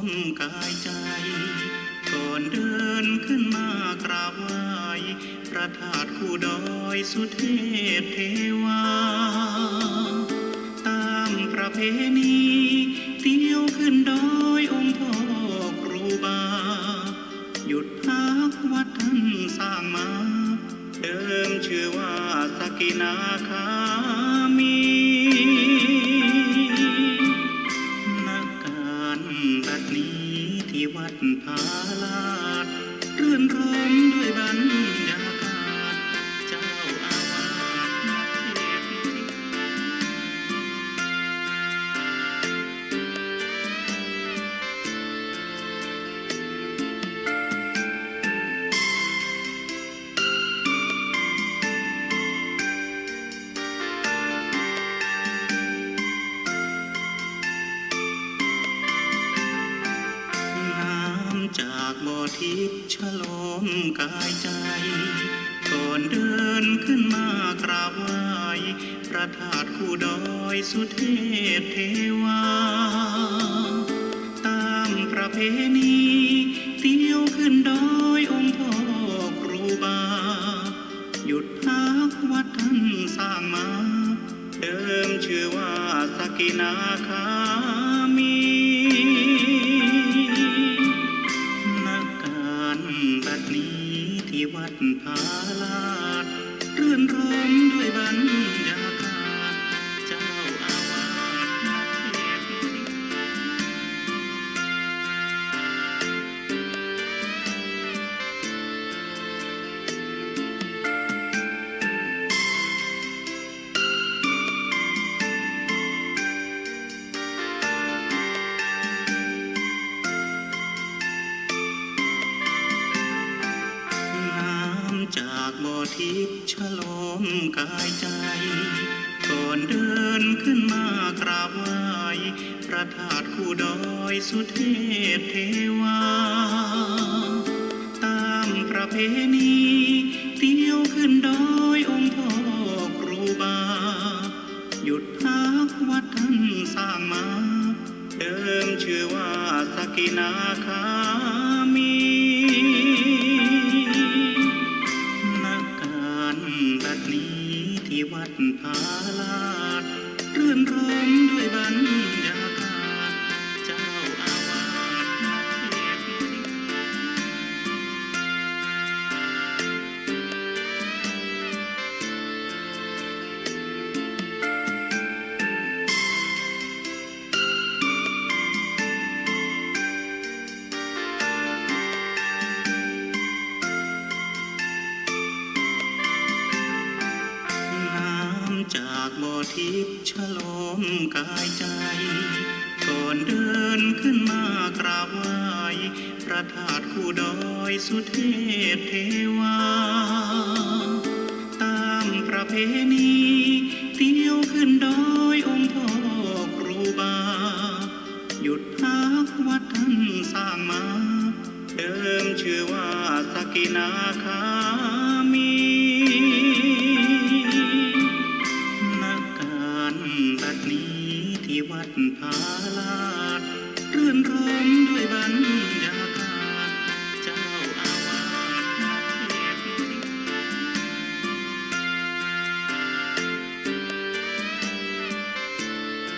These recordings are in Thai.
มกายใจก่อนเดินขึ้นมากราบไหว้พระธาตุคู่ดอยสุเทพเทวาตามประเพณีเที่ยวขึ้นดอยองค์พ่อครูบาหยุดพักวัดท่านสร้างมาเดิมชื่อว่าสกินาคามีนักการบัดนี้ที่วัดผาลาดรื่นรมด้วยบรรยากาศเจ้าอาวาจากบ่อทิพย์ฉลมกายใจก่อนเดินขึ้นมากราบไหว้พระธาตุคู่ดอยสุเทพเทวาตามประเพณีเที่ยวขึ้นดอยองค์พ่อครูบาหยุดพักวัดท่านสร้างมาเดิมชื่อว่าสกินาคามีบัดนี้ที่วัดผาลาดรื่นรมด้วยบรรยากาศเจ้าอาวาจากบ่อทิพย์ฉลมกายใจก่อนเดินขึ้นมากราบไหว้พระธาตุคู่ดอยสุเทพเทวาตามประเพณีเที่ยวขึ้นดอยองค์พ่อครูบาหยุดพักวัดท่านสร้างมาเดิมชื่อว่าสกินาคามีบัดนี้ที่วัดผาลาดรื่นรมด้วยบรรยากาศเจ้าอาวาจากบ่อทิพย์ฉลมกายใจก่อนเดินขึ้นมากราบไหว้พระธาตุคู่ดอยสุเทพเทวาตามประเพณีเที่ยวขึ้นดอยองค์พ่อครูบาหยุดพักวัดท่านสร้างมาเดิมชื่อว่าสกินาคามีบัดนี้ที่วัดผาลาดรื่นรมด้วยบรรยากาศเจ้าอาวาส น้ำจากบ่อทิพย์ฉลมกายใจ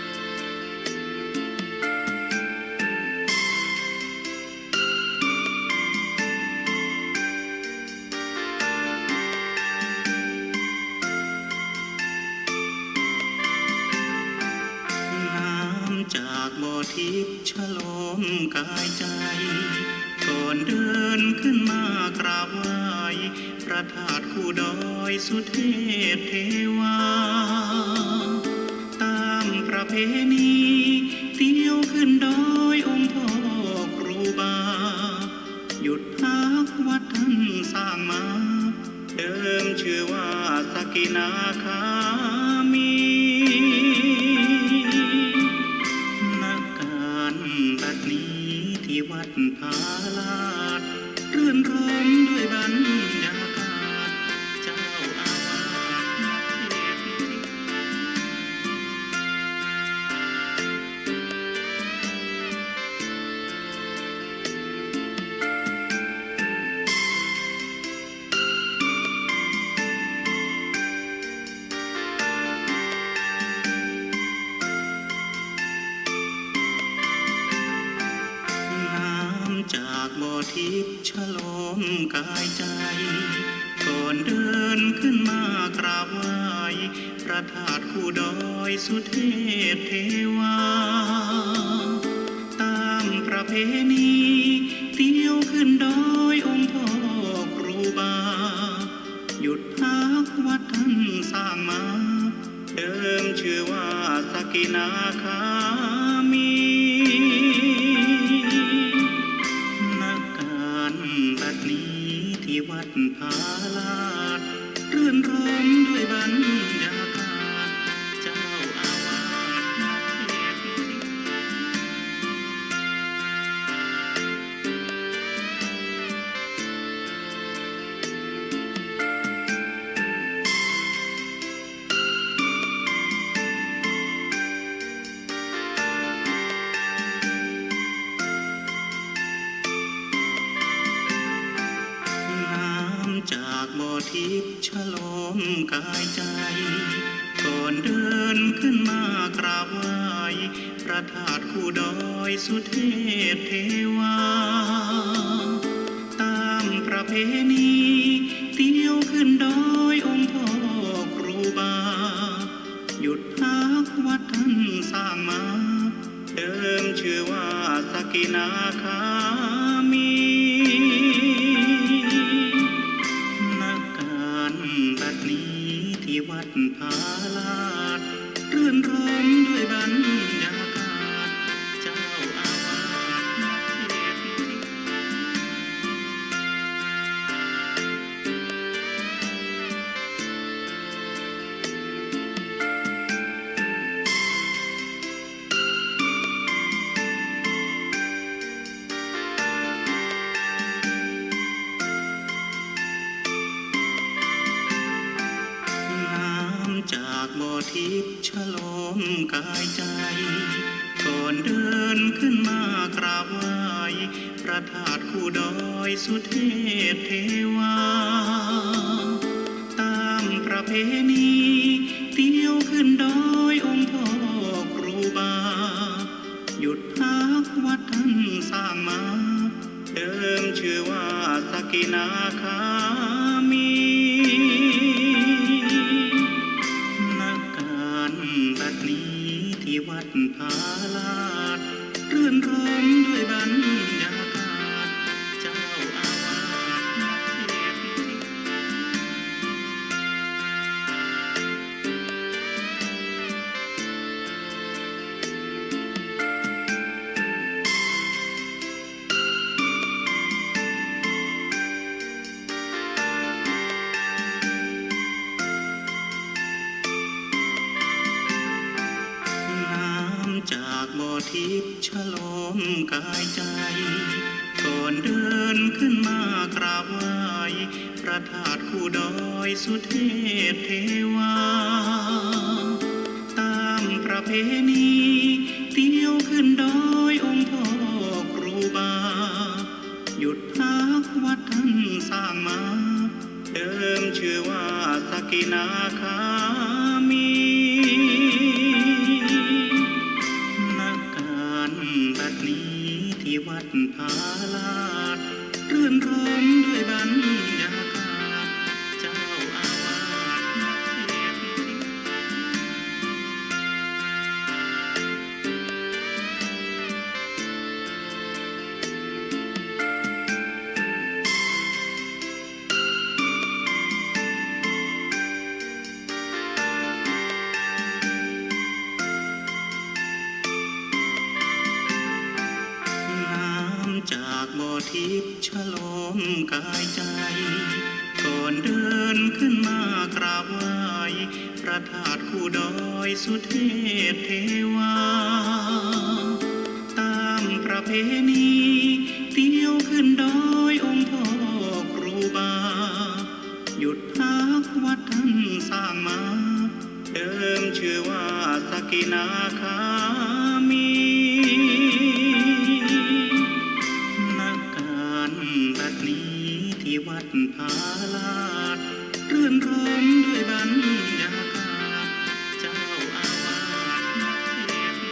ก่อนเดินขึ้นมากราบไหว้พระธาตุคู่ดอยสุเทพเทวาตามประเพณีเที่ยวขึ้นดอยองค์พ่อครูบาหยุดพักวัดท่านสร้างมาเดิมชื่อว่าสกินาคามีนักการบัดนี้ที่วัดผาลาดรื่นรมด้วยบรรยากาศเจ้าอาวาสจากบ่อทิพย์ฉลมกายใจก่อนเดินขึ้นมากราบไหว้พระธาตุคู่ดอยสุเทพเทวาตามประเพณีเที่ยวขึ้นดอยองค์พ่อครูบาหยุดพักวัดท่านสร้างมาเดิมชื่อว่าสกินาคามีบัดนี้ที่วัดผาลาดรื่นรมด้วยบรรยากาศเจ้าอาวาส จากบ่อทิพย์ฉโลมกายใจก่อนเดินขึ้นมากราบไหว้พระธาตุคู่ดอยสุเทพเทวาตามประเพณีเที่ยวขึ้นดอยองค์พ่อครูบาหยุดพักวัดท่านสร้างมาเดิมชื่อว่าสกินาคามีนักการบัดนี้ที่วัดพาลาดรื่นรมด้วยบรรยากาศเจ้าอาวาสมาเทศน์จากบ่อทิพย์ฉโลมกายใจก่อนเดินขึ้นมากราบไหว้พระธาตุคู่ดอยสุเทพเทวาตามประเพณีเที่ยวขึ้นดอยองค์พ่อครูบาหยุดพักวัดท่านสร้างมาเดิมชื่อว่าสกินาคามีบัดนี้ที่วัดพาลาดรื่นรมด้วยบรรยากาศเจ้าอาวาสมาเทศน์จากบ่อทิพย์ฉโลมกายใจก่อนเดินขึ้นมากราบไหว้พระธาตุคู่ดอยสุเทพเทวาตามประเพณีเที่ยวขึ้นดอยองค์พ่อครูบาหยุดพักวัดท่านสร้างมาเดิมชื่อว่าสกินาคามีบัดนี้ที่วัดพาลาดรื่นรมด้วยบรรยากาศเจ้าอาวาสมาเทศน์จากบ่อทิพย์ฉโลมกายใจก่อนเดินขึ้นมากราบไหว้พระธาตุคู่ดอยสุเทพเทวาตามประเพณีเที่ยวขึ้นดอยองค์พ่อครูบาหยุดพักวัดท่านสร้างมาเดิมชื่อว่าสกินาคามีบัดนี้ที่วัดพาลาดรื่นรมด้วยบรรยากาศเจ้าอาวาสมาเทศน์จากบ่อทิพย์ฉโลมกายใจก่อนเดินขึ้นมากราบไหว้พระธาตุคู่ดอยสุเทพเทวาตามประเพณีเที่ยวขึ้นดอยองค์พ่อครูบาหยุดพักวัดท่านสร้างมาเดิมชื่อว่าสกินาคามีบัดนี้ที่วัดพาลาดรื่นรมด้วยบรรยากาศเจ้าอาวาสมาเทศน์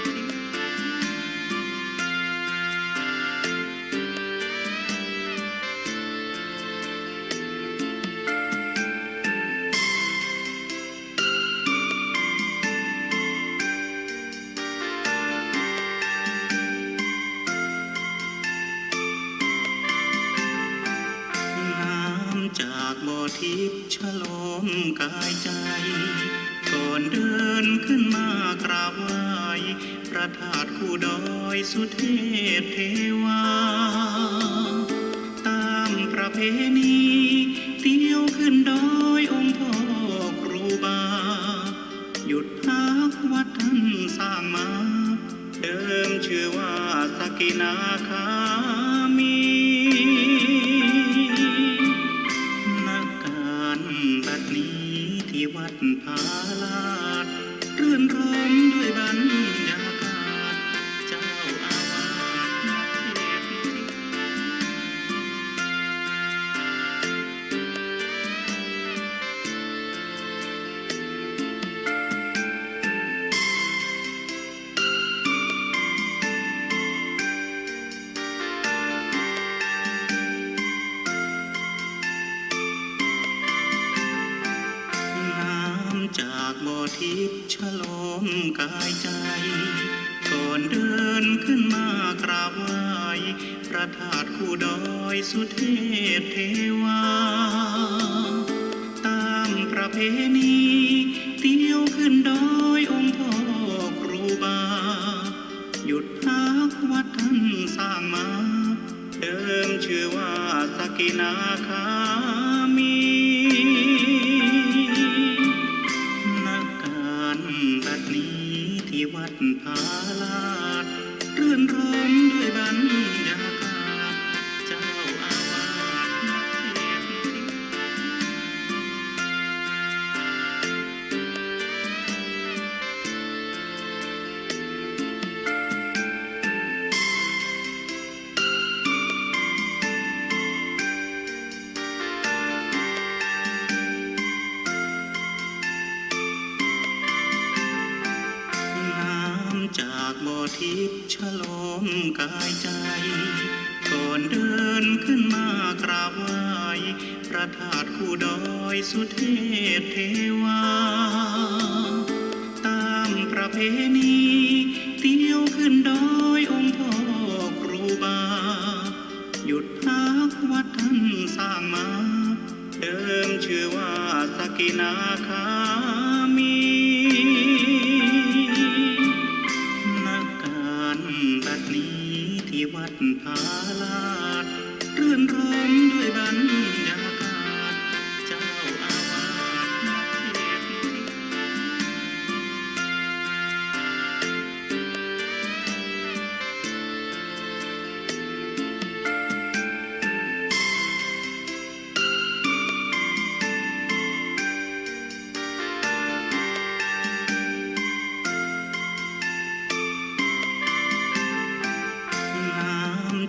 ทิพย์ฉโลมกายใจก่อนเดินขึ้นมากราบไหว้พระธาตุคู่ดอยสุเทพเทวาตามประเพณีเที่ยวขึ้นดอยองค์พ่อครูบาหยุดพักวัดท่านสร้างมาเดิมชื่อว่าสกินาคามีนักการบัดนี้ที่วัดผาลาดรื่นรมด้วยบรรยากาศเจ้าอาวาจากบ่อทิพย์ฉโลมกายใจก่อนเดินขึ้นมากราบไหว้พระธาตุคู่ดอยสุเทพเทวาตามประเพณีเที่ยวขึ้นดอยองค์พ่อครูบาหยุดพักวัดท่านสร้างมาเดิมชื่อว่าสกินาคามีบัดนี้ที่วัดผาลาดรื่นรมด้วยบรรยากาศเจ้าอาวาจากบ่อทิพย์ฉโลมกายใจก่อนเดินขึ้นมากราบไหว้พระธาตุคู่ดอยสุเทพเทวาตามประเพณีเที่ยวขึ้นดอยองค์พ่อครูบาหยุดพักวัดท่านสร้างมาเดิมชื่อว่าสกินาคามีบัดนี้ที่วัดผาลาดรื่นรมด้วยบรรยากาศเจ้าอาวา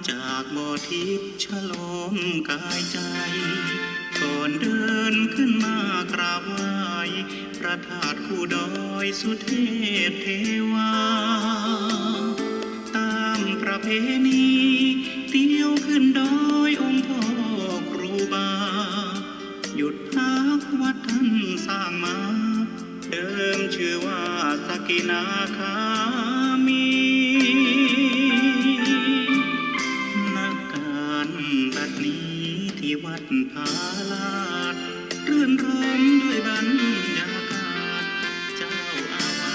จากบ่อทิพย์ฉโลมกายใจก่อนเดินขึ้นมากราบไหว้พระธาตุคู่ดอยสุเทพเทวาตามประเพณีเที่ยวขึ้นดอยองค์พ่อครูบาหยุดพักวัดท่านสร้างมาเดิมชื่อว่าสกินาคามีบัดนี้ที่วัดผาลาดรื่นรมด้วยบรรยากาศเจ้าอาวา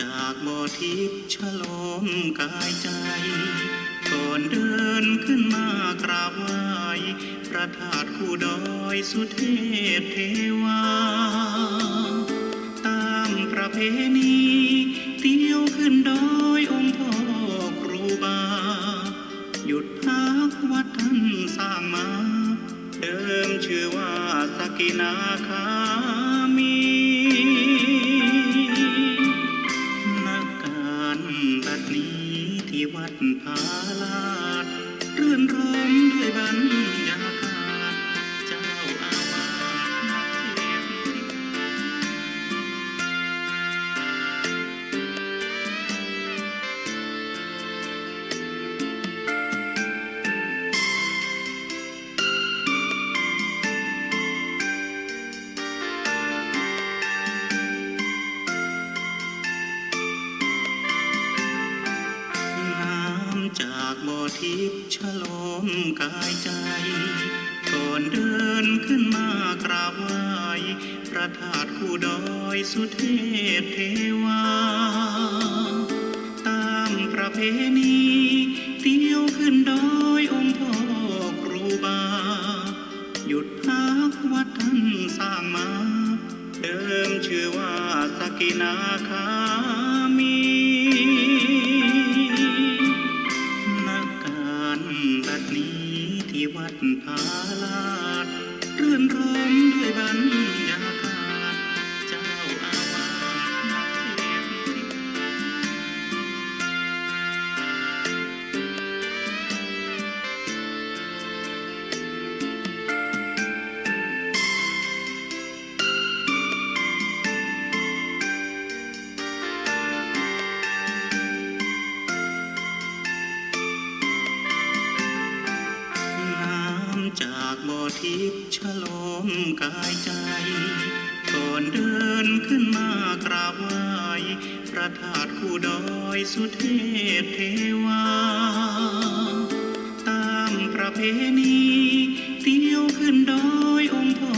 จากบ่อทิพย์ฉโลมกายใจก่อนเดินขึ้นมากราบไหว้พระธาตุคู่ดอยสุเทพเทวาตามประเพณีเที่ยวขึ้นดอยองค์พ่อครูบาหยุดพักวัดท่านสร้างมาเดิมชื่อว่าสกินาคามีบัดนี้ที่วัดผาลาดรื่นรมด้วยบรรยากาศเจ้าอาวาส ทิพย์ฉโลมกายใจก่อนเดินขึ้นมากราบไหว้พระธาตุคู่ดอยสุเทพเทวาตามประเพณีเที่ยวขึ้นดอยองค์พ่อครูบาหยุดพักวัดท่านสร้างมาเดิมชื่อว่าสกินาคามีนักการบัดนี้ที่วัดพาลาดรื่นรมด้วยบรรยากาศเจ้าอาวาสนักเทศน์จากบ่อทิพย์ฉโลมกายใจก่อนเดินขึ้นมากราบไหว้พระธาตุคู่ดอยสุเทพเทวาตามประเพณีเที่ยวขึ้นดอยองค์พ่อ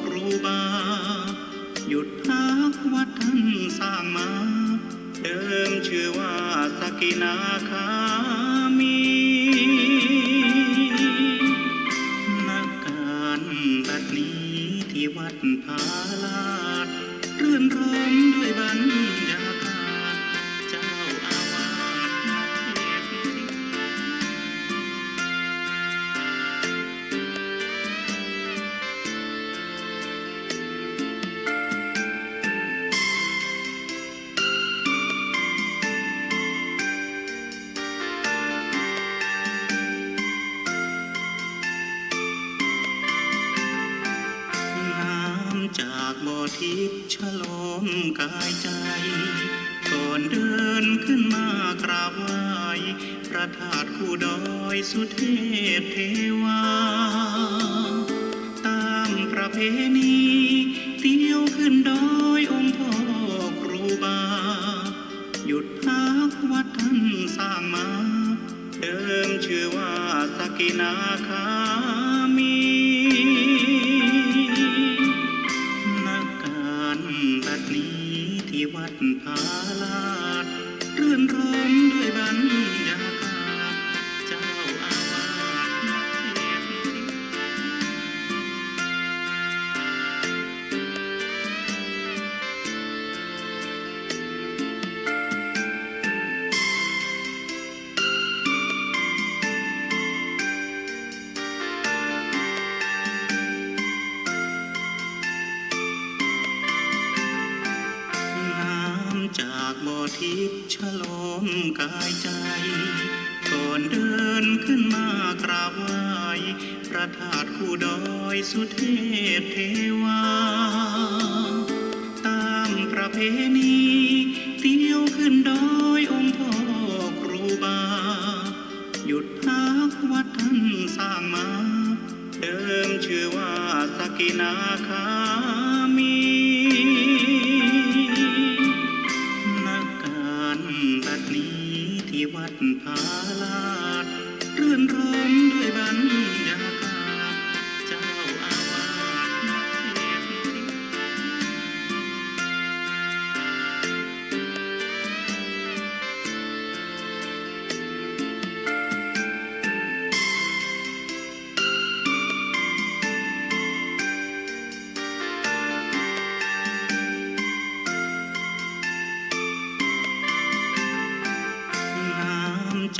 ครูบาหยุดพักวัดท่านสร้างมาเดิมชื่อว่าสกินาคามีบัดนี้ที่วัดพาลาดรื่นรมด้วยบรรยากาศเจ้าอาวาสนักเทศน์จากบ่อทิพย์ฉโลมกายใจก่อนเดินขึ้นมากราบไหว้พระธาตุคู่ดอยสุเทพเทวาตามประเพณีเที่ยวขึ้นดอยองค์พ่อครูบาหยุดพักวัดท่านสร้างมาเดิมชื่อว่าสกินาคามีบัดนี้ที่วัดพาลาดรื่นรมด้วยบรรยากาศเจ้าอาวาสนักเทศน์จากบ่อทิพย์ฉโลมกายใจก่อนเดินขึ้นมากราบไหว้พระธาตุคู่ดอยสุเทพเทวาตามประเพณีเที่ยวขึ้นดอยองค์พ่อครูบาหยุดพักวัดท่านสร้างมาเดิมชื่อว่าสกินาคามีบัดนี้ที่วัดพาลาดรื่นรมด้วยบรรยากาศเจ้าอาวาสนักเทศน์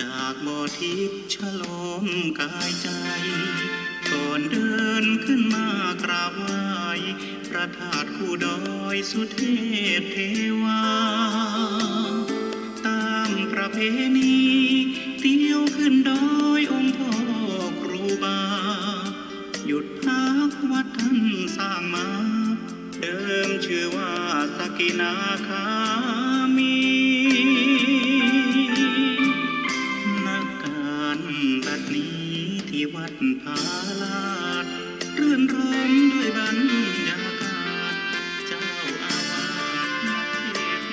จากบ่อทิพย์ฉโลมกายใจก่อนเดินขึ้นมากราบไหว้พระธาตุคู่ดอยสุเทพเทวาตามประเพณีเที่ยวขึ้นดอยองค์พ่อครูบาหยุดพักวัดท่านสร้างมาเดิมชื่อว่าสกินาคามีบัดนี้ที่วัดพาลาดรื่นรมด้วยบรรยากาศเจ้าอาวาสนักเทศน์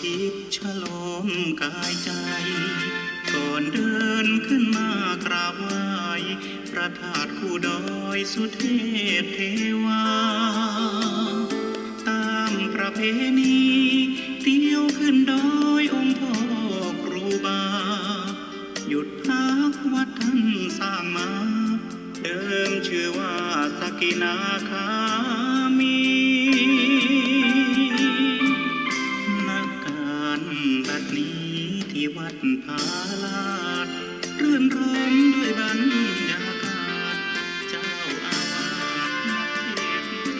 ทิพย์ฉลมกายใจก่อนเดินขึ้นมากราบไหว้พระธาตุคู่ดอยสุเทพเทวาตามประเพณีเที่ยวขึ้นดอยองค์พ่อครูบาหยุดพักวัดท่านสร้างมาเดิมชื่อว่าสกินาคามีนักการบัดนี้ที่วัดพาลาดรื่นรมด้วยบรรยากาศเจ้าอาวาสนักเทศน์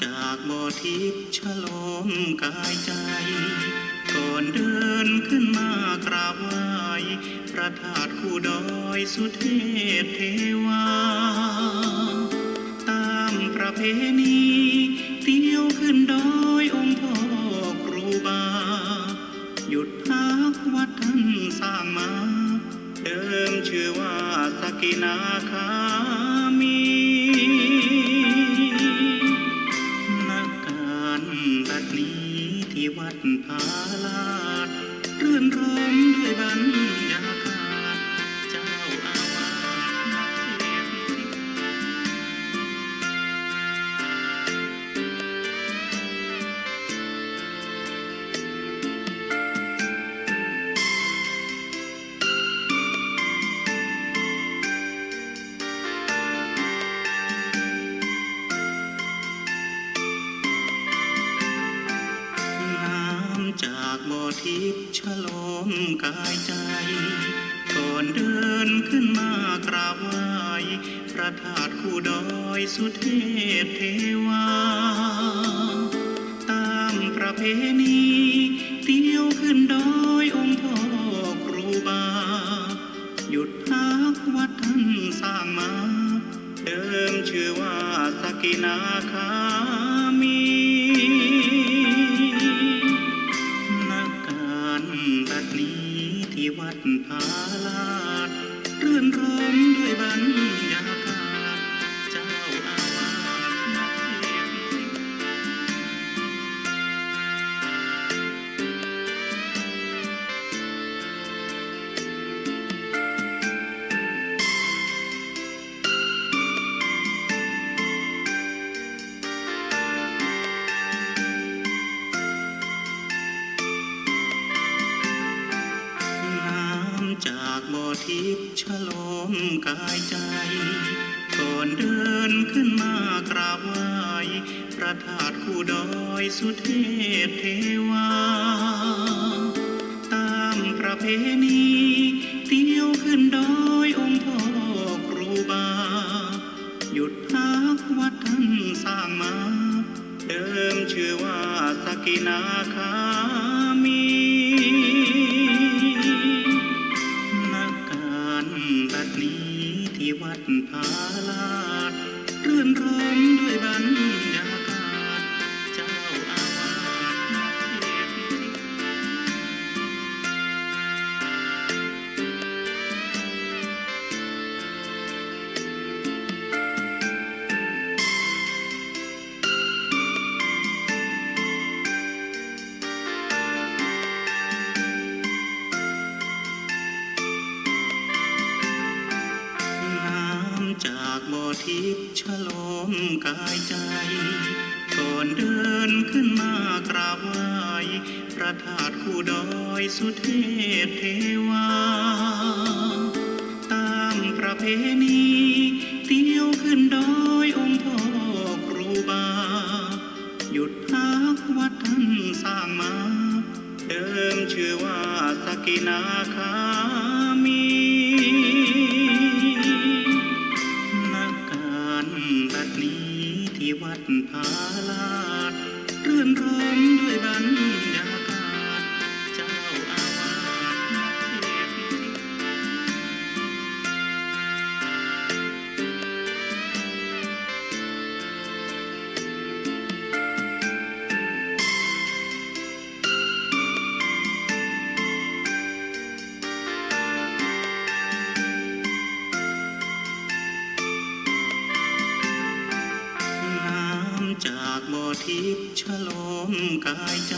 จากบ่อทิพย์ฉลมกายใจก่อนเดินขึ้นมากราบไหว้พระธาตุคู่ดอยสุเทพเทวาตามประเพณีเที่ยวขึ้นดอยองค์พ่อครูบาหยุดพักวัดท่านสร้างมาเดิมชื่อว่าสกินาคามีบัดนี้ที่วัดพาลาดรื่นรมด้วยบรรยากาศเจ้าอาวาสนักเทศจากบ่อทิพย์ฉลมกายใจก่อนเดินขึ้นมากราบไหว้พระธาตุคู่ดอยสุเทพเทวาตามประเพณีเที่ยวขึ้นดอยองค์พ่อครูบาหยุดพักวัดท่านสร้างมาเดิมชื่อว่าสกินาคามีบัดนี้ที่วัดพาลาดรื่นรมด้วยบรรยากาศเจ้าอาวาสนักเทศน์จากบ่อทิพย์ฉลมกายใจก่อนเดินขึ้นมากราบไหว้พระธาตุคู่ดอยสุเทพเทวาตามประเพณีเที่ยวขึ้นดอยองค์พ่อครูบาหยุดพักวัดท่านสร้างมาเดิมชื่อว่าสกินาคามีบัดนี้ที่วัดพาลาดรื่นรมด้วยบรรยากาศเจ้าอาวาสนักเทศน์จากบ่อทิพย์ฉลมกายใจก่อนเดินขึ้นมากราบไหว้พระธาตุคู่ดอยสุเทพเทวาตามประเพณีเที่ยวขึ้นดอยองค์พ่อครูบาหยุดพักวัดท่านสร้างมาเดิมชื่อว่าสกินาคามีบัดนี้ที่วัดพาลาดรื่นรมด้วยบรรยากาศเจ้าอาวาสนักเทศน์ ทิพย์ฉโลมกายใจ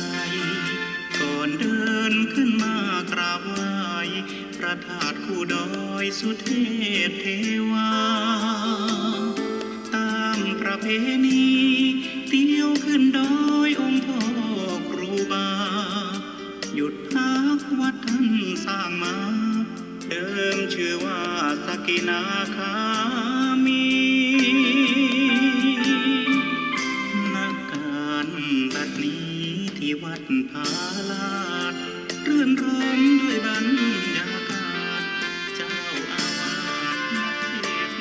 ก่อนเดินขึ้นมากราบไหว้พระธาตุคู่ดอยสุเทพเทวาตามประเพณีเที่ยวขึ้นดอยองค์พ่อครูบาหยุดพักวัดท่านสร้างมาเดิมชื่อว่าสกินาคามีนักการบัดนี้ที่วัดผาลาดรื่นรมด้วยบรรยากาศเจ้าอาวาสนักเทศน์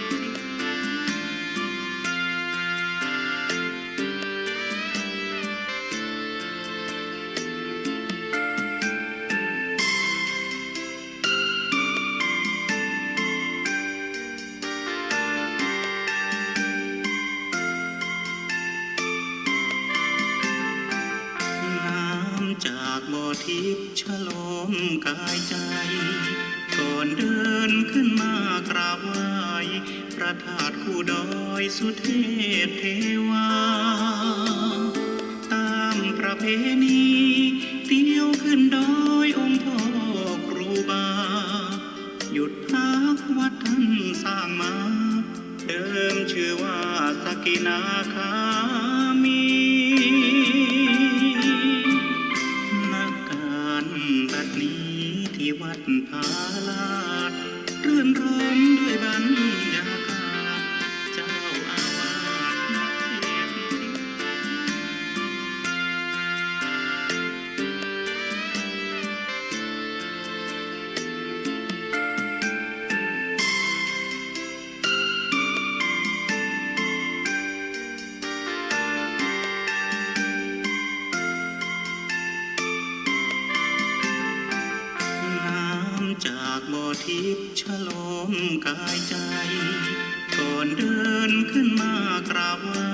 จากบ่อทิพย์ฉโลมกายใจก่อนเดินขึ้นมากราบไหว้พระธาตุคู่ดอยสุเทพเทวาตามประเพณีเที่ยวขึ้นดอยองค์พ่อครูบาหยุดพักวัดท่านสร้างมาเดิมชื่อว่าสกินาคามีบัดนี้ที่วัดผาลาดรื่นรมด้วยบรรยากาศเจ้าอาวาสนักเทศจากบ่อทิพย์ฉโลมกายใจก่อนเดินขึ้นมากราบไหว้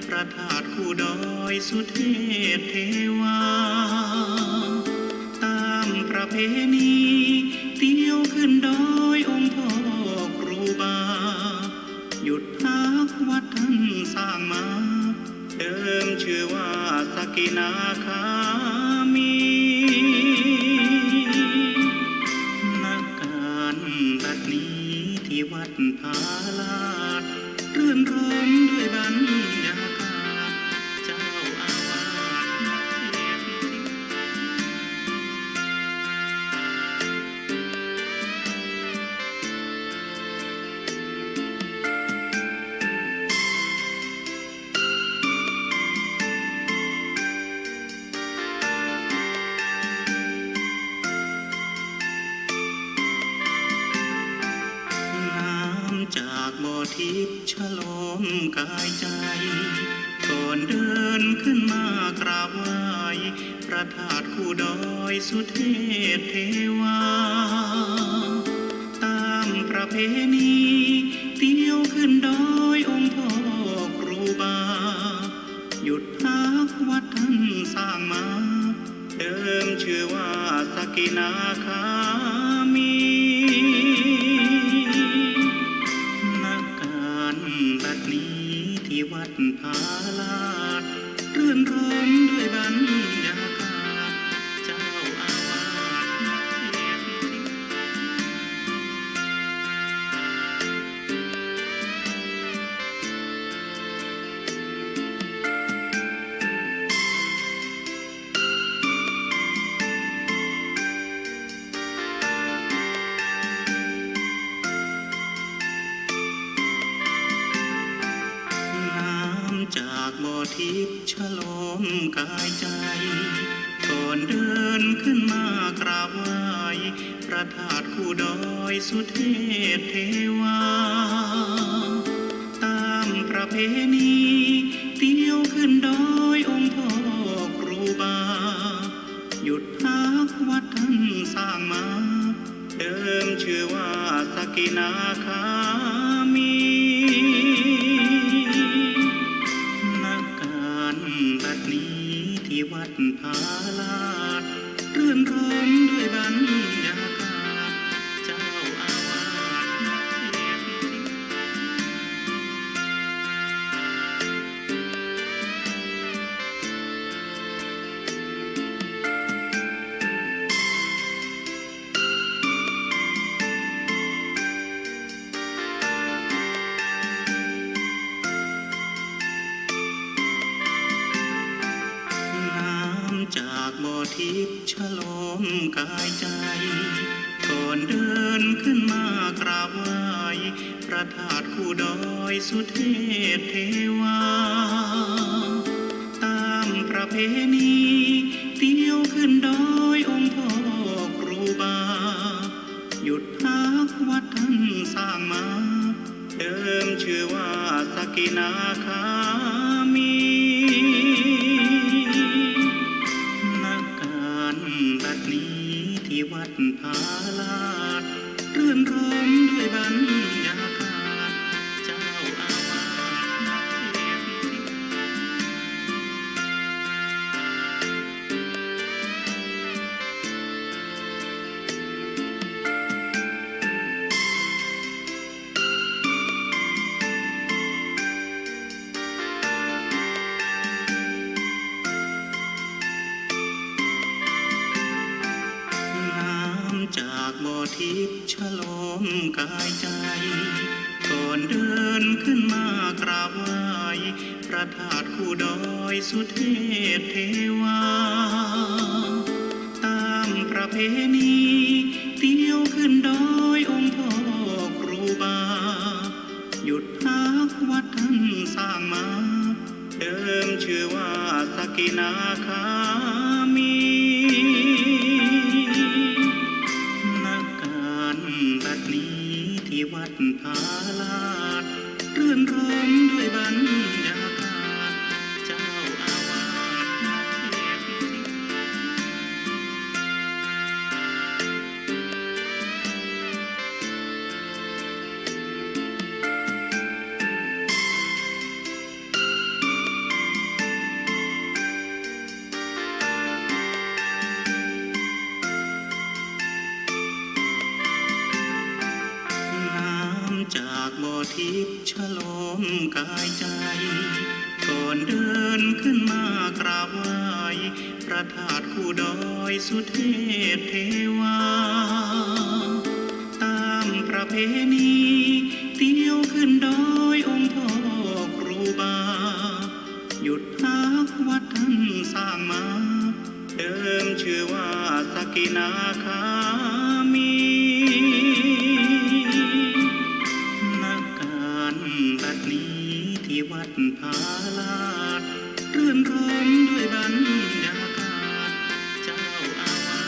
พระธาตุคู่ดอยสุเทพเทวาตามประเพณีเที่ยวขึ้นดอยองค์พ่อครูบาหยุดพักวัดท่านสร้างมาเดิมชื่อว่าสกินาคามีบัดนี้ที่วัดผาลาดรื่นรมด้วยบรรยากาศเจ้าอาวาสนักเทศจากบ่อทิพย์ฉโลมกายใจก่อนเดินขึ้นมากราบไหว้พระธาตุคู่ดอยสุเทพเทวาตามประเพณีเที่ยวขึ้นดอยองค์พ่อครูบาหยุดพักวัดท่านสร้างมาเดิมชื่อว่าสกินาคามีบัดนี้ที่วัดผาลาดรื่นรมด้วยบรรยากาศเจ้าอาวาสนักเทศจากบ่อทิพย์ฉโลมกายใจก่อนเดินขึ้นมากราบไหว้พระธาตุคู่ดอยสุเทพเทวาตามประเพณีเที่ยวขึ้นดอยองค์พ่อครูบาหยุดพักวัดท่านสร้างมาเดิมชื่อว่าสกินาคามีบัดนี้ที่วัดผาลาดรื่นรมด้วยบรรยากาศเจ้าอาวาสนักเทศน์ ำจากบ่อทิพย์ฉลมกายใจก่อนเดินขึ้นมากราบไหว้พระธาตุคู่ดอยสุเทพเทวาตามประเพณีเที่ยวขึ้นดอยองค์พ่อครูบาหยุดพักวัดท่านสร้างมาเดิมชื่อว่าสกินาคามีนักการบัดนี้ที่วัดผาลาดรื่นรมด้วยบรรยากาศเจ้าอาวาจากบ่อทิพย์ฉลมกายใจก่อนเดินขึ้นมากราบไหว้พระธาตุคู่ดอยสุเทพเทวาตามประเพณีเที่ยวขึ้นดอยองค์พ่อครูบาหยุดพักวัดท่านสร้างมาเดิมชื่อว่าสกินาคามีบัดนี้ที่วัดผาลาดรื่นรมด้วยบรรยากาศเจ้าอาวาจากบ่อทิพย์ฉลมกายใจก่อนเดินขึ้นมากราบไหว้พระธาตุคู่ดอยสุเทพเทวาตามประเพณีเที่ยวขึ้นดอยองค์พ่อครูบาหยุดพักวัดท่านสร้างมาเดิมชื่อว่าสกินาคามีบัดนี้ที่วัดผาลาดรื่นรมด้วยบรรยากาศเจ้าอาวา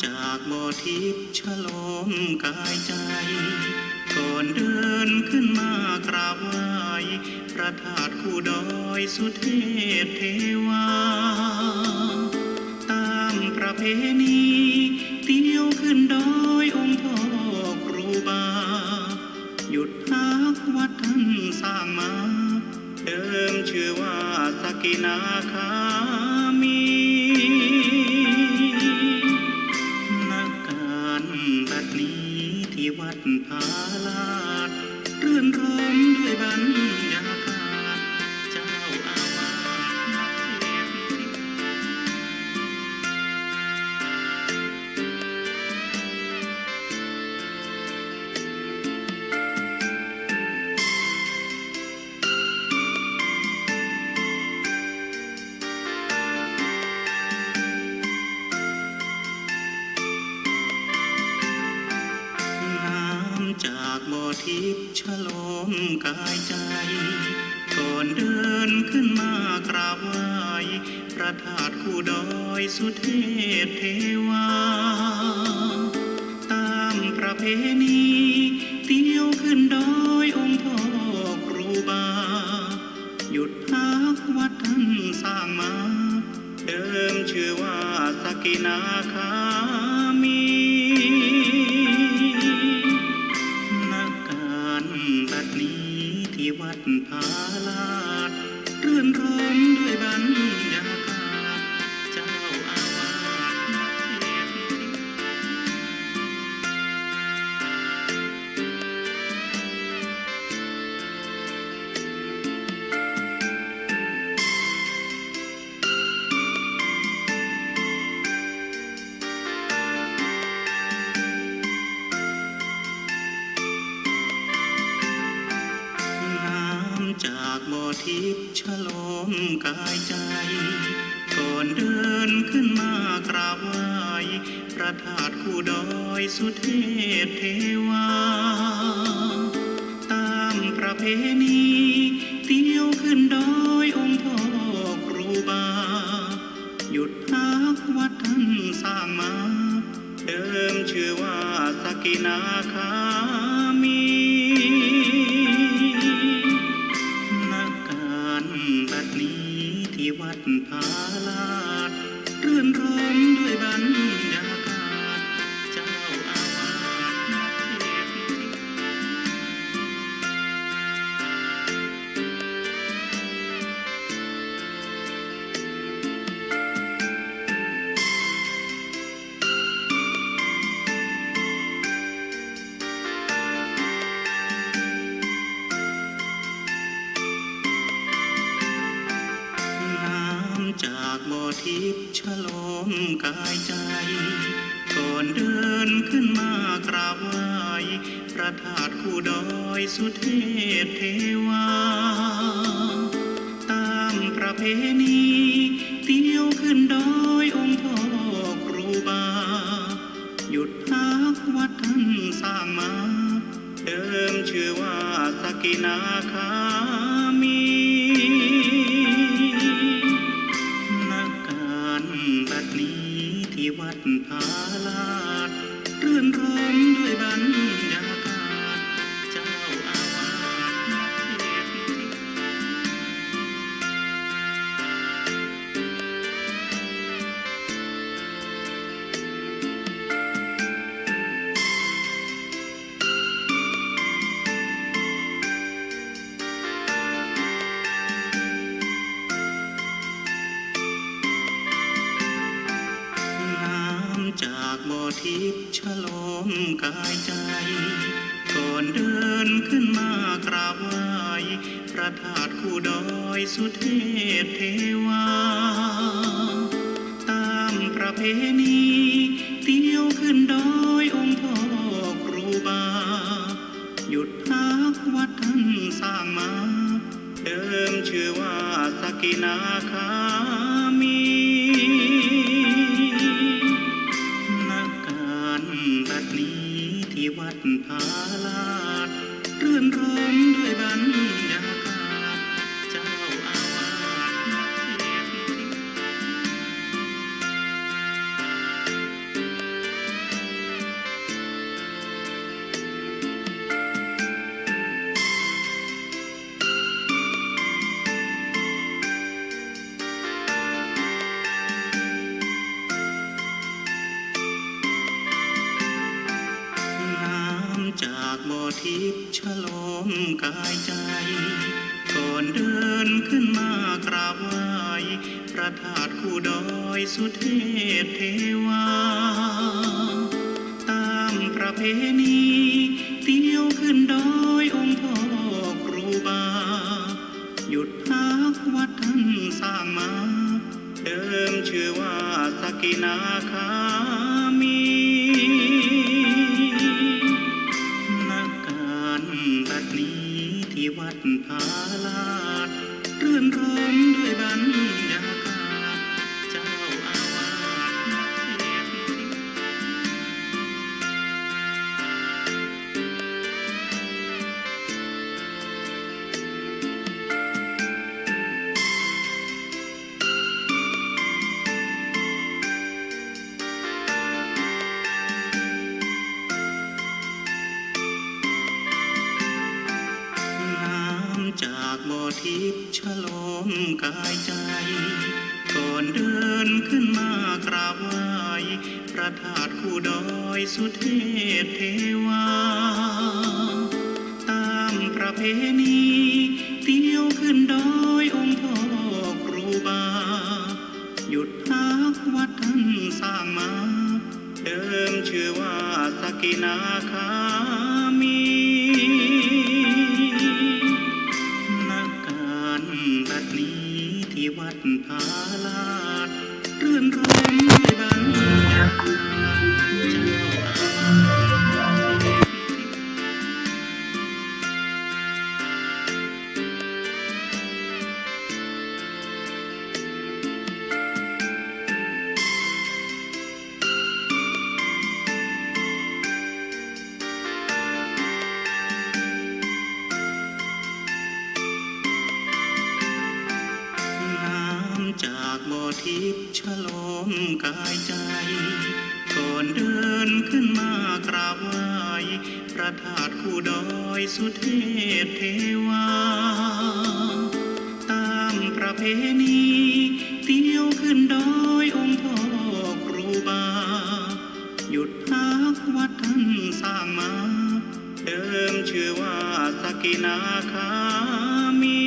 จากบ่อทิพย์ฉลมกายใจก่อนเดินขึ้นมากราบไหว้พระธาตุคู่ดอยสุเทพเทวาตามประเพณีเที่ยวขึ้นดอยองค์พ่อครูบาหยุดพักวัดท่านสร้างมาเดิมชื่อว่าสกินาคามีบัดนี้ที่วัดผาลาดรื่นรมด้วยบรรยากาศเจ้าอาวาส จากบ่อทิพย์ฉลมกายใจก่อนเดินขึ้นมากราบไหว้พระธาตุคู่ดอยสุเทพเทวาตามประเพณีเที่ยวขึ้นดอยองค์พ่อครูบาหยุดพักวัดท่านสร้างมาเดิมชื่อว่าสกินาคามีบัดนี้ที่วัดผาลาดรื่นรมด้วยบรรยากาศเจ้าอาวาส จากบ่อทิพย์ฉลมกายใจก่อนเดินขึ้นมากราบไหว้พระธาตุคู่ดอยสุเทพเทวาตามประเพณีเที่ยวขึ้นดอยองค์พ่อครูบาหยุดพักวัดท่านสร้างมาเดิมชื่อว่าสกินาคามีนักการบัดนี้ที่วัดพาลาดรื่นรมด้วยบรรยากาศเจ้าอาวาสนักเทศน์จากบ่อทิพย์ฉลมกายใจก่อนเดินขึ้นมากราบไหว้พระธาตุคู่ดอยสุเทพเทวาตามประเพณีเที่ยวขึ้นดอยองค์พ่อครูบาหยุดพักวัดท่านสร้างมาเดิมชื่อว่าสกินาคามีบัดนี้ที่วัดพาลาดรื่นรมด้วยบรรยากาศเจ้าอาวาสนักเทศน์จากบ่อทิพย์ฉลมกายใจก่อนเดินขึ้นมากราบไหว้พระธาตุคู่ดอยสุเทพเทวาตามประเพณีเที่ยวขึ้นดอยองค์พ่อครูบาหยุดพักวัดท่านสร้างมาเดิมชื่อว่าสกินาคามีบัดนี้ที่วัดพาลาดรื่นรมด้วยบรรยากาศเจ้าอาวาสนักเทศน์จากบ่อทิพย์ฉลมกายใจก่อนเดินขึ้นมากราบไหว้พระธาตุคู่ดอยสุเทพเทวาตามประเพณีเที่ยวขึ้นดอยองค์พ่อครูบาหยุดพักวัดท่านสร้างมาเดิมชื่อว่าสกินาคามีบัดนี้ที่วัดพาลาดรื่นรมด้วยบรรยากาศเจ้าอาวาสนักเทศน์จากบ่อทิพย์ฉลมกายใจก่อนเดินขึ้นมากราบไหว้พระธาตุคู่ดอยสุเทพเทวาตามประเพณีเที่ยวขึ้นดอยองค์พ่อครูบาหยุดพักวัดท่านสร้างมาเดิมชื่อว่าสกินาคามีบัดนี้ที่วัดพาลาดรื่นรมด้วยบรรยากาศเจ้าอาวาส กายใจก่อนเดินขึ้นมากราบไหว้พระธาตุคู่ดอยสุเทพเทวาตามประเพณีเที่ยวขึ้นดอยองค์พ่อครูบาหยุดพักวัดท่านสร้างมาเดิมชื่อว่าสกินาคามี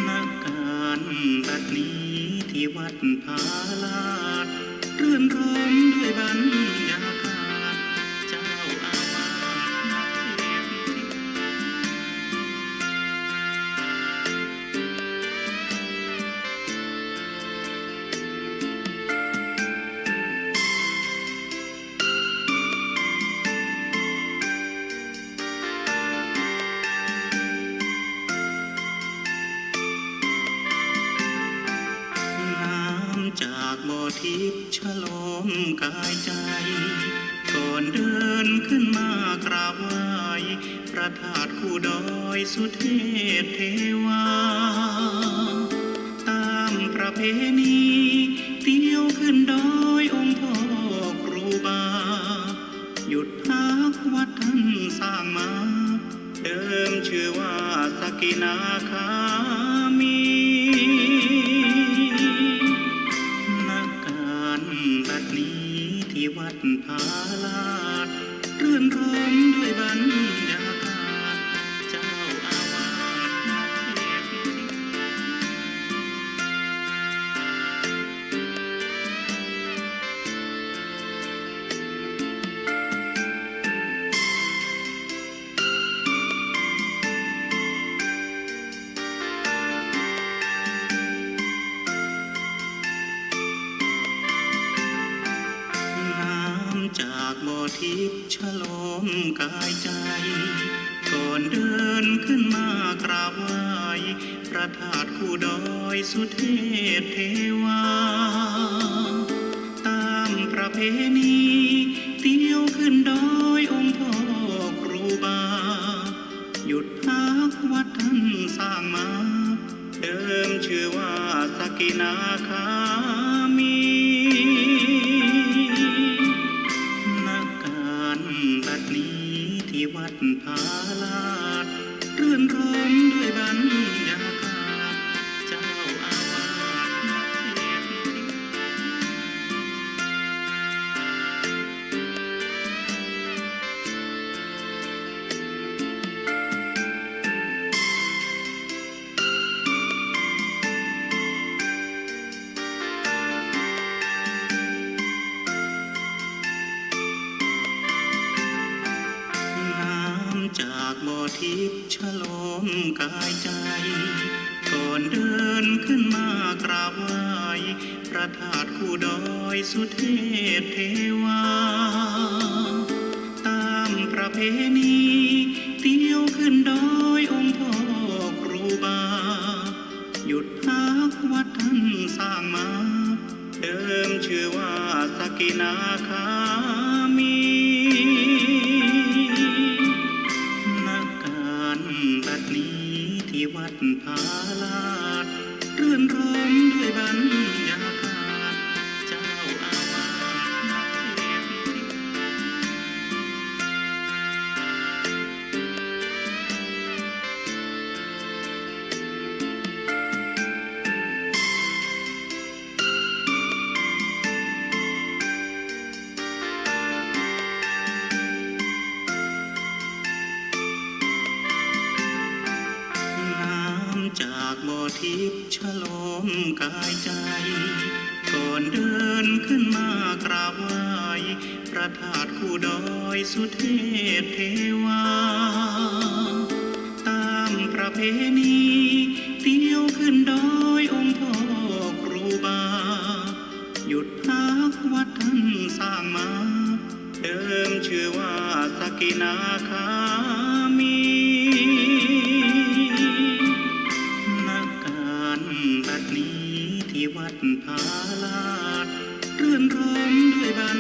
นักการบัดนี้ที่วัดพาลาดรื่นรมด้วยบรรยากาศเจ้าอาวาจากบ่อทิพย์ฉลมกายใจก่อนเดินขึ้นมากราบไหว้พระธาตุคู่ดอยสุเทพเทวาตามประเพณีเที่ยวขึ้นดอยองค์พ่อครูบาหยุดพักวัดท่านสร้างมาเดิมชื่อว่าสกินาคามีบัดนี้ที่วัดพาลาดรื่นรมด้วยบรรยากาศเจ้าอาวาจากบ่อทิพย์ฉลมกายใจก่อนเดินขึ้นมากราบไหว้พระธาตุคู่ดอยสุเทพเทวาตามประเพณีเที่ยวขึ้นดอยองค์พ่อครูบาหยุดพักวัดท่านสร้างมาเดิมชื่อว่าสกินาคามีบัดนี้ที่วัดพาลาดรื่นรมด้วยบรรยากาศเจ้าอาวาจากบ่อทิพย์ฉลมกายใจก่อนเดินขึ้นมากราบไหว้พระธาตุคู่ดอยสุเทพเทวาตามประเพณีเที่ยวขึ้นดอยองค์พ่อครูบาหยุดพักวัดท่านสร้างมาเดิมชื่อว่าสกินาคามีบัดนี้ที่วัดพาลาดรื่นรมด้วยบรรยากาศเจ้าอาวาส จากบ่อทิพย์ฉลมกายใจก่อนเดินขึ้นมากราบไหว้พระธาตุคู่ดอยสุเทพเทวาตามประเพณีเที่ยวขึ้นดอยองค์พ่อครูบาหยุดพักวัดท่านสร้างมาเดิมชื่อว่าสกินาคามีบัดนี้ที่วัดพาลาดรื่นรมด้วยบรร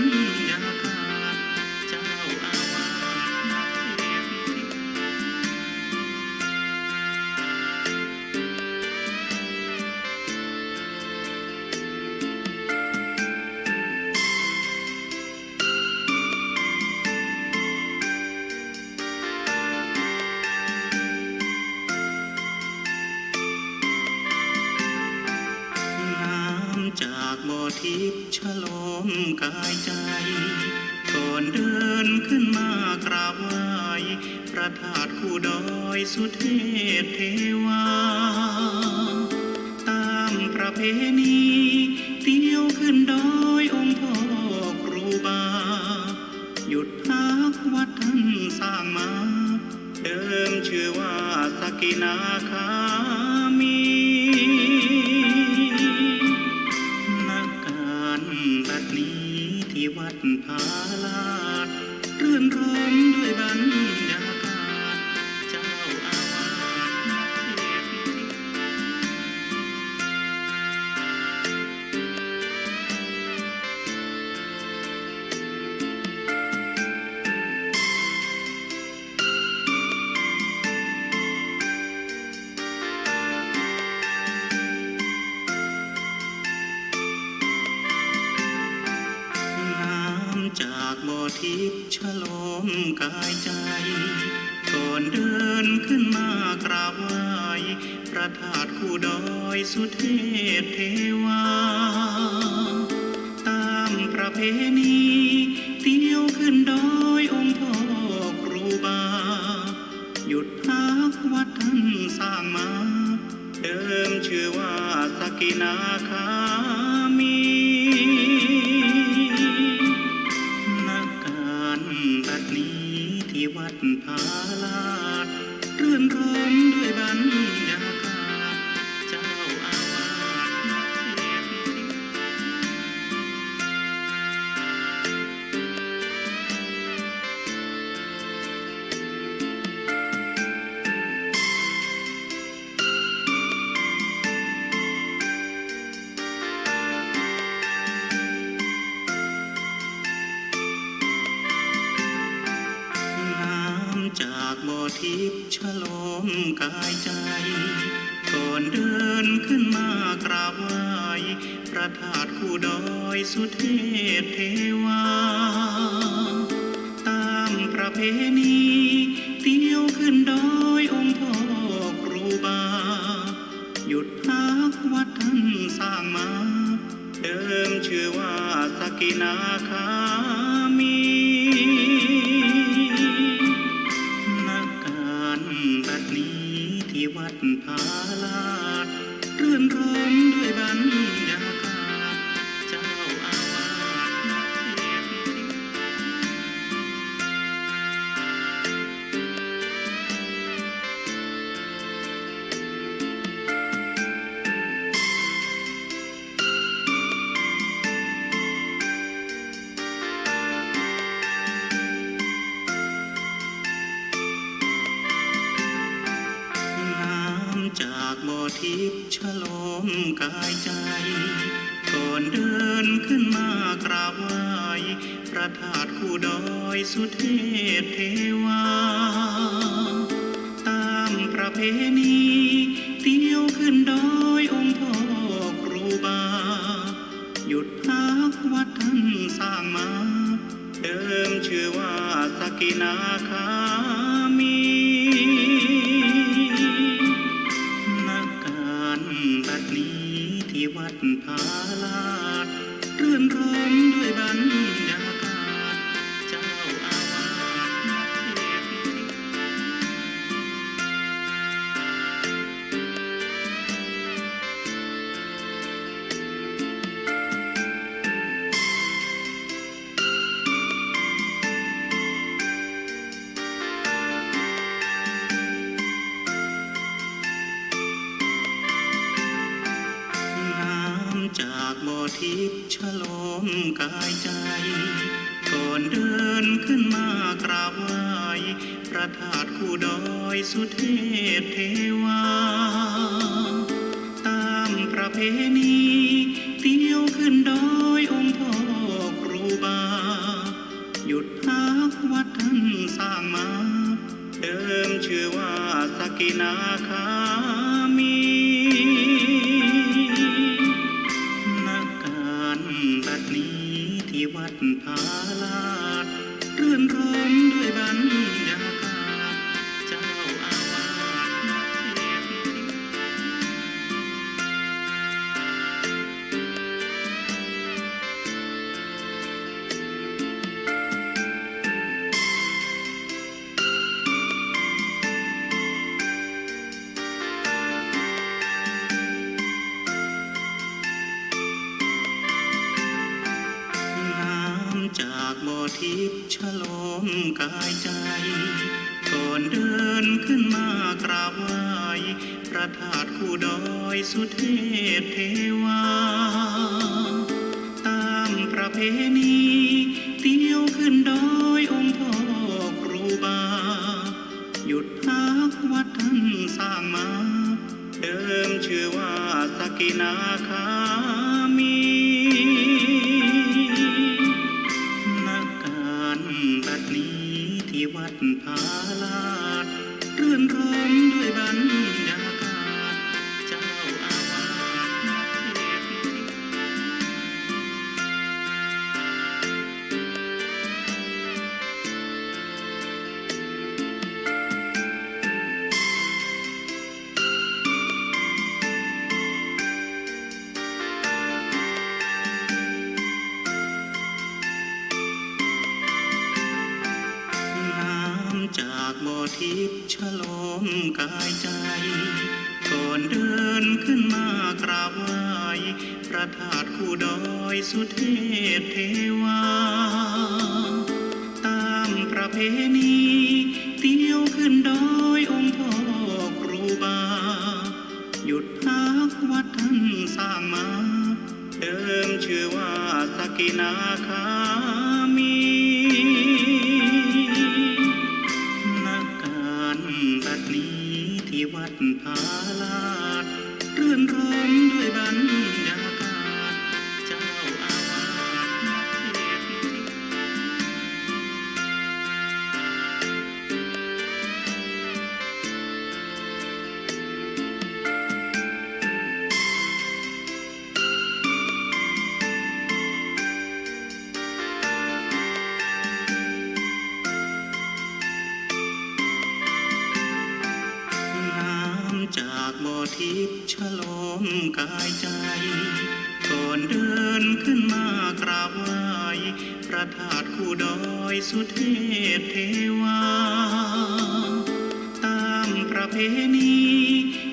ยากาศเจ้าอาวาส กายใจก่อนเดินขึ้นมากราบไหว้พระธาตุคู่ดอยสุเทพเทวาตามประเพณีเที่ยวขึ้นดอยองค์พ่อครูบาหยุดพักวัดท่านสร้างมาเดิมชื่อว่าสกินาคามีนักการบัดนี้ที่วัดพาลาดรื่นรมด้วยบรรยากาศเจ้าอาวาสนักเทศน์จากบ่อทิพย์ฉลมกายใจก่อนเดินขึ้นมากราบไหว้พระธาตุคู่ดอยสุเทพเทวาตามประเพณีเที่ยวขึ้นดอยองค์พ่อครูบาหยุดพักวัดท่านสร้างมาเดิมชื่อว่าสกินาคามีบัดนี้ที่วัดพาลาดรื่นรมด้วยบรรยากาศเจ้าอาวาสนักเทศจากบ่อทิพย์ฉลมกายใจก่อนเดินขึ้นมากราบไหว้พระธาตุคู่ดอยสุเทพเทวาตามประเพณีเที่ยวขึ้นดอยองค์พ่อครูบาหยุดพักวัดท่านสร้างมาเดิมชื่อว่าสกินาคามีบัดนี้ที่วัดพาลาดรื่นรมด้วยบรรยากาศเจ้าอาวาสนักเทศน์จากบ่อทิพย์ฉลมกายใจก่อนเดินขึ้นมากราบไหว้พระธาตุคู่ดอยสุเทพเทวาตามประเพณีเที่ยวขึ้นดอยองค์พ่อครูบาหยุดพักวัดท่านสร้างมาเดิมชื่อว่าสกินาคามีบัดนี้ที่วัดพาลาดรื่นรมด้วยบรรยากาศเจ้าอาวาสนักเทศจากบ่อทิพย์ฉลมกายใจก่อนเดินขึ้นมากราบไหว้พระธาตุคู่ดอยสุเทพเทวาตามประเพณีเที่ยวขึ้นดอยองค์พ่อครูบาหยุดพักวัดท่านสร้างมาเดิมชื่อว่าสกินาคามีบัดนี้ที่วัดพาลาดรื่นรมด้วยบรรยากาศเจ้าอาวาสนักเทศน์ ฉโลมกายใจก่อนเดินขึ้นมากราบไหว้พระธาตุคู่ดอยสุเทพเทวาตามประเพณีเที่ยวขึ้นดอยองค์พ่อครูบาหยุดพักวัดท่านสร้างมาเดิมชื่อว่าสกินาคามีนักการบัดนี้ที่วัดพาลาดรื่นรมด้วยบรรยากาศเจ้าอาวาสนักเทศน์จากบ่อทิพย์ฉโลมกายใจก่อนเดินขึ้นมากราบไหว้พระธาตุคู่ดอยสุเทพเทวาตามประเพณีเที่ยวขึ้นดอยองค์พ่อครูบาหยุดพักวัดท่านสร้างมาเดิมชื่อว่าสกินาคามีบัดนี้ที่วัดพาลาดรื่นรมด้วยบรรยากาศเจ้าอาวาสนักเทศน์จากบ่อทิพย์ฉโลมกายใจก่อนเดินขึ้นมากราบไหว้พระธาตุคู่ดอยสุเทพเทวาตามประเพณี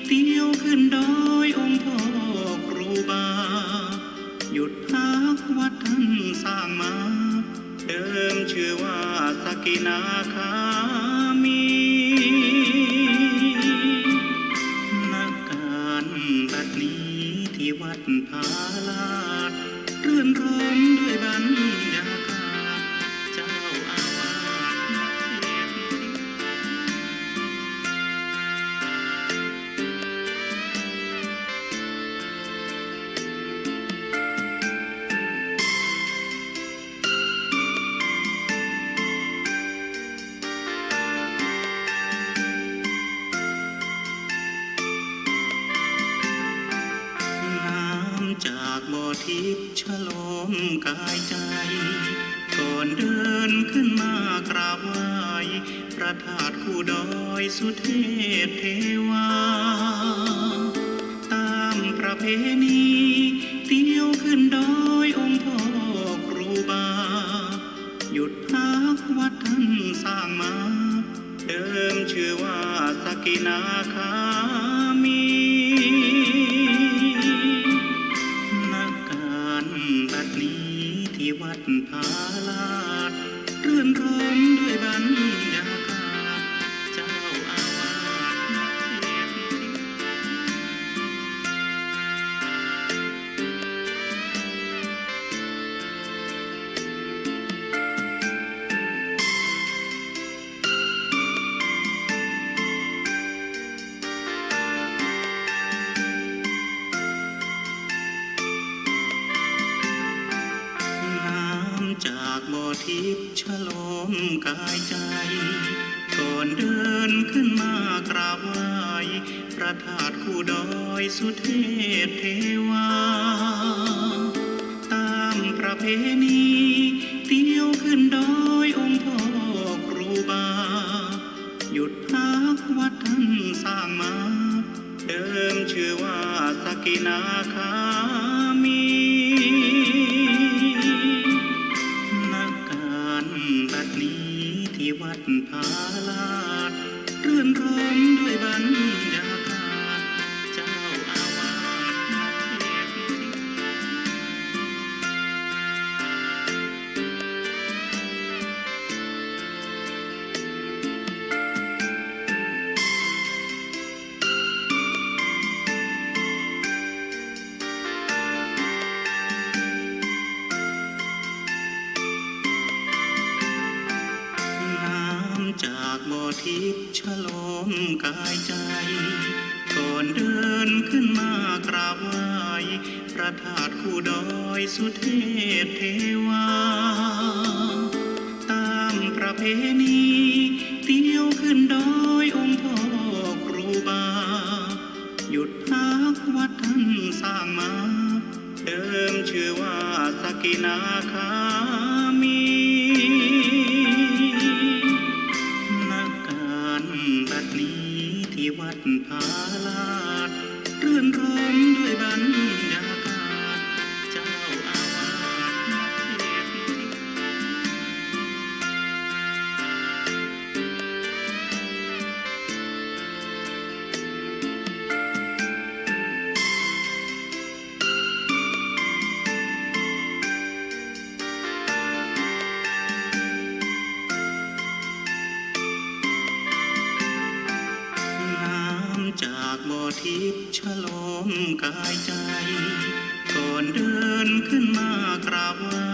เที่ยวขึ้นดอยองค์พ่อครูบาหยุดพักวัดท่านสร้างมาเดิมชื่อว่าสกินาคามีบัดนี้ที่วัดพาลาดรื่นรมด้วยบรรยากาศเจ้าอาวาสนักเทศน์จากบ่อทิพย์ฉโลมกายใจก่อนเดินขึ้นมากราบไหว้พระธาตุคู่ดอยสุเทพเทวาตามประเพณีเที่ยวขึ้นดอยองค์พ่อครูบาหยุดพักวัดท่านสร้างมาเดิมชื่อว่าสกินาคามีบัดนี้ที่วัดพาลาดรื่นรมด้วยบรรยากาศเจ้าอาวาสนักเทศน์จากบ่อทิพย์ฉโลมกายใจก่อนเดินขึ้นมากราบไหว้พระธาตุคู่ดอยสุเทพเทวาตามประเพณีเที่ยวขึ้นดอยองค์พ่อครูบาหยุดพักวัดท่านสร้างมาเดิมชื่อว่าสกินาคามีบัดนี้ที่วัดพาลาดรื่นรมด้วยบรรยากาศเจ้าอาวาสนักเทศน์ บ่อทิพย์ฉลมกายใจก่อนเดินขึ้นมากราบไหว้พระธาตุคู่ดอยสุเทพเทวาตามประเพณีเที่ยวขึ้นดอยองค์พ่อครูบาหยุดพักวัดท่านสร้างมาเดิมชื่อว่าสกินาคามีนักการบัดนี้ที่วัดผาลาดรื่นรมด้วยบรรยากาศเจ้าอาวาจากบ่อทิพย์ฉลมกายใจก่อนเดินขึ้นมากราบไหว้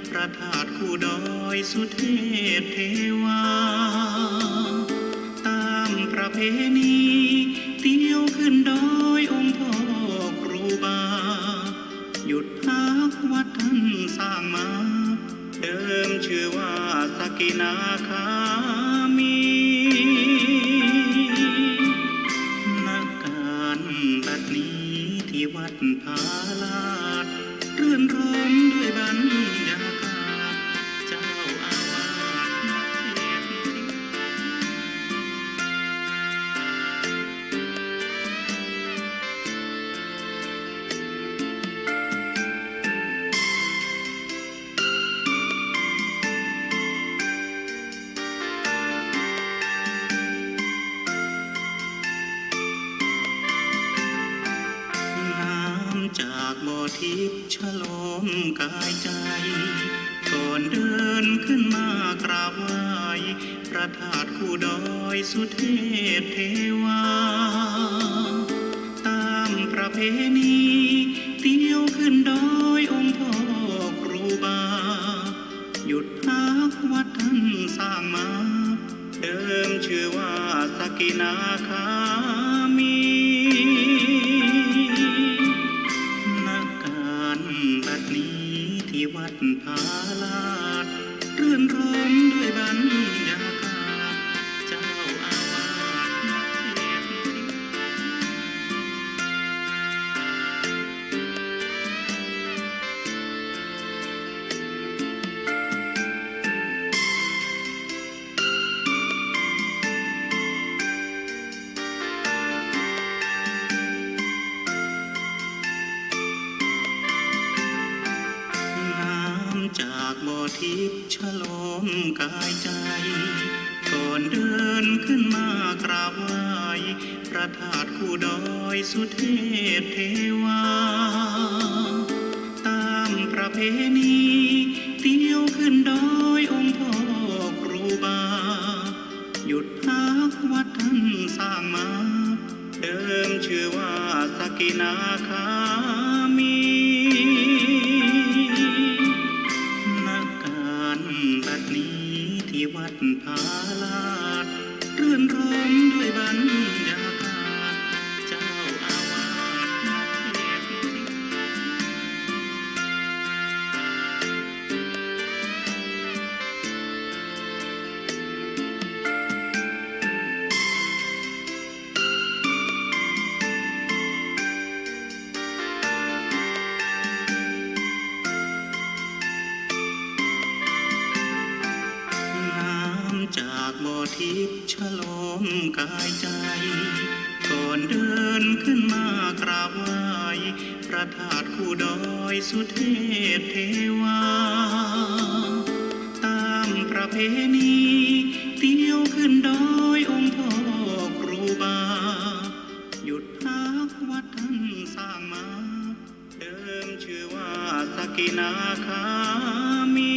พระธาตุคู่ดอยสุเทพเทวาตามประเพณีเที่ยวขึ้นดอยองค์พ่อครูบาหยุดพักวัดท่านสร้างมาเดิมชื่อว่าสกินาคามีบัดนี้ที่วัดผาลาดรื่นรมด้วยบรรยากาศเจ้าอาวาจากบ่อทิพย์ฉลมกายใจก่อนเดินขึ้นมากราบไหว้พระธาตุคู่ดอยสุเทพเทวาตามประเพณีเที่ยวขึ้นดอยองค์พ่อครูบาหยุดพักวัดท่านสร้างมาเดิมชื่อว่าสกินาคามีบัดนี้ที่วัดผาลาดรื่นรมด้วยบรรยากาศเจ้าอาวาจากบ่อทิพย์ฉลมกายใจก่อนเดินขึ้นมากราบไหว้พระธาตุคู่ดอยสุเทพเทวาตามประเพณีเที่ยวขึ้นดอยองค์พ่อครูบาหยุดพักวัดท่านสร้างมาเดิมชื่อว่าสกินาคามีบัดนี้ที่วัดผาลาดรื่นรมด้วยบรรยากาศเจ้าอาวาจากบ่อทิพย์ฉลมกายใจก่อนเดินขึ้นมากราบไหว้พระธาตุคู่ดอยสุเทพเทวาตามประเพณีเที่ยวขึ้นดอยองค์พ่อครูบาหยุดพักวัดท่านสร้างมาเดิมชื่อว่าสกินาคามี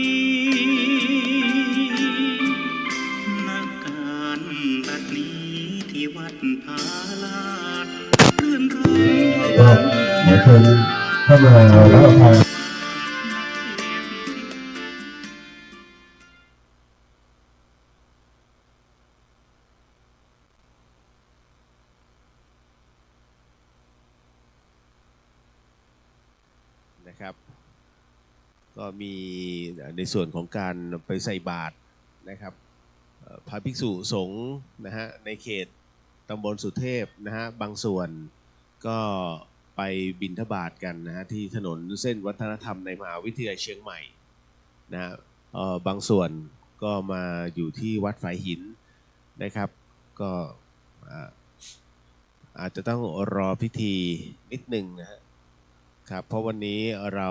บัดนี้ที่วัดผาลาดรื่นรมไม่เคยเข้ามาแล้วทาง นะครับก็มีในส่วนของการไปใส่บาตรนะครับพระภิกษุสงฆ์นะฮะในเขตตำบลสุเทพนะฮะบางส่วนก็ไปบิณฑบาตกันนะฮะที่ถนนเส้นวัฒนธรรมในมหาวิทยาลัยเชียงใหม่นะฮะบางส่วนก็มาอยู่ที่วัดฝายหินนะครับก็อาจจะต้องรอพิธีนิดหนึ่งนะครับเพราะวันนี้เรา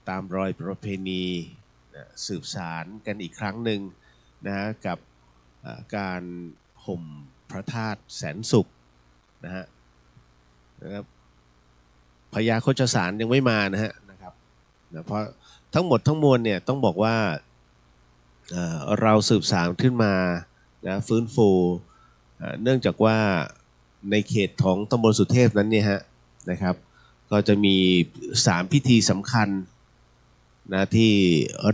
ตามรอยประเพณีสืบสารกันอีกครั้งหนึ่งนะฮะกับการห่มพระธาตุแสนสุขนะครับพญาโคชสารยังไม่มานะครับเพราะทั้งหมดทั้งมวลเนี่ยต้องบอกว่าเราสืบสานขึ้นมานะฟื้นฟูเนื่องจากว่าในเขตของตำบลสุเทพนั้นเนี่ยนะครับก็จะมี3พิธีสำคัญนะที่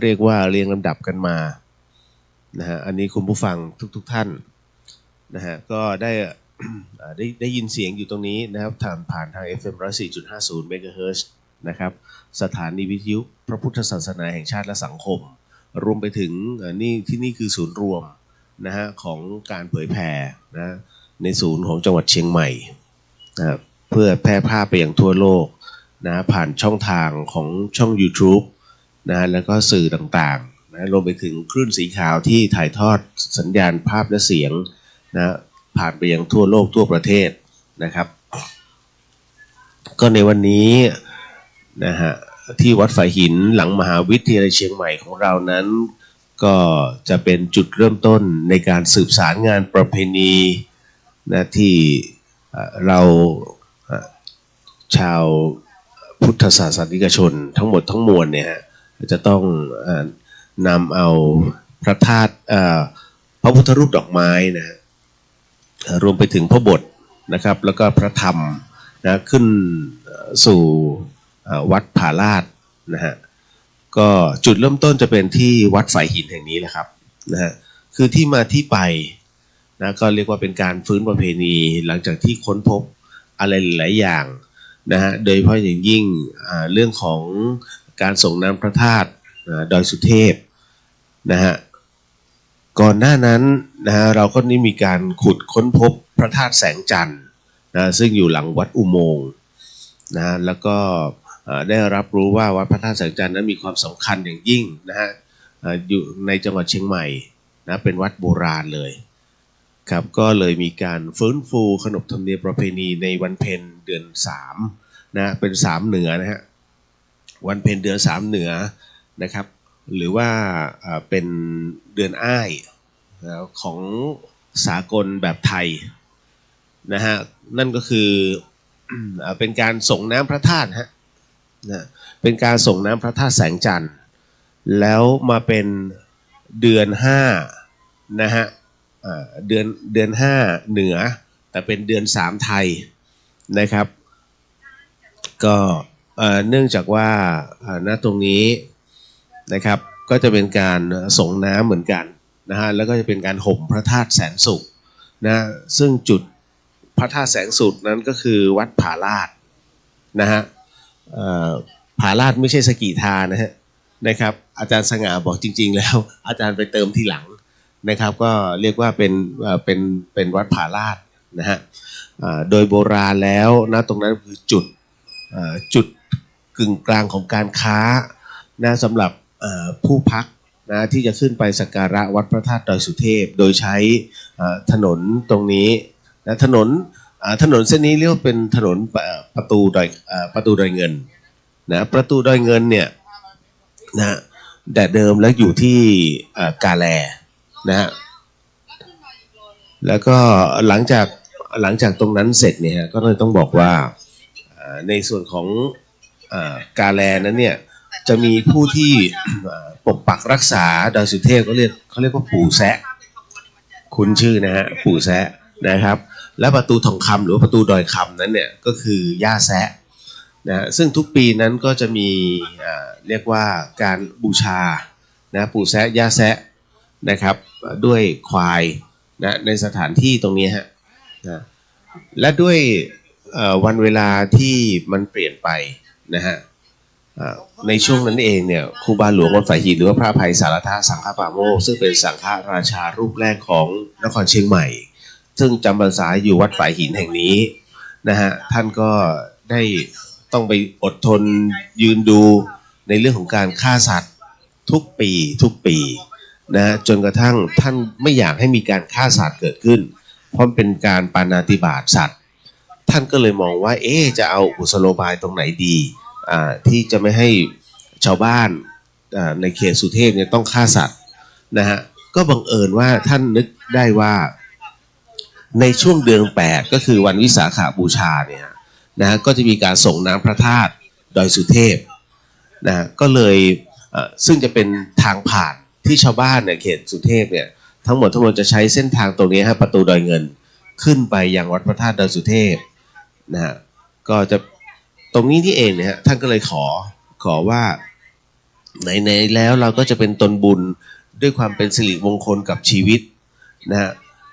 เรียกว่าเรียงลำดับกันมานะฮะอันนี้คุณผู้ฟังทุกท่านนะฮะก็ได้ยินเสียงอยู่ตรงนี้นะครับผ่านทาง FM 104.50 MHz นะครับสถานีวิทยุพระพุทธศาสนาแห่งชาติและสังคมรวมไปถึงที่นี่คือศูนย์รวมนะฮะของการเผยแผ่นะในศูนย์ของจังหวัดเชียงใหม่นะครับเพื่อแพร่ภาพไปยังทั่วโลกนะผ่านช่องทางของช่อง YouTube นะแล้วก็สื่อต่างๆนะรวมไปถึงคลื่นสีขาวที่ถ่ายทอดสัญญาณภาพและเสียงนะผ่านไปยังทั่วโลกทั่วประเทศนะครับก็ในวันนี้นะฮะที่วัดฝายหินหลังมหาวิทยาลัยเชียงใหม่ของเรานั้นก็จะเป็นจุดเริ่มต้นในการสืบสารงานประเพณีนะที่เราชาวพุทธศาสนิกชนทั้งหมดทั้งมวลเนี่ยจะต้องนำเอาพระธาตุพระพุทธรูปดอกไม้นะรวมไปถึงพระบทนะครับแล้วก็พระธรรมนะขึ้นสู่วัดผาลาดนะฮะก็จุดเริ่มต้นจะเป็นที่วัดฝายหินแห่งนี้แหละครับนะฮะคือที่มาที่ไปนะก็เรียกว่าเป็นการฟื้นประเพณีหลังจากที่ค้นพบอะไรหลายอย่างนะฮะโดยเฉพาะอย่างยิ่งเรื่องของการส่งน้ำพระธาตุดอยสุเทพนะฮะก่อนหน้านั้นนะฮะเราก็ได้มีการขุดค้นพบพระธาตุแสงจันทร์นะซึ่งอยู่หลังวัดอุโมงค์นะฮะแล้วก็ได้รับรู้ว่าวัดพระธาตุแสงจันทร์นั้นมีความสำคัญอย่างยิ่งนะฮะอยู่ในจังหวัดเชียงใหม่นะเป็นวัดโบราณเลยครับก็เลยมีการฟื้นฟูขนบธรรมเนียมประเพณีในวันเพ็ญเดือน3นะเป็น3เหนือนะฮะวันเพ็ญเดือน3เหนือนะครับหรือว่าเป็นเดือนอ้ายของสากลแบบไทยนะฮะนั่นก็คือเป็นการส่งน้ำพระธาตุนะเป็นการส่งน้ำพระธาตุแสงจันทร์แล้วมาเป็นเดือน5นะฮะเดือน5เหนือแต่เป็นเดือน3ไทยนะครับก็เนื่องจากว่าณตรงนี้นะครับก็จะเป็นการส่งน้ำเหมือนกันนะฮะแล้วก็จะเป็นการห่มพระธาตุแสนสุขนะซึ่งจุดพระธาตุแสงสุขนั้นก็คือวัดผาลาดนะฮะผาลาดไม่ใช่สกีทานะครับอาจารย์สง่าบอกจริงๆแล้วอาจารย์ไปเติมทีหลังนะครับก็เรียกว่าเป็นวัดผาลาดนะฮะโดยโบราณแล้วนะตรงนั้นคือจุดกึ่งกลางของการค้านะสำหรับผู้พักนะที่จะขึ้นไปสักการะวัดพระธาตุดอยสุเทพโดยใช้ถนนตรงนี้นะถนนเส้นนี้เรียกว่าเป็นถนนประตูดอยเงินนะประตูดอยเงินเนี่ยนะแต่เดิมแล้วอยู่ที่กาแลนะฮะแล้วก็หลังจากตรงนั้นเสร็จเนี่ยก็เลยต้องบอกว่าในส่วนของกาแลนั้นเนี่ยจะมีผู้ที่ปกปักรักษาดอยสุเทพเขาเรียกว่าปู่แซะคุ้นชื่อนะฮะปู่แซะนะครับและประตูทองคำหรือประตูดอยคำนั้นเนี่ยก็คือย่าแซะนะซึ่งทุกปีนั้นก็จะมีเรียกว่าการบูชานะปู่แซะย่าแซะนะครับด้วยควายนะในสถานที่ตรงนี้ฮะนะและด้วยวันเวลาที่มันเปลี่ยนไป นะฮะในช่วงนั้นเองเนี่ยครูบาหลวงวัดฝายหินหรือว่าพระอภัยสารทะสังฆปาโมกข์ซึ่งเป็นสังฆราชารูปแรกของนครเชียงใหม่ซึ่งจำพรรษาอยู่วัดฝายหินแห่งนี้นะฮะท่านก็ได้ต้องไปอดทนยืนดูในเรื่องของการฆ่าสัตว์ทุกปีนะฮะจนกระทั่งท่านไม่อยากให้มีการฆ่าสัตว์เกิดขึ้นเพราะเป็นการปาณาติบาตสัตว์ท่านก็เลยมองว่าจะเอากุศโลบายตรงไหนดีที่จะไม่ให้ชาวบ้านในเขตสุเทพเนี่ยต้องฆ่าสัตว์นะฮะก็บังเอิญว่าท่านนึกได้ว่าในช่วงเดือน8ก็คือวันวิสาขบูชาเนี่ยนะก็จะมีการส่งน้ำพระธาตุดอยสุเทพนะก็เลยซึ่งจะเป็นทางผ่านที่ชาวบ้านในเขตสุเทพเนี่ยทั้งหมดจะใช้เส้นทางตรงนี้ฮะประตูดอยเงินขึ้นไปยังวัดพระธาตุดอยสุเทพนะฮะก็จะตรงนี้ที่เองเนี่ยท่านก็เลยขอว่าไหนแล้วเราก็จะเป็นตนบุญด้วยความเป็นสิริมงคลกับชีวิตนะฮะ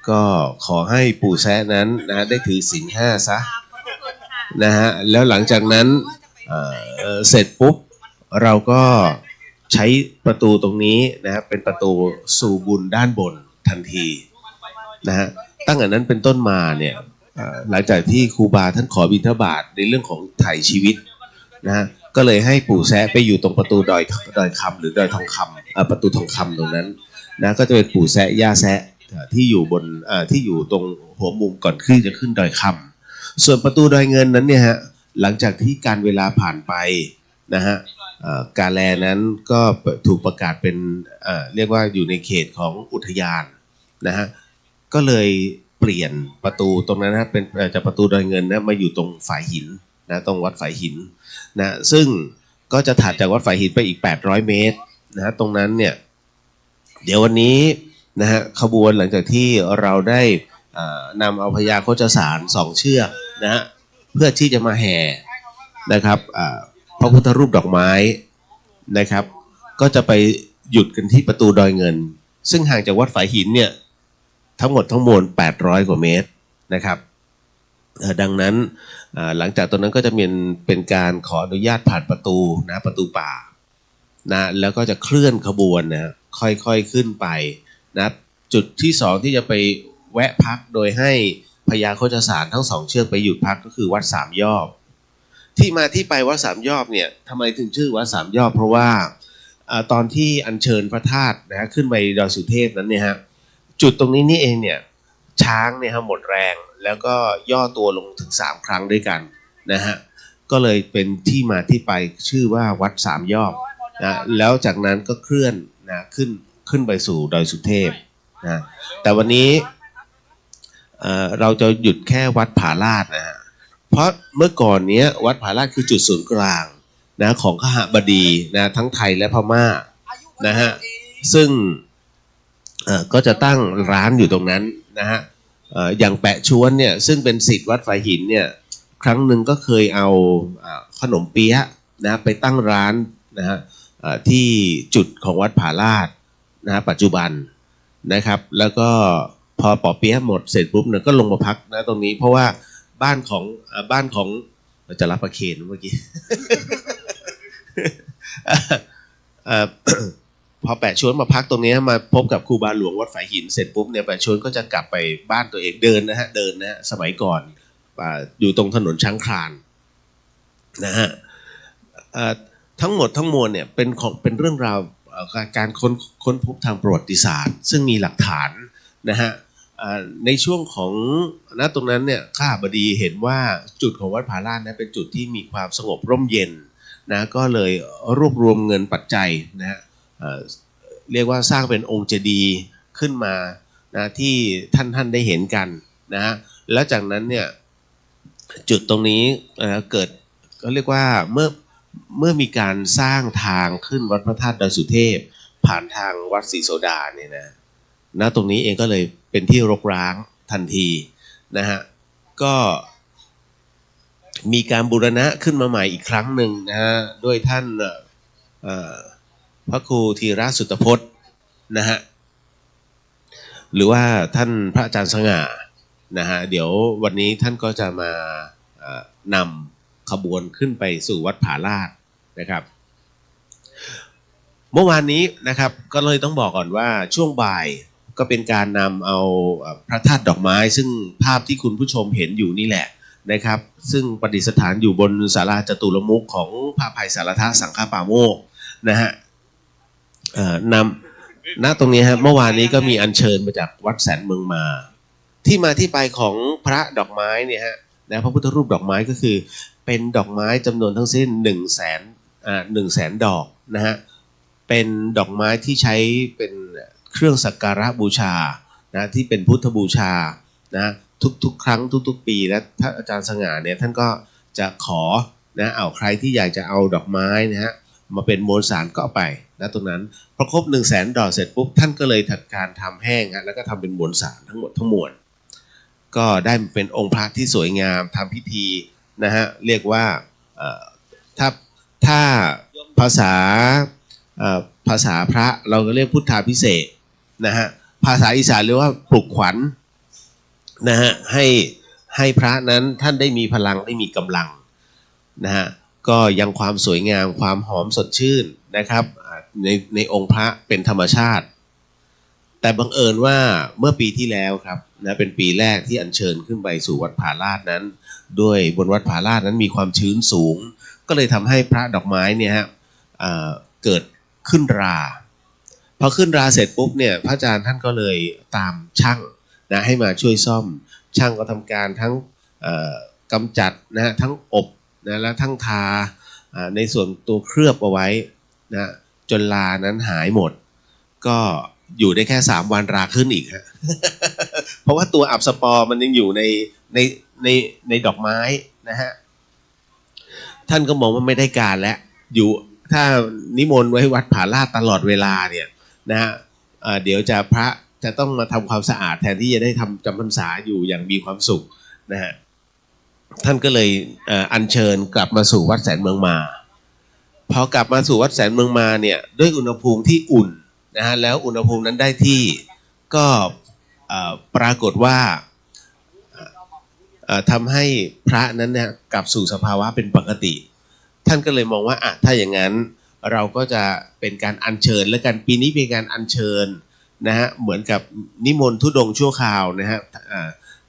ก็ขอให้ปู่แซะนั้นนะได้ถือศีล5ซะนะฮะแล้วหลังจากนั้นเสร็จปุ๊บเราก็ใช้ประตูตรงนี้นะเป็นประตูสู่บุญด้านบนทันทีนะฮะตั้งแต่นั้นเป็นต้นมาเนี่ยหลังจากที่ครูบาท่านขอบิณฑบาตในเรื่องของไถ่ชีวิตนะฮะก็เลยให้ปู่แซะไปอยู่ตรงประตูดอยคำหรือดอยทองคำประตูทองคำตรงนั้นนะก็จะเป็นปู่แซะย่าแซะที่อยู่บนที่อยู่ตรงหัวมุมก่อนขึ้นจะขึ้นดอยคำส่วนประตูดอยเงินนั้นเนี่ยฮะหลังจากที่การเวลาผ่านไปนะฮะกาแลนั้นก็ถูกประกาศเป็นเรียกว่าอยู่ในเขตของอุทยานนะฮะก็เลยเปลี่ยนประตูตรงนั้นนะเป็นจากประตูดอยเงินนะมาอยู่ตรงฝายหินนะตรงวัดฝายหินนะซึ่งก็จะถัดจากวัดฝายหินไปอีก800 เมตรนะฮะตรงนั้นเนี่ยเดี๋ยววันนี้นะฮะขบวนหลังจากที่เราได้นำเอาพญาโคชสาร2 เชือกนะฮะเพื่อที่จะมาแห่นะครับพระพุทธรูปดอกไม้นะครับก็จะไปหยุดกันที่ประตูดอยเงินซึ่งห่างจากวัดฝายหินเนี่ยทั้งหมดทั้งมวล800 กว่าเมตรนะครับดังนั้นหลังจากตรงนั้นก็จะเป็นการขออนุญาตผ่านประตูนะประตูป่านะแล้วก็จะเคลื่อนขบวนนะค่อยๆขึ้นไปนะจุดที่2ที่จะไปแวะพักโดยให้พญาโคชสารทั้ง2 เชือกไปหยุดพักก็คือวัดสามยอบที่มาที่ไปวัดสามยอบเนี่ยทำไมถึงชื่อวัดสามยอบเพราะว่าตอนที่อัญเชิญพระธาตุนะขึ้นไปดอยสุเทพนั้นเนี่ยฮะจุดตรงนี้นี่เองเนี่ยช้างเนี่ยฮะหมดแรงแล้วก็ย่อตัวลงถึง3 ครั้งด้วยกันนะฮะก็เลยเป็นที่มาที่ไปชื่อว่าวัดสามยอบนะแล้วจากนั้นก็เคลื่อนนะขึ้นไปสู่ดอยสุเทพนะแต่วันนี้เราจะหยุดแค่วัดผาลาดนะฮะเพราะเมื่อก่อนนี้วัดผาลาดคือจุดศูนย์กลางนะของคหบดีนะทั้งไทยและพม่านะฮะซึ่งก็จะตั้งร้านอยู่ตรงนั้นนะฮะอย่างแปะชวนเนี่ยซึ่งเป็นศิษย์วัดฝายหินเนี่ยครั้งหนึ่งก็เคยเอาขนมเปี๊ยะนะไปตั้งร้านนะฮะที่จุดของวัดผาลาดนะปัจจุบันนะครับแล้วก็พอปอเปี๊ยะหมดเสร็จปุ๊บเนี่ยก็ลงมาพักนะตรงนี้เพราะว่าบ้านของจะรับประเคนเมื่อกี้ พอแปะชวนมาพักตรงนี้มาพบกับครูบาหลวงวัดฝายหินเสร็จปุ๊บเนี่ยแปะชวนก็จะกลับไปบ้านตัวเองเดินนะฮะสมัยก่อนอยู่ตรงถนนช้างคลานนะฮะทั้งหมดทั้งมวลเนี่ยเป็นเรื่องราวการค้นพบทางประวัติศาสตร์ซึ่งมีหลักฐานนะฮะในช่วงของตรงนั้นเนี่ยข้าบดีเห็นว่าจุดของวัดผาลาดนะเป็นจุดที่มีความสงบร่มเย็นนะก็เลยรวบรวมเงินปัจจัยนะฮะเรียกว่าสร้างเป็นองค์เจดีย์ขึ้นมานะที่ท่านได้เห็นกันนะฮะแล้วจากนั้นเนี่ยจุดตรงนี้เกิดก็เรียกว่าเมื่อมีการสร้างทางขึ้นวัดพระธาตุดอยสุเทพผ่านทางวัดศรีโสดาเนี่ยนะตรงนี้เองก็เลยเป็นที่รกร้างทันทีนะฮะก็มีการบูรณะขึ้นมาใหม่อีกครั้งหนึ่งนะฮะด้วยท่านพระครูธีรสุตพจน์นะฮะหรือว่าท่านพระอาจารย์สง่านะฮะเดี๋ยววันนี้ท่านก็จะมาน ขบวนขึ้นไปสู่วัดผาลาดนะครับเมื่อวานนี้นะครับก็เลยต้องบอกก่อนว่าช่วงบ่ายก็เป็นการนำเอาพระธาตุดอกไม้ซึ่งภาพที่คุณผู้ชมเห็นอยู่นี่แหละนะครับซึ่งประดิษฐานอยู่บนศาลาจตุรมุขของพระภัยสารทะสังฆปาโมกข์นะฮะนำณตรงนี้ฮะเมื่อวานนี้ก็มีอัญเชิญมาจากวัดแสนเมืองมาที่มาที่ไปของพระดอกไม้เนี่ยฮะนะพระพุทธรูปดอกไม้ก็คือเป็นดอกไม้จำนวนทั้งสิ้น100,000 ดอกนะฮะเป็นดอกไม้ที่ใช้เป็นเครื่องสักการะบูชานะที่เป็นพุทธบูชานะทุกครั้งทุกปีและท่านอาจารย์สง่าเนี่ยท่านก็จะขอนะเอาใครที่อยากจะเอาดอกไม้นะฮะมาเป็นมวลสารก็เอาไปนะตรงนั้นพอครบ100,000 ดอกเสร็จปุ๊บท่านก็เลยจัดการทำแห้งฮะแล้วก็ทำเป็นมวลสารทั้งหมดทั้งมวลก็ได้เป็นองค์พระที่สวยงามทำพิธีนะฮะเรียกว่าถ้าภาษาพระเราก็เรียกพุทธาภิเษกนะฮะภาษาอีสานเรียกว่าปลุกขวัญนะฮะให้พระนั้นท่านได้มีพลังได้มีกำลังนะฮะก็ยังความสวยงามความหอมสดชื่นนะครับในองค์พระเป็นธรรมชาติแต่บังเอิญว่าเมื่อปีที่แล้วครับนะเป็นปีแรกที่อัญเชิญขึ้นไปสู่วัดผาลาดนั้นด้วยบนวัดผาลาดนั้นมีความชื้นสูงก็เลยทำให้พระดอกไม้เนี่ยฮะเกิดขึ้นราพอขึ้นราเสร็จปุ๊บเนี่ยพระอาจารย์ท่านก็เลยตามช่างนะให้มาช่วยซ่อมช่างก็ทำการทั้งกำจัดนะฮะทั้งอบนะและทั้งทาในส่วนตัวเคลือบเอาไว้นะจนรานั้นหายหมดก็อยู่ได้แค่3 วันราขึ้นอีกฮะ เพราะว่าตัวอับสปอร์มันยังอยู่ในดอกไม้นะฮะท่านก็มองว่าไม่ได้การแล้วอยู่ถ้านิมนต์ไว้วัดผาลาดตลอดเวลาเนี่ยนะฮะเดี๋ยวพระจะต้องมาทำความสะอาดแทนที่จะได้ทำจำพรรษาอยู่อย่างมีความสุขนะฮะท่านก็เลยอัญเชิญกลับมาสู่วัดแสนเมืองมาพอกลับมาสู่วัดแสนเมืองมาเนี่ยด้วยอุณหภูมิที่อุ่นนะฮะแล้วอุณหภูมินั้นได้ที่ก็ปรากฏว่าทำให้พระนั้นเนี่ยกลับสู่สภาวะเป็นปกติท่านก็เลยมองว่าถ้าอย่างนั้นเราก็จะเป็นการอัญเชิญและกันปีนี้เป็นการอัญเชิญนะฮะเหมือนกับนิมนต์ธุดงค์ชั่วคราวนะฮะ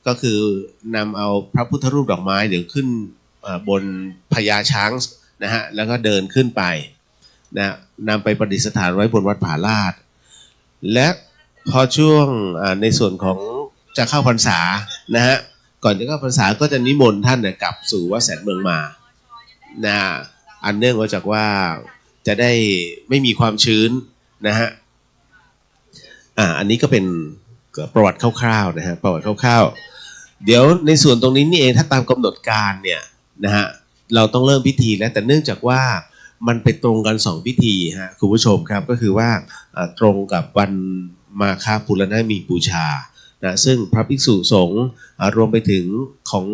ก็คือนำเอาพระพุทธรูปดอกไม้เดี๋ยวขึ้นบนพญาช้างนะฮะแล้วก็เดินขึ้นไปนะนำไปประดิษฐานไว้บนวัดผาลาดและพอช่วงในส่วนของจะเข้าพรรษานะฮะก่อนจะเข้าพรรษาก็จะนิมนต์ท่านกลับสู่วัดแสนเมืองมานะอันเนื่องมาจากว่าจะได้ไม่มีความชื้นนะฮะอันนี้ก็เป็นประวัติคร่าวๆนะฮะประวัติคร่าวๆเดี๋ยวในส่วนตรงนี้นี่เองถ้าตามกำหนดการเนี่ยนะฮะเราต้องเริ่มพิธีแล้วแต่เนื่องจากว่ามันไปตรงกัน2 พิธีฮะคุณผู้ชมครับก็คือว่าตรงกับวันมาฆบูรณมีบูชานะซึ่งพระภิกษุสงฆ์รวมไปถึงของ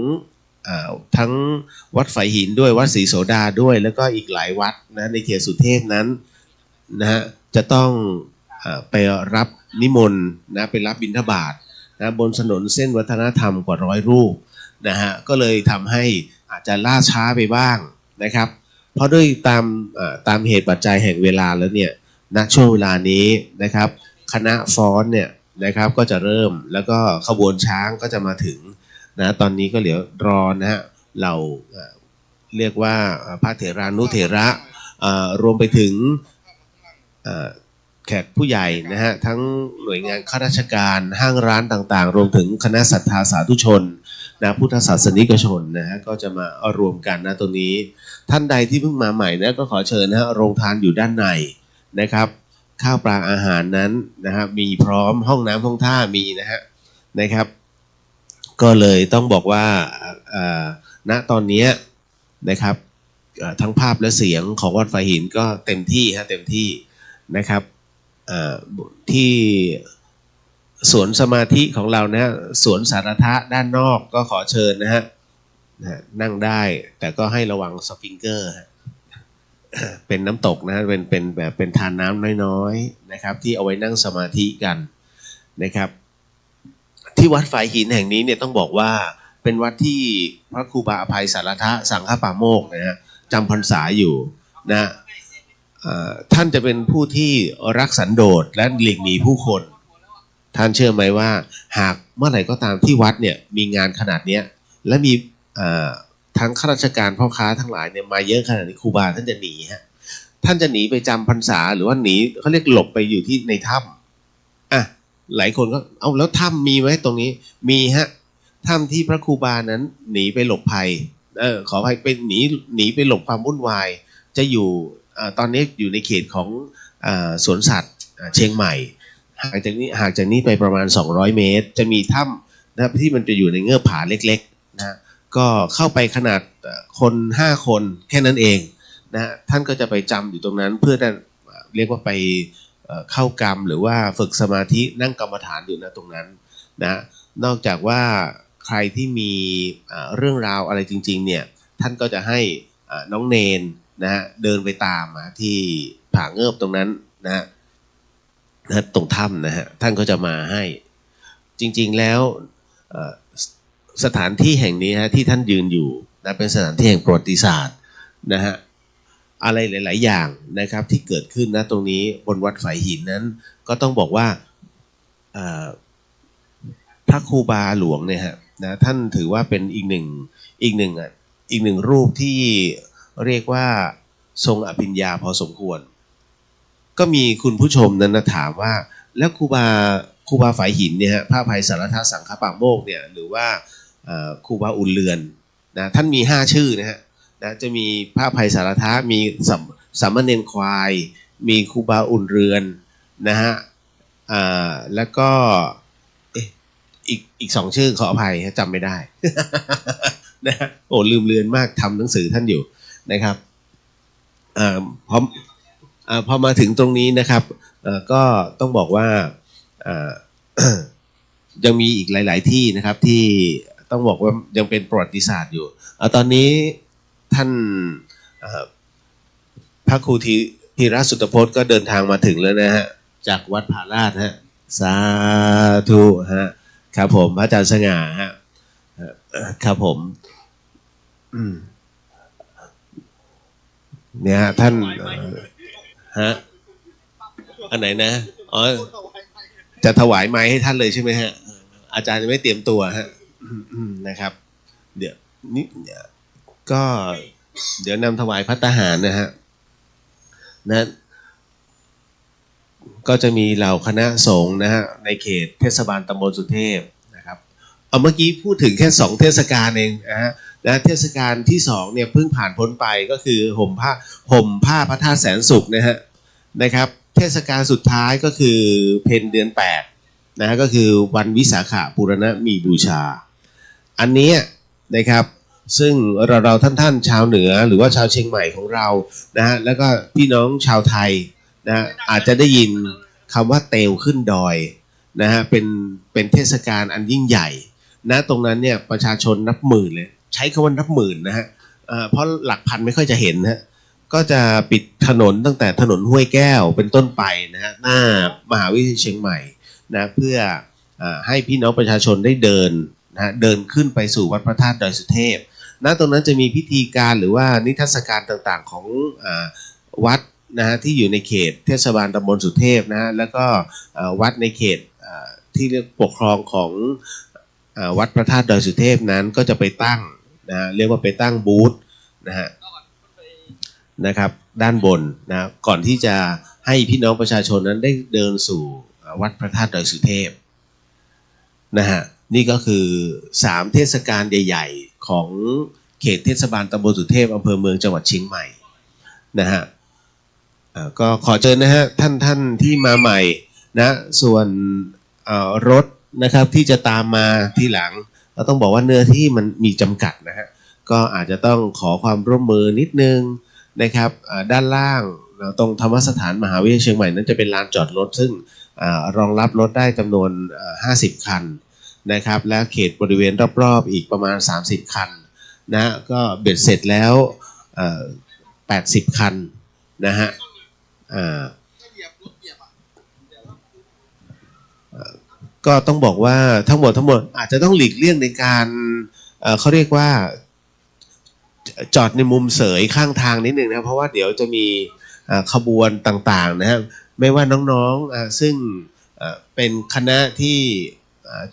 ทั้งวัดฝายหินด้วยวัดศรีโสดาด้วยแล้วก็อีกหลายวัดนะในเขตสุเทพนั้นนะฮะจะต้องไปรับนิมนต์นะไปรับบิณฑบาตนะบนถนนเส้นวัฒนธรรมกว่า100 รูปนะฮะก็เลยทำให้อาจจะล่าช้าไปบ้างนะครับเพราะด้วยตามเหตุปัจจัยแห่งเวลาแล้วเนี่ยณช่วงเวลานี้นะครับคณะฟ้อนเนี่ยนะครับก็จะเริ่มแล้วก็ขบวนช้างก็จะมาถึงนะตอนนี้ก็เหลือรอนะฮะเราเรียกว่าพระเถรานุเถระรวมไปถึงแขกผู้ใหญ่นะฮะทั้งหน่วยงานข้าราชการห้างร้านต่างๆรวมถึงคณะศรัทธาสาธุชนนะพุทธศาสนิกชนนะฮะก็จะมารวมกันนะตรงนี้ท่านใดที่เพิ่งมาใหม่นะก็ขอเชิญนะฮะโรงทานอยู่ด้านในนะครับข้าวปลาอาหารนั้นนะฮะมีพร้อมห้องน้ำห้องท่ามีนะครับก็เลยต้องบอกว่าณตอนนี้นะครับทั้งภาพและเสียงของวัดฝายหินก็เต็มที่นะครับที่สวนสมาธิของเรานะสวนสารทะด้านนอกก็ขอเชิญนะฮะนั่งได้แต่ก็ให้ระวังสปริงเกอร์เป็นน้ำตกนะเป็นแบบเป็นทานน้ำน้อยๆนะครับที่เอาไว้นั่งสมาธิกันนะครับที่วัดฝายหินแห่งนี้เนี่ยต้องบอกว่า เป็นวัดที่พระครูบาอภัยสารทะสังฆปาโมกข์นะฮะจำพรรษาอยู่นะท่านจะเป็นผู้ที่รักสันโดษและหลีกหนีผู้คนท่านเชื่อไหมว่าหากเมื่อไหร่ก็ตามที่วัดเนี่ยมีงานขนาดเนี้ยและมีทั้งข้าราชการพ่อค้าทั้งหลายเนี่ยมาเยอะขนาดนี้ครูบาท่านจะหนีฮะท่านจะหนีไปจำพรรษาหรือว่าหนีเขาเรียกหลบไปอยู่ที่ในถ้ำหลายคนก็เอาแล้วถ้ำมีไหมตรงนี้มีฮะถ้ำที่พระครูบานั้นหนีไปหลบภัยขออภัยเป็นหนีไปหลบความวุ่นวายจะอยู่ตอนนี้อยู่ในเขตของสวนสัตว์เชียงใหม่ห่างจากนี้ไปประมาณ200 เมตรจะมีถ้ำนะครับที่มันจะอยู่ในเงื้อผาเล็กๆนะก็เข้าไปขนาดคน5 คนแค่นั้นเองนะท่านก็จะไปจำอยู่ตรงนั้นเพื่อเรียกว่าไปเข้ากรรมหรือว่าฝึกสมาธินั่งกรรมฐานอยู่นะตรงนั้นนะนอกจากว่าใครที่มีเรื่องราวอะไรจริงๆเนี่ยท่านก็จะให้น้องเนนนะฮะเดินไปตามมาที่ผาเงิบตรงนั้นนะตรงถ้ำนะฮะท่านก็จะมาให้จริงๆแล้วสถานที่แห่งนี้ฮะที่ท่านยืนอยู่นะเป็นสถานที่แห่งประวัติศาสตร์นะฮะอะไรหลายๆอย่างนะครับที่เกิดขึ้นนะตรงนี้บนวัดฝายหินนั้นก็ต้องบอกว่าพระครูบาหลวงเนี่ยฮะนะท่านถือว่าเป็นอีกหนึ่งรูปที่เรียกว่าทรงอภิญญาพอสมควรก็มีคุณผู้ชมนั้นนะถามว่าแล้วครูบาฝายหินเนี่ยฮะพระอภัยสารทะสังฆปาโมกข์เนี่ยหรือว่าครูบาอุ่นเรือนนะท่านมี5 ชื่อนะฮะนะจะมีพระอภัยสารทะมีสามเณรควายมีครูบาอุ่นเรือนนะฮะแล้วก็อีก2 ชื่อขออภัยจำไม่ได้ นะโอ้ลืมเลือนมากทำหนังสือท่านอยู่นะครับพอมาถึงตรงนี้นะครับก็ต้องบอกว่ายังมีอีกหลายๆที่นะครับที่ต้องบอกว่ายังเป็นประวัติศาสตร์อยู่ตอนนี้ท่านพระครูธีรสุตพจน์ก็เดินทางมาถึงแล้วนะฮะจากวัดผาลาดฮะสาธุฮะครับผมพระอาจารย์สง่าฮะครับผมเนี่ยฮะท่านฮะอันไหนนะอ๋อจะถวายไม้ให้ท่านเลยใช่ไหมฮะอาจารย์ยังไม่เตรียมตัวฮะนะครับเดี๋ยวนี้ก็เดี๋ยวนำถวายภัตตาหารนะฮะนะก็จะมีเหล่าคณะสงฆ์นะฮะในเขตเทศบาลตำบลสุเทพนะครับเมื่อกี้พูดถึงแค่2 เทศกาลเองนะเทศกาลที่2เนี่ยเพิ่งผ่านพ้นไปก็คือห่มผ้าพระธาตุแสนสุขนะครับเทศกาลสุดท้ายก็คือเพ็ญเดือน8นะฮะก็คือวันวิสาขบูรณมีบูชาอันนี้นะครับซึ่งเราท่านชาวเหนือหรือว่าชาวเชียงใหม่ของเรานะฮะแล้วก็พี่น้องชาวไทยนะอาจจะได้ยินคำว่าเตวขึ้นดอยนะฮะเป็นเทศกาลอันยิ่งใหญ่นะตรงนั้นเนี่ยประชาชนนับหมื่นเลยใช้คำว่านับหมื่นนะฮะเพราะหลักพันไม่ค่อยจะเห็นนะก็จะปิดถนนตั้งแต่ถนนห้วยแก้วเป็นต้นไปนะฮะหน้ามหาวิทยาลัยเชียงใหม่นะเพื่อให้พี่น้องประชาชนได้เดินนะเดินขึ้นไปสู่วัดพระธาตุดอยสุเทพณตรงนั้นจะมีพิธีการหรือว่านิทรรศการต่างๆของวัดนะฮะที่อยู่ในเขตเทศบาลตำบลสุเทพนะฮะแล้วก็วัดในเขตที่เรียกปกครองของวัดพระธาตุดอยสุเทพนั้นก็จะไปตั้งนะเรียกว่าไปตั้งบูธนะครับด้านบนนะก่อนที่จะให้พี่น้องประชาชนนั้นได้เดินสู่วัดพระธาตุดอยสุเทพนะฮะนี่ก็คือ3 เทศกาลใหญ่ๆของเขตเทศบาลตำบลสุเทพอำเภอเมืองจังหวัดเชียงใหม่นะฮะก็ขอเชิญนะฮะท่านที่มาใหม่นะส่วนรถนะครับที่จะตามมาที่หลังเราต้องบอกว่าเนื้อที่มันมีจำกัดนะฮะก็อาจจะต้องขอความร่วมมือนิดนึงนะครับด้านล่างตรงธรรมสถานมหาวิทยาลัยเชียงใหม่นั้นจะเป็นลานจอดรถซึ่งรองรับรถได้จำนวน50 คันนะครับและเขตบริเวณรอบๆอีกประมาณ30 คันนะก็เบ็ดเสร็จแล้ว80 คันนะฮะก็ต้องบอกว่าทั้งหมดอาจจะต้องหลีกเลี่ยงในการ เขาเรียกว่าจอดในมุมเสยข้างทางนิดนึงนะเพราะว่าเดี๋ยวจะมีขบวนต่างๆนะครับไม่ว่าน้องๆซึ่งเป็นคณะที่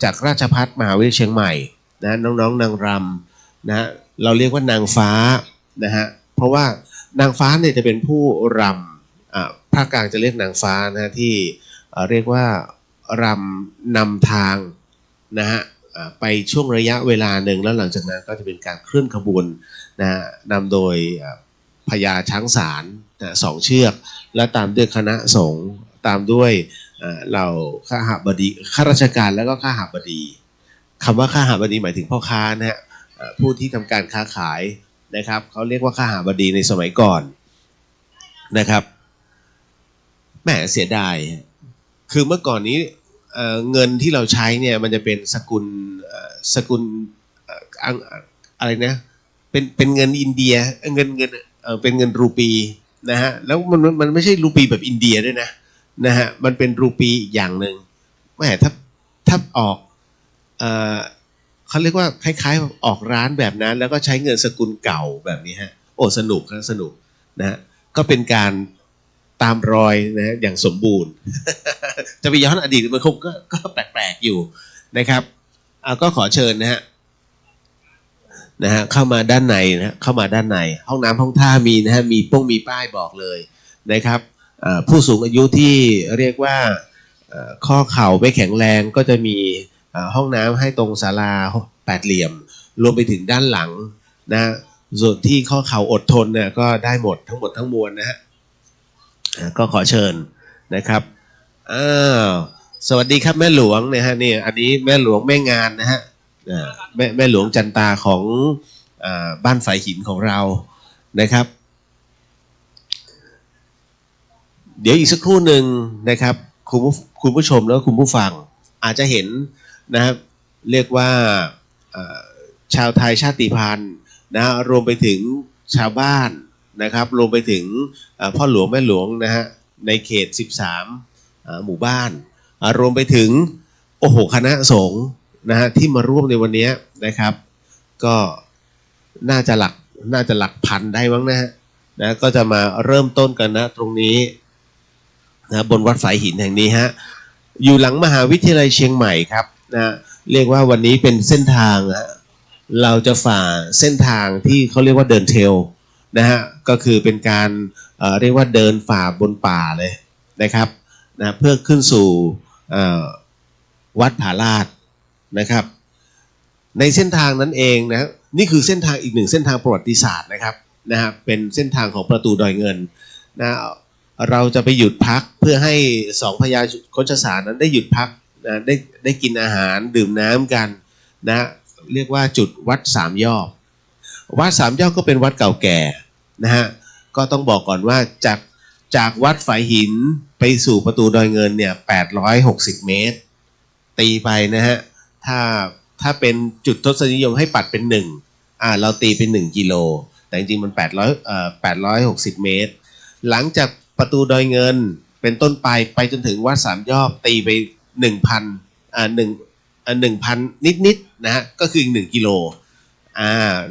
จากราชภัฏมหาวิทยาลัยเชียงใหม่นะน้องๆนางรำนะเราเรียกว่านางฟ้านะฮะเพราะว่านางฟ้าเนี่ยจะเป็นผู้รำภาคกลางจะเรียกนางฟ้านะที่เรียกว่ารำนำทางนะฮะไปช่วงระยะเวลาหนึ่งแล้วหลังจากนั้นก็จะเป็นการเคลื่อนขบวนนะนำโดยพญาช้างสาร2 เชือกและตามด้วยคณะสงฆ์ตามด้วยเหล่าข้าหบดีข้าราชการแล้วก็ข้าหบดีคำว่าข้าหบดีหมายถึงพ่อค้านะฮะผู้ที่ทำการค้าขายนะครับเขาเรียกว่าข้าหบดีในสมัยก่อนนะครับแหมเสียดายคือเมื่อก่อนนี้เงินที่เราใช้เนี่ยมันจะเป็นสกุลอะไรนะเป็นเงินอินเดียเงินเป็นเงินรูปีนะฮะแล้วมันไม่ใช่รูปีแบบอินเดียด้วยนะฮะมันเป็นรูปีอีกอย่างหนึ่งแหมถ้าออกเขาเรียกว่าคล้ายๆออกร้านแบบนั้นแล้วก็ใช้เงินสกุลเก่าแบบนี้ฮะโอ้สนุกนะฮะก็เป็นการตามรอยนะอย่างสมบูรณ์ จะไปย้อนอดีตมันคงก็แปลกๆอยู่นะครับก็ขอเชิญนะฮะเข้ามาด้านในนะเข้ามาด้านในห้องน้ำห้องท่ามีนะฮะมีป้ายบอกเลยนะครับผู้สูงอายุที่เรียกว่าข้อเข่าไม่แข็งแรงก็จะมีห้องน้ำให้ตรงศาลา8 เหลี่ยมรวมไปถึงด้านหลังนะส่วนที่ข้อเข่าอดทนเนี่ยก็ได้หมดทั้งหมดทั้งมวลนะฮะก็ขอเชิญนะครับสวัสดีครับแม่หลวงนะฮะนี่อันนี้แม่หลวงแม่งานนะฮะแม่หลวงจันตาของบ้านฝายหินของเรานะครับเดี๋ยวอีกสักครู่หนึ่งนะครับคุณผู้ชมแล้วคุณผู้ฟังอาจจะเห็นนะครับเรียกว่าชาวไทยชาติพันธุ์นะรวมไปถึงชาวบ้านนะครับรวมไปถึงพ่อหลวงแม่หลวงนะฮะในเขต13หมู่บ้านรวมไปถึงโอ้โหคณะสงฆ์นะฮะที่มาร่วมในวันนี้นะครับก็น่าจะหลักพันได้มั้งนะฮะนะก็จะมาเริ่มต้นกันนะตรงนี้นะบนวัดฝายหินแห่งนี้ฮะอยู่หลังมหาวิทยาลัยเชียงใหม่ครับนะเรียกว่าวันนี้เป็นเส้นทางเราจะฝ่าเส้นทางที่เขาเรียกว่าเดินเทรลนะฮะก็คือเป็นการเรียกว่าเดินฝ่าบนป่าเลยนะครับนะเพื่อขึ้นสู่วัดผาลาดนะครับในเส้นทางนั้นเองนะนี่คือเส้นทางอีกหนึ่งเส้นทางประวัติศาสตร์นะครับนะฮะเป็นเส้นทางของประตูดอยเงินนะเราจะไปหยุดพักเพื่อให้2 พญาโคชสารนั้นได้หยุดพักนะได้กินอาหารดื่มน้ำกันนะเรียกว่าจุดวัด3 ยอดวัด3 ยอดก็เป็นวัดเก่าแก่นะฮะก็ต้องบอกก่อนว่าจากวัดฝายหินไปสู่ประตูดอยเงินเนี่ย860 เมตรตีไปนะฮะถ้าเป็นจุดทศนิยมให้ปัดเป็น1เราตีเป็น1 กิโลแต่จริงๆมัน860 เมตรหลังจากประตูดอยเงินเป็นต้นไปจนถึงวัด3 ยอดตีไป 1,000 นิดๆนะฮะก็คือ1 กิโล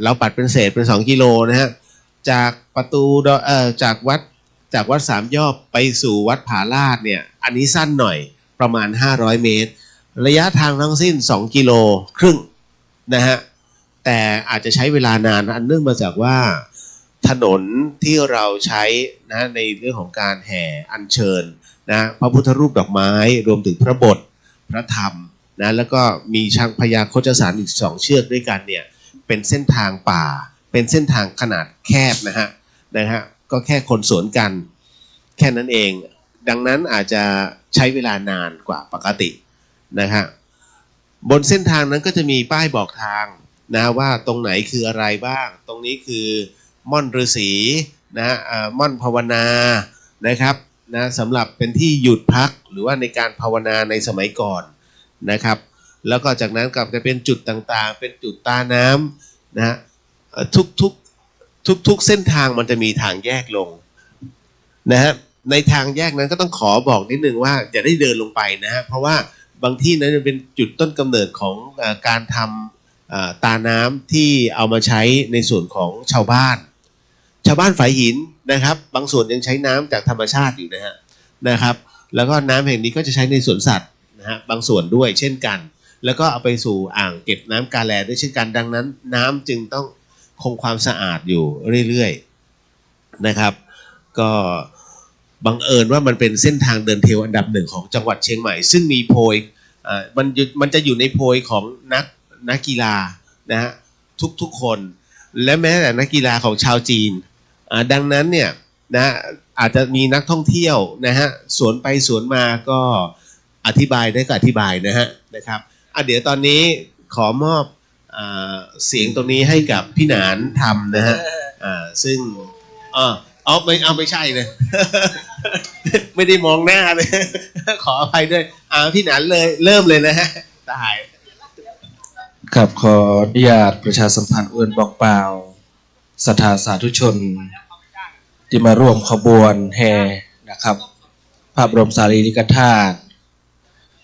เราปัดเป็นเศษเป็น2 กิโลนะฮะจากประตูจากวัด3 ยอดไปสู่วัดผาลาดเนี่ยอันนี้สั้นหน่อยประมาณ500 เมตรระยะทางทั้งสิ้น2 กิโลครึ่งนะฮะแต่อาจจะใช้เวลานานอันเนื่องมาจากว่าถนนที่เราใช้นะในเรื่องของการแห่อัญเชิญนะพระพุทธรูปดอกไม้รวมถึงพระบทพระธรรมนะแล้วก็มีช้างพญาโคชสารอีก2 เชือกด้วยกันเนี่ยเป็นเส้นทางป่าเป็นเส้นทางขนาดแคบนะฮะก็แค่คนสวนกันแค่นั้นเองดังนั้นอาจจะใช้เวลานานกว่าปกตินะฮะบนเส้นทางนั้นก็จะมีป้ายบอกทางนะว่าตรงไหนคืออะไรบ้างตรงนี้คือม่อนฤาษีนะม่อนภาวนานะครับนะสำหรับเป็นที่หยุดพักหรือว่าในการภาวนาในสมัยก่อนนะครับแล้วก็จากนั้นก็จะเป็นจุดต่างๆเป็นจุดตาน้ำนะฮะทุกเส้นทางมันจะมีทางแยกลงนะฮะในทางแยกนั้นก็ต้องขอบอกนิดนึงว่าอย่าได้เดินลงไปนะฮะเพราะว่าบางที่นั้นเป็นจุดต้นกำเนิดของการท ตาน้ำที่เอามาใช้ในส่วนของชาวบ้านฝายหินนะครับบางส่วนยังใช้น้ำจากธรรมชาติอยู่นะครับแล้วก็น้ำแห่งนี้ก็จะใช้ในสวนสัตว์นะฮะบางส่วนด้วยเช่นกันแล้วก็เอาไปสู่อ่างเก็บน้ำกาแลด้วยเช่นกันดังนั้นน้ำจึงต้องคงความสะอาดอยู่เรื่อยๆนะครับก็บังเอิญว่ามันเป็นเส้นทางเดินเทรลอันดับหนึ่งของจังหวัดเชียงใหม่ซึ่งมีโพยมันจะอยู่ในโพยของนักกีฬานะฮะทุกคนและแม้แต่นักกีฬาของชาวจีนดังนั้นเนี่ยนะอาจจะมีนักท่องเที่ยวนะฮะสวนไปสวนมาก็อธิบายได้ก็อธิบายนะครับเดี๋ยวตอนนี้ขอมอบเสียงตรงนี้ให้กับพี่หนานทำนะฮะซึ่งไม่ใช่เลย ไม่ได้มองหน้าเลย ขออภัยด้วยพี่หนานเลยเริ่มเลยนะฮะตาย ครับขออนุญาตประชาสัมพันธ์บอกเปล่าศรัทธาสาธุชนที่มาร่วมขบวนแห่นะครับพระบรมสารีริกธาตุ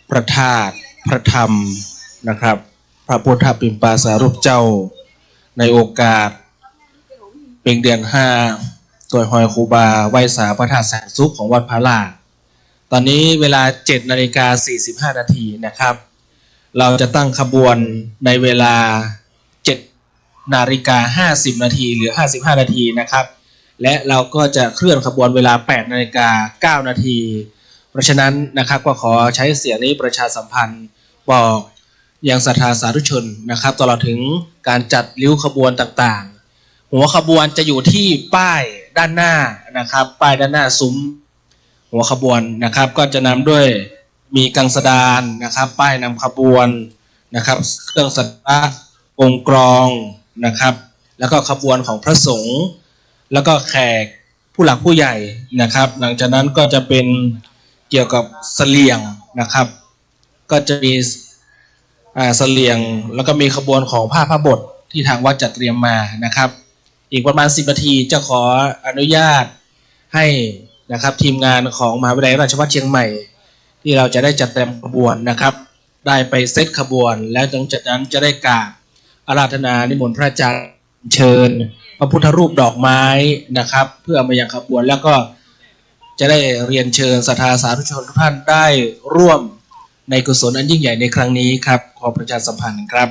พระธาตุพระธรรมนะครับพระพุทธปิมปาสารูปเจ้าในโอกาสเป็นเดือน5ตัวหอยครูบาไหว้สาพระธาตุแสนสุขของวัดพระลาดตอนนี้เวลา 7:45 นาทีนะครับเราจะตั้งขบวนในเวลา 7:50 นาทีหรือ55 นาทีนะครับและเราก็จะเคลื่อนขบวนเวลา 8:09 นาทีเพราะฉะนั้นนะครับก็ขอใช้เสียงนี้ประชาสัมพันธ์บอกยังศรัทธาสาธุชนนะครับตลอดถึงการจัดริ้วขบวนต่างๆหัวขบวนจะอยู่ที่ป้ายด้านหน้านะครับป้ายด้านหน้าซุ้มหัวขบวนนะครับก็จะนำด้วยมีกังสดานนะครับป้ายนำขบวนนะครับเครื่องสักการะองค์กรองนะครับแล้วก็ขบวนของพระสงฆ์แล้วก็แขกผู้หลักผู้ใหญ่นะครับหลังจากนั้นก็จะเป็นเกี่ยวกับเสลี่ยงนะครับก็จะมีเสลี่ยงแล้วก็มีขบวนของผ้าพระบทที่ทางวัดจัดเตรียมมานะครับอีกประมาณ10 นาทีจะขออนุญาตให้นะครับทีมงานของมหาวิทยาลัยราชภัฏเชียงใหม่ที่เราจะได้จัดเตรียมขบวนนะครับได้ไปเซตขบวนและหลังจากนั้นจะได้กราบอาราธนานิมนต์พระอาจารย์เชิญพระพุทธรูปดอกไม้นะครับเพื่อมายังขบวนแล้วก็จะได้เรียนเชิญศรัทธาสาธุชนทุกท่านได้ร่วมในกุศลอันยิ่งใหญ่ในครั้งนี้ครับขอประชาสัมพันธ์ครับ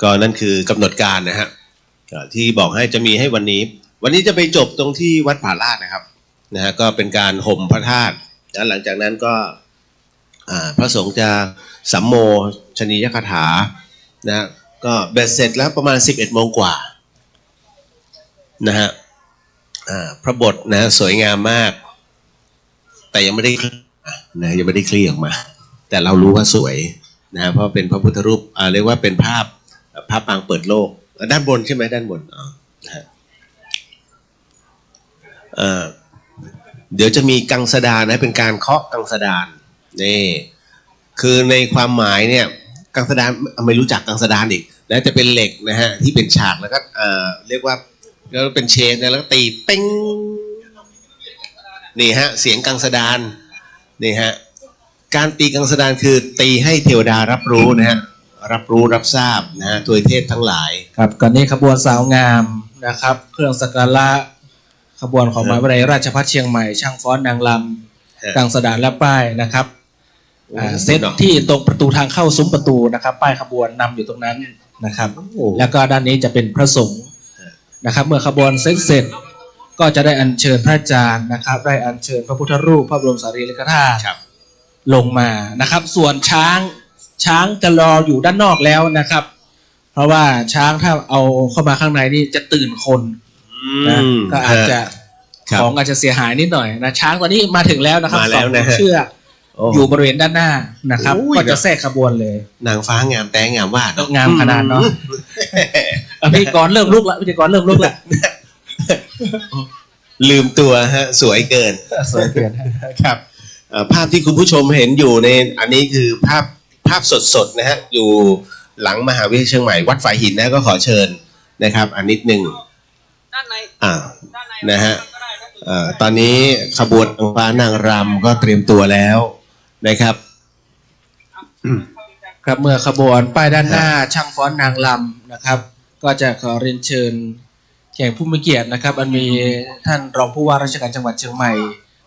ก็นั่นคือกำหนดการนะฮะที่บอกให้จะมีให้วันนี้จะไปจบตรงที่วัดผาลาดนะครับนะฮะก็เป็นการห่มพระธาตุแล้วหลังจากนั้นก็พระสงฆ์จะสัมโมชนียคาถานะก็เบ็ดเสร็จแล้วประมาณ 11 โมงกว่านะฮะพระบทนะสวยงามมากแต่ยังไม่ได้ยังไม่ได้คลี่ออกมาแต่เรารู้ว่าสวยนะเพราะเป็นพระพุทธรูปเรียกว่าเป็นภาพปางเปิดโลกด้านบนใช่ไหมด้านบนนะฮะเดี๋ยวจะมีกังสดานนะเป็นการเคาะกังสดานนี่คือในความหมายเนี่ยกังสดานไม่รู้จักกังสดานอีกแล้วจะเป็นเหล็กนะฮะที่เป็นฉากแล้วก็เรียกว่าแล้วเป็นเชนแล้วก็ตีเป้งนี่ฮะเสียงกังสดานนี่ฮะการตีกังสดานคือตีให้เทวดารับรู้นะฮะรับรู้รับทราบนะฮะทวยเทพทั้งหลายครับก่อนนี้ขบวนสาวงามนะครับเครื่องสักการะขบวนของมหาวิทยาลัยราชภัฏเชียงใหม่ช่างฟ้อนนางลำกังสดานและป้ายนะครับเซตที่ตรงประตูทางเข้าซุ้มประตูนะครับป้ายขบวนนำอยู่ตรงนั้นนะครับแล้วก็ด้านนี้จะเป็นพระสงฆ์นะครับเมื่อขบวนเสร็จก็จะได้อัญเชิญพระอาจารย์นะครับได้อัญเชิญพระพุทธรูปพระบรมสารีริกธาตุลงมานะครับส่วนช้างจะรออยู่ด้านนอกแล้วนะครับเพราะว่าช้างถ้าเอาเข้ามาข้างในนี่จะตื่นคนนะก็อาจจะของอาจจะเสียหายนิดหน่อยนะช้างตอนนี้มาถึงแล้วนะครับสองเชือกอยู่บริเวณด้านหน้านะครับก็จะแทรกขบวนเลยนางฟ้างามแต่งามว่าเนาะงามขนาดเนาะพิธีกรเริ่มลุกแล้วลืมตัวฮะสวยเกินครับภาพที่คุณผู้ชมเห็นอยู่ในอันนี้คือภาพสดๆนะฮะอยู่ หลังมหาวิทยาลัยเชียงใหม่วัดฝายหินนะก็ขอเชิญนะครับอันนิดหนึ่งนะฮะตอนนี้ขบวนฟ้านางรำก็เตรียมตัวแล้วนะครับครับเมื่อขบวนป้ายด้านหน้าช่างฟ้อนนางลำนะครับก็จะขอเรียนเชิญแขกผู้มีเกียรตินะครับอันมีท่านรองผู้ว่าราชการจังหวัดเชียงใหม่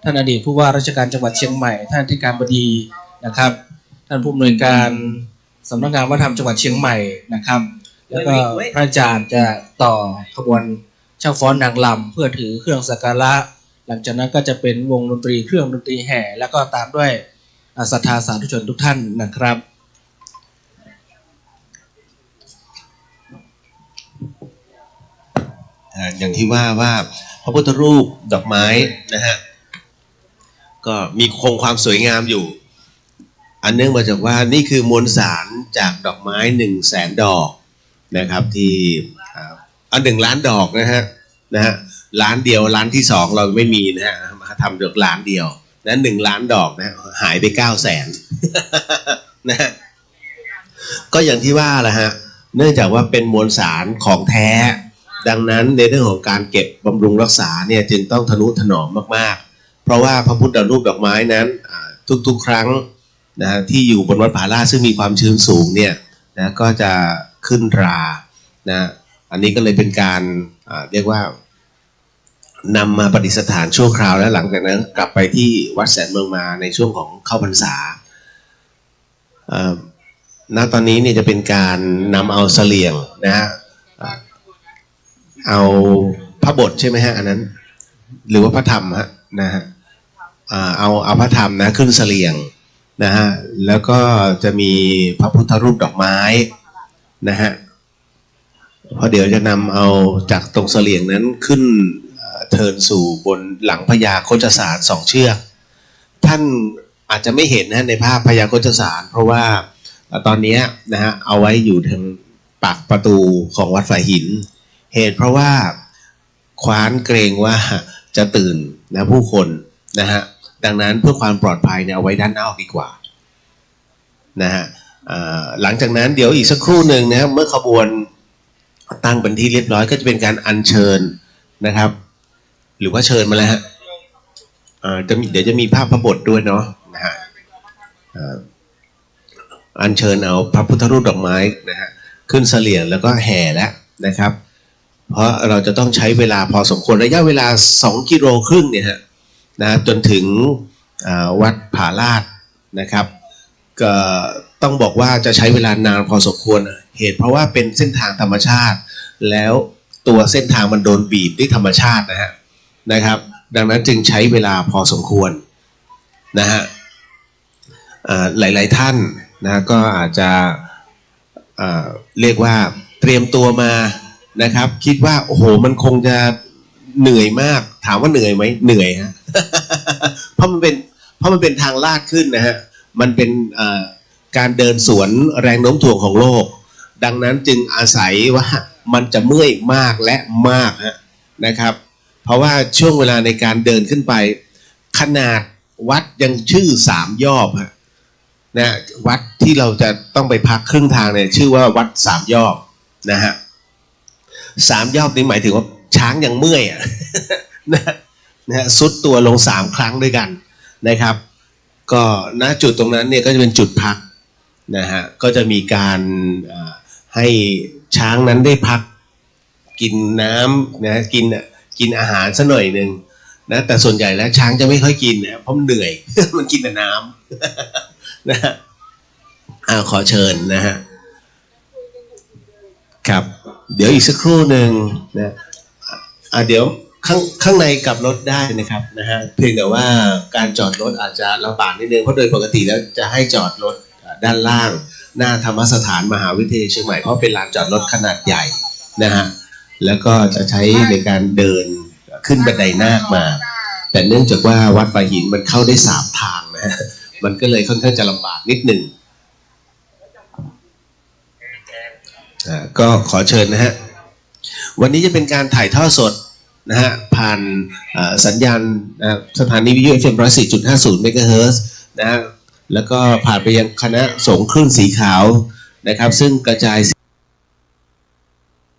ท่านอดีตผู้ว่าราชการจังหวัดเชียงใหม่ท่านอธิการบดีนะครับท่านผู้อำนวยการสำนักงานวัฒนธรรมจังหวัดเชียงใหม่นะครับแล้วก็พระอาจารย์จะต่อขบวนช่างฟ้อนนางลำเพื่อถือเครื่องสักการะหลังจากนั้นก็จะเป็นวงดนตรีเครื่องดนตรีแห่แล้วก็ตามด้วยศรัทธาสาธุชนทุกท่านนะครับอย่างที่ว่าพระพุทธรูปดอกไม้นะฮะก็มีคงความสวยงามอยู่อันเนื่องมาจากว่านี่คือมวลสารจากดอกไม้100,000 ดอกนะครับที่1 ล้านดอกนะฮะล้านเดียวล้านที่2เราไม่มีนะฮะมาทำดอกล้านเดียวนั้น1 ล้านดอกนะหายไป900,000นะฮะก็อย่างที่ว่าแหละฮะเนื่องจากว่าเป็นมวลสารของแท้ดังนั้นในเรื่องของการเก็บบำรุงรักษาเนี่ยจึงต้องทนุถนอมมากๆเพราะว่าพระพุทธรูปดอกไม้นั้นทุกๆครั้งนะที่อยู่บนวัดผาลาดซึ่งมีความชื้นสูงเนี่ยนะก็จะขึ้นรานะอันนี้ก็เลยเป็นการเรียกว่านำมาประดิษฐานชั่วคราวแล้วหลังจากนั้นกลับไปที่วัดแสนเมืองมาในช่วงของเข้าพรรษาณตอนนี้เนี่ยจะเป็นการนำเอาเสลี่ยงนะฮะเอาพระบทใช่ไหมฮะอันนั้นหรือว่าพระธรรมฮะนะฮะเอาพระธรรมนะขึ้นเสลี่ยงนะฮะแล้วก็จะมีพระพุทธรูปดอกไม้นะฮะเพราะเดี๋ยวจะนำเอาจากตรงเสลี่ยงนั้นขึ้นเทินสู่บนหลังพญาโคจสาร2 เชือกท่านอาจจะไม่เห็นนะในภาพพญาโคจสารเพราะว่าตอนนี้นะฮะเอาไว้อยู่ทางปากประตูของวัดฝายหินเหตุเพราะว่าขวานเกรงว่าจะตื่นนะผู้คนนะฮะดังนั้นเพื่อความปลอดภัยเนี่ยเอาไว้ด้านนอกดีกว่านะฮะหลังจากนั้นเดี๋ยวอีกสักครู่หนึ่งนะครับเมื่อขบวนตั้งเป็นที่เรียบร้อยก็จะเป็นการอัญเชิญนะครับหรือว่าเชิญมาแล้วฮะเดี๋ยวจะมีภาพพระบทด้วยเนาะนะฮะอัญเชิญเอาพระพุทธรูปดอกไม้นะฮะขึ้นเสลี่ยงแล้วก็แห่แล้วนะครับเพราะเราจะต้องใช้เวลาพอสมควรระยะเวลา2 กิโลครึ่งเนี่ยฮะนะจนถึงวัดผาลาดนะครับก็ต้องบอกว่าจะใช้เวลานานพอสมควรเหตุเพราะว่าเป็นเส้นทางธรรมชาติแล้วตัวเส้นทางมันโดนบีบด้วยธรรมชาตินะครับดังนั้นจึงใช้เวลาพอสมควรนะฮะหลายๆท่านนะก็อาจจะเรียกว่าเตรียมตัวมานะครับคิดว่าโอ้โหมันคงจะเหนื่อยมากถามว่าเหนื่อยไหมเหนื่อยฮะ เพราะมันเป็นทางลาดขึ้นนะฮะมันเป็นการเดินสวนแรงโน้มถ่วงของโลกดังนั้นจึงอาศัยว่ามันจะเมื่อยมากและมากนะครับเพราะว่าช่วงเวลาในการเดินขึ้นไปขนาดวัดยังชื่อ3 ยอบนะวัดที่เราจะต้องไปพักครึ่งทางเนี่ยชื่อว่าวัด3 ยอบนะฮะ3 ยอบนี้หมายถึงว่าช้างยังเมื่อยนะฮะซุดตัวลง3 ครั้งด้วยกันนะครับก็ณจุดตรงนั้นเนี่ยก็จะเป็นจุดพักนะฮะก็จะมีการให้ช้างนั้นได้พักกินน้ำนะกินอาหารสักหน่อยหนึ่งนะแต่ส่วนใหญ่แล้วช้างจะไม่ค่อยกินนะเพราะมันเหนื่อย มันกินแต่น้ำนะฮะขอเชิญนะฮะครับเดี๋ยวอีกสักครู่หนึ่งนะเดี๋ยวข้างในกลับรถได้นะครับนะฮะเพียงแต่ว่าการจอดรถอาจจะลำบากนิดนึงเพราะโดยปกติแล้วจะให้จอดรถด้านล่างหน้าธรรมสถานมหาวิทยาลัยเชียงใหม่เพราะเป็นลานจอดรถขนาดใหญ่นะฮะแล้วก็จะใช้ในการเดินขึ้นบันไดนาคมาแต่เนื่องจากว่าวัดฝายหินมันเข้าได้3 ทางนะฮะมันก็เลยค่อนข้างจะลำบากนิดหนึ่งก็ขอเชิญนะฮะวันนี้จะเป็นการถ่ายทอดสดนะฮะผ่านสัญญาณสถานีวิทยุ FM 104.50 เมกะเฮิรตซ์นะฮะแล้วก็ผ่านไปยังคณะสงฆ์คลื่นสีขาว นะครับซึ่งกระจาย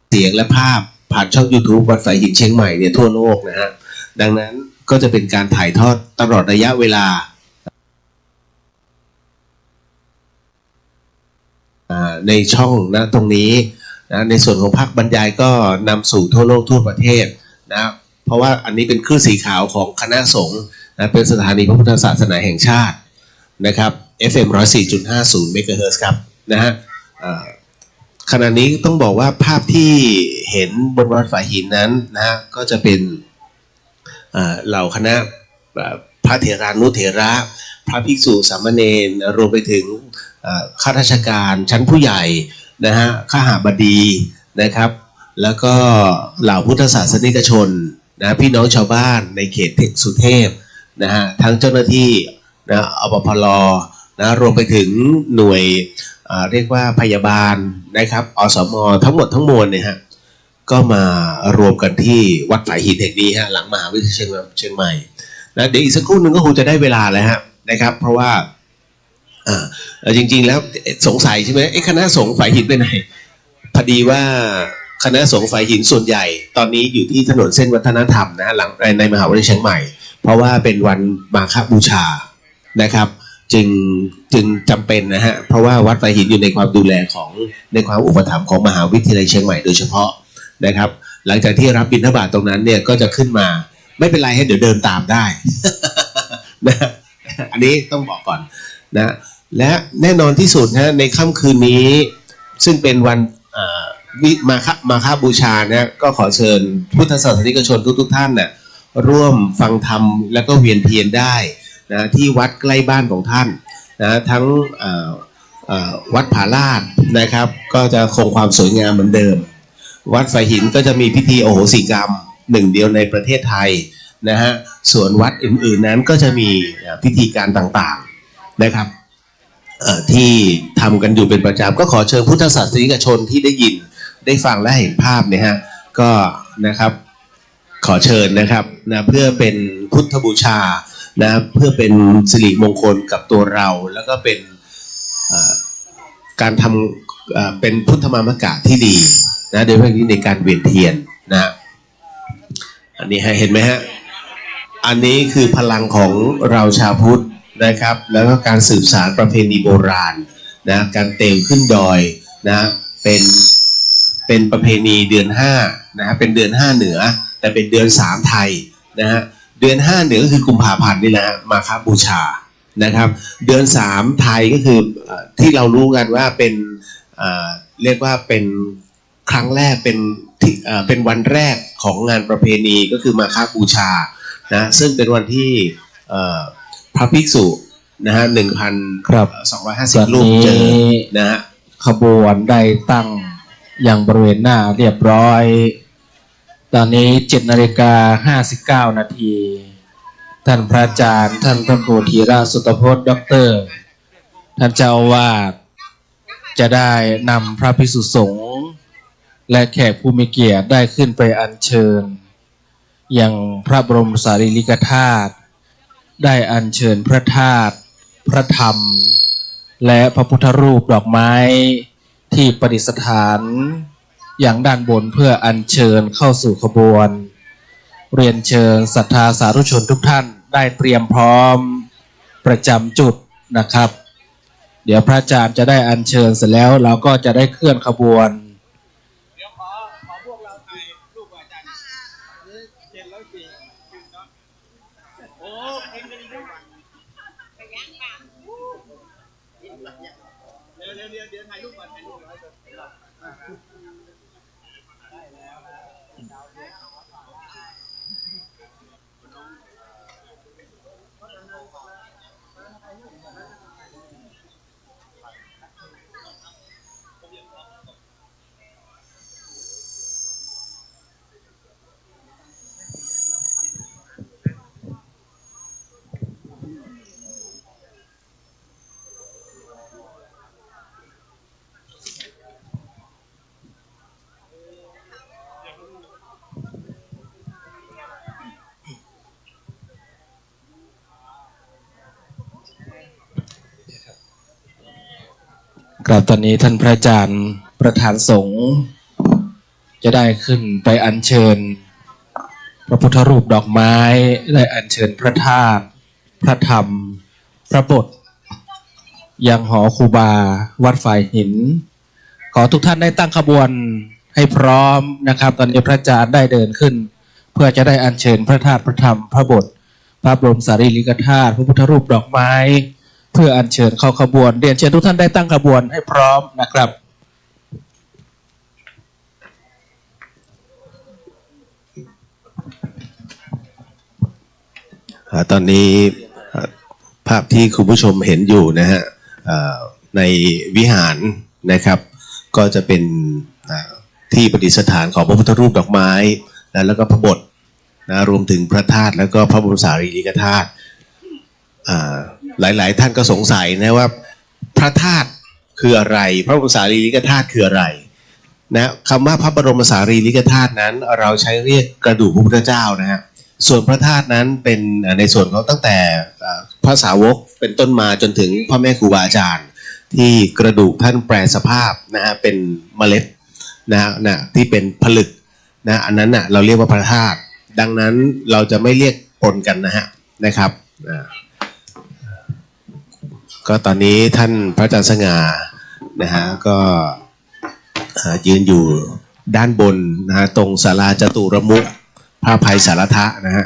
เสียงและภาพผ่านช่อง YouTube วัดฝายหินเชียงใหม่เนี่ยทั่วโลกนะฮะดังนั้นก็จะเป็นการถ่ายทอดตลอดระยะเวลาในช่องนะตรงนี้นะในส่วนของภาคบรรยายก็นำสู่ทั่วโลกทั่วประเทศนะเพราะว่าอันนี้เป็นคลื่นสีขาวของคณะสงฆ์นะเป็นสถานีพระพุทธศาสนาแห่งชาตินะครับ FM 104.50 เมกะเฮิรตซ์ครับนะฮะขณะนี้ต้องบอกว่าภาพที่เห็นบนวัดฝายหินนั้นนะก็จะเป็นเหล่าคณะพระเถรานุเถระพระภิกษุสามเณรรวมไปถึงข้าราชการชั้นผู้ใหญ่นะฮะข้าหาบดีนะครับแล้วก็เหล่าพุทธศาสนิกชนนะพี่น้องชาวบ้านในเขตสุเทพนะฮะทั้งเจ้าหน้าที่นะอปพลนะรวมไปถึงหน่วยเรียกว่าพยาบาลนะครับอสมทั้งหมดทั้งมวลเนี่ยฮะก็มารวมกันที่วัดฝายหินแห่งนี้ฮะหลังมหาวิทยาลัยเชียงใหม่นะเดี๋ยวอีกสักครู่นึงก็คงจะได้เวลาแล้วฮะนะครับเพราะว่าจริงๆแล้วสงสัยใช่ไหมคณะสงฆ์ฝายหินไปไหนพอดีว่าคณะสงฆ์ฝายหินส่วนใหญ่ตอนนี้อยู่ที่ถนนเส้นวัฒนธรรมนะหลังในมหาวิทยาลัยเชียงใหม่เพราะว่าเป็นวันมาฆบูชานะครับจึงจำเป็นนะฮะเพราะว่าวัดฝายหินอยู่ในความดูแลของในความอุปถัมภ์ของมหาวิทยาลัยเชียงใหม่โดยเฉพาะนะครับหลังจากที่รับบิณฑบาตตรงนั้นเนี่ยก็จะขึ้นมาไม่เป็นไรให้เดี๋ยวเดินตามได้ นะอันนี้ต้องบอกก่อนนะและแน่นอนที่สุดนะในค่ำคืนนี้ซึ่งเป็นวันมาฆบูชานะก็ขอเชิญพุทธศาสนิกชนทุกท่านนะร่วมฟังธรรมและก็เวียนเทียนได้นะที่วัดใกล้บ้านของท่านนะทั้งวัดผาลาดนะครับก็จะคงความสวยงามเหมือนเดิมวัดฝายหินก็จะมีพิธีโอโหสิกรรมหนึ่งเดียวในประเทศไทยนะฮะส่วนวัดอื่นๆนั้นก็จะมีพิธีการต่างๆนะครับที่ทำกันอยู่เป็นประจำก็ขอเชิญพุทธศาสนิกชนที่ได้ยินได้ฟังและเห็นภาพเนี่ยฮะก็นะครับขอเชิญนะครับนะเพื่อเป็นพุทธบูชานะเพื่อเป็นสิริมงคลกับตัวเราแล้วก็เป็นการทำเป็นพุทธมามกะที่ดีนะโดยเฉพาะในการเวียนเทียนนะอันนี้เห็นไหมฮะอันนี้คือพลังของเราชาวพุทธนะครับแล้วก็การสืบสานประเพณีโบราณนะการเตวขึ้นดอยนะเป็นประเพณีเดือน5นะฮะเป็นเดือน5เหนือแต่เป็นเดือน3ไทยนะฮะเดือน5เหนือก็คือกุมภาพันธ์นี่แหละมาฆบูชานะครับเดือน3ไทยก็คือที่เรารู้กันว่าเป็นเรียกว่าเป็นครั้งแรกเป็นวันแรกของงานประเพณีก็คือมาฆบูชานะซึ่งเป็นวันที่พระภิกษุนะฮะ1,250 รูปเจอนะฮะขบวนได้ตั้งอย่างบริเวณหน้าเรียบร้อยตอนนี้ 7:59 นาทีท่านพระอาจารย์ท่านพระครูธีระสุตพจน์ด็อกเตอร์ท่านเจ้าอาวาสจะได้นำพระภิกษุสงฆ์และแขกผู้มีเกียรติได้ขึ้นไปอัญเชิญอย่างพระบรมสารีริกธาตุได้อัญเชิญพระธาตุพระธรรมและพระพุทธรูปดอกไม้ที่ประดิษฐานอย่างด้านบนเพื่ออัญเชิญเข้าสู่ขบวนเรียนเชิญศรัทธาสาธุชนทุกท่านได้เตรียมพร้อมประจำจุดนะครับเดี๋ยวพระอาจารย์จะได้อัญเชิญเสร็จแล้วเราก็จะได้เคลื่อนขบวนเดี๋ยวขอพวกเราถ่ายรูปอาจารย์704โอ้เองกันดีด้วยเดี๋ยวถ่ายรูปก่อน ครับตอนนี้ท่านพระอาจารย์ประธานสงฆ์จะได้ขึ้นไปอัญเชิญพระพุทธรูปดอกไม้ได้อัญเชิญพระธาตุพระธรรมพระบทยังหอครูบาวัดฝ่ายหินขอทุกท่านได้ตั้งขบวนให้พร้อมนะครับตอนนี้พระอาจารย์ได้เดินขึ้นเพื่อจะได้อัญเชิญพระธาตุพระธรรมพระบทพระบรมสารีริกธาตุพระพุทธรูปดอกไม้เพื่ออัญเชิญเข้าขบวนเรียนเชิญทุกท่านได้ตั้งขบวนให้พร้อมนะครับตอนนี้ภาพที่คุณผู้ชมเห็นอยู่นะฮะในวิหารนะครับก็จะเป็นที่ประดิษฐานของพระพุทธรูปดอกไม้แล้วก็พระบทนะรวมถึงพระธาตุแล้วก็พระบรมสารีริกธาตุหลายๆท่านก็สงสัยนะว่าพระธาตุคืออะไรพระบรมสารีริกธาตุคืออะไรนะคำว่าพระบรมสารีริกธาตุนั้นเราใช้เรียกกระดูกพระพุทธเจ้านะฮะส่วนพระธาตุนั้นเป็นในส่วนของตั้งแต่พระสาวกเป็นต้นมาจนถึงพ่อแม่ครูบาอาจารย์ที่กระดูกท่านแปรสภาพนะฮะเป็นเมล็ดนะที่เป็นผลึกนะอันนั้นนะเราเรียกว่าพระธาตุดังนั้นเราจะไม่เรียกปนกันนะครับก็ตอนนี้ท่านพระอาจารย์สง่านะฮะก็ยืนอยู่ด้านบนนะฮะตรงศาลาจตุรมุขพระภัยสารทะนะฮะ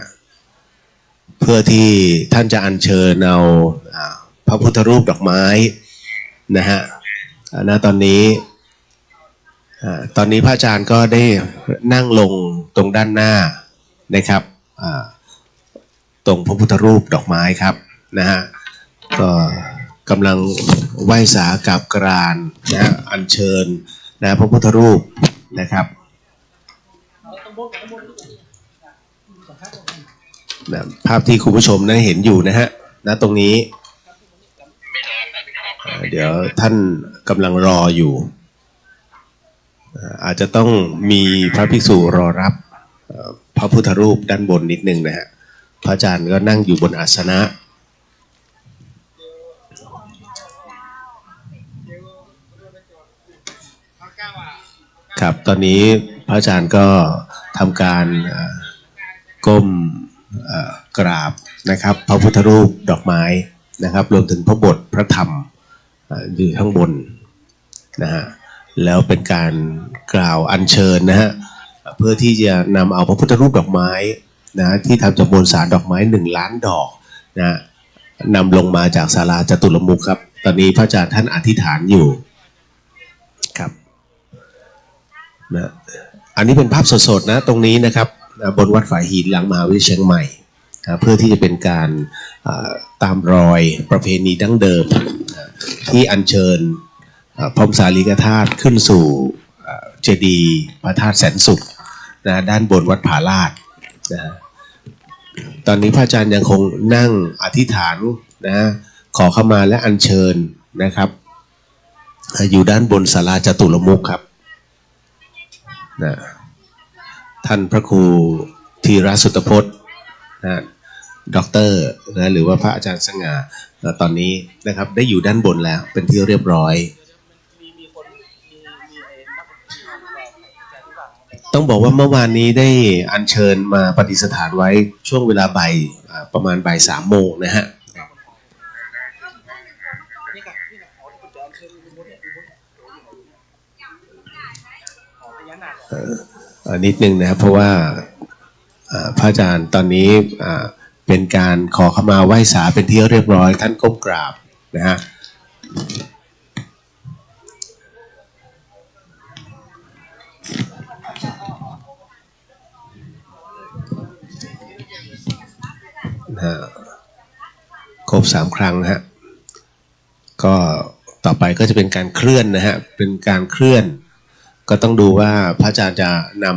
เพื่อที่ท่านจะอัญเชิญเอาพระพุทธรูปดอกไม้นะฮะตอนนี้พระอาจารย์ก็ได้นั่งลงตรงด้านหน้านะครับตรงพระพุทธรูปดอกไม้ครับนะฮะก็กำลังไหว้สากราบกรานนะฮะอัญเชิญนะพระพุทธรูปนะครับนะภาพที่คุณผู้ชมได้เห็นอยู่นะฮะณตรงนี้เดี๋ยวท่านกำลังรออยู่อาจจะต้องมีพระภิกษุรอรับพระพุทธรูปด้านบนนิดนึงนะฮะพระอาจารย์ก็นั่งอยู่บนอาสนะครับตอนนี้พระอาจารย์ก็ทำการก้มกราบนะครับพระพุทธรูปดอกไม้นะครับรวมถึงพระบทพระธรรมอยู่ข้างบนนะฮะแล้วเป็นการกล่าวอัญเชิญนะฮะเพื่อที่จะนำเอาพระพุทธรูปดอกไม้นะที่ทำจากมวลสารดอกไม้1 ล้านดอกนะนำลงมาจากศาลาจตุรมุขครับตอนนี้พระอาจารย์ท่านอธิษฐานอยู่ครับนะอันนี้เป็นภาพสดๆนะตรงนี้นะครับบนวัดฝ่ายหินหลังมหาวิทยาลัยเชียงใหม่เพื่อที่จะเป็นการตามรอยประเพณีดั้งเดิมที่อัญเชิญพระบรมสารีริกธาตุขึ้นสู่เจดีย์พระธาตุแสนสุขนะด้านบนวัดผาลาดนะตอนนี้พระอาจารย์ยังคงนั่งอธิษฐานนะขอเข้ามาและอัญเชิญนะครับอยู่ด้านบนศาลาจตุรมุขครับนะท่านพระครูธีรสุตพจน์นะด็อกเตอร์นะหรือว่าพระอาจารย์สง่าตอนนี้นะครับได้อยู่ด้านบนแล้วเป็นที่เรียบร้อยต้องบอกว่าเมื่อวานนี้ได้อัญเชิญมาประดิษฐานไว้ช่วงเวลาประมาณบ่าย 3 โมงนะฮะนิดนึงนะครับเพราะว่าพระอาจารย์ตอนนี้เป็นการขอเข้ามาไหว้สาเป็นที่เรียบร้อยท่านก้มกราบนะฮะครบ3 ครั้งนะฮะก็ต่อไปก็จะเป็นการเคลื่อนนะฮะเป็นการเคลื่อนก็ต้องดูว่าพระอาจารย์จะน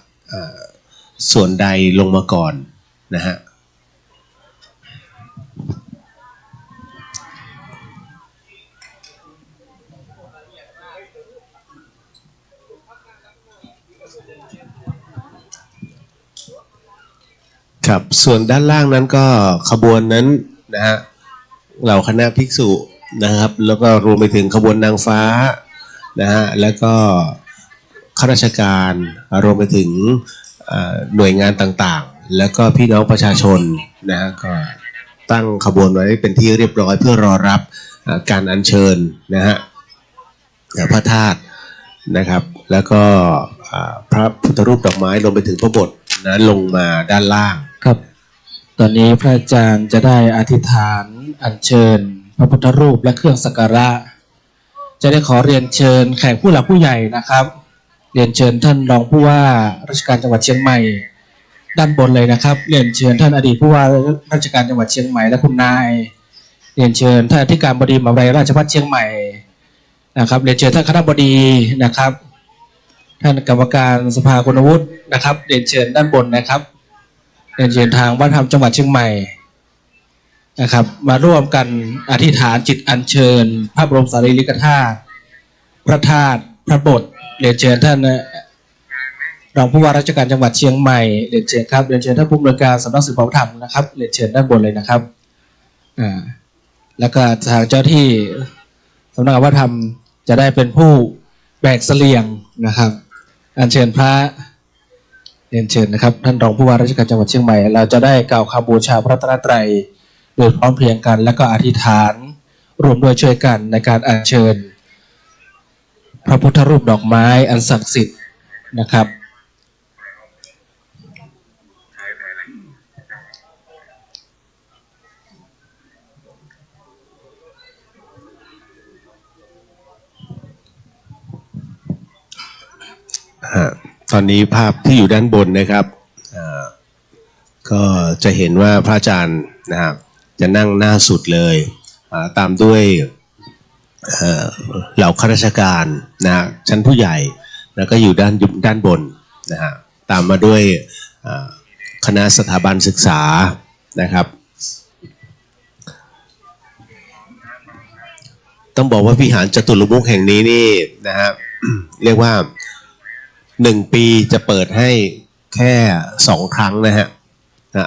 ำส่วนใดลงมาก่อนนะฮะครับส่วนด้านล่างนั้นก็ขบวนนั้นนะฮะเหล่าคณะภิกษุ นะครับแล้วก็รวมไปถึงขบวนนางฟ้านะฮะแล้วก็ข้าราชการรวมไปถึงหน่วยงานต่างๆแล้วก็พี่น้องประชาชนนะฮะก็ตั้งขบวนไว้เป็นที่เรียบร้อยเพื่อรอรับการอัญเชิญนะฮะพระธาตุนะครับแล้วก็พระพุทธรูปดอกไม้รวมไปถึงพระบทนะลงมาด้านล่างครับตอนนี้พระอาจารย์จะได้อธิษฐานอัญเชิญพระพุทธรูปและเครื่องสักการะจะได้ขอเรียนเชิญแขกผู้หลักผู้ใหญ่นะครับเรียนเชิญท่านรองผู้ว่าราชการจังหวัดเชียงใหม่ด้านบนเลยนะครับเรียนเชิญท่านอดีตผู้ว่าราชการจังหวัดเชียงใหม่และคุณนายเรียนเชิญท่านอธิการบดีมหาวิทยาลัยราชภัฏเชียงใหม่นะครับเรียนเชิญท่านคณบดีนะครับท่านกรรมการสภาคุณวุฒินะครับเรียนเชิญด้านบนนะครับเรียนเชิญทางวัฒนธรรมจังหวัดเชียงใหม่นะครับมาร่วมกันอธิษฐานจิตอัญเชิญพระบรมสารีริกธาตุพระธาตุพระบทเรียนเชิญท่านรองผู้ว่าราชการจังหวัดเชียงใหม่เรียนเชิญครับเรียนเชิญท่านผู้อำนวยการสำนักสื่อพระธรรมนะครับเรียนเชิญด้านบนเลยนะครับแล้วก็ทางเจ้าที่สำนักวัฒนธรรมจะได้เป็นผู้แบกเสลียงนะครับอัญเชิญพระเรียนเชิญนะครับท่านรองผู้ว่าราชการจังหวัดเชียงใหม่เราจะได้กล่าวคำบูชาพระรัตนตรัยโดยพร้อมเพรียงกันและก็อธิษฐานรวมด้วยช่วยกันในการอัญเชิญพระพุทธรูปดอกไม้อันศักดิ์สิทธิ์นะครับตอนนี้ภาพที่อยู่ด้านบนนะครับก็จะเห็นว่าพระอาจารย์นะครับจะนั่งหน้าสุดเลยตามด้วยเหล่าข้าราชการนะฮะชั้นผู้ใหญ่แล้วก็อยู่ด้านบนนะฮะตามมาด้วยคณะสถาบันศึกษานะครับต้องบอกว่าวิหารจตุรมุขแห่งนี้นี่นะฮะ เรียกว่า1 ปีจะเปิดให้แค่2 ครั้งนะฮะ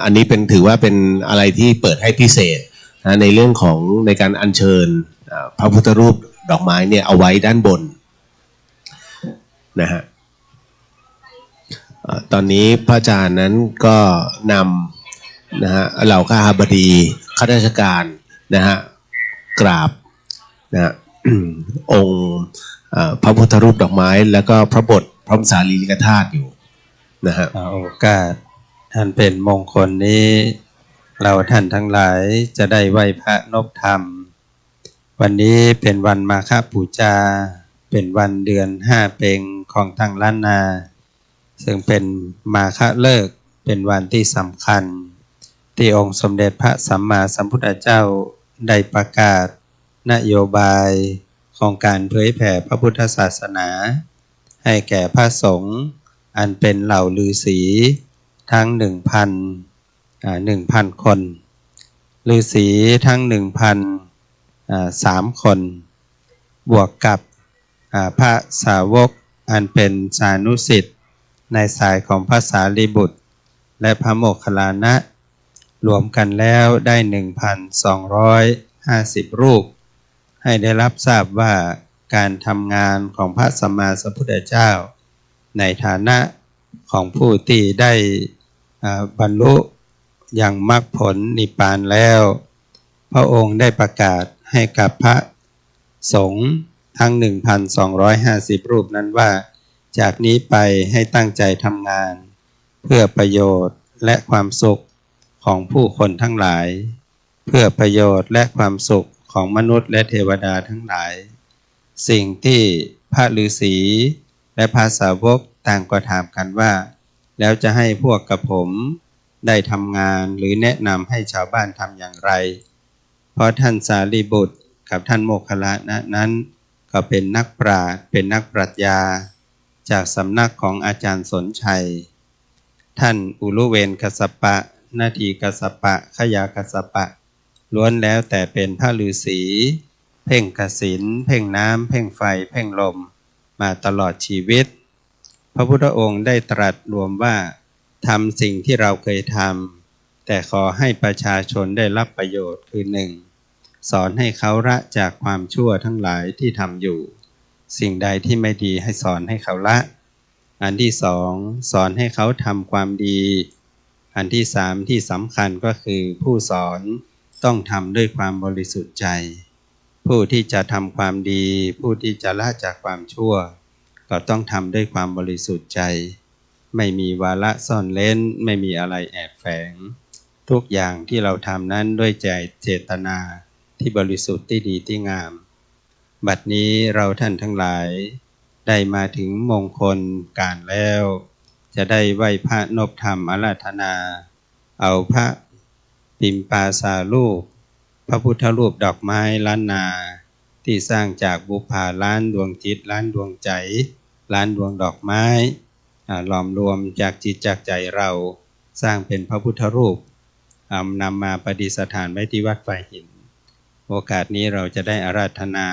อันนี้ถือว่าเป็นอะไรที่เปิดให้พิเศษนะในเรื่องของในการอัญเชิญพระพุทธรูปดอกไม้เนี่ยเอาไว้ด้านบนนะฮะตอนนี้พระอาจารย์นั้นก็นำนะฮะเหล่าข้าบดีข้าราชการนะฮะกราบนะฮะ องค์พระพุทธรูปดอกไม้แล้วก็พระบทพระบรมสารีริกธาตุอยู่นะฮะโอกาสท่านเป็นมงคลนี้เราท่านทั้งหลายจะได้ไหว้พระนพธรรมวันนี้เป็นวันมาฆบูชาเป็นวันเดือน5เพ็งของทางล้านนาซึ่งเป็นมาฆฤกษ์เป็นวันที่สำคัญที่องค์สมเด็จพระสัมมาสัมพุทธเจ้าได้ประกาศนโยบายของการเผยแผ่พระพุทธศาสนาให้แก่พระสงฆ์อันเป็นเหล่าฤาษีทั้ง 1,000 คนฤาษีทั้ง 1,003 คนบวกกับพระสาวกอันเป็นสานุสิทธิ์ในสายของพระสารีบุตรและพระโมคคัลลานะรวมกันแล้วได้ 1,250 รูปให้ได้รับทราบว่าการทำงานของพระสัมมาสัมพุทธเจ้าในฐานะของผู้ที่ได้บรรลุอย่างมรรคผลนิพพานแล้วพระองค์ได้ประกาศให้กับพระสงฆ์ทั้ง 1,250 รูปนั้นว่าจากนี้ไปให้ตั้งใจทำงานเพื่อประโยชน์และความสุขของผู้คนทั้งหลายเพื่อประโยชน์และความสุขของมนุษย์และเทวดาทั้งหลายสิ่งที่พระฤาษีและพระสาวกต่างก็ถามกันว่าแล้วจะให้พวกกับผมได้ทำงานหรือแนะนำให้ชาวบ้านทำอย่างไรเพราะท่านสารีบุตรกับท่านโมคคัลลานะนั้นก็เป็นนักปราชญ์เป็นนักปรัชญาจากสำนักของอาจารย์สนชัยท่านอุลุเวนกัสสปะนาทีกัสสปะขยากัสสปะล้วนแล้วแต่เป็นพระฤาษีเพ่งกสิณเพ่งน้ำเพ่งไฟเพ่งลมมาตลอดชีวิตพระพุทธองค์ได้ตรัสรวมว่าทำสิ่งที่เราเคยทำแต่ขอให้ประชาชนได้รับประโยชน์คือ สอนให้เขาละจากความชั่วทั้งหลายที่ทำอยู่ สิ่งใดที่ไม่ดีให้สอนให้เขาละอันที่สองสอนให้เขาทำความดีอันที่สามที่สำคัญก็คือผู้สอนต้องทำด้วยความบริสุทธิ์ใจผู้ที่จะทำความดีผู้ที่จะละจากความชั่วก็ต้องทำด้วยความบริสุทธิ์ใจไม่มีวาระซ่อนเร้นไม่มีอะไรแอบแฝงทุกอย่างที่เราทำนั้นด้วยใจเจตนาที่บริสุทธิ์ที่ดีที่งามบัดนี้เราท่านทั้งหลายได้มาถึงมงคลการแล้วจะได้ไหว้พระนพธรรมอาราธนาเอาพระปิมปาสารูปพระพุทธรูปดอกไม้ล้านนาที่สร้างจากบุพาล้านดวงจิตล้านดวงใจล้านดวงดอกไม้หลอมรวมจากจิตจากใจเราสร้างเป็นพระพุทธรูปนำมาประดิษฐานไว้ที่วัดฝ่ายหินโอกาสนี้เราจะได้อาราธนา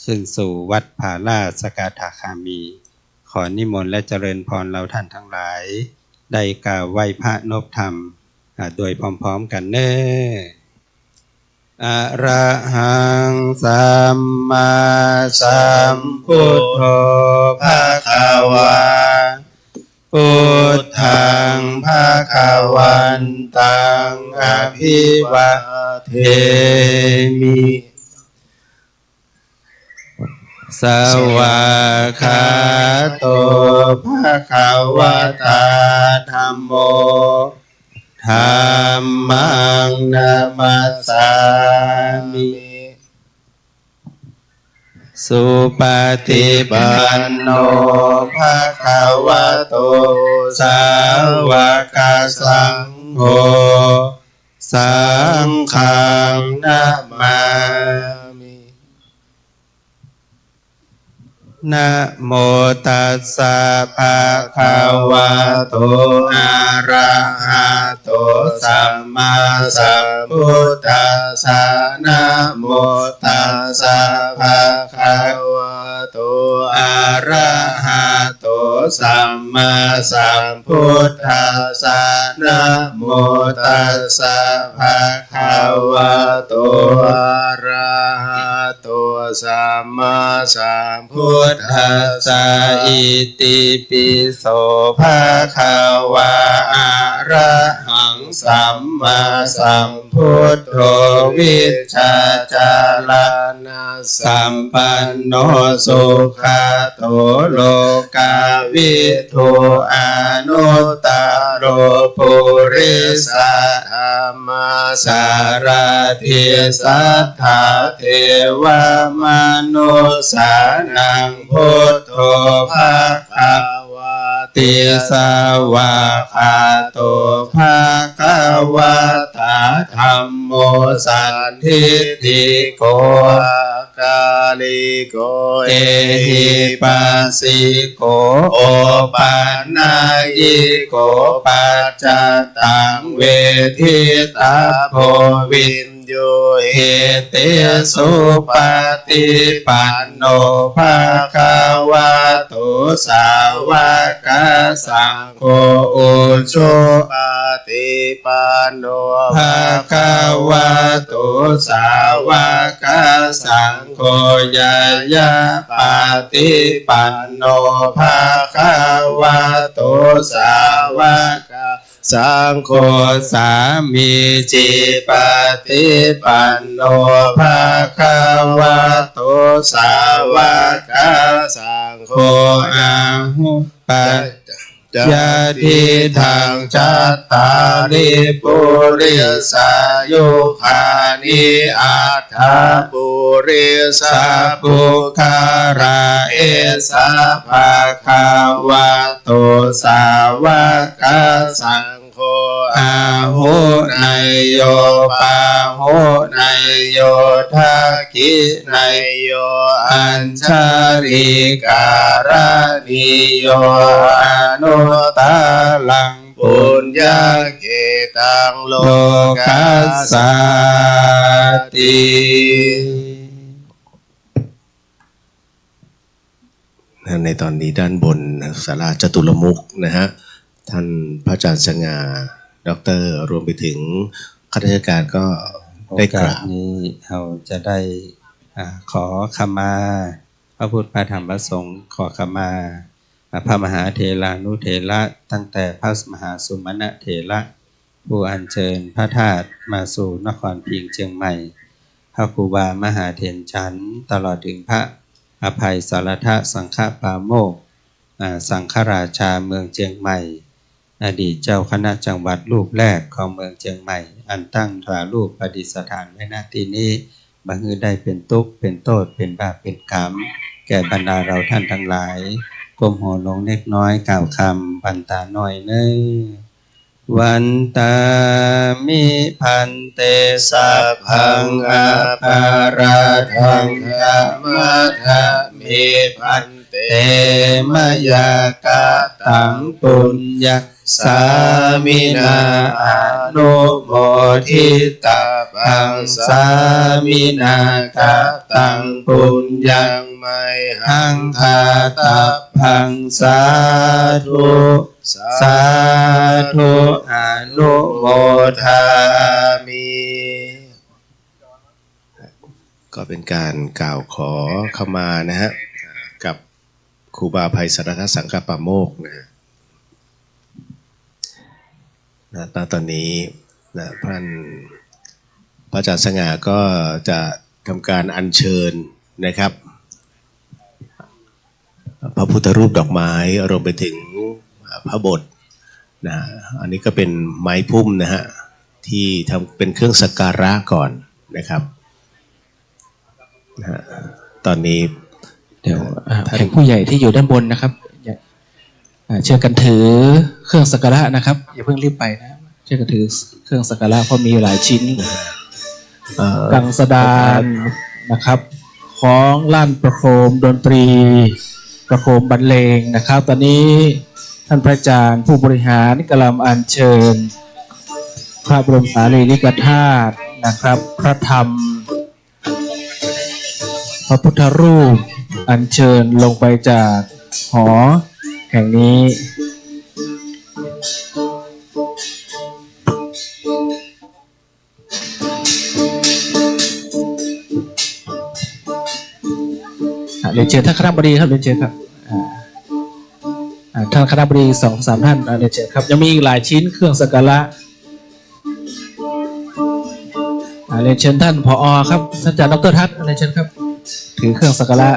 ขึ้นสู่วัดผาลาดสกทาคามีขอนิมนต์และเจริญพรเราท่านทั้งหลายได้กล่าวไหว้พระนพธรรมโดยพร้อมๆกันเน้ออะระหังสัมมาสัมพุทโธภะคะวาพุทธังภะคะวันตังอภิวาเทมิสวากขาโตภะคะวะตาธัมโมธัมมังนะมัสสามิสุปฏิปันโนภะคะวะโตสาวกสังโฆสังฆังนะมามินะโมตัสสะภะคะวะโตอะระหะโตสัมมาสัมพุทธัสสะนะโมตัสสะภะคะวะโตอะระหะโตสัมมาสัมพุทธัสสะนะโมตัสสะภะคะวะโตอะระหะโตสัมมาสัมพุทธัสสะอิติปิโสภะคะวะอะระหังสัมมาสัมพุทโธวิชชาจารณะสัมปันโนสุขโตโลกาวิทูอนุตตโรปุริสธรรมสารถิสัทธาเทวมนุสานังพุทโธภะคะวะติสาวาคาโตภะคะวะตาธัมโมสันทิฏฐิโกกาลิโกเอหิปัสสิโกโอปันนายิโกปัจจตังเวทิตาโพวินโยเหเตสุปฏิปันโนภะคะวะโตสาวกสังโฆอุชุปฏิปันโนภะคะวะโตสาวกสังโฆยายาปฏิปันโนภะคะวะโตสาวกสังโฆสามีจิปฏิปันโนภะคะวะโตสาวกสังโฆอาหุปัจยาทิทังจัตตาริปุริสายุคานิอัฏฐปุริสาปุคาราเอสะภะคะวะโตสาวกสังโฆอาหุนายโยปาหุนายโยทักขินายโยอัญชาริการณิโยอนุตตลังปุญญเกตังโลกัสสติในตอนนี้ด้านบนศาลาจตุรมุขนะฮะท่านพระอาจารย์สง่าด็อกเตอร์รวมไปถึงข้าราชการก็ โอ ได้ก กา รา ส บ นี้เราจะได้ขอขมาพระพุทธพระธรรมพระสงฆ์ขอขมาพระมหาเถรานุเถระตั้งแต่พระมหาสุมาณเถระผู้อัญเชิญพระธาตุมาสู่นครพิงเชียงใหม่พระครูบามหาเถรฉันท์ตลอดถึงพระอภัยสารทะสังฆปาโมกข์สังฆราชาเมืองเชียงใหม่อดีตเจ้าคณะจังหวัดรูปแรกของเมืองเชียงใหม่อันตั้งตรารูปประดิษฐานไว้ณที่นี้บังเอิญได้เป็นทุกข์เป็นโทษเป็นบาปเป็นกรรมแก่บรรดาเราท่านทั้งหลายก้มหัวลงเล็กน้อยกล่าวคำบันตาหน่อยเนยวันตามิพันเตสัพพังอาภาราทังธรรมทามิพันเตมยากาตังปุญญาสามินาอนุโมทิตาปังสามินากาตังปุญญังไมหังคาตาพังสาธุสาธุอนุโมทามิ ก็เป็นการกล่าวขอขมานะฮะกับครูบาภัยสารทสังฆปาโมกข์นะฮะตอนนี้นะพระอาจารย์สง่าก็จะทำการอัญเชิญนะครับพระพุทธรูปดอกไม้รวมไปถึงพระบทนะอันนี้ก็เป็นไม้พุ่มนะฮะที่ทำเป็นเครื่องสักการะก่อนนะครับนะฮะตอนนี้ เดี๋ยวแขกผู้ใหญ่ที่อยู่ด้านบนนะครับเชื่อกันถือเครื่องสักการะนะครับอย่าเพิ่งรีบไปนะเชื่อกันถือเครื่องสักการะเพราะมีหลายชิ้นกังสดานนะครับของลั่นประโคมดนตรีประโคมบรรเลงนะครับตอนนี้ท่านพระอาจารย์ผู้บริหารกำลังอัญเชิญพระบรมสารีริกธาตุนะครับพระธรรมพระพุทธรูปอัญเชิญลงไปจากหอแห่งนี้เรียนเชิญท่านคณบดีครับเรียนเชิญครับท่านคณบดี2-3 ท่านเรียนเชิญครับยังมีอีกหลายชิ้นเครื่องสักการะเรียนเชิญท่านผอ.ครับท่านอาจารย์ดร.ทัศน์เรียนเชิญครับถือเครื่องสักการะ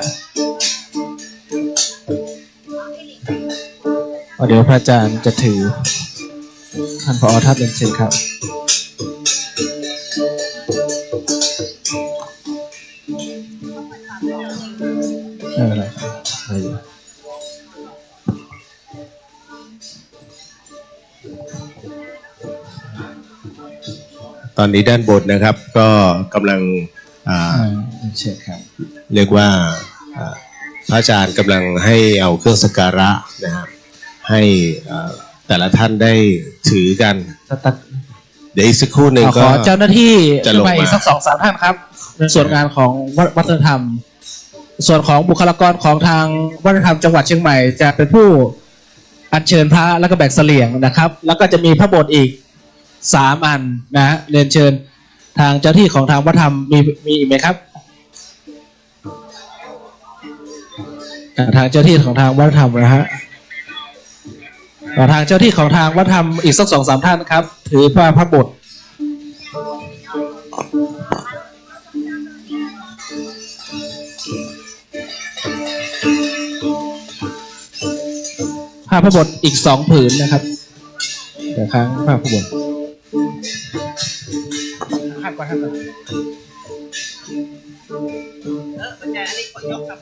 เดี๋ยวพระอาจารย์จะถือท่านผอ.ทัศน์เรียนเชิญครับตอนนี้ด้านบนนะครับก็กำลังเชิญครับเรียกว่าพระอาจารย์กำลังให้เอาเครื่องสักการะนะครับให้แต่ละท่านได้ถือกันเดี๋ยวอีกสักครู่หนึ่งก็ขอเจ้าหน้าที่จะลงมาอีกสัก 2-3 ท่านครับในส่วนงานของวัฒนธรรมส่วนของบุคลากรของทางวัฒนธรรมจังหวัดเชียงใหม่จะเป็นผู้อัญเชิญพระแล้วก็แบกเสลี่ยงนะครับแล้วก็จะมีพระโบสถ์อีก3 อันนะเรียนเชิญทางเจ้าที่ของทางวัฒนธรรมมีอีกไหมครับทางเจ้าที่ของทางวัฒนธรรมนะฮะทางเจ้าที่ของทางวัฒนธรรมอีกสัก 2-3 ท่านครับถือพระโบสถ์ผ้าพระบทอีก2 ผืนนะครับเดี๋ยวค้างผ้าพระบทห้ามก่อนห้ามก่อนบรรยายอันนี้ขอยกครับ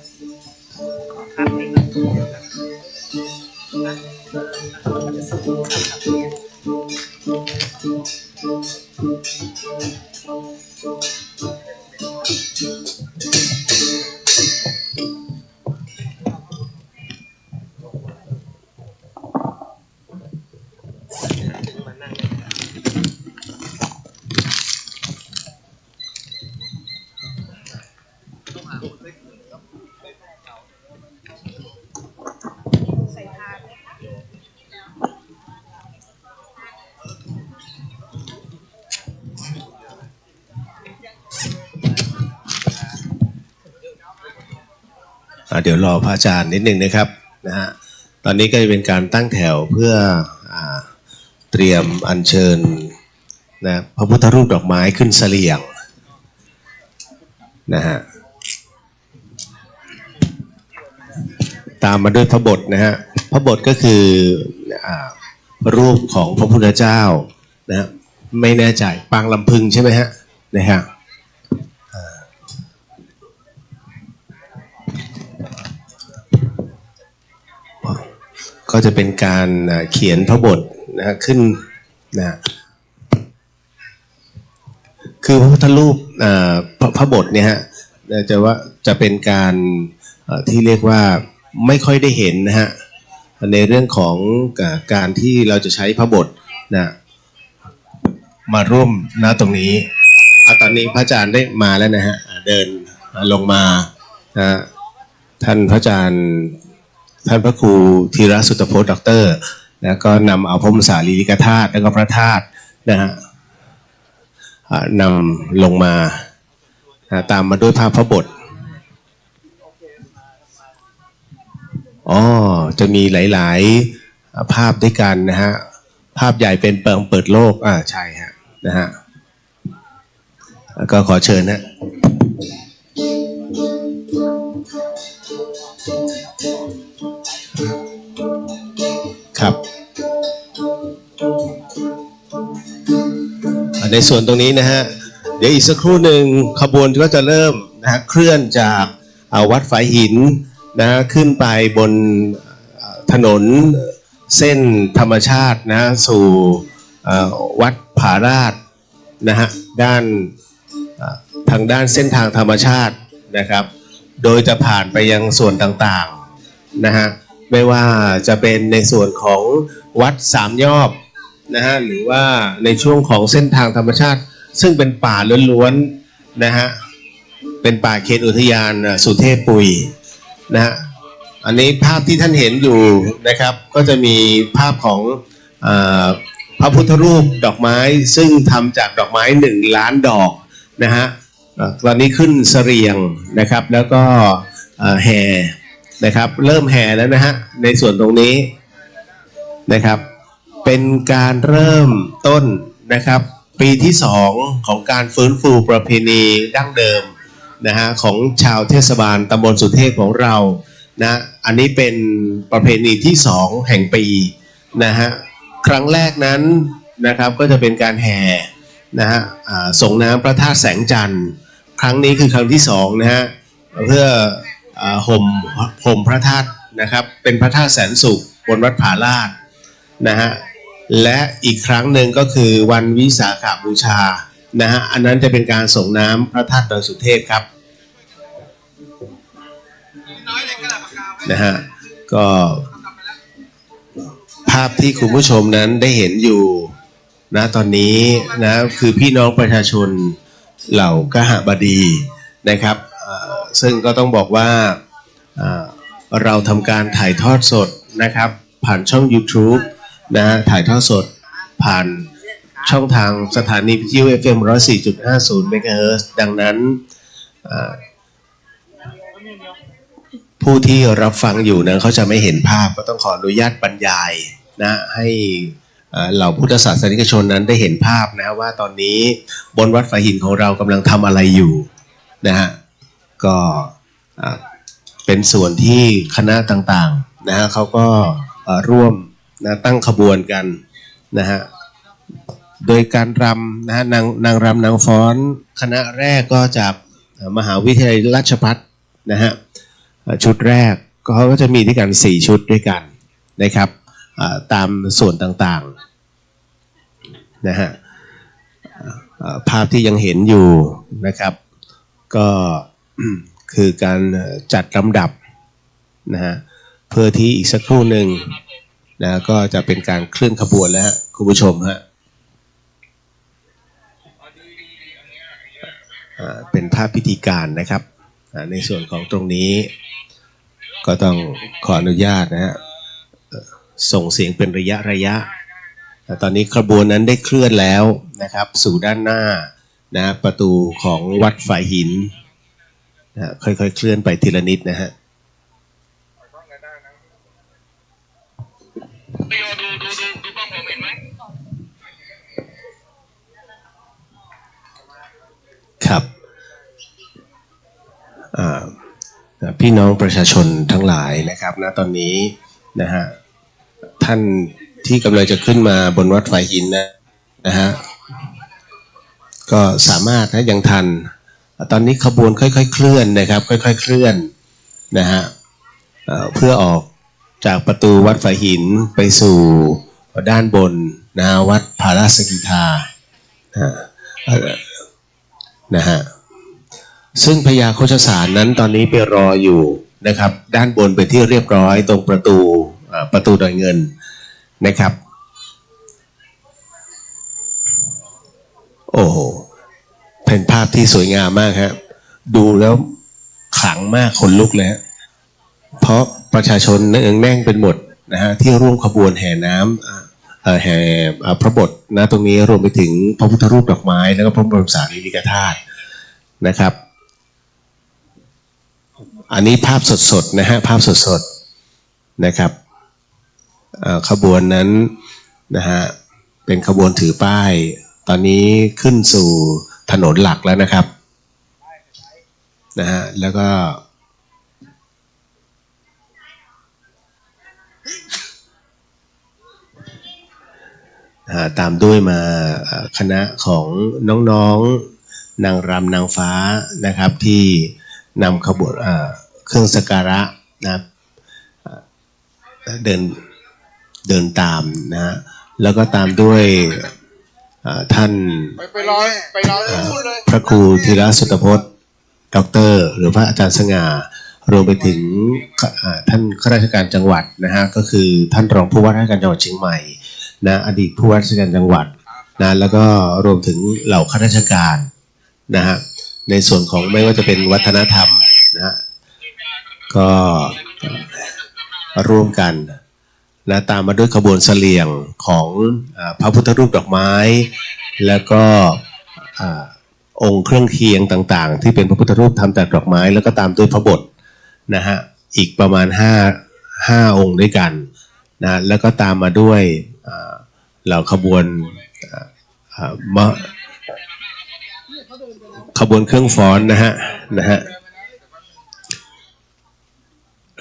เดี๋ยวรอพระอาจารย์นิดนึงนะครับนะฮะตอนนี้ก็จะเป็นการตั้งแถวเพื่อเตรียมอัญเชิญนะพระพุทธรูปดอกไม้ขึ้นเสลี่ยงนะฮะตามมาด้วยพระบทนะฮะพระบทก็คือรูปของพระพุทธเจ้านะไม่แน่ใจปางลำพึงใช่ไหมฮะนะฮะก็จะเป็นการเขียนพระบทนะขึ้นนะคือพระพุทธรูปพระบทเนี่ยฮะจะเป็นการที่เรียกว่าไม่ค่อยได้เห็นนะฮะในเรื่องของการที่เราจะใช้พระบทนะมาร่วมณตรงนี้ตอนนี้พระอาจารย์ได้มาแล้วนะฮะเดินลงมานะท่านพระอาจารย์ท่านพระครูธีรสุตโพธิ์ด็อกเตอร์นะก็นำเอาพระบรมสารีริกธาตุและก็พระธาตุนะฮะนำลงมาตามมาด้วยภาพพระบทจะมีหลายๆภาพด้วยกันนะฮะภาพใหญ่เป็นเปิดโลกใช่ฮะนะฮะก็ขอเชิญนะครับในส่วนตรงนี้นะฮะเดี๋ยวอีกสักครู่หนึ่งขบวนก็จะเริ่มนะฮะเคลื่อนจากวัดฝายหินนะขึ้นไปบนถนนเส้นธรรมชาตินะสู่วัดผาราชนะฮะทางด้านเส้นทางธรรมชาตินะครับโดยจะผ่านไปยังส่วนต่างๆนะฮะไม่ว่าจะเป็นในส่วนของวัดสามยอบนะฮะหรือว่าในช่วงของเส้นทางธรรมชาติซึ่งเป็นป่าล้วนๆนะฮะเป็นป่าเขตอุทยานสุเทพปุยนะฮะอันนี้ภาพที่ท่านเห็นอยู่นะครับก็จะมีภาพของพระพุทธรูปดอกไม้ซึ่งทำจากดอกไม้1 ล้านดอกนะฮะตอนนี้ขึ้นเสลี่ยงนะครับแล้วก็แห่นะครับเริ่มแห่แล้วนะฮะในส่วนตรงนี้นะครับเป็นการเริ่มต้นนะครับปีที่2ของการฟื้นฟูประเพณีดั้งเดิมนะฮะของชาวเทศบาลตำบลสุเทพของเรานะอันนี้เป็นประเพณีที่2แห่งปีนะฮะครั้งแรกนั้นนะครับก็จะเป็นการแห่นะฮะส่งน้ำพระธาตุแสงจันทร์ครั้งนี้คือครั้งที่2นะฮะเพื่อห่มพระธาตุนะครับเป็นพระธาตุแสนสุขบนวัดผาลาดนะฮะและอีกครั้งหนึ่งก็คือวันวิสาขบูชานะฮะอันนั้นจะเป็นการส่งน้ำพระธาตุดอยสุเทพครับนะฮะก็ภาพที่คุณผู้ชมนั้นได้เห็นอยู่นะตอนนี้นะคือพี่น้องประชาชนเหล่ากหบดีนะครับซึ่งก็ต้องบอกว่าเราทำการถ่ายทอดสดนะครับผ่านช่อง YouTube นะฮะถ่ายทอดสดผ่านช่องทางสถานีวิทยุ FM 104.50 เมกะเฮิรตซ์ดังนั้นผู้ที่รับฟังอยู่นั้นเขาจะไม่เห็นภาพก็ต้องขออนุญาตบรรยายนะให้เหล่าพุทธศาสนิกชนนั้นได้เห็นภาพนะว่าตอนนี้บนวัดฝายหินของเรากำลังทำอะไรอยู่นะฮะก็เป็นส่วนที่คณะต่างๆนะฮะเขาก็ร่วมนะตั้งขบวนกันนะฮะโดยการรำนะฮะนางรำนางฟ้อนคณะแรกก็จากมหาวิทยาลัยราชภัฏนะฮะชุดแรกเขาก็จะมีด้วยกัน4ชุดด้วยกันนะครับตามส่วนต่างๆนะฮะภาพที่ยังเห็นอยู่นะครับก็คือการจัดลำดับนะฮะเพื่อที่อีกสักครู่หนึ่งนะก็จะเป็นการเคลื่อนขบวนแล้วฮะคุณผู้ชมฮะเป็นภาพพิธีการนะครับในส่วนของตรงนี้ก็ต้องขออนุญาตนะฮะส่งเสียงเป็นระยะตอนนี้ขบวนนั้นได้เคลื่อนแล้วนะครับสู่ด้านหน้านะประตูของวัดฝายหินนะค่อยๆเคลื่อนไปทีละนิดนะฮะ ครับพี่น้องประชาชนทั้งหลายนะครับณตอนนี้นะฮะท่านที่กำลังจะขึ้นมาบนวัดฝายหินนะฮะก็สามารถถ้ายังทันตอนนี้ขบวนค่อยๆเคลื่อนนะครับค่อยๆเคลื่อนนะฮะเพื่อออกจากประตูวัดฝายหินไปสู่ด้านบนนะฮะวัดภาราสกิทานะฮะซึ่งพญาโฆษสารนั้นตอนนี้ไปรออยู่นะครับด้านบนไปที่เรียบร้อยตรงประตูดอยเงินนะครับโอ้โหเป็นภาพที่สวยงามมากครับดูแล้วขลังมากขนลุกเลยเพราะประชาชนเนืองแน่นเป็นหมดนะฮะที่ร่วมขบวนแห่น้ำแห่พระบทนะตรงนี้รวมไปถึงพระพุทธรูปดอกไม้แล้วก็พระบรมสารีริกธาตุนะครับอันนี้ภาพสดๆนะฮะภาพสดๆนะครับขบวนนั้นนะฮะเป็นขบวนถือป้ายตอนนี้ขึ้นสู่ถนนหลักแล้วนะครับนะฮะแล้วก็ตามด้วยมาคณะของน้องๆนางรำนางฟ้านะครับที่นำขบวนเครื่องสักการะนะครับเดินตามนะฮะแล้วก็ตามด้วยท่านพระครูธีรสุตพจน์ด็อกเตอร์หรือพระอาจารย์สง่ารวมไปถึงท่านข้าราชการจังหวัดนะฮะก็คือท่านรองผู้ว่าราชการจังหวัดเชียงใหม่นะอดีตผู้ว่าราชการจังหวัดนะแล้วก็รวมถึงเหล่าข้าราชการนะฮะในส่วนของไม่ว่าจะเป็นวัฒนธรรมนะฮะก็ร่วมกันนะตามมาด้วยขบวนเสลี่ยงของพระพุทธรูปดอกไม้แล้วก็องค์เครื่องเคียงต่างๆที่เป็นพระพุทธรูปทำจากดอกไม้แล้วก็ตามด้วยพระบทนะฮะอีกประมาณ5องค์ด้วยกันนะแล้วก็ตามมาด้วยเหล่าขบวนเครื่องฟ้อนนะฮะ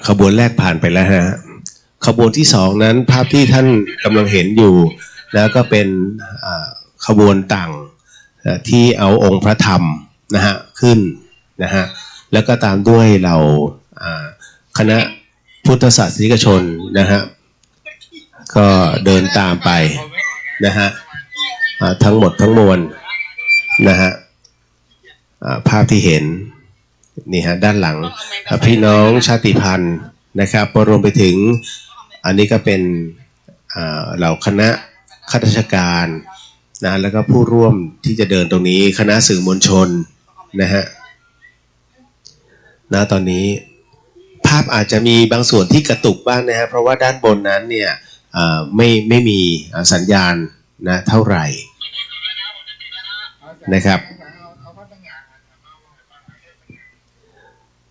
ขบวนแรกผ่านไปแล้วฮะขบวนที่2นั้นภาพที่ท่านกำลังเห็นอยู่นะก็เป็นขบวนต่างที่เอาองค์พระธรรมนะฮะขึ้นนะฮะแล้วก็ตามด้วยเราคณะพุทธศาสนิกชนนะฮะก็เดินตามไปนะฮะทั้งหมดทั้งมวลนะฮะภาพที่เห็นนี่ฮะด้านหลังพี่น้องชาติพันธุ์นะครับรวมไปถึงอันนี้ก็เป็นเหล่าคณะข้าราชการนะแล้วก็ผู้ร่วมที่จะเดินตรงนี้คณะสื่อมวลชนนะฮะตอนนี้ภาพอาจจะมีบางส่วนที่กระตุกบ้างนะฮะเพราะว่าด้านบนนั้นเนี่ยไม่มีสัญญาณนะเท่าไหร่นะครับ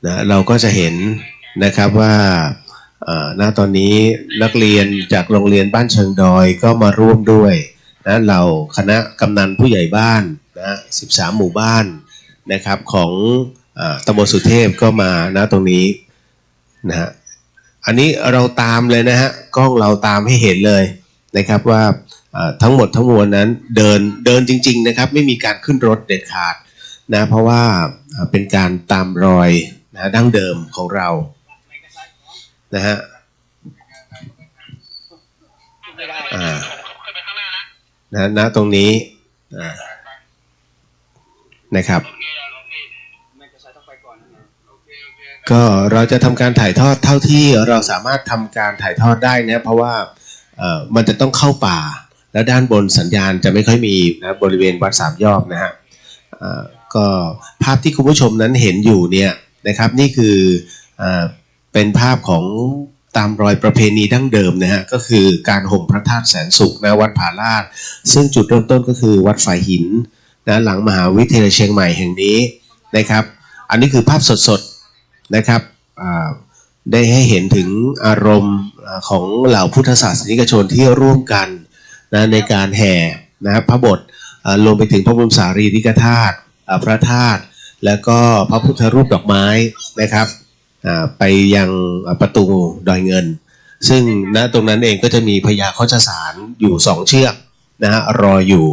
นะเราก็จะเห็นนะครับว่าณตอนนี้นักเรียนจากโรงเรียนบ้านเชิงดอยก็มาร่วมด้วยนะเราคณะกำนันผู้ใหญ่บ้านนะ13หมู่บ้านนะครับของตำบลสุเทพก็มานะตรงนี้นะฮะอันนี้เราตามเลยนะฮะกล้องเราตามให้เห็นเลยนะครับว่าทั้งหมดทั้งมวลนั้นเดินจริงๆนะครับไม่มีการขึ้นรถเด็ดขาดนะเพราะว่าเป็นการตามรอยนะดั้งเดิมของเรานะฮะณตรงนี้นะครับก็เราจะทำการถ่ายทอดเท่าที่เราสามารถทำการถ่ายทอดได้นะเพราะว่ามันจะต้องเข้าป่าแล้วด้านบนสัญญาณจะไม่ค่อยมีนะบริเวณวัดสามยอดนะฮะก็ภาพที่คุณผู้ชมนั้นเห็นอยู่เนี่ยนะครับนี่คือเป็นภาพของตามรอยประเพณีดั้งเดิมนะฮะก็คือการห่มพระธาตุแสนสุขนะวัดผาลาดซึ่งจุดเริ่มต้นก็คือวัดฝายหินนะหลังมหาวิทยาลัยเชียงใหม่แห่งนี้นะครับอันนี้คือภาพสดๆนะครับ ได้ให้เห็นถึงอารมณ์ของเหล่าพุทธศาสนิกชนที่ร่วมกันนะในการแห่นะครับพระบทรวมไปถึงพระบรมสารีริกธาตุพระธาตุแล้วก็พระพุทธรูปดอกไม้นะครับไปยังประตูดอยเงินซึ่งณตรงนั้นเองก็จะมีพญาโฆษสารอยู่2เชือกนะฮะรออยู่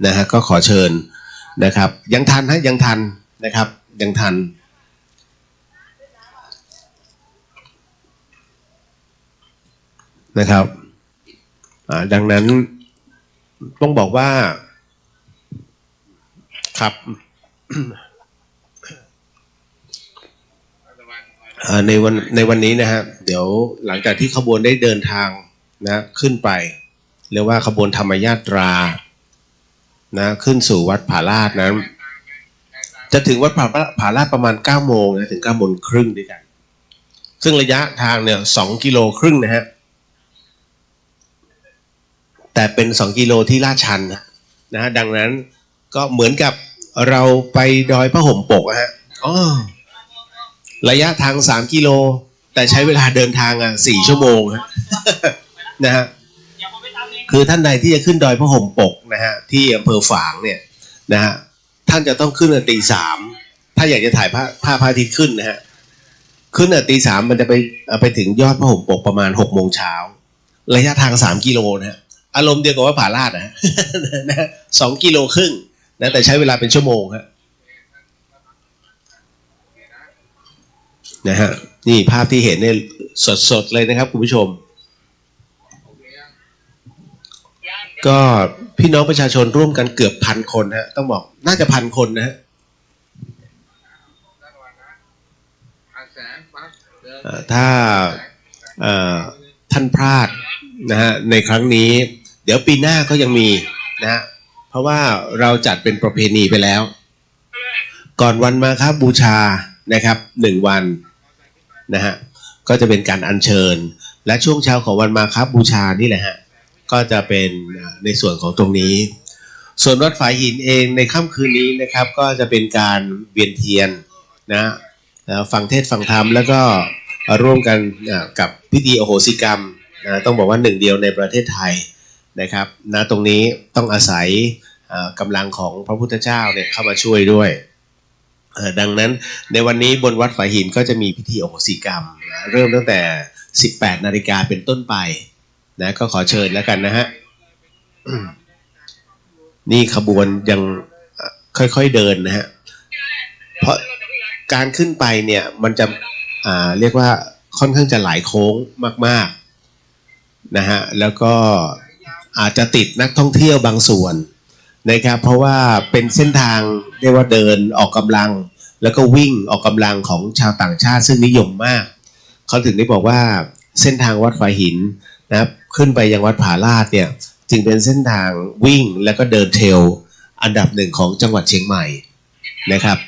นะฮะก็ขอเชิญนะครับยังทันนะครับยังทันนะครับดังนั้นต้องบอกว่าครับ ในวันนี้นะฮะเดี๋ยวหลังจากที่ขบวนได้เดินทางนะขึ้นไปเรียกว่าขบวนธรรมยาตรานะขึ้นสู่วัดผาลาดนั้นจะถึงวัดผาลาดประมาณ9 โมงนะถึง9 โมงครึ่งด้วยกันซึ่งระยะทางเนี่ย2 กิโลครึ่งนะฮะแต่เป็น2 กิโลที่ลาดชันนะฮะดังนั้นก็เหมือนกับเราไปดอยพระห่มปกฮะระยะทาง3 กิโลแต่ใช้เวลาเดินทาง4 ชั่วโมงนะฮะคือท่านใดที่จะขึ้นดอยพระห่มปกนะฮะที่อำเภอฝางเนี่ยนะฮะท่านจะต้องขึ้นตี 3ถ้าอยากจะถ่ายภาพพระอาทิตย์ขึ้นนะฮะขึ้นตี 3มันจะไปถึงยอดพระห่มปกประมาณ6 โมงเช้าระยะทาง3 กิโลนะฮะอารมณ์เดียวกับว่าผาลาดนะ2 กิโลครึ่งนะแต่ใช้เวลาเป็นชั่วโมงฮะนะฮะนี่ภาพที่เห็นเนี่ยสดๆเลยนะครับคุณผู้ชมก็พี่น้องประชาชนร่วมกันเกือบ1,000 คนฮะต้องบอกน่าจะ1,000 คนนะฮะถ้าท่านพลาดนะฮะในครั้งนี้เดี๋ยวปีหน้าก็ยังมีนะฮะเพราะว่าเราจัดเป็นประเพณีไปแล้วก่อนวันมาฆบูชานะครับ1 วันนะฮะก็จะเป็นการอัญเชิญและช่วงเช้าของวันมาฆบูชานี่แหละฮะก็จะเป็นในส่วนของตรงนี้ส่วนวัดฝายหินเองในค่ำคืนนี้นะครับก็จะเป็นการเวียนเทียนนะฟังเทศน์ฟังธรรมแล้วก็ร่วมกันกับพิธีอโหสิกรรมต้องบอกว่า1 เดียวในประเทศไทยนะครับณตรงนี้ต้องอาศัยกำลังของพระพุทธเจ้าเนี่ยเข้ามาช่วยด้วยดังนั้นในวันนี้บนวัดฝายหินก็จะมีพิธีอโหสิกรรมเริ่มตั้งแต่ 18 นาฬิกาเป็นต้นไปนะก็ขอเชิญแล้วกันนะฮะ นี่ขบวนยังค่อยๆเดินนะฮะเพราะการขึ้นไปเนี่ยมันจะเรียกว่าค่อนข้างจะหลายโค้งมากๆนะฮะแล้วก็อาจจะติดนักท่องเที่ยวบางส่วนนะครับเพราะว่าเป็นเส้นทางเรียกว่าเดินออกกำลังแล้วก็วิ่งออกกำลังของชาวต่างชาติซึ่งนิยมมากเขาถึงได้บอกว่าเส้นทางวัดฝายหินนะครับขึ้นไปยังวัดผาลาดเนี่ยจึงเป็นเส้นทางวิ่งแล้วก็เดินเทรลอันดับ1ของจังหวัดเชียงใหม่นะครับ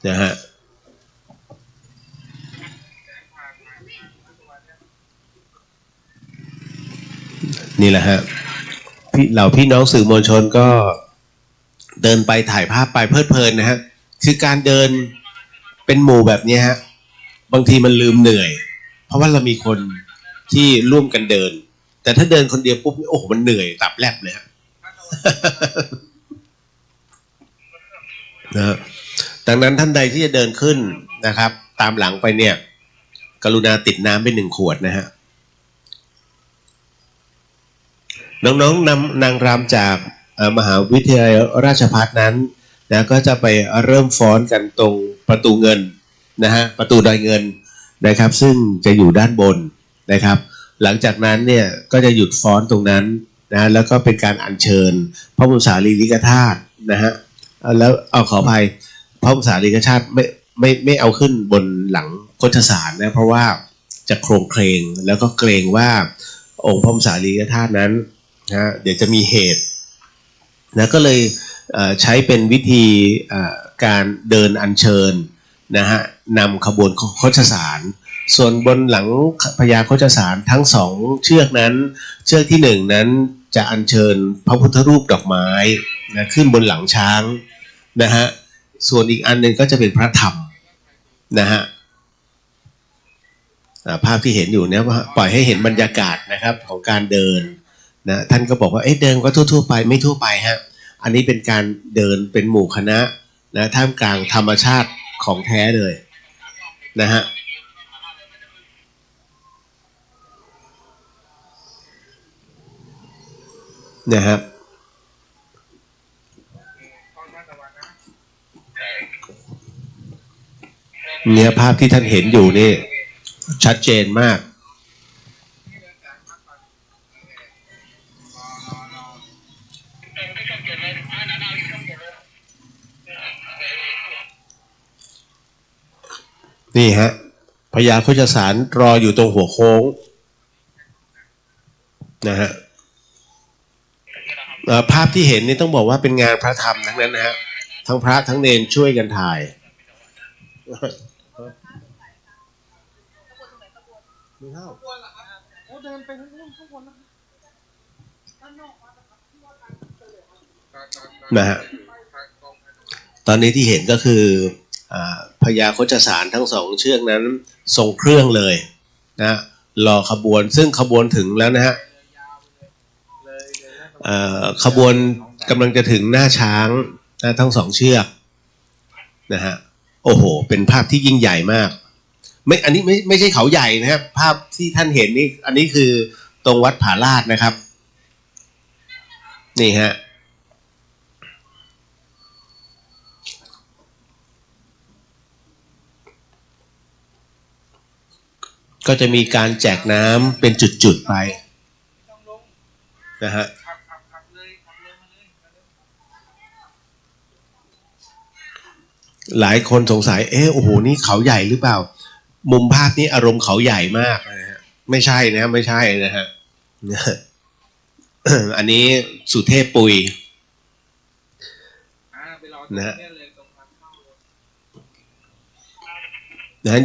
นะฮะนี่แหละฮะเหล่าพี่น้องสื่อมวลชนก็เดินไปถ่ายภาพไปเพลิดเพลินนะฮะคือการเดินเป็นหมู่แบบนี้ฮะบางทีมันลืมเหนื่อยเพราะว่าเรามีคนที่ร่วมกันเดินแต่ถ้าเดินคนเดียวปุ๊บโอ้โหมันเหนื่อยตับแลบเลยฮะ นะดังนั้นท่านใดที่จะเดินขึ้นนะครับตามหลังไปเนี่ยกรุณาติดน้ำไป1 ขวดนะฮะน้องๆนางรำจากมหาวิทยาลัยราชภัฏนั้นนะก็จะไปเริ่มฟ้อนกันตรงประตูเงินนะฮะประตูดอยเงินนะครับซึ่งจะอยู่ด้านบนนะครับหลังจากนั้นเนี่ยก็จะหยุดฟ้อนตรงนั้นนะแล้วก็เป็นการอัญเชิญพระบรมสารีริกธาตุนะฮะแล้วขออภัยพระบรมสารีริกธาตุไม่เอาขึ้นบนหลังโฆษสารนะเพราะว่าจะโครงเคลงแล้วก็เกรงว่าองค์พระบรมสารีริกธาตุนั้นนะเดี๋ยวจะมีเหตุนะก็เลยใช้เป็นวิธีการเดินอัญเชิญนะฮะนำขบวนโฆษสารส่วนบนหลังพญาโฆษสารทั้ง2 เชือกนั้นเชือกที่1นั้นจะอัญเชิญพระพุทธรูปดอกไม้นะขึ้นบนหลังช้างนะฮะ ส่วนอีกอันหนึ่งก็จะเป็นพระธรรมนะฮะภาพที่เห็นอยู่เนี่ยปล่อยให้เห็นบรรยากาศนะครับของการเดินนะท่านก็บอกว่าเดินก็ทั่วๆไปไม่ทั่วไปฮะอันนี้เป็นการเดินเป็นหมู่คณะนะท่ามกลางธรรมชาติของแท้เลยนะฮะนะครับเนี่ยภาพที่ท่านเห็นอยู่นี่ชัดเจนมากนี่ฮะพญาโฆษสารรออยู่ตรงหัวโค้งนะฮะภาพที่เห็นนี่ต้องบอกว่าเป็นงานพระธรรมทั้งนั้นนะฮะทั้งพระทั้งเนรช่วยกันถ่ายนะฮะตอนนี้ที่เห็นก็คือพญาโฆษสารทั้งสองเชือกนั้นทรงเครื่องเลยนะรอขบวนซึ่งขบวนถึงแล้วนะฮะขบวนกำลังจะถึงหน้าช้างนะทั้งสองเชือกนะฮะโอ้โหเป็นภาพที่ยิ่งใหญ่มากอันนี้ไม่ใช่เขาใหญ่นะครับภาพที่ท่านเห็นนี่อันนี้คือตรงวัดผาลาดนะครับนี่ฮะก็จะมีการแจกน้ำเป็นจุดๆไปนะฮะหลายคนสงสัยโอ้โหนี่เขาใหญ่หรือเปล่ามุมภาพนี้อารมณ์เขาใหญ่มากนะฮะไม่ใช่นะไม่ใช่นะฮะ อันนี้สุเทพปุยนะฮะ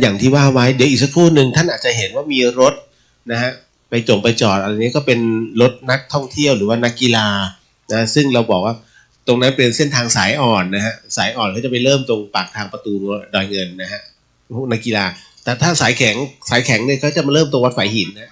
อย่างที่ว่าไว้เดี๋ยวอีกสักครู่หนึ่งท่านอาจจะเห็นว่ามีรถนะฮะไปจอดอะไรนี้ก็เป็นรถนักท่องเที่ยวหรือว่านักกีฬานะซึ่งเราบอกว่าตรงนั้นเป็นเส้นทางสายอ่อนนะฮะสายอ่อนเขาจะไปเริ่มตรงปากทางประตูดอยเงินนะฮะพวกนักกีฬาแต่ถ้าสายแข็งเนี่ยเขาจะมาเริ่มตรงวัดฝายหินนะ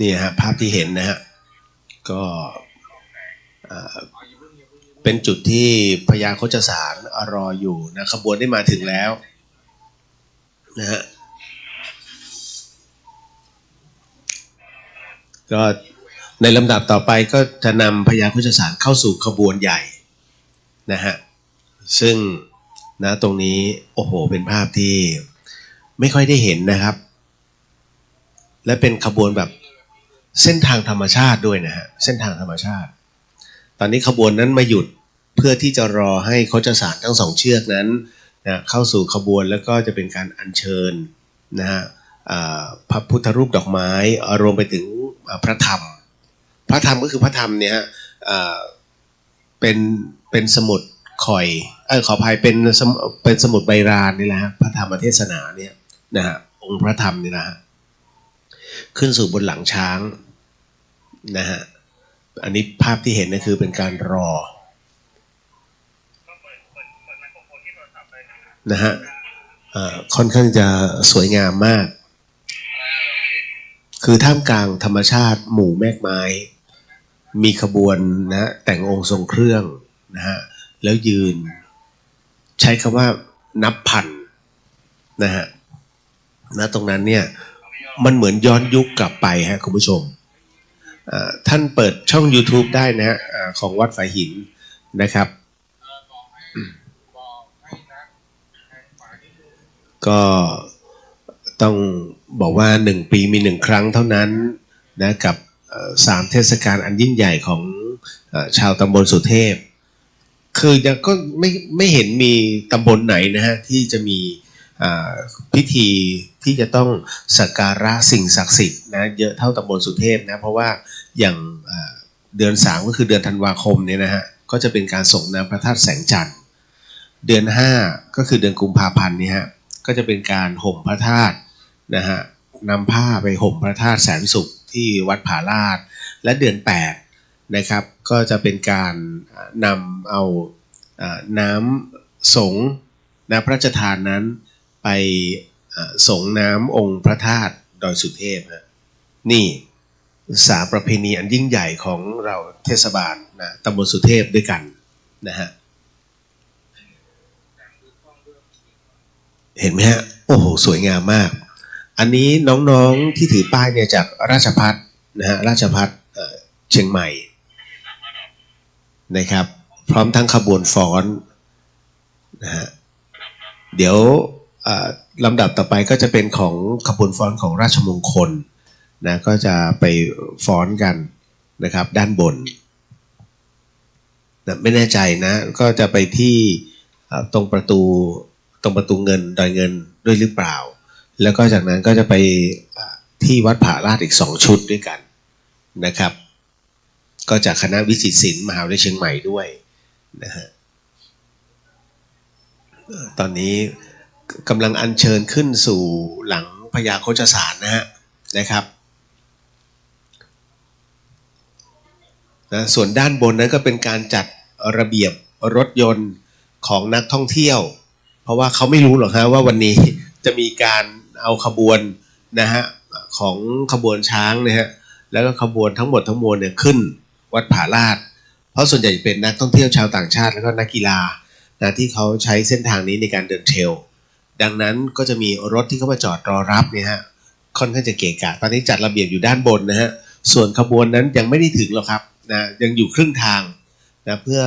นี่ฮะภาพที่เห็นนะฮะก็เป็นจุดที่พญาโฆษสารรออยู่นะขบวนได้มาถึงแล้วนะฮะก็ในลำดับต่อไปก็จะนำพญาโฆษสารเข้าสู่ขบวนใหญ่นะฮะซึ่งนะตรงนี้โอ้โหเป็นภาพที่ไม่ค่อยได้เห็นนะครับและเป็นขบวนแบบเส้นทางธรรมชาติด้วยนะฮะเส้นทางธรรมชาติตอนนี้ขบวนนั้นมาหยุดเพื่อที่จะรอให้โฆษสารทั้งสองเชือกนั้นนะเข้าสู่ขบวนแล้วก็จะเป็นการอัญเชิญนะฮะพระพุทธรูปดอกไม้รวมไปถึงพระธรรมก็คือพระธรรมเนี่ยเป็นสมุดข่อยขออภัยเป็นสมุดใบรานนี่แหละฮะพระธรรมเทศนาเนี่ยนะฮะองค์พระธรรมนี่นะฮะขึ้นสู่บนหลังช้างนะฮะอันนี้ภาพที่เห็นก็คือเป็นการรอนะฮะค่อนข้างจะสวยงามมากคือท่ามกลางธรรมชาติหมู่แมกไม้มีขบวนนะแต่งองค์ทรงเครื่องนะฮะแล้วยืนใช้คำว่านับพันนะฮะณตรงนั้นเนี่ยมันเหมือนย้อนยุคกลับไปฮะคุณผู้ชมท่านเปิดช่อง YouTube ได้นะฮะของวัดฝายหินนะครับก็ต้องบอกว่า1 ปีมี1 ครั้งเท่านั้นนะกับ3 เทศกาลอันยิ่งใหญ่ของชาวตำบลสุเทพคือยังก็ไม่เห็นมีตำบลไหนนะฮะที่จะมีพิธีที่ ที่จะต้องสักการะสิ่งศักดิ์สิทธิ์นะเยอะเท่าตำบลสุเทพนะเพราะว่าอย่างเดือน3ก็คือเดือนธันวาคมเนี่ยนะฮะก็จะเป็นการส่งน้ำพระธาตุแสงจันทร์เดือน5ก็คือเดือนกุมภาพันธ์นี่ฮะก็จะเป็นการห่มพระธาตุนะฮะนำผ้าไปห่มพระธาตุแสนสุขที่วัดผาลาดและเดือน8นะครับก็จะเป็นการนำเอาน้ำสงฆ์นะพระราชทานนั้นไปสงน้ำองค์พระธาตุดอยสุเทพฮะนี่3ประเพณีอันยิ่งใหญ่ของเราเทศบาลนะตำบลสุเทพด้วยกันนะฮะเห็นไหมฮะโอ้โหสวยงามมากอันนี้น้องๆที่ถือป้ายเนี่ยจากราชภัฏนะฮะราชภัฏเชียงใหม่นะครับพร้อมทั้งขบวนฟ้อนนะฮะเดี๋ยวลำดับต่อไปก็จะเป็นของขบวนฟ้อนของราชมงคลนะก็จะไปฟ้อนกันนะครับด้านบนนะไม่แน่ใจนะก็จะไปที่ตรงประตูเงินดอยเงินด้วยหรือเปล่าแล้วก็จากนั้นก็จะไปที่วัดผาลาดอีก2ชุดด้วยกันนะครับก็จากคณะวิจิตรศิลป์มหาวิทยาลัยเชียงใหม่ด้วยนะฮะตอนนี้กำลังอัญเชิญขึ้นสู่หลังพญาโฆษสารนะครับนะส่วนด้านบนนั้นก็เป็นการจัดระเบียบรถยนต์ของนักท่องเที่ยวเพราะว่าเขาไม่รู้หรอกฮะว่าวันนี้จะมีการเอาขบวนนะฮะของขบวนช้างนะฮะแล้วก็ขบวนทั้งหมดทั้งมวลเนี่ยขึ้นวัดผาลาดเพราะส่วนใหญ่เป็นนักท่องเที่ยวชาวต่างชาติแล้วก็นักกีฬานะที่เขาใช้เส้นทางนี้ในการเดินเทรลดังนั้นก็จะมีรถที่เขามาจอดรอรับเนี่ยฮะค่อนข้างจะเกะกะตอนนี้จัดระเบียบอยู่ด้านบนนะฮะส่วนขบวนนั้นยังไม่ได้ถึงหรอกครับนะยังอยู่ครึ่งทางนะเพื่อ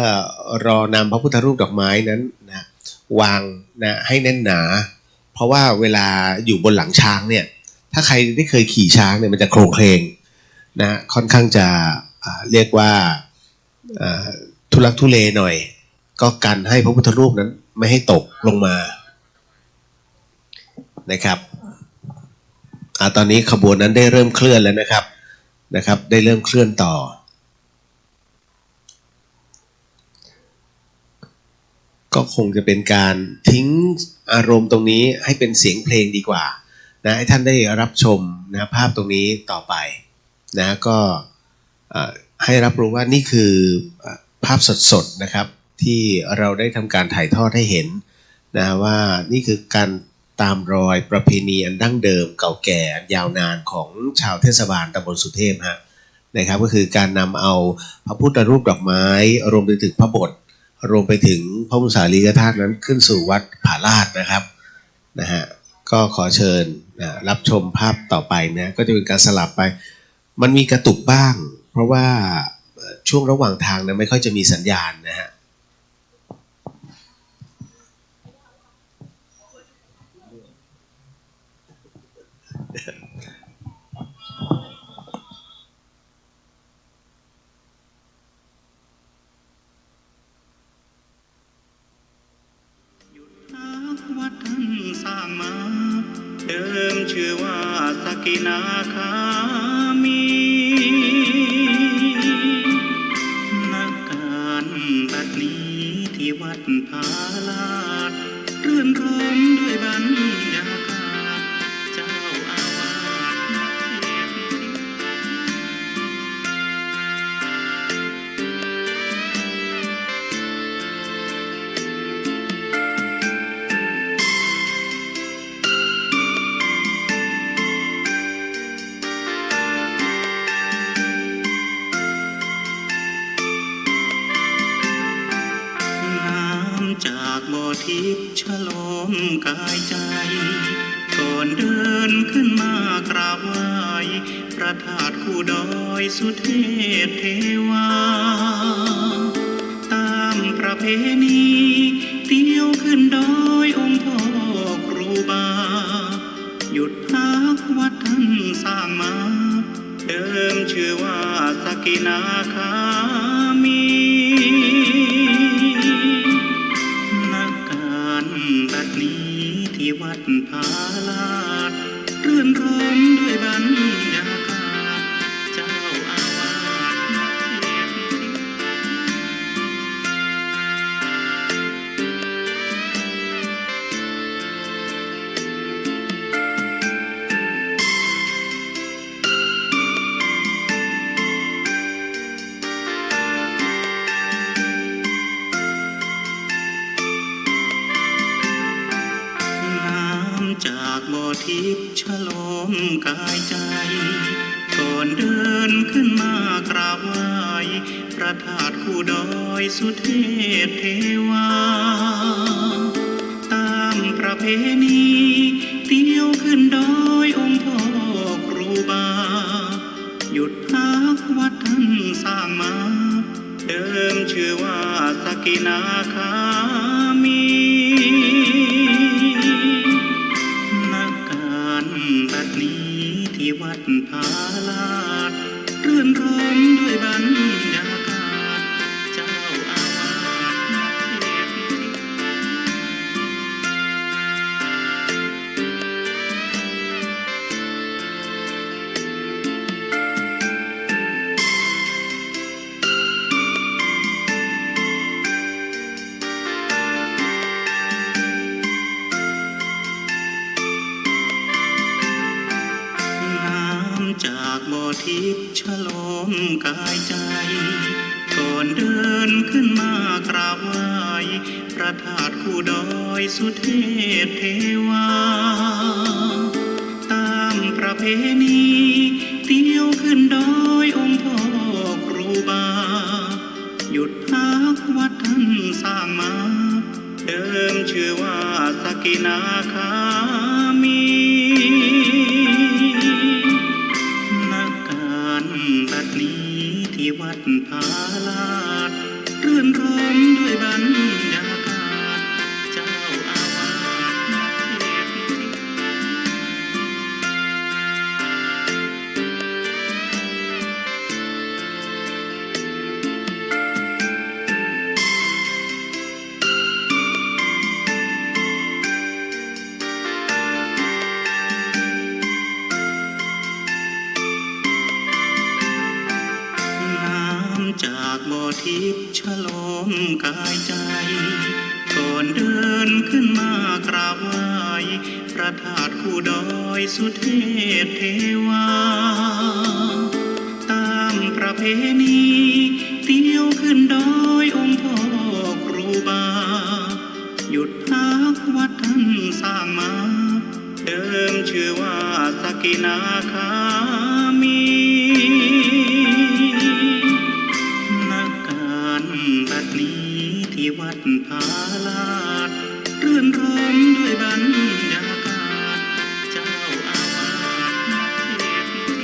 รอนำพระพุทธรูปดอกไม้นั้นนะวางนะให้แน่นหนาเพราะว่าเวลาอยู่บนหลังช้างเนี่ยถ้าใครได้เคยขี่ช้างเนี่ยมันจะโครงเคลงนะค่อนข้างจะเรียกว่าทุลักทุเลหน่อยก็กันให้พระพุทธรูปนั้นไม่ให้ตกลงมานะครับตอนนี้ขบวนนั้นได้เริ่มเคลื่อนแล้วนะครับได้เริ่มเคลื่อนต่อก็คงจะเป็นการทิ้งอารมณ์ตรงนี้ให้เป็นเสียงเพลงดีกว่านะให้ท่านได้รับชมนะภาพตรงนี้ต่อไปนะก็ให้รับรู้ว่านี่คือภาพสดๆนะครับที่เราได้ทำการถ่ายทอดให้เห็นนะว่านี่คือการตามรอยประเพณีอันดั้งเดิมเก่าแก่ยาวนานของชาวเทศบาลตำบลสุเทพนะครับก็คือการนำเอาพระพุทธรูปดอกไม้รวมไปถึงพระบทรวมไปถึงพระบรมสารีริกธาตุนั้นขึ้นสู่วัดผาลาดนะครับนะฮะก็ขอเชิญรับชมภาพต่อไปนะก็จะเป็นการสลับไปมันมีกระตุกบ้างเพราะว่าช่วงระหว่างทางนะไม่ค่อยจะมีสัญญาณนะฮะวัดท่านสร้างมาเดิมชื่อว่าสกินาคามีนักการบัดนี้ที่วัดผาลาดรื่นรมด้วยบรรยากาศเจ้าอาวาสนักเทศน์จากบ่อทิพย์ฉลมกายใจก่อนเดินขึ้นมากราบไหว้พระธาตุคู่ดอยสุเทพเทวาตามประเพณีเที่ยวขึ้นดอยองค์พ่อครูบาหยุดพักวัดท่านสร้างมาเดิมชื่อว่าสกินาคามีบัดนี้ที่วัดผาลาด กายใจก่อนเดินขึ้นมากราบไหว้พระธาตุคู่ดอยสุเทพเทวาตามประเพณีเที่ยวขึ้นดอยองค์พ่อครูบาหยุดพักวัดท่านสร้างมาเดิมชื่อว่าสกินาคามีนักการบัดนี้ที่วัดพาลาดรื่นรมด้วยบรรยากาศเจ้าอาวาสเทพธิจากบ่อทิพย์ฉลมกายใจก่อนเดินขึ้นมากราบไหว้พระธาตุคู่ดอยสุเทพเทวาตามประเพณีเที่ยวขึ้นดอยองค์พ่อครูบาหยุดพักวัดท่านสร้างมาเดิมชื่อว่าสกินาคามีบัดนี้ที่วัดพาลาดรื่นรมด้วยบรรยากาศเจ้าอาวาสเทพธิจากบ่อทิพย์ฉลมกายใจก่อนเดินขึ้นมากราบไหว้พระธาตุคู่ดอยสุเทพเทวาตามประเพณีเที่ยวขึ้นดอยองค์พ่อครูบาหยุดพักวัดท่านสร้างมาเดิมชื่อว่าสกินาคามีบัดนี้ที่วัดพาลาดรื่นรมด้วยบรรยากาศเจ้าอาวาสเทพธิ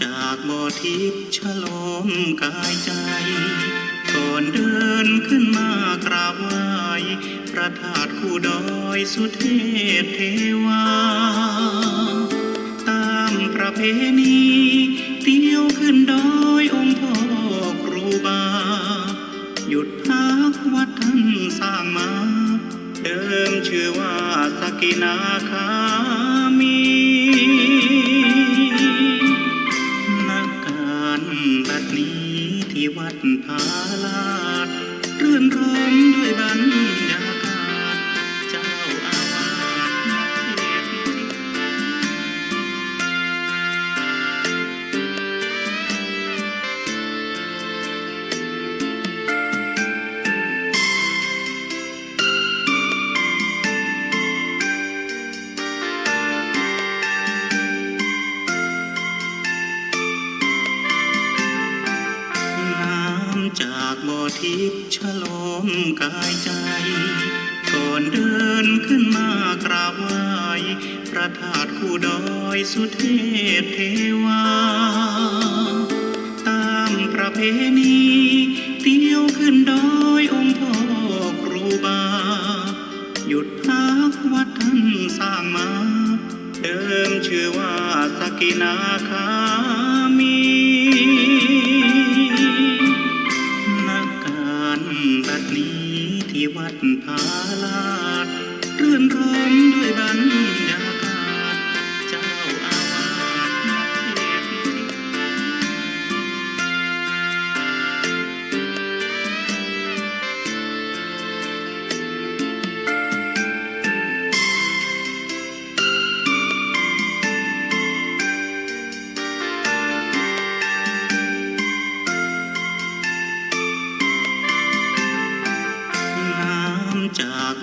จากบ่อทิพย์ฉลมกายใจก่อนเดินขึ้นมากราบไหว้พระธาตุคู่ดอยสุเทพเทวาตามประเพณีเที่ยวขึ้นดอยองค์พ่อครูบาหยุดพักวัดท่านสร้างมาเดิมชื่อว่าสกินาคามีบัดนี้ที่วัดพาลาดรื่นรมด้วยบรรยากาศเจ้าอาวาสเทพธิจากบ่อทิพย์ฉลมกายใจก่อนเดินขึ้นมากราบไหว้พระธาตุคู่ดอยสุเทพเทวาตามประเพณีเที่ยวขึ้นดอยองค์พ่อครูบาหยุดพักวัดท่านสร้างมาเดิมชื่อว่าสกินาคามีบัดนี้ที่วัดพาลาดรื่นรมด้วยบรรยากาศเจ้าอาวาสเทพธิ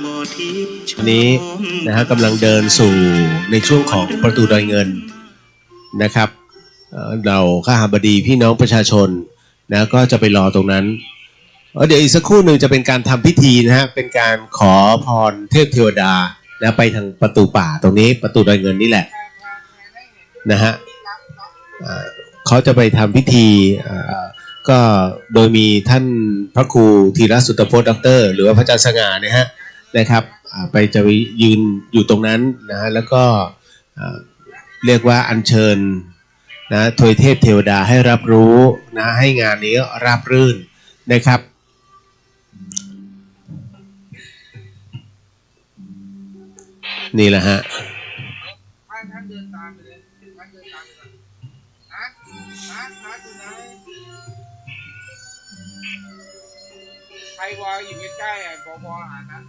บ่อทิพย์ฉ อัน ล นี้ อง นะฮะกำลังเดินสู่ในช่วงของประตูดอยเงินนะครับเราข้าหาบดีพี่น้องประชาชนนะก็จะไปรอตรงนั้นเดี๋ยวอีกสักครู่หนึ่งจะเป็นการทำพิธีนะฮะเป็นการขอพรเทพเทวดานะไปทางประตูป่าตรงนี้ประตูดอยเงินนี่แหละนะฮะเขาจะไปทำพิธีก็โดยมีท่านพระครูธีรสุตโพธิ์ด็อกเตอร์หรือว่าพระอาจารย์สง่านะฮะนะครับไปจะไปยืนอยู่ตรงนั้นนะฮะแล้วก็เรียกว่าอัญเชิญนะทวยเทพเทวดาให้รับรู้นะให้งานนี้ราบรื่นนะครับนี่แหละฮะท่านเดินตามไปเลยท่านเดินตามไปเลยนะอยู่ไหนใครวออยู่ใกล้ๆอ่ะบอหานั้น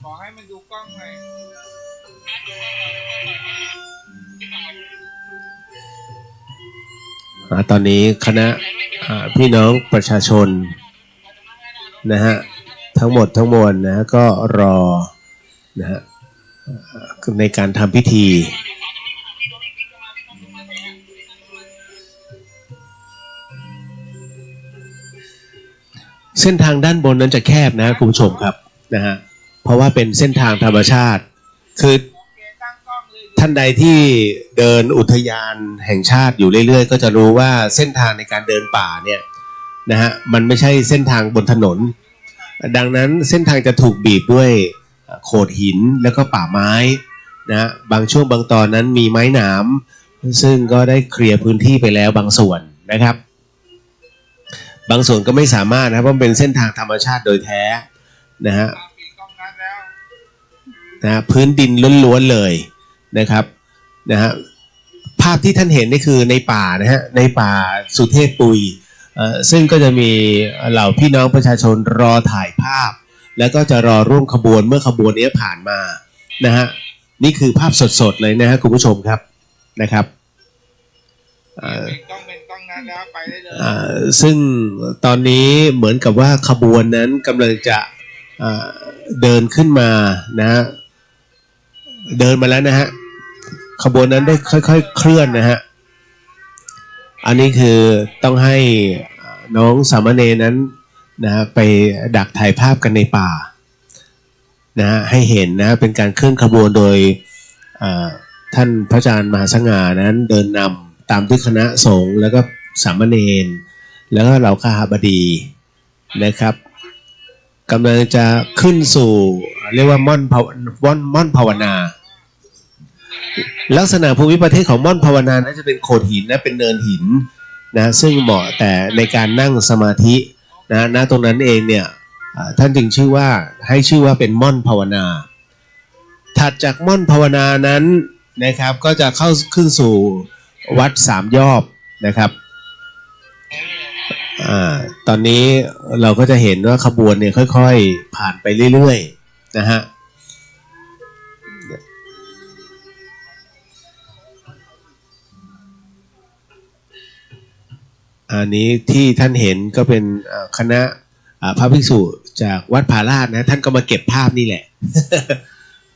ขอให้มันดูกล้องหน่อยตอนนี้คณะพี่น้องประชาชนนะฮะทั้งหมดทั้งมวลนะฮะก็รอนะฮะในการทำพิธีเส้นทางด้านบนนั้นจะแคบนะคุณผู้ชมครับนะฮะเพราะว่าเป็นเส้นทางธรรมชาติคือท่านใดที่เดินอุทยานแห่งชาติอยู่เรื่อยๆก็จะรู้ว่าเส้นทางในการเดินป่าเนี่ยนะฮะมันไม่ใช่เส้นทางบนถนนดังนั้นเส้นทางจะถูกบีบด้วยโขดหินแล้วก็ป่าไม้นะบางช่วงบางตอนนั้นมีไม้หนามซึ่งก็ได้เคลียร์พื้นที่ไปแล้วบางส่วนนะครับบางส่วนก็ไม่สามารถนะครับเพราะเป็นเส้นทางธรรมชาติโดยแท้นะฮะพื้นดินล้วนๆเลยนะครับนะฮะภาพที่ท่านเห็นนี่คือในป่านะฮะในป่าสุเทพปุยซึ่งก็จะมีเหล่าพี่น้องประชาชนรอถ่ายภาพแล้วก็จะรอร่วมขบวนเมื่อขบวนนี้ผ่านมานะฮะนี่คือภาพสดๆเลยนะฮะคุณผู้ชมครับนะครับเป็นกล้องนั้นแล้วไปได้เลยซึ่งตอนนี้เหมือนกับว่าขบวนนั้นกำลังจะเดินขึ้นมานะฮะเดินมาแล้วนะฮะขบวนนั้นได้ค่อยๆเคลื่อนนะฮะอันนี้คือต้องให้น้องสามเณรนั้นนะฮะไปดักถ่ายภาพกันในป่านะฮะให้เห็นนะเป็นการเคลื่อนขบวนโดยท่านพระอาจารย์มหาสง่านั้นเดินนำตามด้วยคณะสงฆ์แล้วก็สามเณรแล้วก็เหล่าข้าบดีนะครับกำลังจะขึ้นสู่เรียกว่าม่อนภาวนาลักษณะภูมิประเทศของม่อนภาวนานั้นจะเป็นโขดหินนะเป็นเนินหินนะซึ่งเหมาะแต่ในการนั่งสมาธินะตรงนั้นเองเนี่ยท่านจึงชื่อว่าให้ชื่อว่าเป็นม่อนภาวนาถัดจากม่อนภาวนานั้นนะครับก็จะเข้าขึ้นสู่วัดสามยอบนะครับตอนนี้เราก็จะเห็นว่าขบวนเนี่ยค่อยๆผ่านไปเรื่อยๆนะฮะอันนี้ที่ท่านเห็นก็เป็นคณะพระภิกษุจากวัดผาลาดนะท่านก็มาเก็บภาพนี่แหละ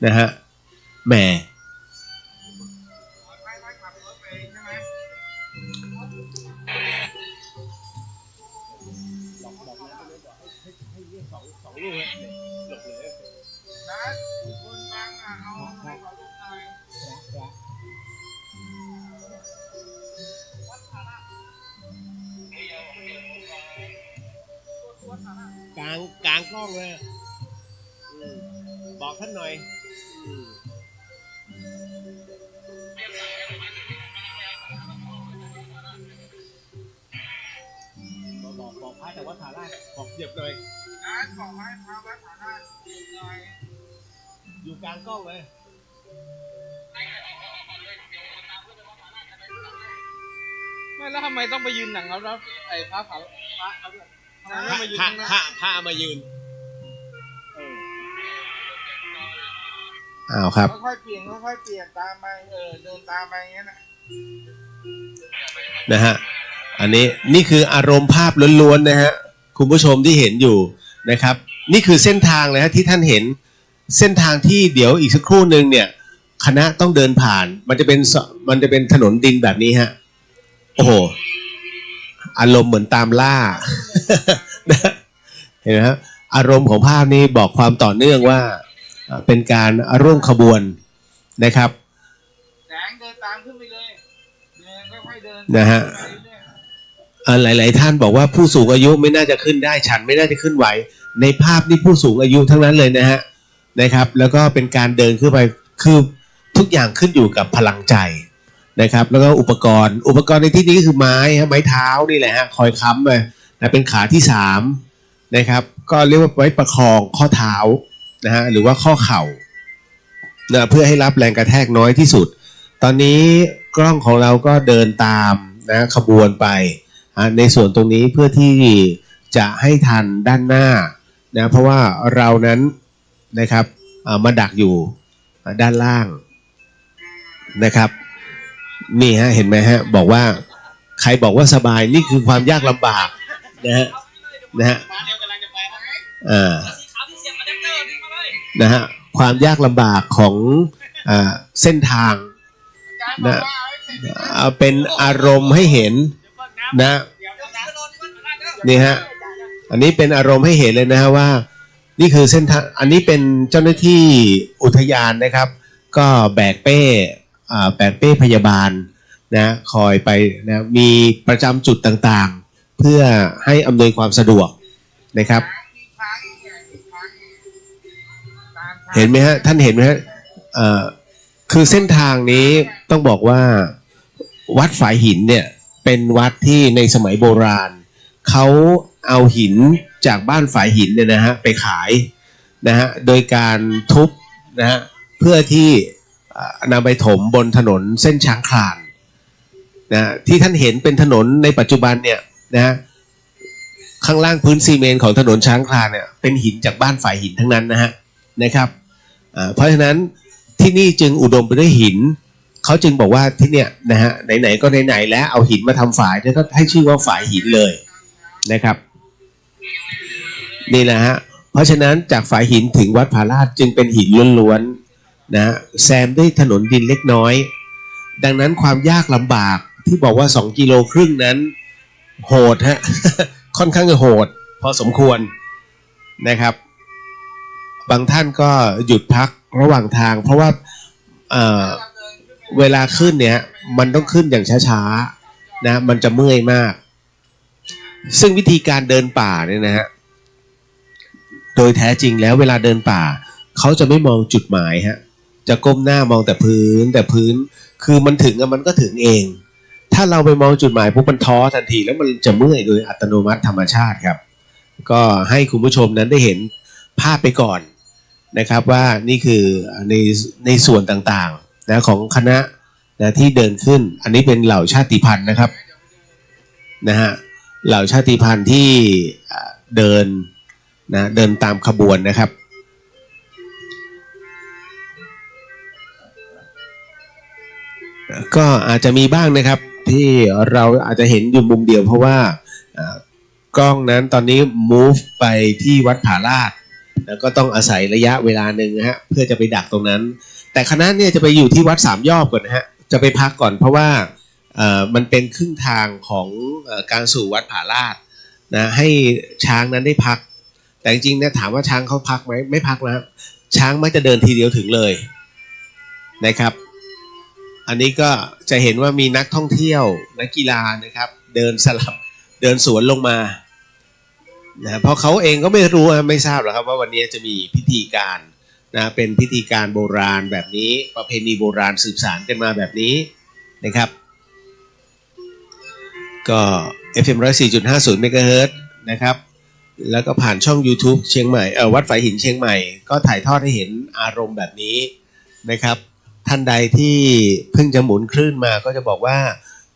นะฮะแหมกลางกล้องเลยบอกท่านหน่อยบอกพระจากวัดผาลาดบอกเหยียบเลยบอกให้พระวัดผาลาดอยู่กลางกล้องเลยไม่แล้วทำไมต้องไปยืนหนังแล้วไอ้พระเขาด้วยพระมายืนอ้าวครับค่อยๆเปลี่ยนตามไปเดินตามไปอย่างนั้นนะฮะอันนี้นี่คืออารมณ์ภาพล้วนๆนะฮะ คุณผู้ชมที่เห็นอยู่นะครับนี่คือเส้นทางเลยฮะที่ท่านเห็นเส้นทางที่เดี๋ยวอีกสักครู่หนึ่งเนี่ยคณะต้องเดินผ่านมันจะเป็นถนนดินแบบนี้ฮะโอ้โหอารมณ์เหมือนตามล่า เห็นไหมครับอารมณ์ของภาพนี้บอกความต่อเนื่องว่าเป็นการร่วมขบวนนะครับ แสงเดินตามขึ้นไปเลยเดินค่อยๆเดิน นะฮะ หลายๆท่านบอกว่าผู้สูงอายุไม่น่าจะขึ้นได้ฉันไม่น่าจะขึ้นไหวในภาพนี่ผู้สูงอายุทั้งนั้นเลยนะฮะนะครับแล้วก็เป็นการเดินขึ้นไปคือทุกอย่างขึ้นอยู่กับพลังใจนะครับแล้วก็อุปกรณ์ในที่นี้ก็คือไม้ฮะไม้เท้านี่แหละฮะคอยค้ำไปนะเป็นขาที่3นะครับก็เรียกว่าไว้ประคองข้อเท้านะฮะหรือว่าข้อเข่านะเพื่อให้รับแรงกระแทกน้อยที่สุดตอนนี้กล้องของเราก็เดินตามนะขบวนไปในส่วนตรงนี้เพื่อที่จะให้ทันด้านหน้านะเพราะว่าเรานั้นนะครับมาดักอยู่ด้านล่างนะครับนี่ฮะเห็นไหมฮะบอกว่าใครบอกว่าสบายนี่คือความยากลำบากนะฮะนะฮะความยากลำบากของเส้นทางนะเป็นอารมณ์ให้เห็นนะนี่ฮะอันนี้เป็นอารมณ์ให้เห็นเลยนะฮะว่านี่คือเส้นทางอันนี้เป็นเจ้าหน้าที่อุทยานนะครับก็แบกเป้พยาบาลนะคอยไปนะมีประจำจุดต่างๆเพื่อให้อำนวยความสะดวกนะครับเห็นไหมฮะท่านเห็นไหมฮะคือเส้นทางนี้ต้องบอกว่าวัดฝายหินเนี่ยเป็นวัดที่ในสมัยโบราณเขาเอาหินจากบ้านฝายหินเนี่ยนะฮะไปขายนะฮะโดยการทุบนะฮะเพื่อที่นำไปถมบนถนนเส้นช้างคลานนะที่ท่านเห็นเป็นถนนในปัจจุบันเนี่ยนะข้างล่างพื้นซีเมนต์ของถนนช้างคลานเนี่ยเป็นหินจากบ้านฝายหินทั้งนั้นนะครับเพราะฉะนั้นที่นี่จึงอุดมไปด้วยหินเขาจึงบอกว่าที่เนี่ยนะฮะไหนๆก็ไหนๆแล้วเอาหินมาทำฝายแล้วก็ให้ชื่อว่าฝายหินเลยนะครับนี่แหละฮะเพราะฉะนั้นจากฝายหินถึงวัดผาลาดจึงเป็นหินล้วนๆนะแซมด้วยถนนดินเล็กน้อยดังนั้นความยากลำบากที่บอกว่า2.5 กิโลนั้นโหดฮะ ค่อนข้างจะโหดพอสมควรนะครับบางท่านก็หยุดพักระหว่างทางเพราะว่าเวลาขึ้นเนี่ยมันต้องขึ้นอย่างช้าๆนะมันจะเมื่อยมากซึ่งวิธีการเดินป่าเนี่ยนะฮะโดยแท้จริงแล้วเวลาเดินป่าเขาจะไม่มองจุดหมายฮะจะก้มหน้ามองแต่พื้นคือมันถึงมันก็ถึงเองถ้าเราไปมองจุดหมายปุ๊บมันท้อทันทีแล้วมันจะเมื่อยโดยอัตโนมัติธรรมชาติครับก็ให้คุณผู้ชมนั้นได้เห็นภาพไปก่อนนะครับว่านี่คือในส่วนต่างๆนะของคณะนะที่เดินขึ้นอันนี้เป็นเหล่าชาติพันธุ์นะครับนะฮะเหล่าชาติพันธุ์ที่เดินตามขบวนนะครับก็อาจจะมีบ้างนะครับที่เราอาจจะเห็นอยู่มุมเดียวเพราะว่ากล้องนั้นตอนนี้ move ไปที่วัดผาลาดแล้วก็ต้องอาศัยระยะเวลาหนึ่งนะฮะเพื่อจะไปดักตรงนั้นแต่คณะเนี่ยจะไปอยู่ที่วัดสามยอดก่อนนะฮะจะไปพักก่อนเพราะว่ามันเป็นครึ่งทางของการสู่วัดผาลาดนะให้ช้างนั้นได้พักแต่จริงๆเนี่ยถามว่าช้างเขาพักไหมไม่พักนะครับช้างมักจะเดินทีเดียวถึงเลยนะครับอันนี้ก็จะเห็นว่ามีนักท่องเที่ยวนักกีฬานะครับเดินสวนลงมานะเพราะเขาเองก็ไม่รู้ไม่ทราบหรอกครับว่าวันนี้จะมีพิธีการนะเป็นพิธีการโบราณแบบนี้ประเพณีโบราณสืบสานกันมาแบบนี้นะครับก็ FM 104.50 เมกะเฮิรตซ์นะครับแล้วก็ผ่านช่อง YouTube เชียงใหม่วัดฝายหินเชียงใหม่ก็ถ่ายทอดให้เห็นอารมณ์แบบนี้นะครับท่านใดที่เพิ่งจะหมุนคลื่นมาก็จะบอกว่า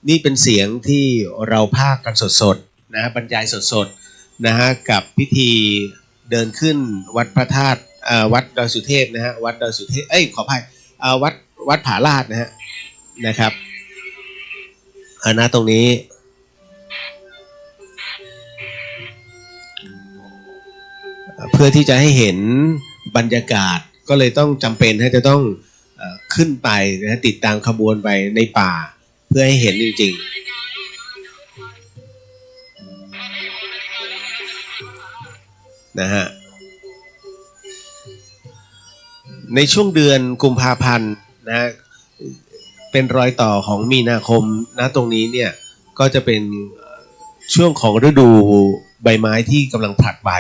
นี่เป็นเสียงที่เราพากกันสดๆนะบรรยายสดๆนะฮะกับพิธีเดินขึ้นวัดพระธาตุวัดดอยสุเทพนะฮะวัดดอยสุเทพขออภัยวัดผาลาดนะครับณตรงนี้ เพื่อที่จะให้เห็นบรรยากาศก็เลยต้องจำเป็นให้จะต้องขึ้นไปนะติดตามขบวนไปในป่าเพื่อให้เห็นจริงๆนะฮะในช่วงเดือนกุมภาพันธ์นะเป็นรอยต่อของมีนาคมนะตรงนี้เนี่ยก็จะเป็นช่วงของฤดูใบไม้ที่กำลังผลัดใบ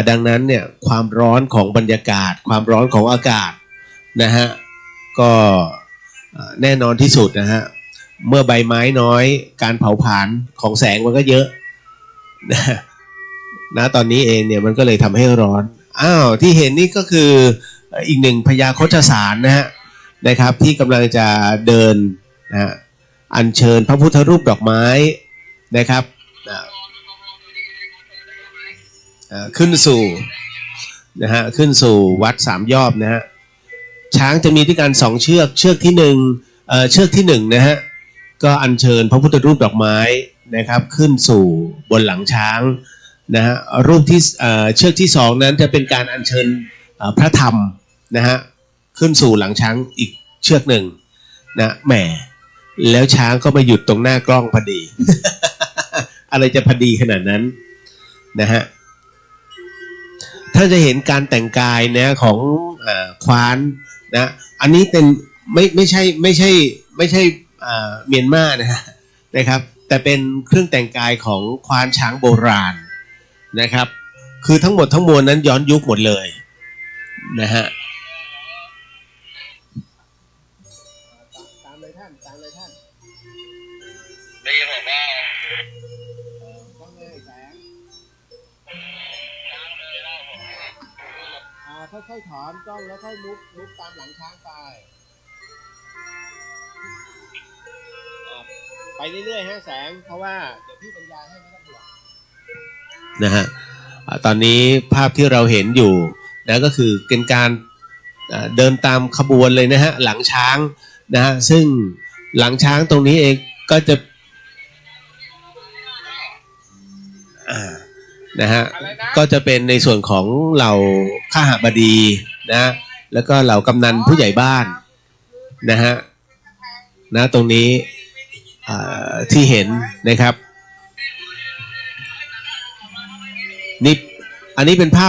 ดังนั้นเนี่ยความร้อนของบรรยากาศความร้อนของอากาศนะฮะก็แน่นอนที่สุดนะฮะเมื่อใบไม้น้อยการเผาผลาญของแสงมันก็เยอะนะตอนนี้เองเนี่ยมันก็เลยทำให้ร้อนที่เห็นนี่ก็คืออีกหนึ่งพญาโฆษสารนะครับที่กำลังจะเดินนะอัญเชิญพระพุทธรูปดอกไม้นะครับขึ้นสู่นะฮะขึ้นสู่วัดสามยอดนะฮะช้างจะมีด้วยกัน2เชือกเชือกที่1เชือกที่1นะฮะก็อัญเชิญพระพุทธรูปดอกไม้นะครับขึ้นสู่บนหลังช้างนะฮะรูปที่เชือกที่2นั้นจะเป็นการอัญเชิญพระธรรมนะฮะขึ้นสู่หลังช้างอีกเชือกหนึ่งนะแหมแล้วช้างก็มาหยุดตรงหน้ากล้องพอดี อะไรจะพอดีขนาดนั้นนะฮะถ้าจะเห็นการแต่งกายนะของควานนะอันนี้เป็นไม่ใช่เมียนมานะครับแต่เป็นเครื่องแต่งกายของควานช้างโบราณนะครับคือทั้งหมดทั้งมวลนั้นย้อนยุคหมดเลยนะฮะตามเลยท่านได้ยินผมว่าต้องเลยแสงค่อยๆถอนกล้องแล้วค่อยมุกตามหลังช้างไปเรื่อยๆฮะแสงเพราะว่าเดี๋ยวพี่บรรยายให้ไม่ต้องห่วงนะฮะตอนนี้ภาพที่เราเห็นอยู่นะก็คือเป็นการเดินตามขบวนเลยนะฮะหลังช้างนะฮะซึ่งหลังช้างตรงนี้เองก็จะนะฮะก็จะเป็นในส่วนของเหล่าข้าหบดีนะแล้วก็เหล่ากำนันผู้ใหญ่บ้านนะฮะนะตรงนี้ที่เห็นนะครับนี่อันนี้เป็นภ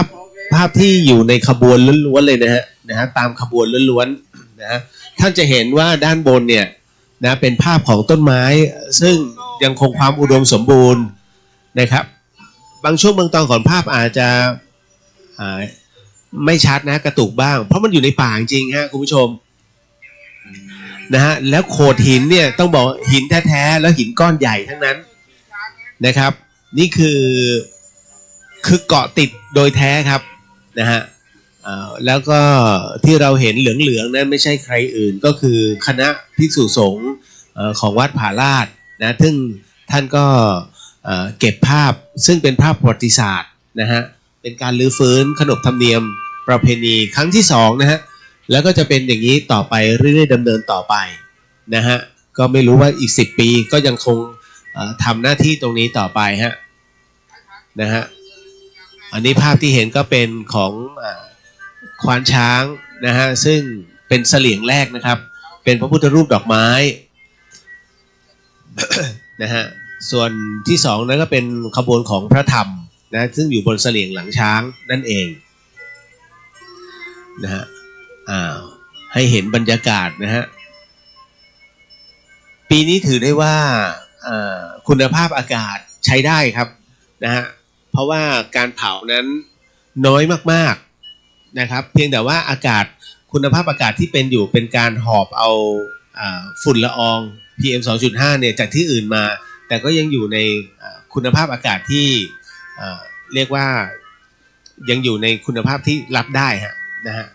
าพที่อยู่ในขบวนล้วนๆเลยนะฮะตามขบวนล้วนๆนะท่านจะเห็นว่าด้านบนเนี่ยนะเป็นภาพของต้นไม้ซึ่งยังคงความอุดมสมบูรณ์นะครับบางช่วงบางตอนของภาพอาจจะไม่ชัดนะกระตุกบ้างเพราะมันอยู่ในป่าจริงฮะคุณผู้ชมนะฮะแล้วโขดหินเนี่ยต้องบอกหินแท้ๆแล้วหินก้อนใหญ่ทั้งนั้นนะครับนี่คือเกาะติดโดยแท้ครับนะฮะแล้วก็ที่เราเห็นเหลืองๆนั้นไม่ใช่ใครอื่นก็คือคณะภิกษุสงฆ์ของวัดผาลาดนะซึ่งท่านก็เก็บภาพซึ่งเป็นภาพประวัติศาสตร์นะฮะเป็นการรื้อฟื้นขนบธรรมเนียมประเพณีครั้งที่2นะฮะแล้วก็จะเป็นอย่างนี้ต่อไปเรื่อยๆดำเนินต่อไปนะฮะก็ไม่รู้ว่าอีก10 ปีก็ยังคงทำหน้าที่ตรงนี้ต่อไปฮะนะฮะอันนี้ภาพที่เห็นก็เป็นของควานช้างนะฮะซึ่งเป็นเสลี่ยงแรกนะครับเป็นพระพุทธรูปดอกไม้ นะฮะส่วนที่2นั้นก็เป็นขบวนของพระธรรมนะซึ่งอยู่บนเสลี่ยงหลังช้างนั่นเองนะฮะให้เห็นบรรยากาศนะฮะปีนี้ถือได้ว่าคุณภาพอากาศใช้ได้ครับนะฮะเพราะว่าการเผานั้นน้อยมากๆนะครับเพียงแต่ว่าอากาศคุณภาพอากาศที่เป็นอยู่เป็นการหอบเอาฝุ่นละออง PM 2.5 เนี่ยจากที่อื่นมาแต่ก็ยังอยู่ในคุณภาพอากาศที่เรียกว่ายังอยู่ในคุณภาพที่รับได้นะฮะ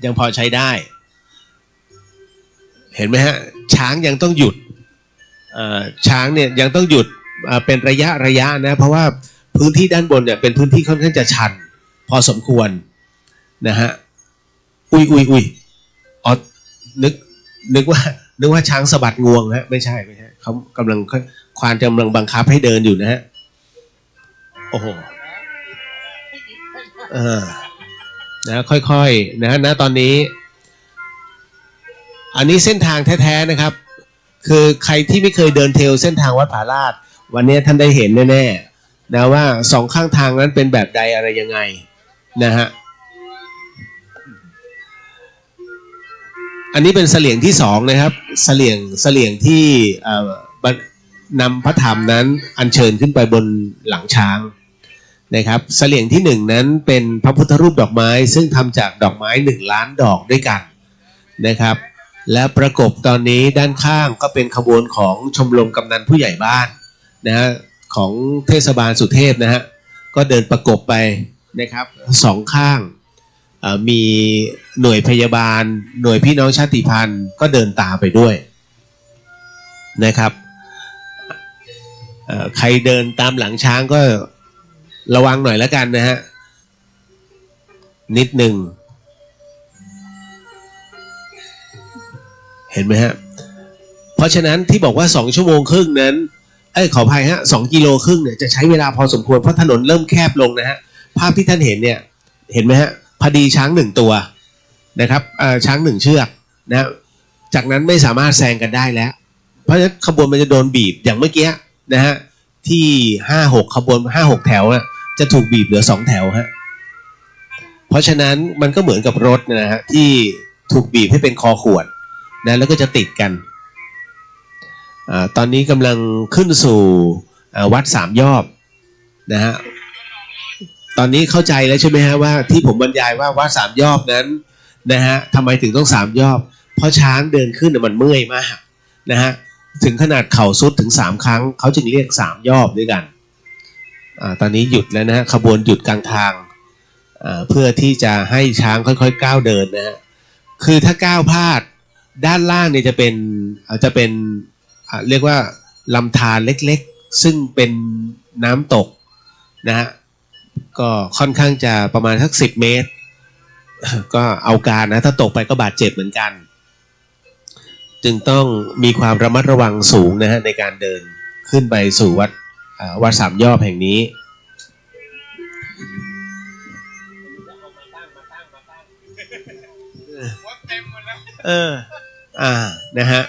ยังพอใช้ได้เห็นไหมฮะช้างยังต้องหยุดช้างเนี่ยยังต้องหยุดเป็นระยะนะเพราะว่าพื้นที่ด้านบนเนี่ยเป็นพื้นที่ค่อนข้างจะชันพอสมควรนะฮะอุ้ยอ๋อนึกว่าช้างสะบัดงวงฮะไม่ใช่เขากำลังควานกำลังบังคับให้เดินอยู่นะฮะโอ้โห นะค่อยๆนะตอนนี้อันนี้เส้นทางแท้ๆนะครับคือใครที่ไม่เคยเดินเทรลเส้นทางวัดผาลาดวันนี้ท่านได้เห็นแน่ๆนะว่าสองข้างทางนั้นเป็นแบบใดอะไรยังไงนะฮะอันนี้เป็นเสลี่ยงที่สองนะครับเสลี่ยงที่นำพระธรรมนั้นอัญเชิญขึ้นไปบนหลังช้างนะครับเสลี่ยงที่หนึ่งนั้นเป็นพระพุทธรูปดอกไม้ซึ่งทำจากดอกไม้1 ล้านดอกด้วยกันนะครับและประกบตอนนี้ด้านข้างก็เป็นขบวนของชมรมกำนันผู้ใหญ่บ้านนะฮะของเทศบาลสุเทพนะฮะก็เดินประกบไปนะครับสองข้างมีหน่วยพยาบาลหน่วยพี่น้องชาติพันธุ์ก็เดินตามไปด้วยนะครับใครเดินตามหลังช้างก็ระวังหน่อยแล้วกันนะฮะนิดหนึ่งเห็นไหมฮะเพราะฉะนั้นที่บอกว่า2 ชั่วโมงครึ่งนั้นขออภัยฮะ2 กิโลครึ่งเนี่ยจะใช้เวลาพอสมควรเพราะถนนเริ่มแคบลงนะฮะภาพที่ท่านเห็นเนี่ยเห็นไหมฮะพอดีช้าง1 ตัวนะครับช้าง1 เชือกนะจากนั้นไม่สามารถแซงกันได้แล้วเพราะฉะนั้นขบวนมันจะโดนบีบอย่างเมื่อกี้นะฮะที่5-6ขบวน5-6 แถวนะจะถูกบีบเหลือ2 แถวฮะเพราะฉะนั้นมันก็เหมือนกับรถนะฮะที่ถูกบีบให้เป็นคอขวดนะแล้วก็จะติดกันตอนนี้กำลังขึ้นสู่วัด3 ยอบนะฮะตอนนี้เข้าใจแล้วใช่ไหมฮะว่าที่ผมบรรยายว่าวัด3 ยอบนั้นนะฮะทำไมถึงต้อง3 ยอบเพราะช้างเดินขึ้นมันเมื่อยมากนะฮะถึงขนาดเข่าซุดถึง3 ครั้งเขาจึงเรียก3 ยอบด้วยกันตอนนี้หยุดแล้วนะฮะขบวนหยุดกลางทางเพื่อที่จะให้ช้างค่อยๆก้าวเดินนะฮะคือถ้าก้าวพลาดด้านล่างเนี่ยจะเป็นเรียกว่าลำธารเล็กๆซึ่งเป็นน้ำตกนะฮะก็ค่อนข้างจะประมาณสัก10 เมตรก็เอาการนะถ้าตกไปก็บาดเจ็บเหมือนกันจึงต้องมีความระมัดระวังสูงนะฮะในการเดินขึ้นไปสู่วัด3 ยอบแห่งนี้นะฮะ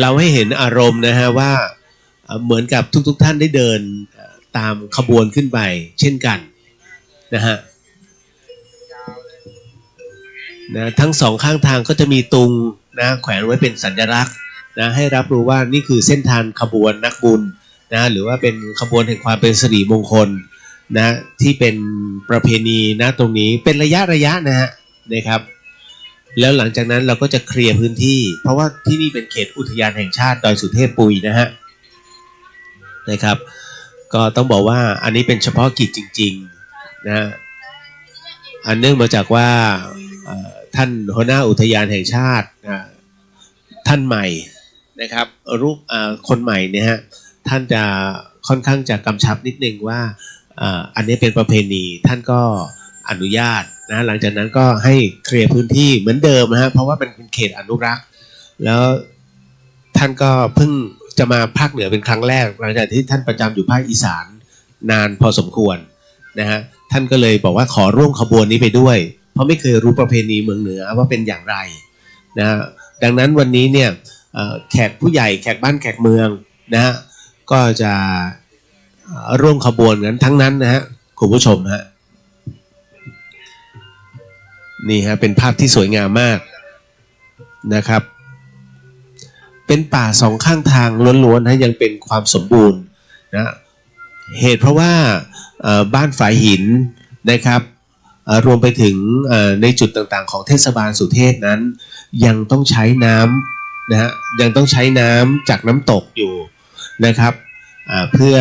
เราให้เห็นอารมณ์นะฮะว่าเหมือนกับทุกท่านได้เดินตามขบวนขึ้นไปเช่นกันนะฮะนะทั้ง2 ข้างทางก็จะมีตุงนะแขวนไว้เป็นสัญลักษณ์นะให้รับรู้ว่านี่คือเส้นทางขบวนนักบุญนะหรือว่าเป็นขบวนแห่งความเป็นสิริมงคลนะที่เป็นประเพณีนะตรงนี้เป็นระยะนะฮะนะครับแล้วหลังจากนั้นเราก็จะเคลียร์พื้นที่เพราะว่าที่นี่เป็นเขตอุทยานแห่งชาติดอยสุเทพปุยนะฮะนะครับก็ต้องบอกว่าอันนี้เป็นเฉพาะกิจจริงๆนะอันเนื่องมาจากว่าท่านหัวหน้าอุทยานแห่งชาติท่านใหม่นะครับคนใหม่เนี่ยฮะท่านจะค่อนข้างจะกำชับนิดนึงว่าอันนี้เป็นประเพณีท่านก็อนุญาตนะหลังจากนั้นก็ให้เคลียร์พื้นที่เหมือนเดิมนะฮะเพราะว่าเป็นเขตอนุรักษ์แล้วท่านก็เพิ่งจะมาภาคเหนือเป็นครั้งแรกหลังจากที่ท่านประจำอยู่ภาคอีสานนานพอสมควรนะฮะท่านก็เลยบอกว่าขอร่วมขบวนนี้ไปด้วยเพราะไม่เคยรู้ประเพณีเมืองเหนือว่าเป็นอย่างไรนะดังนั้นวันนี้เนี่ยแขกผู้ใหญ่แขกบ้านแขกเมืองนะฮะก็จะร่วมขบวนกันทั้งนั้นนะฮะคุณผู้ชมฮะนี่ฮะเป็นภาพที่สวยงามมากนะครับเป็นป่า2 ข้างทางล้วนๆนะยังเป็นความสมบูรณ์นะเหตุเพราะว่าบ้านฝายหินนะครับรวมไปถึงในจุดต่างๆของเทศบาลสุเทพนั้นยังต้องใช้น้ำนะฮะยังต้องใช้น้ำจากน้ำตกอยู่นะครับเพื่อ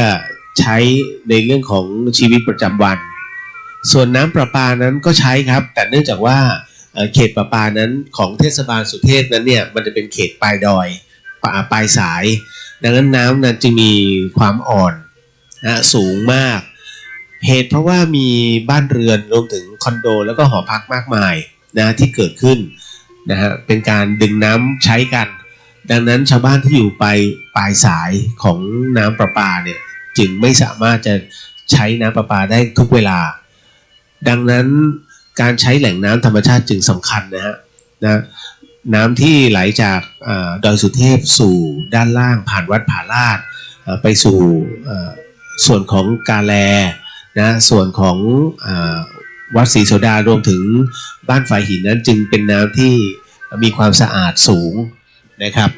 ใช้ในเรื่องของชีวิตประจำวันส่วนน้ำประปานั้นก็ใช้ครับแต่เนื่องจากว่าเขตประปานั้นของเทศบาลสุเทพนั้นเนี่ยมันจะเป็นเขตปลายดอยปลายสายดังนั้นน้ำนั้นจึงมีความอ่อนนะสูงมากเหตุเพราะว่ามีบ้านเรือนรวมถึงคอนโดแล้วก็หอพักมากมายนะที่เกิดขึ้นนะฮะเป็นการดึงน้ำใช้กัน ดังนั้นชาวบ้านที่อยู่ปลายสายของน้ำประปาเนี่ยจึงไม่สามารถจะใช้น้ำประปาได้ทุกเวลาดังนั้นการใช้แหล่งน้ำธรรมชาติจึงสำคัญนะฮะน้ำที่ไหลจากดอยสุเทพสู่ด้านล่างผ่านวัดผาลาดไปสู่ส่วนของกาแลนะส่วนของวัดศรีโสดารวมถึงบ้านฝายหินนั้นจึงเป็นน้ำที่มีความสะอาดสูงนะครับ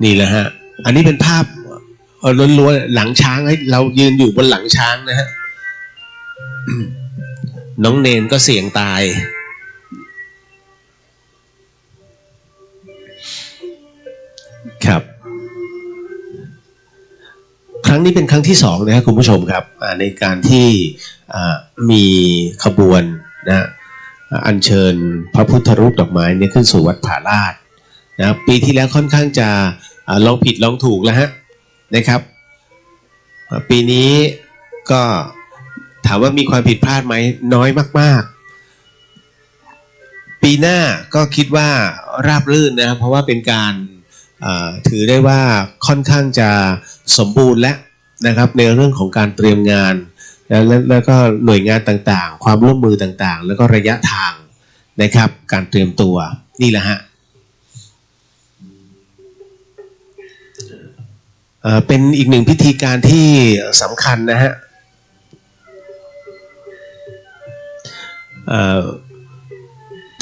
นี่แหละฮะอันนี้เป็นภาพล้วนๆหลังช้างให้เรายืนอยู่บนหลังช้างนะฮะ น้องเนนก็เสี่ยงตายครับครั้งนี้เป็นครั้งที่2นะครับคุณผู้ชมครับในการที่มีขบวนนะอัญเชิญพระพุทธรูปดอกไม้เนี่ยขึ้นสู่วัดผาลาดนะปีที่แล้วค่อนข้างจะลองผิดลองถูกแล้วฮะนะครับปีนี้ก็ถามว่ามีความผิดพลาดไหมน้อยมากๆปีหน้าก็คิดว่าราบรื่นนะครับเพราะว่าเป็นการถือได้ว่าค่อนข้างจะสมบูรณ์แล้วนะครับในเรื่องของการเตรียมงานแล้วก็หน่วยงานต่างๆความร่วมมือต่างๆแล้วก็ระยะทางนะครับการเตรียมตัวนี่แหละฮะเป็นอีกหนึ่งพิธีการที่สำคัญนะฮะ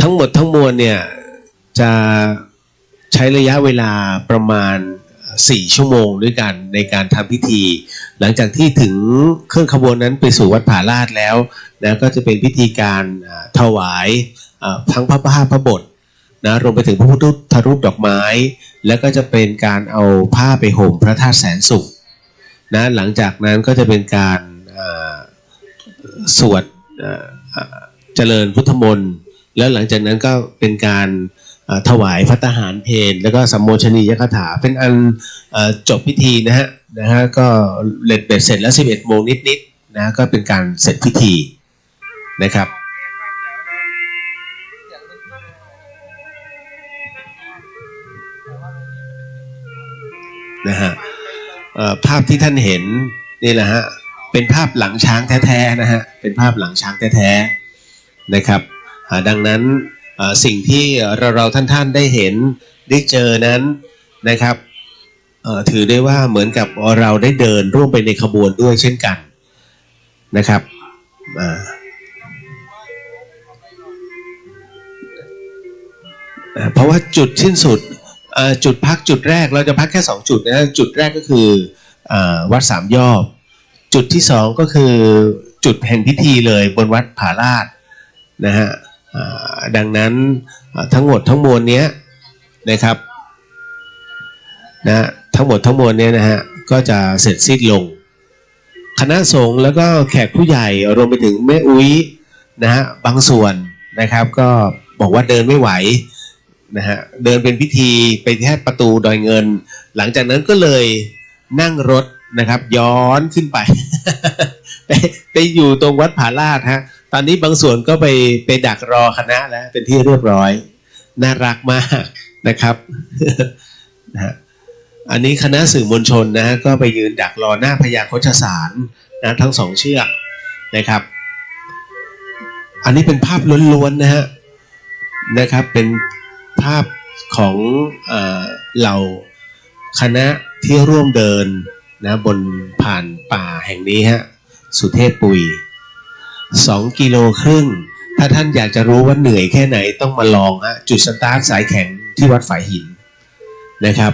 ทั้งหมดทั้งมวลเนี่ยจะใช้ระยะเวลาประมาณ4 ชั่วโมงด้วยกันในการทำพิธีหลังจากที่ถึงเครื่องขบวนนั้นไปสู่วัดผาลาดแล้วนะก็จะเป็นพิธีการถวายทั้งพระผ้าพระบทนะรวมไปถึงพระพุทธรูปดอกไม้แล้วก็จะเป็นการเอาผ้าไปห่มพระธาตุแสนสุขนะหลังจากนั้นก็จะเป็นการสวดเจริญพุทธมนต์แล้วหลังจากนั้นก็เป็นการถวายภัตตาหารเพลแล้วก็สัมโมชนียคถาเป็นอันจบพิธีนะฮะก็เบ็ดเสร็จแล้ว 11 โมงนิดๆนะก็เป็นการเสร็จพิธีนะครับนะฮะภาพที่ท่านเห็นนี่แหละฮะเป็นภาพหลังช้างแท้ๆนะฮะเป็นภาพหลังช้างแท้ๆนะครับดังนั้นสิ่งที่เราท่านได้เห็นได้เจอนั้นนะครับถือได้ว่าเหมือนกับเราได้เดินร่วมไปในขบวนด้วยเช่นกันนะครับเพราะว่าจุดสิ้นสุดจุดพักจุดแรกเราจะพักแค่2 จุดนะจุดแรกก็คือวัด3 ยอดจุดที่2ก็คือจุดแห่งพิธีเลยบนวัดผาลาดนะฮะดังนั้นทั้งหมดทั้งมวลเนี้ยนะครับนะทั้งหมดทั้งมวลเนี้ยนะฮะก็จะเสร็จสิ้นลงคณะสงฆ์แล้วก็แขกผู้ใหญ่รวมไปถึงแม่อุ้ยนะฮะบางส่วนนะครับก็บอกว่าเดินไม่ไหวนะฮะเดินเป็นพิธีไปแค่ประตูดอยเงินหลังจากนั้นก็เลยนั่งรถนะครับย้อนขึ้นไป ไปอยู่ตรงวัดผาลาดฮะตอนนี้บางส่วนก็ไปดักรอคณะแล้วเป็นที่เรียบร้อยน่ารักมากนะครับ นะฮะอันนี้คณะสื่อมวลชนนะฮะก็ไปยืนดักรอหน้าพญาโฆษสารนะทั้ง2 เชือกนะครับอันนี้เป็นภาพล้วนๆนะฮะนะครับเป็นภาพของเหล่าคณะที่ร่วมเดินนะบนผ่านป่าแห่งนี้ฮะสุเทพปุย2 กิโลครึ่งถ้าท่านอยากจะรู้ว่าเหนื่อยแค่ไหนต้องมาลองฮะจุดสตาร์ทสายแข็งที่วัดฝายหินนะครับ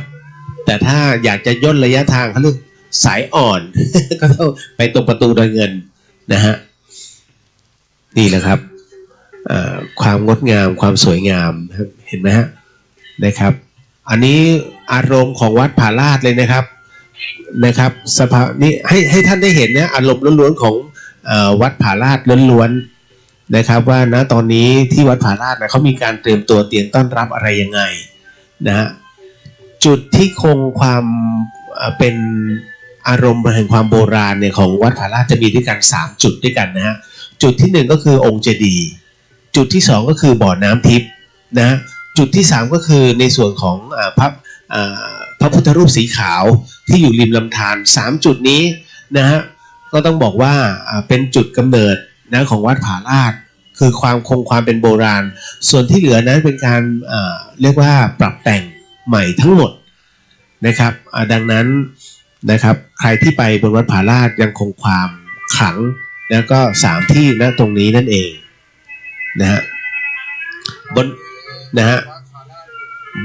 แต่ถ้าอยากจะย่นระยะทางเขาเรียกสายอ่อน ก็ต้องไปตรงประตูดอยเงินนะฮะนี่แหละครับความงดงามความสวยงามเห็นไหมฮะนะครับอันนี้อารมณ์ของวัดผาลาดเลยนะครับสภานี้ให้ท่านได้เห็นนะอารมณ์ล้วนๆของวัดผาลาดล้วนๆนะครับว่าณตอนนี้ที่วัดผาลาดนะเขามีการเตรียมตัวเตรียมต้อนรับอะไรยังไงนะฮะจุดที่คงความเป็นอารมณ์แห่งความโบราณเนี่ยของวัดผาลาดจะมีด้วยกัน3 จุดด้วยกันนะฮะจุดที่1ก็คือองค์เจดีย์จุดที่2ก็คือบ่อน้ำทิพย์ นะจุดที่3ก็คือในส่วนของพระพุทธรูปสีขาวที่อยู่ริมลำธาร3จุดนี้นะฮะก็ต้องบอกว่าเป็นจุดกำเนิดนะของวัดผาลาดคือความเป็นโบราณส่วนที่เหลือนั้นเป็นการเรียกว่าปรับแต่งใหม่ทั้งหมดนะครับดังนั้นนะครับใครที่ไปบนวัดผาลาดยังคงความขลังแล้วก็3ที่ณตรงนี้นั่นเองนะฮะ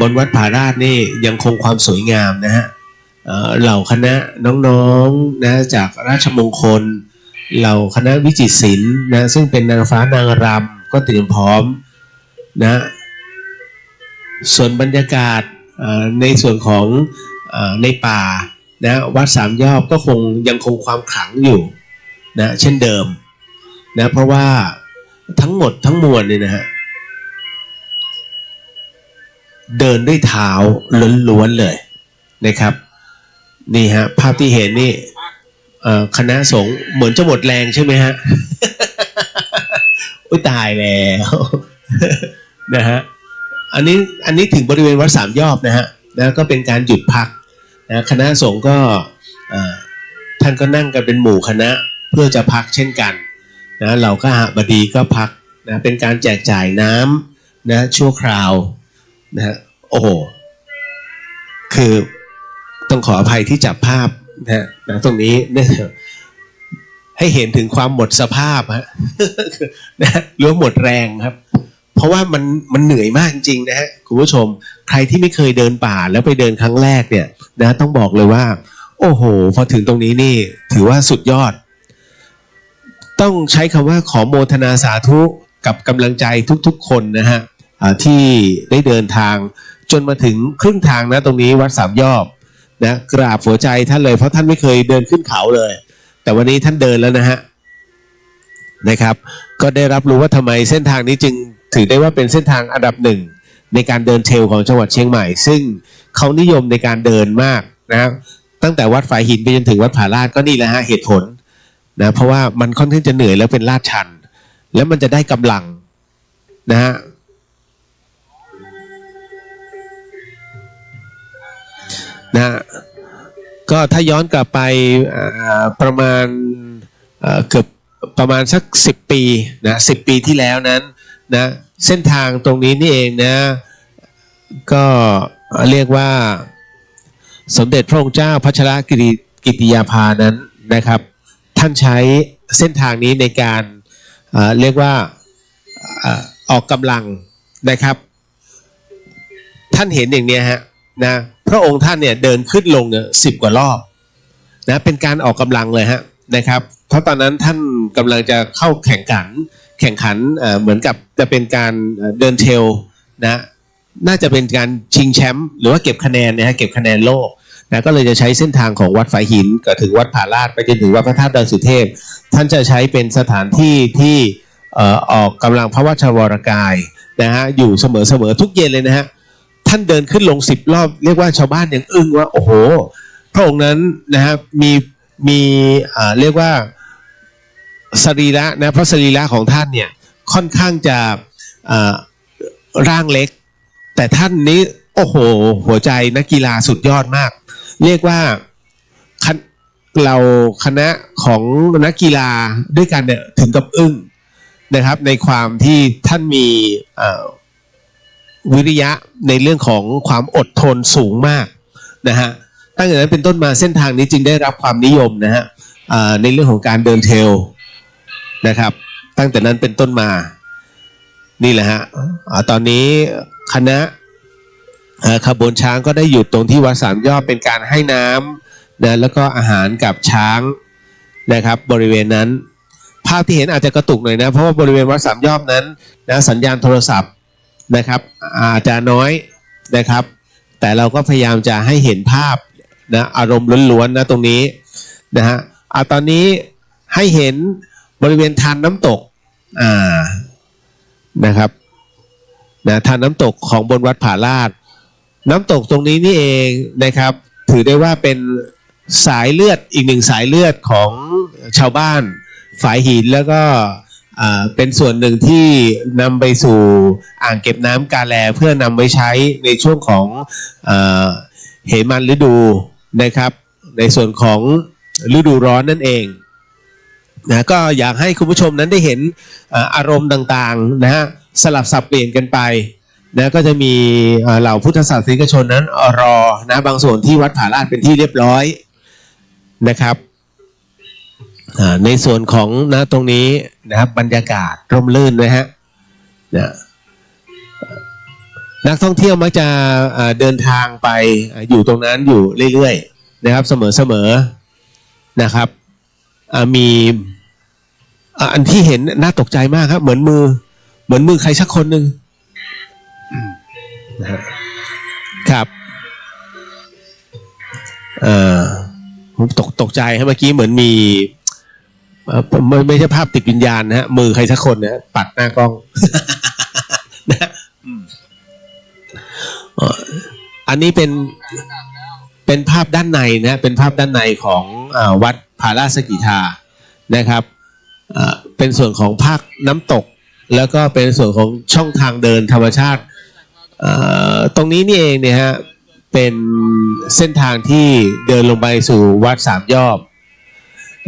บนวัดผาลาดนี่ยังคงความสวยงามนะฮะเหล่าคณะน้องๆนะจากราชมงคลเหล่าคณะวิจิตรศิลป์นะซึ่งเป็นนางฟ้านางรำก็เตรียมพร้อมนะส่วนบรรยากาศในส่วนของในป่านะวัดสามยอดก็ยังคงความขลังอยู่นะเช่นเดิมนะเพราะว่าทั้งหมดทั้งมวลเนี่ยนะฮะเดินด้วยเท้าล้วนๆเลยนะครับนี่ฮะภาพที่เห็นนี่คณะสงฆ์เหมือนจะหมดแรงใช่ไหมฮะ อุ้ยตายแล้วนะฮะอันนี้ถึงบริเวณวัดสามยอดนะฮะนะก็เป็นการหยุดพักนะคณะสงฆ์ก็ท่านก็นั่งกันเป็นหมู่คณะเพื่อจะพักเช่นกันนะเราก็บดีก็พักนะเป็นการแจกจ่ายน้ำนะชั่วคราวนะฮะโอ้โหคือต้องขออภัยที่จับภาพนะตรงนี้เนี่ยให้เห็นถึงความหมดสภาพฮะนะหรือหมดแรงครับเพราะว่ามันเหนื่อยมากจริงๆนะฮะคุณผู้ชมใครที่ไม่เคยเดินป่าแล้วไปเดินครั้งแรกเนี่ยนะต้องบอกเลยว่าโอ้โหพอถึงตรงนี้นี่ถือว่าสุดยอดต้องใช้คำว่าขอโมทนาสาธุกับกำลังใจทุกๆคนนะฮะที่ได้เดินทางจนมาถึงครึ่งทางนะตรงนี้วัดสามยอดนะกราบหัวใจท่านเลยเพราะท่านไม่เคยเดินขึ้นเขาเลยแต่วันนี้ท่านเดินแล้วนะฮะนะครับก็ได้รับรู้ว่าทำไมเส้นทางนี้จึงถือได้ว่าเป็นเส้นทางอันดับหนึ่งในการเดินเทรลของจังหวัดเชียงใหม่ซึ่งเขานิยมในการเดินมากนะตั้งแต่วัดฝายหินไปจนถึงวัดผาลาดก็นี่แหละฮะเหตุผลนะเพราะว่ามันค่อนข้างจะเหนื่อยแล้วเป็นลาดชันแล้วมันจะได้กำลังนะฮะนะก็ถ้าย้อนกลับไปประมาณเกือบประมาณสัก10 ปีนะ10 ปีที่แล้วนั้นนะเส้นทางตรงนี้นี่เองนะก็เรียกว่าสมเด็จพระองค์เจ้าพัชรกิติยาภานั้นนะครับท่านใช้เส้นทางนี้ในการเรียกว่าออกกำลังนะครับท่านเห็นอย่างนี้ฮะนะพระองค์ท่านเนี่ยเดินขึ้นลงเนี่ย10 กว่ารอบนะเป็นการออกกำลังเลยฮะนะครับเพราะตอนนั้นท่านกำลังจะเข้าแข่งขันเหมือนกับจะเป็นการเดินเทรลนะน่าจะเป็นการชิงแชมป์หรือว่าเก็บคะแนนนะฮะเก็บคะแนนโลกนะก็เลยจะใช้เส้นทางของวัดฝายหินก็ถึงวัดผาลาดไปจนถึงวัดพระธาตุดอยสุเทพท่านจะใช้เป็นสถานที่ที่ออกกำลังพระวัชรวรกายนะฮะอยู่เสมอทุกเย็นเลยนะฮะท่านเดินขึ้นลง10 รอบเรียกว่าชาวบ้านยังอึ้งว่าโอ้โหพระองค์นั้นนะฮะมีเรียกว่าสรีระนะเพราะสรีระของท่านเนี่ยค่อนข้างจะร่างเล็กแต่ท่านนี้โอ้โหหัวใจนักกีฬาสุดยอดมากเรียกว่าเราคณะของนักกีฬาด้วยกันเนี่ยถึงกับอึ้งนะครับในความที่ท่านมีวิริยะในเรื่องของความอดทนสูงมากนะฮะตั้งแต่นั้นเป็นต้นมาเส้นทางนี้จึงได้รับความนิยมนะฮะในเรื่องของการเดินเทรลนะครับตั้งแต่นั้นเป็นต้นมานี่แหละฮะตอนนี้คณะขบวนช้างก็ได้หยุดตรงที่วัดสามยอดเป็นการให้น้ำนะแล้วก็อาหารกับช้างนะครับบริเวณนั้นภาพที่เห็นอาจจะกระตุกหน่อยนะเพราะว่าบริเวณวัดสามยอดนั้นนะสัญญาณโทรศัพท์นะครับอาจจะน้อยนะครับแต่เราก็พยายามจะให้เห็นภาพนะอารมณ์ล้วนๆนะตรงนี้นะฮะตอนนี้ให้เห็นบริเวณทานน้ำตกนะครับนะทานน้ำตกของบนวัดผาลาดน้ำตกตรงนี้นี่เองนะครับถือได้ว่าเป็นสายเลือดอีกหนึ่งสายเลือดของชาวบ้านฝายหินแล้วก็ เป็นส่วนหนึ่งที่นำไปสู่อ่างเก็บน้ำกาแลเพื่อนำไว้ใช้ในช่วงของเหมันฤดูนะครับในส่วนของฤดูร้อนนั่นเองนะก็อยากให้คุณผู้ชมนั้นได้เห็นอารมณ์ต่างๆนะฮะสลับสับเปลี่ยนกันไปนะก็จะมีเหล่าพุทธศาสนิกชนนั้นรอนะบางส่วนที่วัดผาลาดเป็นที่เรียบร้อยนะครับในส่วนของนะตรงนี้นะครับบรรยากาศร่มรื่นนะฮะนะนักท่องเที่ยวมักจะเดินทางไปอยู่ตรงนั้นอยู่เรื่อยๆนะครับเสมอๆนะครับมีอันที่เห็นน่าตกใจมากครับเหมือนมือใครสักคนหนึ่งนะครับผมตกใจครับเมื่อกี้เหมือนมีไม่ใช่ภาพติดวิญญาณนะฮะมือใครสักคนนะปัดหน้ากล้องนะอันนี้เป็นภาพด้านในนะเป็นภาพด้านในของวัดผาลาดสกิทานะครับเป็นส่วนของภาคน้ำตกแล้วก็เป็นส่วนของช่องทางเดินธรรมชาติตรงนี้นี่เองเนี่ยฮะเป็นเส้นทางที่เดินลงไปสู่วัดสามยอด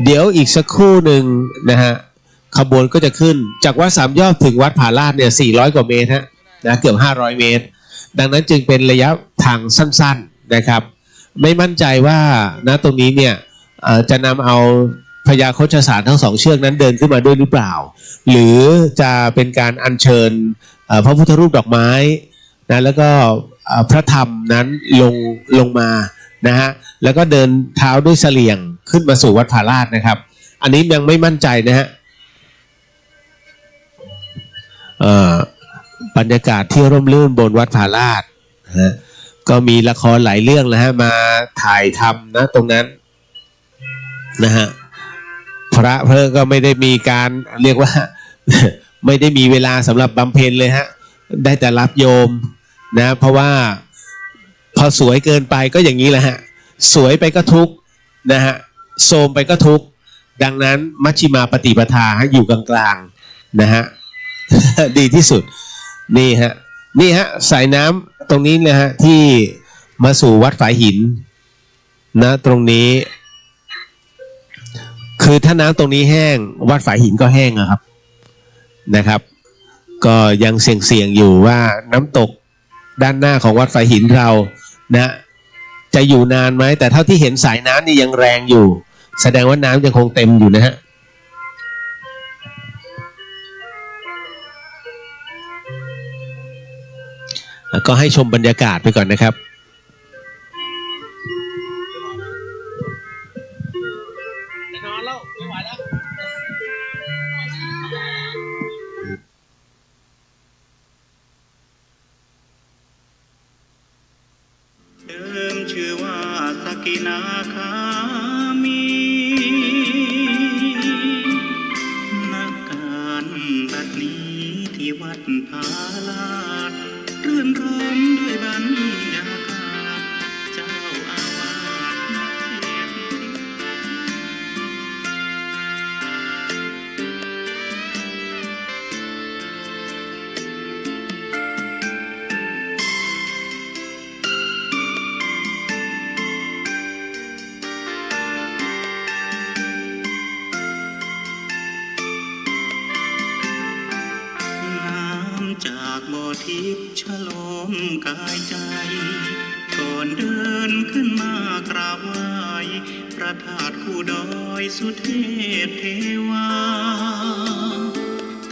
เดี๋ยวอีกสักครู่หนึ่งนะฮะขบวนก็จะขึ้นจากวัดสามยอดถึงวัดผาลาดเนี่ย400 กว่าเมตรฮะนะเกือบ500 เมตรดังนั้นจึงเป็นระยะทางสั้นๆนะครับไม่มั่นใจว่านะตรงนี้เนี่ยจะนำเอาพญาโคชสารทั้ง2 เชือกนั้นเดินขึ้นมาด้วยหรือเปล่าหรือจะเป็นการอัญเชิญพระพุทธรูปดอกไม้นะแล้วก็พระธรรมนั้นลงมานะฮะแล้วก็เดินเท้าด้วยเสลี่ยงขึ้นมาสู่วัดผาลาดนะครับอันนี้ยังไม่มั่นใจนะฮะบรรยากาศที่ร่มรื่นบนวัดผาลาดนะก็มีละครหลายเรื่องแล้วฮะมาถ่ายทำนะตรงนั้นนะฮะพระเพอก็ไม่ได้มีการเรียกว่า ไม่ได้มีเวลาสำหรับบำเพ็ญเลยฮะได้แต่รับโยมนะเพราะว่าพอสวยเกินไปก็อย่างนี้แหละฮะสวยไปก็ทุกข์นะฮะโทรมไปก็ทุกข์ดังนั้นมัชฌิมาปฏิปทาอยู่กลางๆนะฮะ ดีที่สุดนี่ฮะสายน้ำตรงนี้นะฮะที่มาสู่วัดฝายหินนะตรงนี้คือถ้าน้ำตรงนี้แห้งวัดฝายหินก็แห้งนะครับก็ยังเสี่ยงอยู่ว่าน้ำตกด้านหน้าของวัดฝายหินเรานะจะอยู่นานไหมแต่เท่าที่เห็นสายน้ำนี่ยังแรงอยู่แสดงว่าน้ำยังคงเต็มอยู่นะฮะก็ให้ชมบรรยากาศไปก่อนนะครับนอนแล้วไม่ไหวแล้วเดิมชื่อว่าสกินาคามีนักการบัดนี้ที่วัดผาลาดรื่นรมด้วยบรรยากาศเจ้าอาวาสจากบ่อทิพย์ฉลมกายใจก่อนเดินขึ้นมากราบไหว้พระธาตุคู่ดอยสุเทพเทวา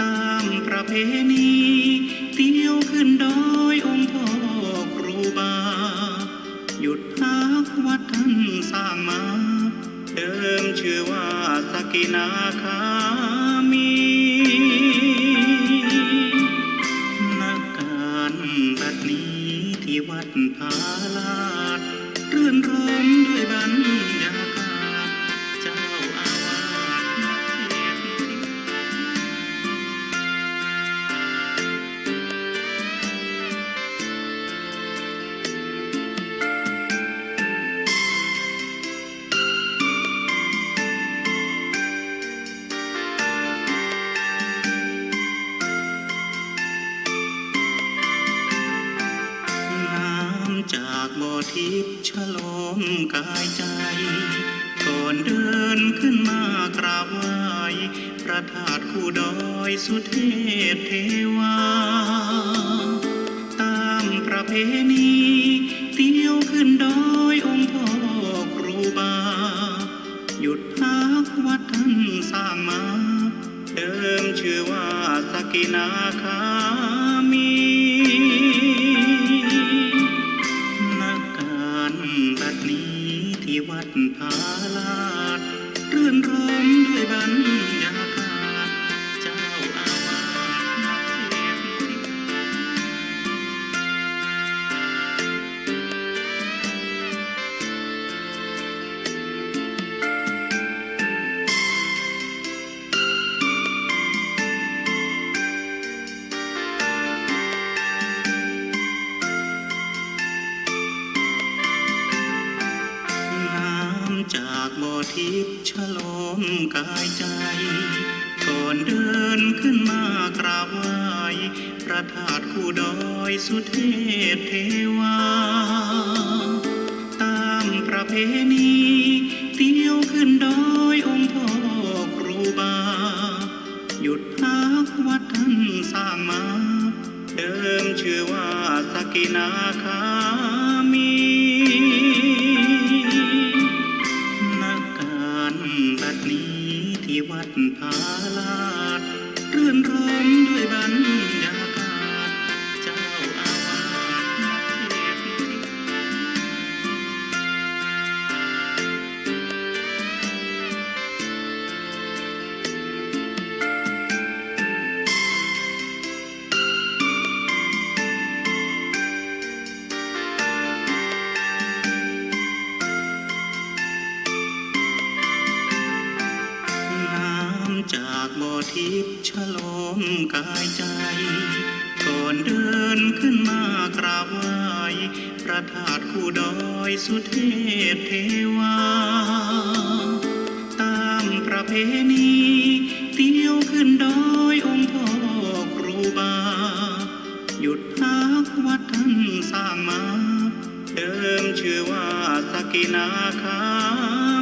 ตามประเพณีเที่ยวขึ้นดอยองค์พ่อครูบาหยุดพักวัดท่านสร้างมาเดิมชื่อว่าสกินาคามีบัดนี้ที่วัดผาลาดรื่นรมด้วยบรรยากาศเจ้าอาวาส มกายใจก่อนเดินขึ้นมากราบไหว้พระธาตุคู่ดอยสุเทพเทวาตามประเพณีเที่ยวขึ้นดอยองค์พ่อครูบาหยุดพักวัดท่านสร้างมาเดิมชื่อว่าสกินาคามีนักการบัดนี้ที่วัดผาลาดรื่นรมด้วยบรรยากาศเจ้าอาวาจากบ่อทิพย์ฉลมกายใจก่อนเดินขึ้นมากราบไหว้พระธาตุคู่ดอยสุเทพเทวาตามประเพณีเที่ยวขึ้นดอยองค์พ่อครูบาหยุดพักวัดท่านสร้างมาเดิมชื่อว่าสกินาคามีบัดนี้ที่วัดผาลาดรื่นรมด้วยบรรยากาศเจ้าอาวาจากบ่อทิพย์ฉลมกายใจก่อนเดินขึ้นมากราบไหว้พระธาตุคู่ดอยสุเทพเทวาตามประเพณีเที่ยวขึ้นดอยองค์พ่อครูบาหยุดพักวัดท่านสร้างมาเดิมชื่อว่าสกินาคา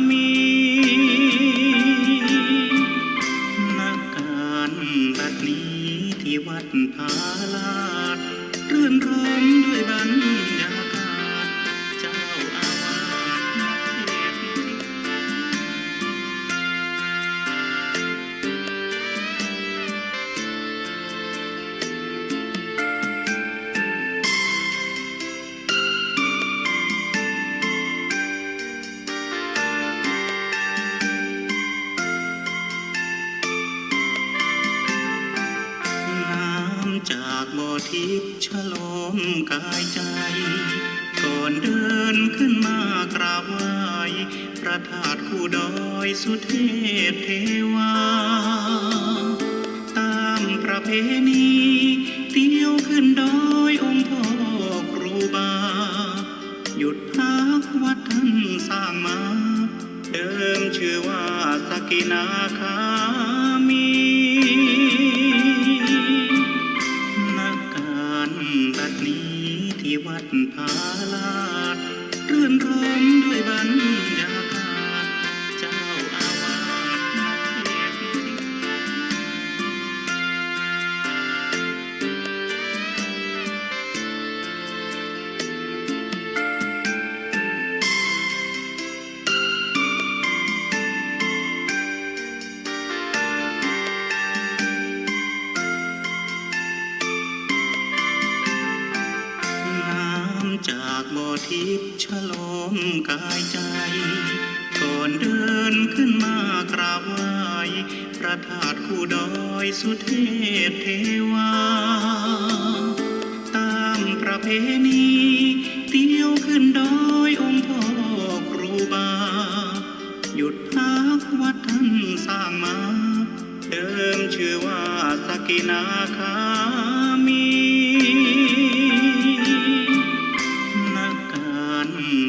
มีบัดนี้ที่วัดผาลาดรื่นรมด้วยบรรยากาศเจ้าอาวาจากบ่อทิพย์ฉลมกายใจก่อนเดินขึ้นมากราบไหว้พระธาตุคู่ดอยสุเทพเทวาตามประเพณีเที่ยวขึ้นดอยองค์พ่อครูบาหยุดพักวัดท่านสร้างมาเดิมชื่อว่าสกินาคามีบัดนี้ที่วัดผาลาดรื่นรมด้วยบรรยากาศเจ้าอาวาส จากบ่อทิพย์ฉลมกายใจก่อนเดินขึ้นมากราบไหว้พระธาตุคู่ดอยสุเทพเทวาตามประเพณีเที่ยวขึ้นดอยองค์พ่อครูบาหยุดพักวัดท่านสร้างมาเดิมชื่อว่าสกินาคามี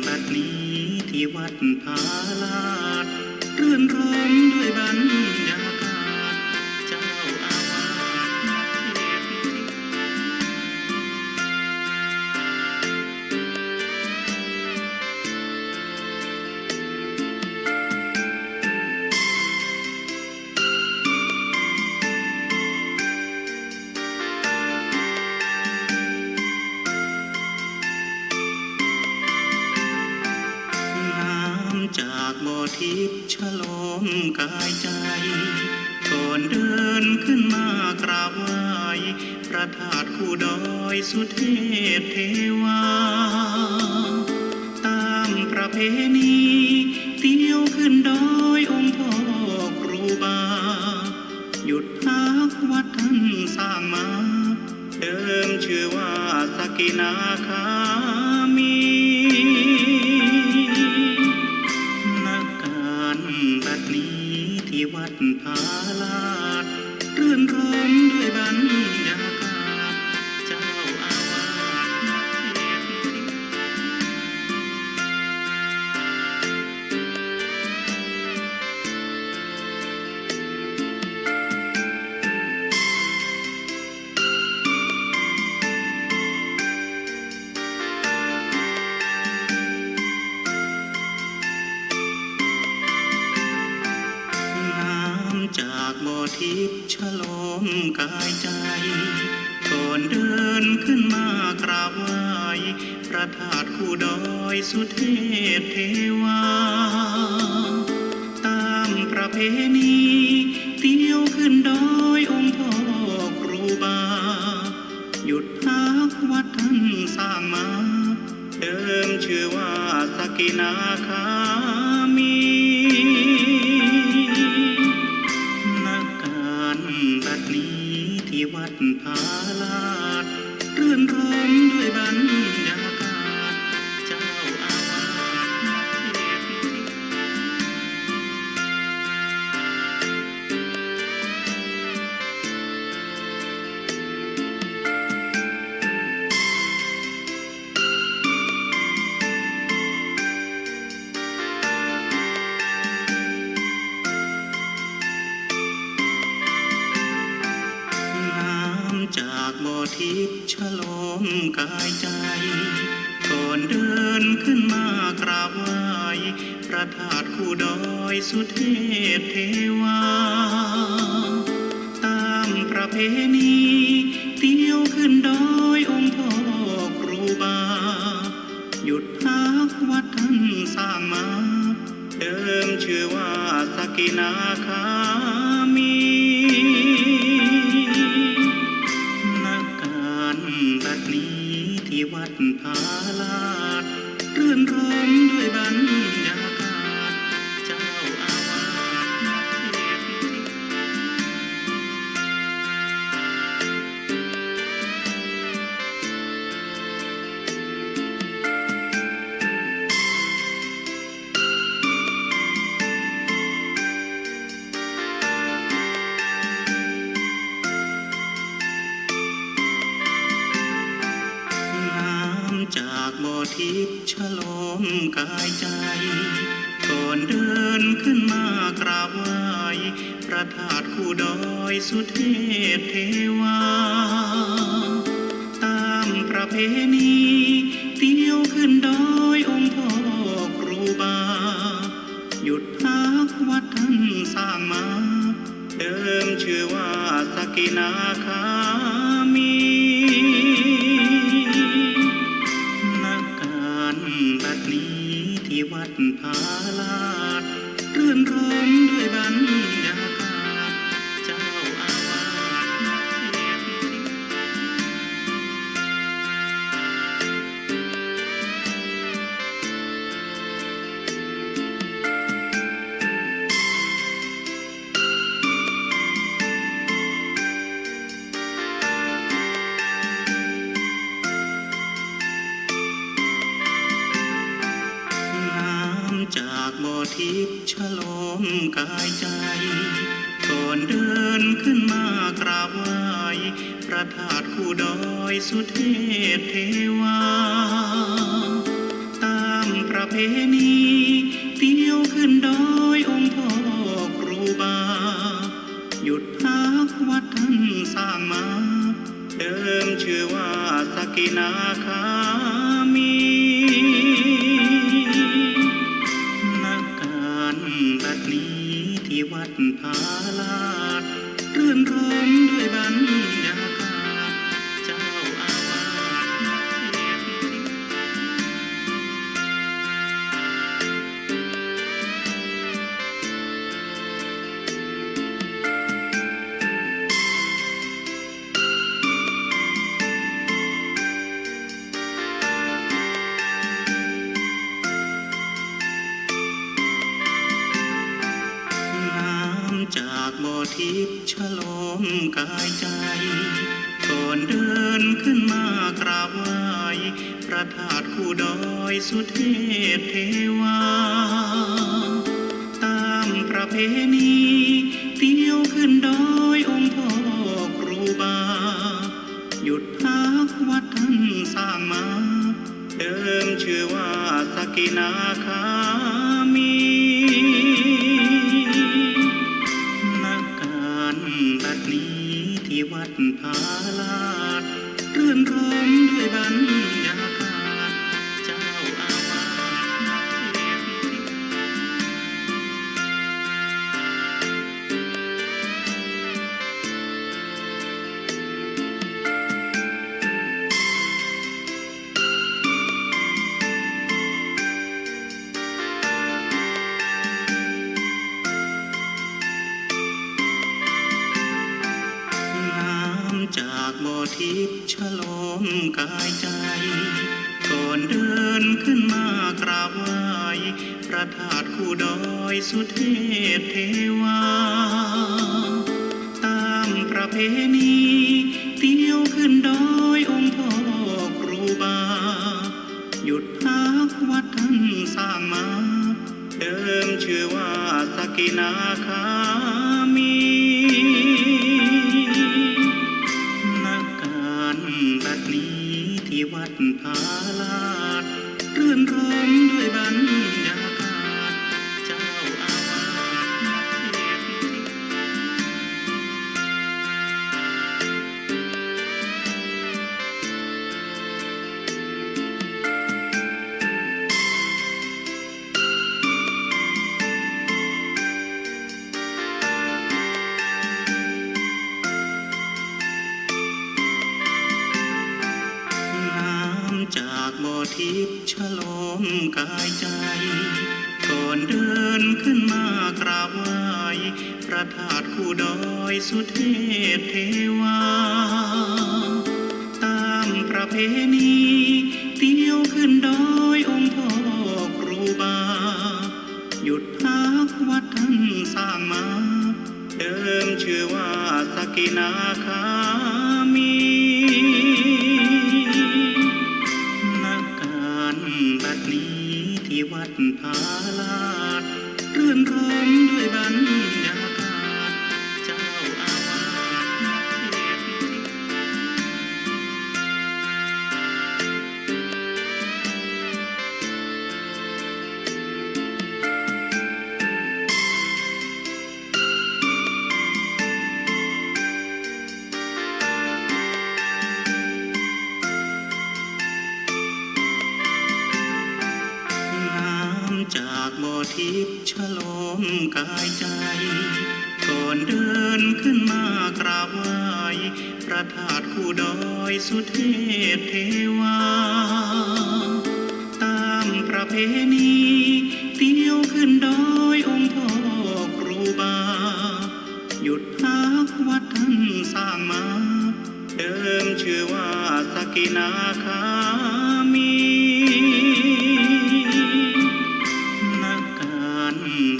บัดนี้ที่วัดผาลาดรื่นรมด้วยบรรยากาศเจ้าอาวาส บ่อทิพย์ฉลมกายใจก่อนเดินขึ้นมากราบไหว้พระธาตุคู่ดอยสุเทพเทวาตามประเพณีเที่ยวขึ้นดอยองค์พ่อครูบาหยุดพักวัดท่านสร้างมาเดิมชื่อว่าสกินาคามีนักการบัดนี้ที่วัดพาลาดรื่นรมด้วยบรรยากาศเจ้าอาวาจากบ่อทิพย์ฉลมกายใจก่อนเดินขึ้นมากราบไหว้พระธาตุคู่ดอยสุเทพเทวาตามประเพณีเที่ยวขึ้นดอยองค์พ่อครูบาหยุดพักวัดท่านสร้างมาเดิมชื่อว่าสกินาคามีบัดนี้ที่วัดพาลาดรื่นรมด้วยบรรยากาศเจ้าอาวาจากบ่อทิพย์ฉลมกายใจก่อนเดินขึ้นมากราบไหว้พระธาตุคู่ดอยสุเทพเทวาตามประเพณีเที่ยวขึ้นดอยองค์พ่อครูบาหยุดพักวัดท่านสร้างมาเดิมชื่อว่าสกินาคามีบัดนี้ที่วัดพาลาดรื่นรมด้วยบรรยากาศเจ้าอาวาจากบ่อทิพย์ฉลมกายใจก่อนเดินขึ้นมากราบไหว้พระธาตุคู่ดอยสุเทพเทวาตามประเพณีเที่ยวขึ้นดอยองค์พ่อครูบาหยุดพักวัดท่านสร้างมาเดิมชื่อว่าสกินาคามีบัดนี้ที่วัดพาลาดรื่นรมด้วยบรรยากาศเจ้าอาวาจากบ่อทิพย์ฉลมกายใจก่อนเดินขึ้นมากราบไหว้พระธาตุคู่ดอยสุเทพเทวาตามประเพณีเที่ยวขึ้นดอยองค์พ่อครูบาหยุดพักวัดท่านสร้างมาเดิมชื่อว่าสกินาคามีบัดนี้ที่วัดพาลาดรื่นรมด้วยบรรยากาศเจ้าอาวาส จากบ่อทิพย์ฉโลมกายใจ ก่อนเดินขึ้นมากราบไหว้พระธาตุคู่ดอยสุเทพเทวา ตามประเพณีเที่ยวขึ้นดอยองค์พ่อครูบา หยุดพักวัดท่านสร้างมา เดิมชื่อว่าสกินาคามีนักการบัดนี้ที่วัดพาลาดรื่นรมด้วยบรรยากาศเจ้าอาวาจากบ่อทิพย์ฉโลมกายใจ ก่อนเดินขึ้นมากราบไหว้พระธาตุคู่ดอยสุเทพเทวา ตามประเพณีเที่ยวขึ้นดอยองค์พ่อครูบา หยุดพักวัดท่านสร้างมา เดิมชื่อว่าสกินาคามีบัดนี้ที่วัดพาลาดรื่นรมด้วยบรรยากาศเจ้าอาวาจากบ่อทิพย์ฉโลมกายใจ ก่อนเดินขึ้นมากราบไหว้พระธาตุคู่ดอยสุเทพเทวา ตามประเพณีเที่ยวขึ้นดอยองค์พ่อครูบา หยุดพักวัดท่านสร้างมา เดิมชื่อว่าสกินาคามีบัดนี้ที่วัดพาลาดรื่นรมด้วยบรรยากาศเจ้าอาวาจากบ่อทิพย์ฉโลมกายใจ ก่อนเดินขึ้นมากราบไหว้พระธาตุคู่ดอยสุเทพเทวา ตามประเพณีเที่ยวขึ้นดอยองค์พ่อครูบา หยุดพักวัดท่านสร้างมา เดิมชื่อว่าสกินาคามี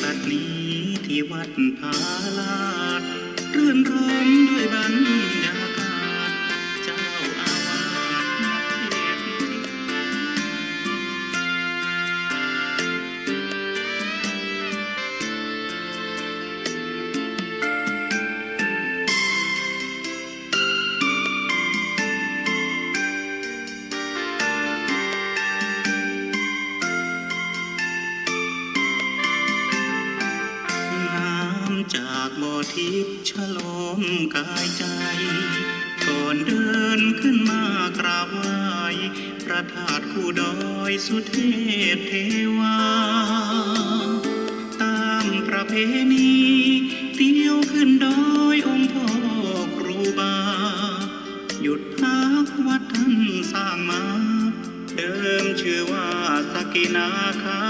บัดนี้ที่วัดพาลาดรื่นรมด้วยบรรยากาศเจ้าอาวาจากบ่อทิพย์ฉโลมกายใจ ก่อนเดินขึ้นมากราบไหว้พระธาตุคู่ดอยสุเทพเทวา ตามประเพณีเที่ยวขึ้นดอยองค์พ่อครูบา หยุดพักวัดท่านสร้างมา เดิมชื่อว่าสกินาคา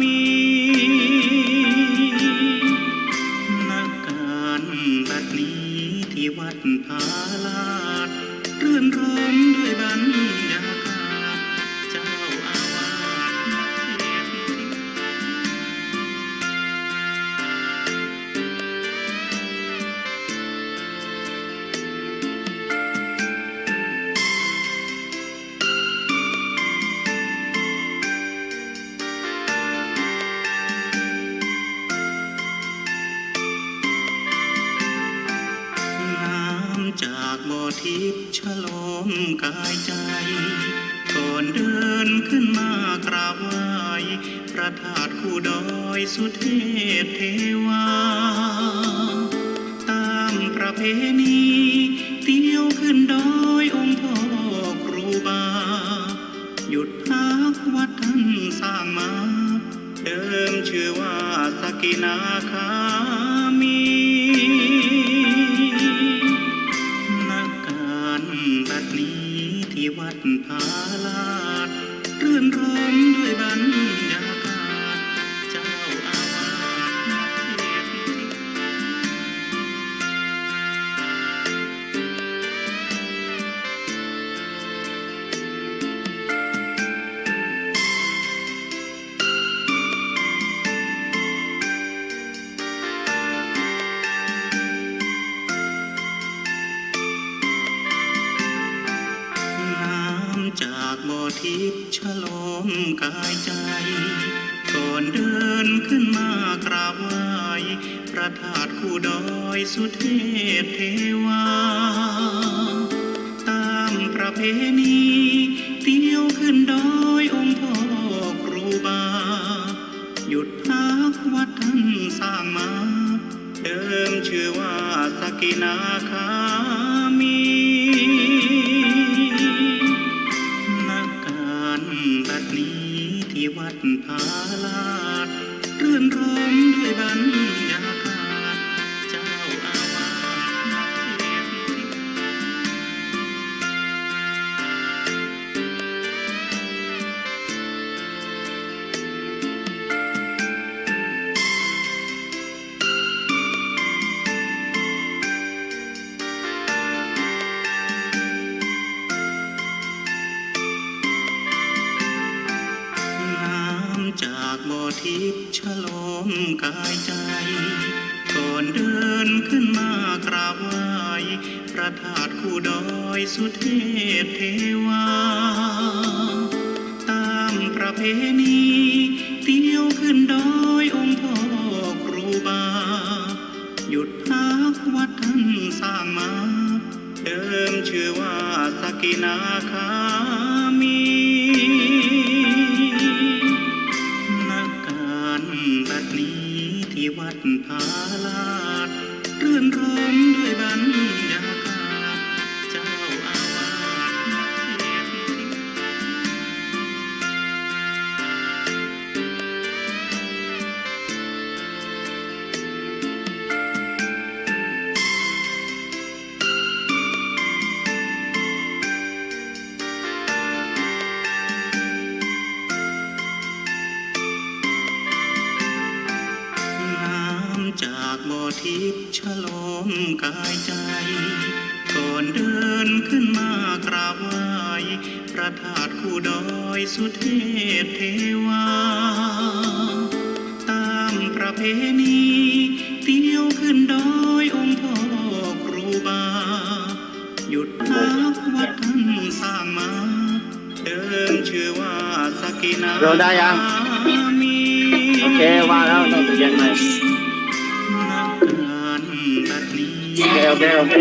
มีบัดนี้ที่วัดพาลาดรื่นรมด้วยบรรยากาศเจ้าอาวาส ฉโลมกายใจก่อนเดินขึ้นมากราบไหว้พระธาตุคู่ดอยสุเทพเทวาตามประเพณีเที่ยวขึ้นดอยองค์พ่อครูบาหยุดพักวัดท่านสร้างมาเดิมชื่อว่าสกินาคามีนักการบัดนี้ที่วัดพาลาดรื่นรมด้วยบรรยากาศเจ้าอาวาสนักเทศน์จากบ่อทิพย์ฉโลมกายใจก่อนเดินขึ้นมากราบไหว้พระธาตุคู่ดอยสุเทพเทวาตามประเพณีเที่ยวขึ้นดอยองค์พ่อครูบาหยุดพักวัดท่านสร้างมาเดิมชื่อว่าสกินาคามีบัดนี้ที่วัดพาลาดรื่นรมด้วยบรรยากาศเจ้าอาวาสนักเทศน์จากบ่อทิพย์ฉโลมกายใจก่อนเดินขึ้นมากราบไหว้พระธาตุคู่ดอยสุเทพเทวาตามประเพณีเที่ยวขึ้นดอยองค์พ่อครูบาหยุดพักวัดท่านสร้างมาเดิมชื่อว่าสกินาคามีบัดนี้ที่วัดพาลาดรื่นรมด้วยบรรยากาศเจ้าอาวาสนักเทศน์จากบ่อทิพย์ฉโลมกายใจก่อนเดินขึ้นมากราบไหว้พระธาตุคู่ดอยสุเทพเทวาตามประเพณีเที่ยวขึ้นดอยองค์พ่อครูบาหยุดพักวัดท่านสร้างมาเดิมชื่อว่าสกินาคามี โอเคว่าแล้วเราจะยังไงโอเค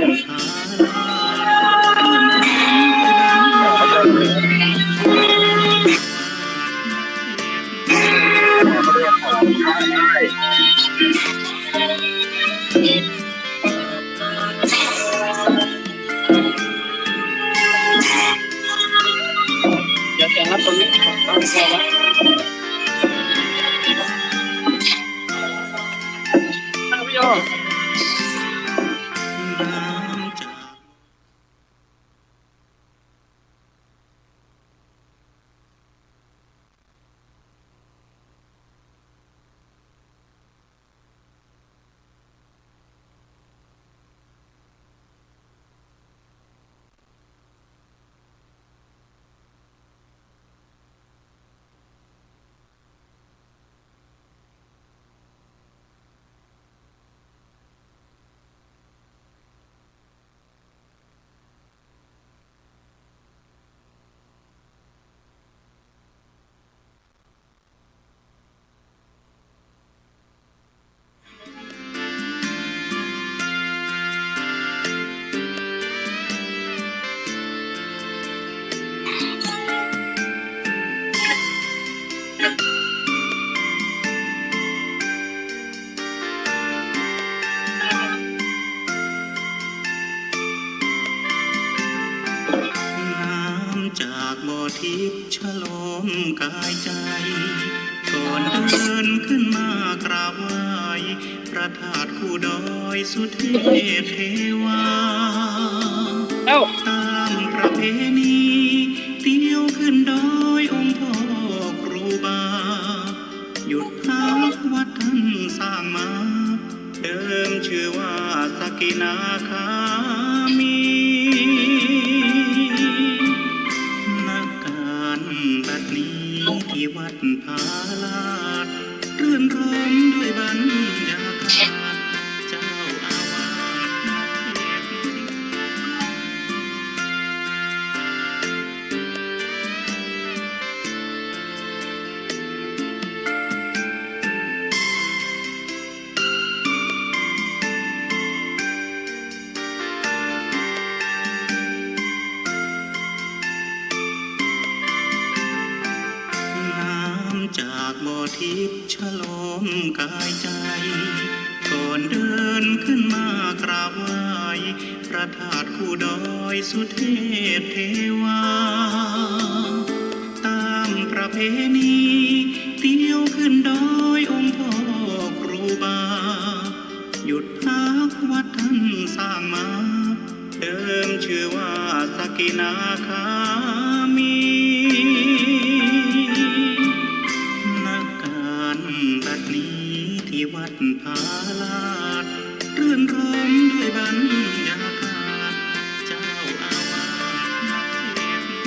เดี๋ยวจะรับตรงนี้ต้องพอแล้วพี่โย ายใจก่อนเดินขึ้นมากราบไหว้พระธาตุคู่ดอยสุเทพเทวา เอ้า ตามประเพณีเที่ยวขึ้นดอยองค์พ่อครูบาหยุดพักวัดท่านสร้างมาเดิมชื่อว่าสกินาคามีนักการบัดนี้ที่วัดพาลาดรื่นรมด้วยบรรยากาศเจ้าอาวาสมาเทศน์ น้ำจากบ่อทิพย์ฉลมกายใจก่อนเดินขึ้นมากราบไหว้พระธาตุคู่ดอยสุเทพเทวาตามประเพณีเที่ยวขึ้นดอยองค์พ่อครูบาหยุดพักวัดท่านสร้างมาเดิมชื่อว่าสกินาคามีนักการบัดนี้ที่วัดพาลาดรื่นรมด้วยบรรยากาศเจ้าอาวาสมาเทศน์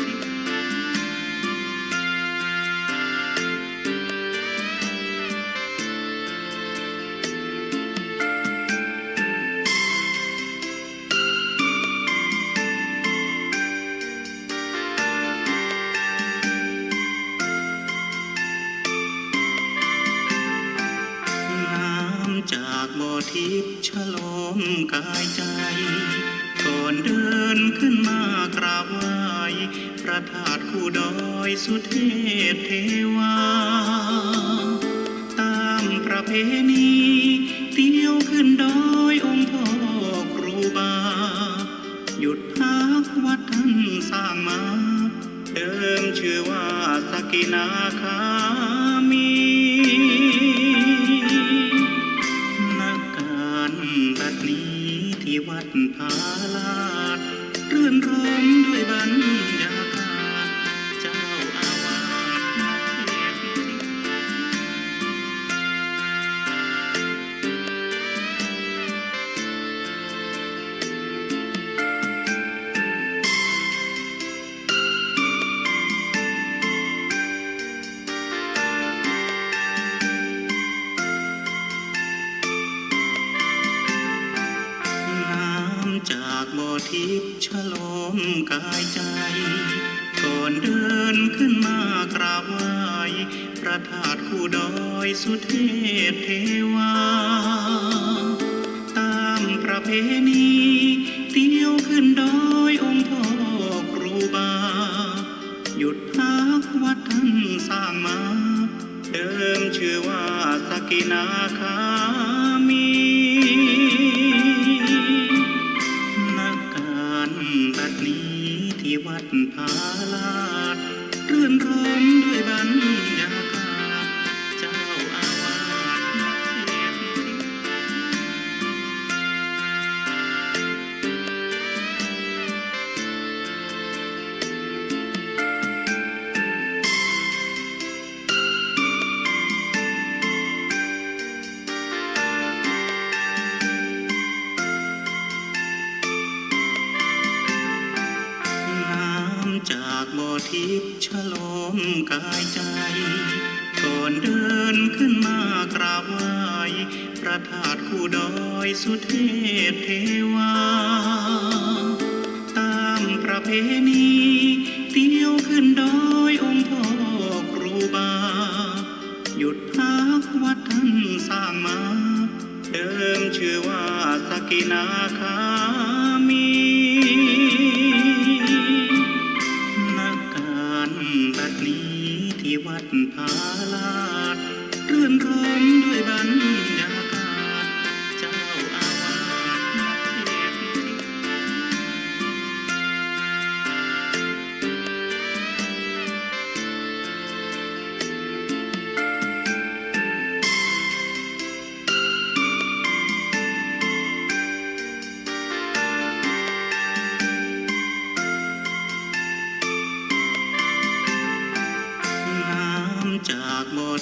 น้ำจากบ่อทิพย์ฉลมกายใจก่อนเดินขึ้นมากราบไหว้พระธาตุคู่ดอยสุเทพเทวาตามประเพณีเที่ยวขึ้นดอยองค์พ่อครูบาหยุดพักวัดท่านสร้างมาเดิมชื่อว่าสกินาคามีนักการบัดนี้ที่วัดพาลาดรื่นรมด้วยบรรยากาศเจ้าอาวาสมาเทศน์ น้ำจากบ่อทิพย์ฉลมกายใจก่อนเดินขึ้นมากราบไหว้พระธาตุคู่ดอยสุเทพเทวาตามประเพณีเที่ยวขึ้นดอยองค์พ่อครูบาหยุดพักวัดท่านสร้างมาเดิมชื่อว่าสกินาคามีนักการบัดนี้ที่วัดพาลาดรื่นรมด้วยบรรยากาศเจ้าอาวาสมาเทศน์ น้ำจากบ่อทิพย์ฉลมกายใจก่อนเดินขึ้นมากราบไหว้พระธาตุคู่ดอยสุเทพเทวาตามประเพณีเที่ยวขึ้นดอยองค์พ่อครูบาหยุดพักวัดท่านสร้างมาเดิมชื่อว่าสกินาคามีนักการบัดนี้ที่วัดพาลาดรื่นรมด้วยบรรยากาศเจ้าอาวาสมาเทศน์ น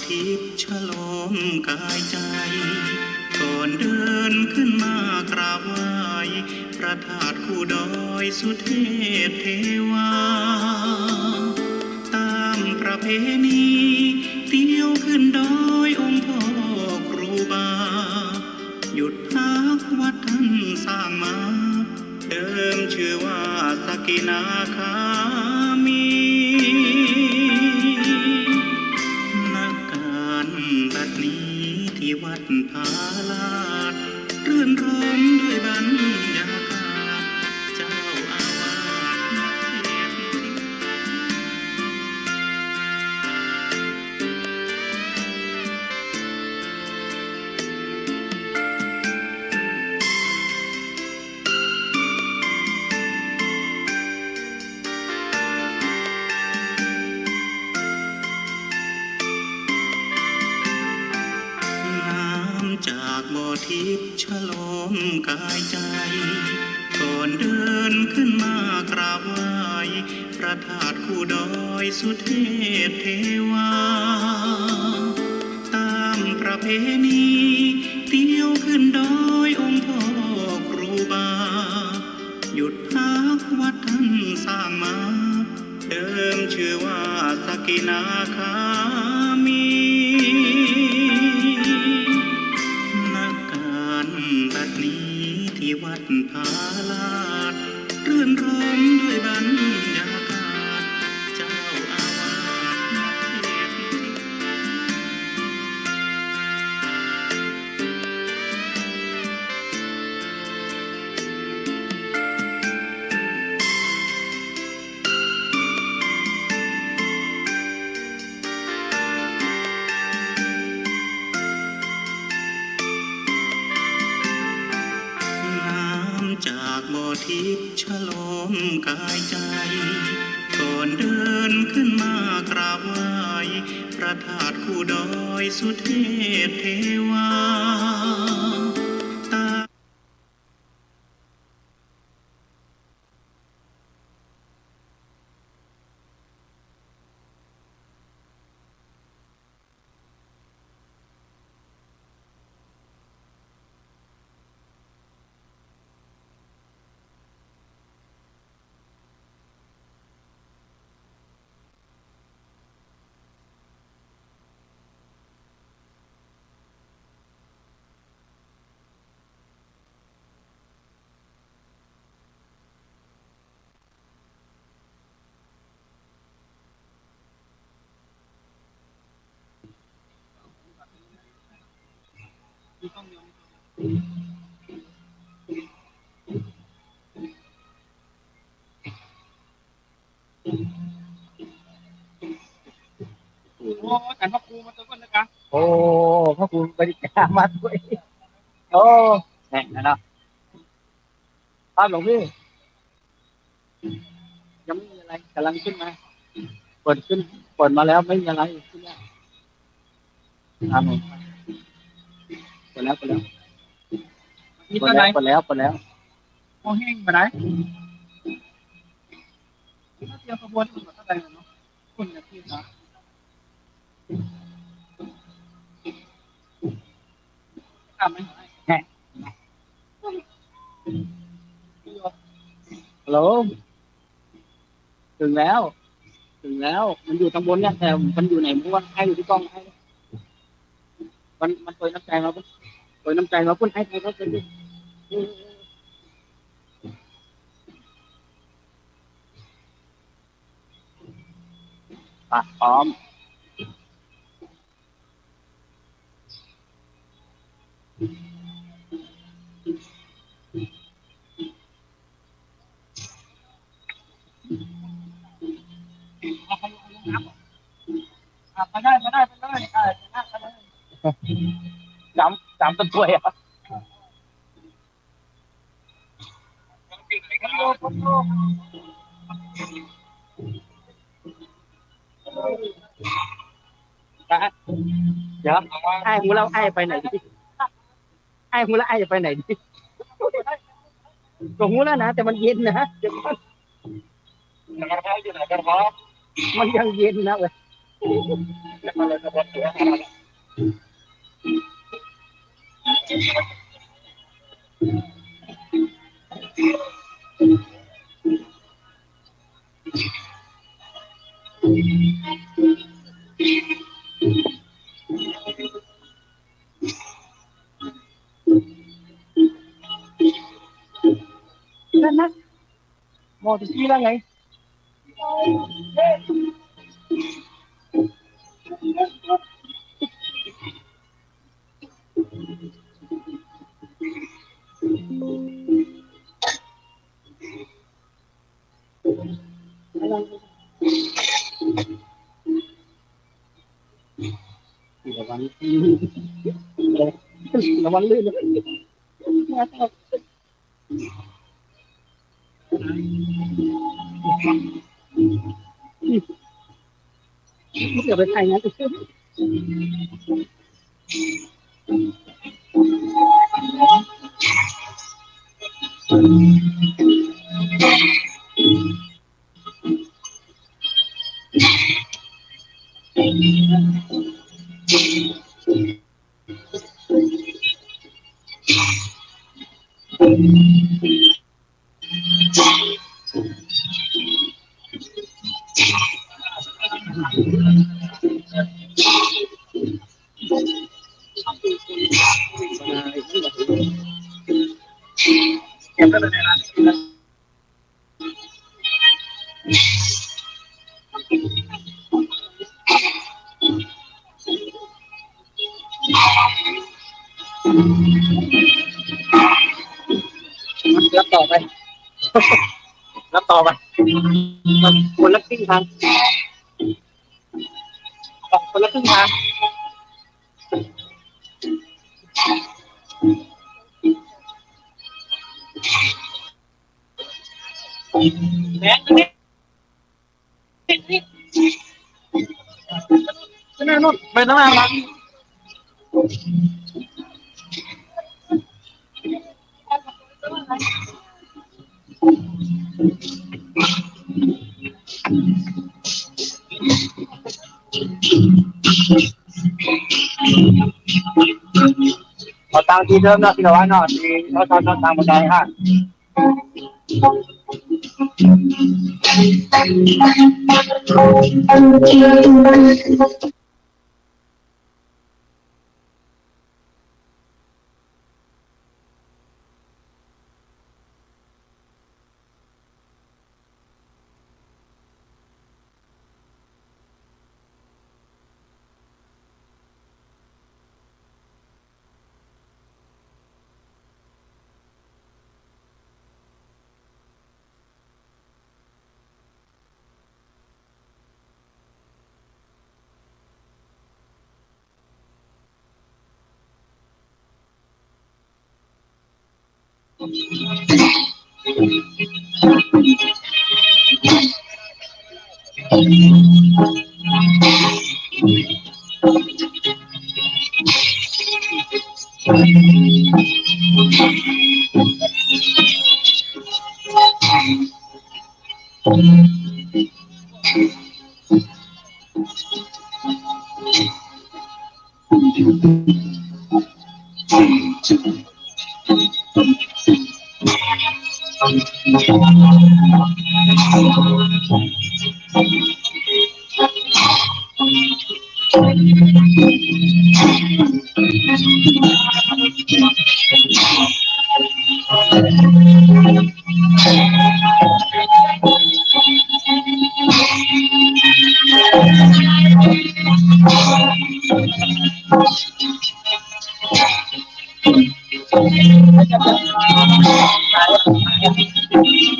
ทิพย์ฉโลมกายใจ ก่อนเดินขึ้นมากราบไหว้พระธาตุคู่ดอยสุเทพเทวา ตามประเพณีเที่ยวขึ้นดอยองค์พ่อครูบา หยุดพักวัดท่านสร้างมา เดิมชื่อว่าสกินาคามีนักการบัดนี้ที่วัดพาลาดรื่นรมด้วยบรรยากาศเจ้าอาวาสนักเทศน์ น้ำจากบ่อทิพย์ฉโลมกายใจ ก่อนเดินขึ้นมากราบไหว้พระธาตุคู่ดอยสุเทพเทวา ตามประเพณีเที่ยวขึ้นดอยองค์พ่อครูบา หยุดพักวัดท่านสร้างมา เดิมชื่อว่าสกินาคามีนักการบัดนี้ที่วัดพาลาดรื่นรมด้วยบรรยากาศเจ้าอาวาสนักเทศน์ น้ำจากบ่อทิพย์ฉโลมกายใจ ก่อนเดินขึ้นมากราบไหว้พระธาตุคู่ดอยสุเทพเทวา โอ้แต่พระครูมาตัวกันนะครับ โอ้พระคุณบริการมาด้วยโอ้แน่นะเนาะครับหลวงพี่ยังไม่มีอะไรกำลังขึ้นมาเปิดมาแล้วไม่มีอะไรขึ้นแล้วครับผมเปิดแล้ว มีตัวไหน เปิดแล้ว โอ้แห้งมาไหนถ้าเตรียมขบวนถึงตัวไหนเนาะคุณจะพี่นะทำไหม ฮัลโหลถึงแล้ว มันอยู่ตำบลเนี่ยแต่มันอยู่ไหนไม่รู้ว่าให้อยู่ที่กล้องให้มันตัวน้ำใจมาพุ่นให้ใครเขาเป็นดิพร้อมไปได้ไปเลยจำต้นกล้วยอ่ะเดี๋ยวไอ้มูแล้วไอ้ไปไหนดิไอ้มูแล้วไอ้จะไปไหนดิก็มูแล้วนะแต่มันเย็นนะเดี๋ยวมันยังเย็นนะเว้ย มาเลยกระบอกเสือของเรานั่นนะมอที่แล้วไงระวังระวังลื่นเดี๋ยวไปใส่นะจะเชื่อรับต่อไปรับต่อไปคนละครึ่งทางคนละครึ่งทางแม่นี่นั่นนู่นไปตั้งนานแล้วเอาตังที่เดิมนะที่เราว่าหน่อยที่เราทำตังบันไดฮะ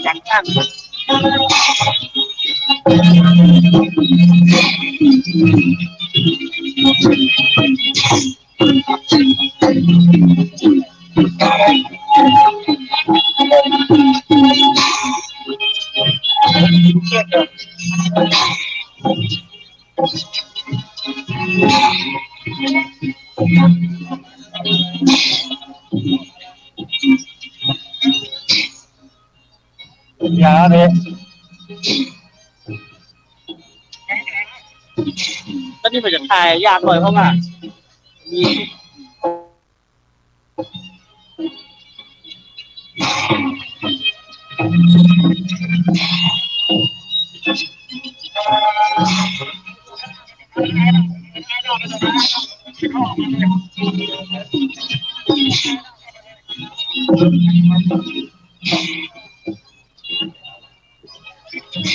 จากข้างอย่าเลย ก็นี่มันจะถ่ายยากหน่อยเพราะว่ามี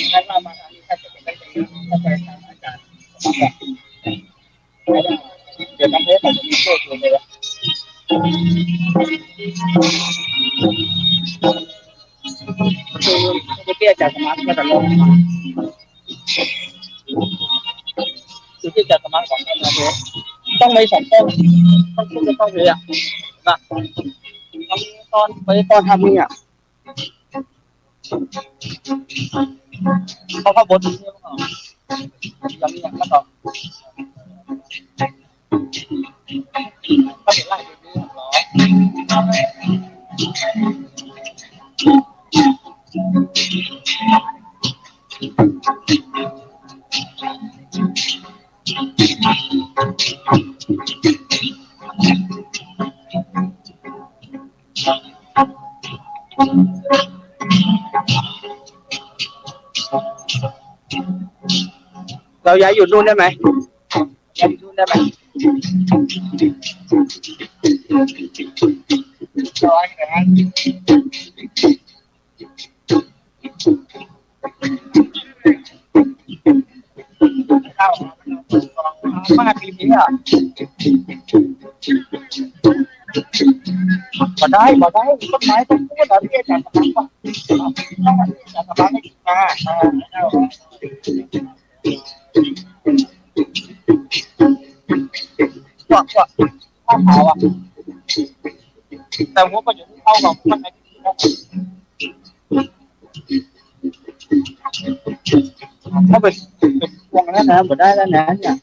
ใครมาทางนี้ใครจะเป็นได้ดีถ้าไปทางอาจารย์เดี๋ยวน้ำเล็กอาจจะมีโชคอยู่เลยคือเตี้ยจากสมาร์ทมาตลอดคือเตี้ยจากสมาร์ทของเราเลยต้องไม่สองต้นต้องพูดต้องเลยอ่ะนะตอนทำเนี่ยเขาบดเนี่ยยังมีแล้วก็ก็เป็นไล่แบบนี้หรเราย้ายอยู่นู่นได้ไหมย้ายอยู่นู่นได้ไหมมาปีนี้อ่ะมาได้ต้นไม้ต้นนี้เราเรียกจากสมัครว่าต้องมาเรียกจากสมัครให้กินมาว่าข้าวขาวอ่ะแต่ว่าก็อยู่ที่เข้ากับมันไอ้ถ้าเป็นวงนั้นนะบ่ได้แล้วนะเนี่ย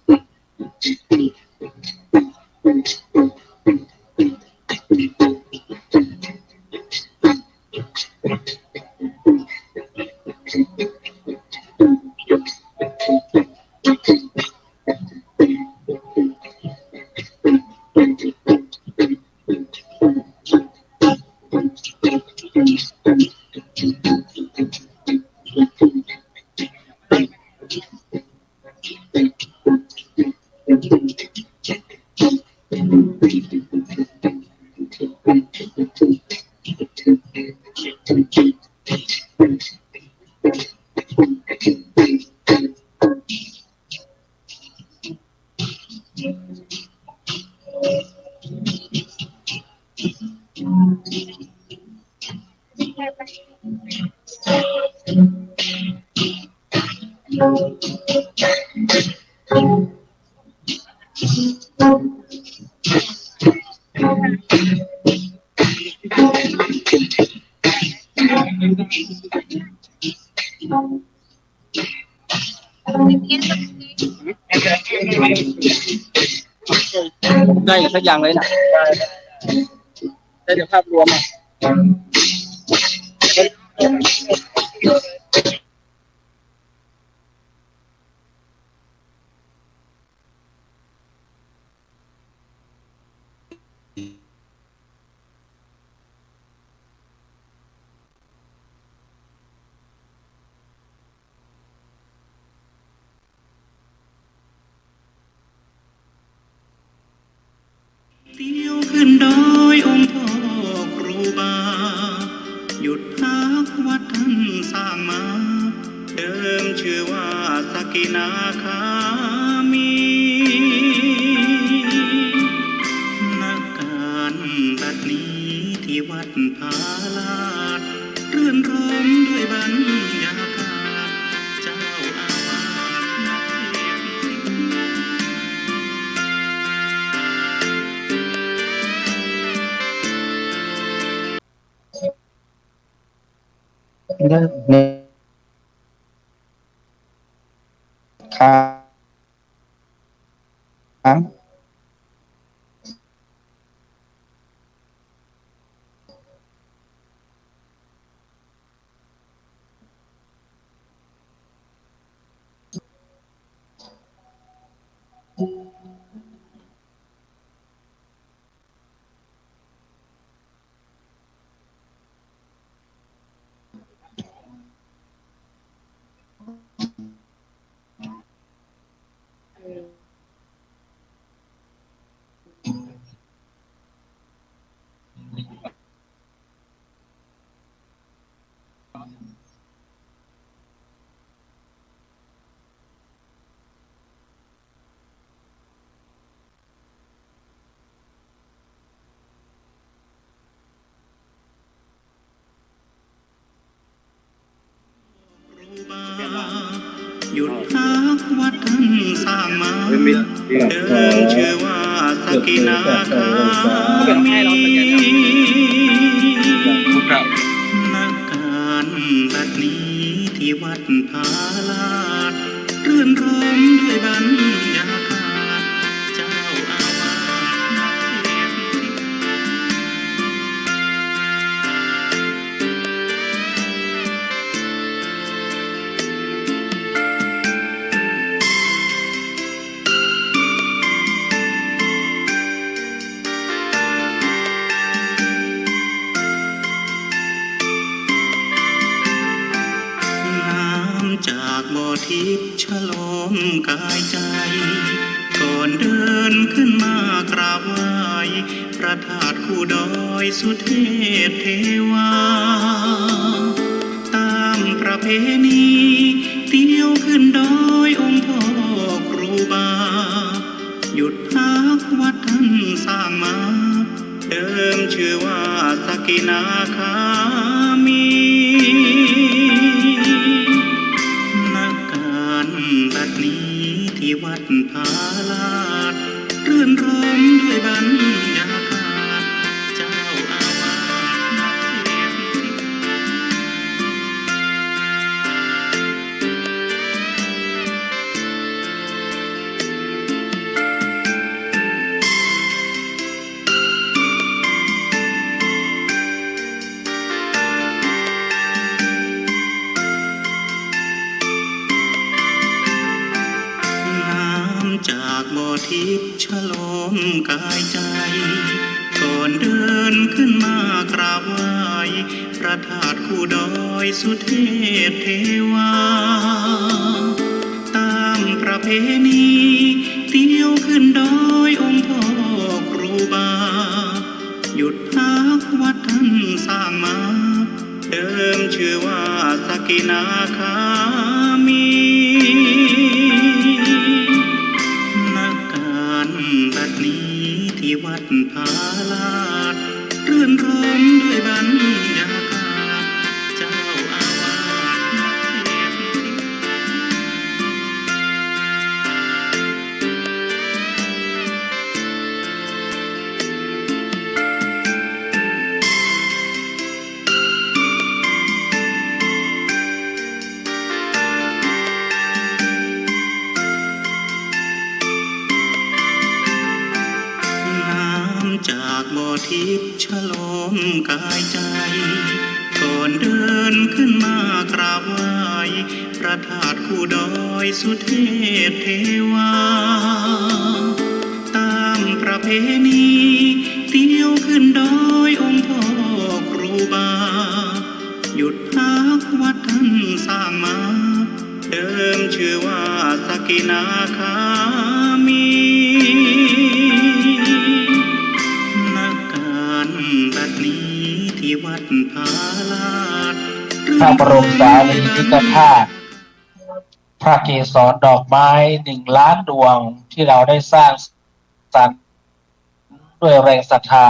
ได้สักอย่างเลยนะได้เดี๋ยวภาพรวมอ่ะเที่ยวขึ้นดอยองค์พ่อครูบาหยุดพักวัดท่านสร้างมาเดิมชื่อว่าสกินาคามีนักการบัดนี้ที่วัดพาลาดรื่นรมด้วยบรรยากาศเจ้าอาวาสนักเทศน์เนี่ยค้าง กินาคามี นักการบัดนี้ที่วัดพาลาดรื่นรมด้วยบรรยากาศเจ้าอาวาจากบ่อทิพย์ฉลมกายใจก่อนเดินขึ้นมากราบไหว้พระธาตุคู่ดอยสุเทพเทวาตามประเพณีเที่ยวขึ้นดอยองค์พ่อครูบาหยุดพักวัดท่านสร้างมาเดิมชื่อว่าสกินาคามีบัดนี้ที่วัดพาลาดรื่นรมด้วยบรรยากาศเจ้าอาวาจากบ่อทิพย์ฉลมกายใจก่อนเดินขึ้นมากราบไหว้พระธาตุคู่ดอยสุเทพเทวาตามประเพณีเที่ยวขึ้นดอยองค์พ่อครูบาหยุดพักวัดท่านสร้างมาเดิมชื่อว่าสกินาคามีบัดนี้ที่วัดพาลาดรื่นรมด้วยบรรยากาศเจ้าอาวาจากบ่อทิพย์ฉลมกายใจก่อนเดินขึ้นมากราบไหว้พระธาตุคู่ดอยสุเทพเทวาตามประเพณีเที่ยวขึ้นดอยองค์พ่อครูบาหยุดพักวัดท่านสร้างมาเดิมชื่อว่าสกินาคามีบัดนี้ที่วัดพาลาดพระบรมสารีริกธาตุพระเกศรดอกไม้1 ล้านดวงที่เราได้สร้างสรรค์ด้วยแรงศรัทธา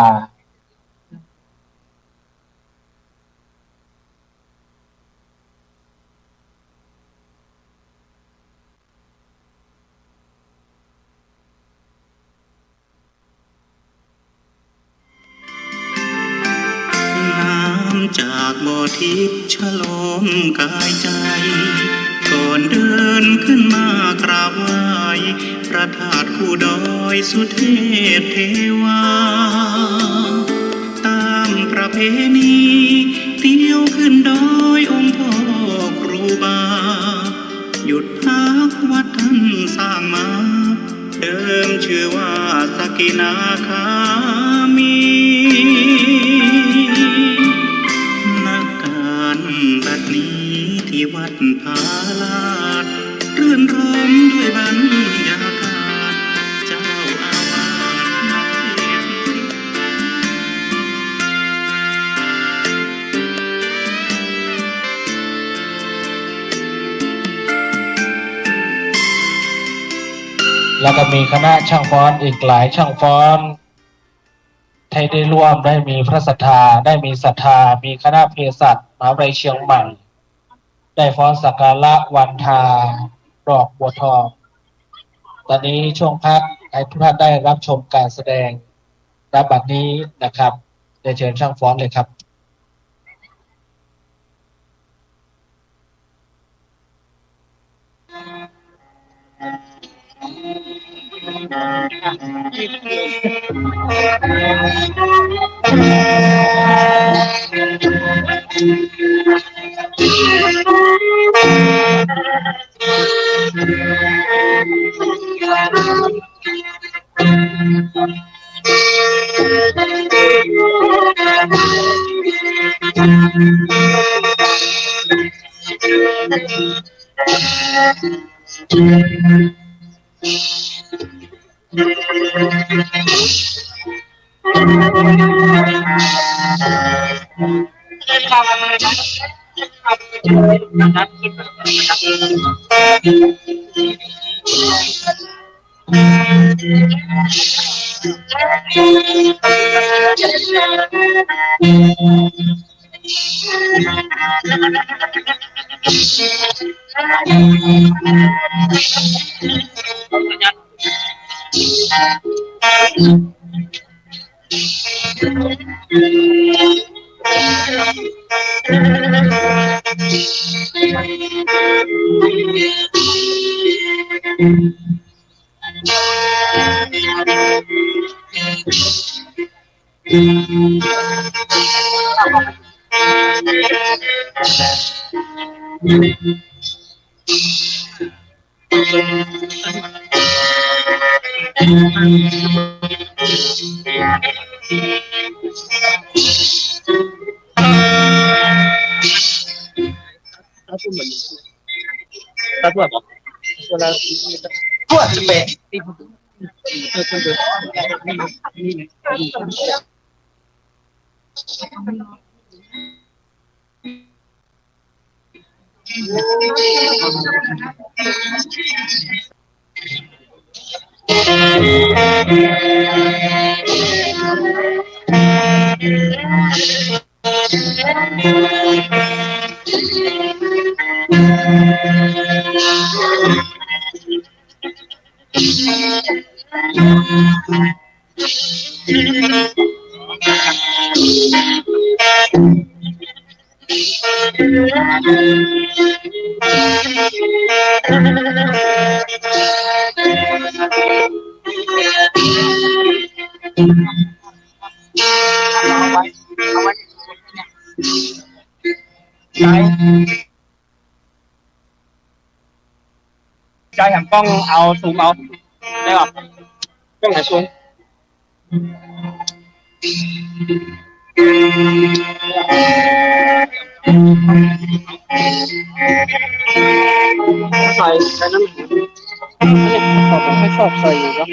จากบ่อทิพย์ฉลมกายใจก่อนเดินขึ้นมากราบไหว้พระธาตุคู่ดอยสุเทพเทวาตามประเพณีเที่ยวขึ้นดอยองค์พ่อครูบาหยุดพักวัดท่านสร้างมาเดิมชื่อว่าสกินาคามีบัดนี้ที่วัดพาลาดรื่นรมด้วยบรรยากาศเจ้าอาวาแล้วก็มีคณะช่างฟ้อนอีกหลายช่างฟ้อนให้ได้ร่วมได้มีพระศรัทธาได้มีศรัทธามีคณะเภสัชมหาวิทยาลัยเชียงใหม่ได้ฟ้อนสักการะวันทาดอกบัวทองตอนนี้ช่วงพัก ให้ทุกท่านได้รับชมการแสดงณบัดนี้นะครับเรียนเชิญช่างฟ้อนเลยครับ ใจแหมกล้องเอาซูมเอาได้ป่ะกล้องไหนซูมใส่นั่นขอต้องให้สอบใส่อยู่ก็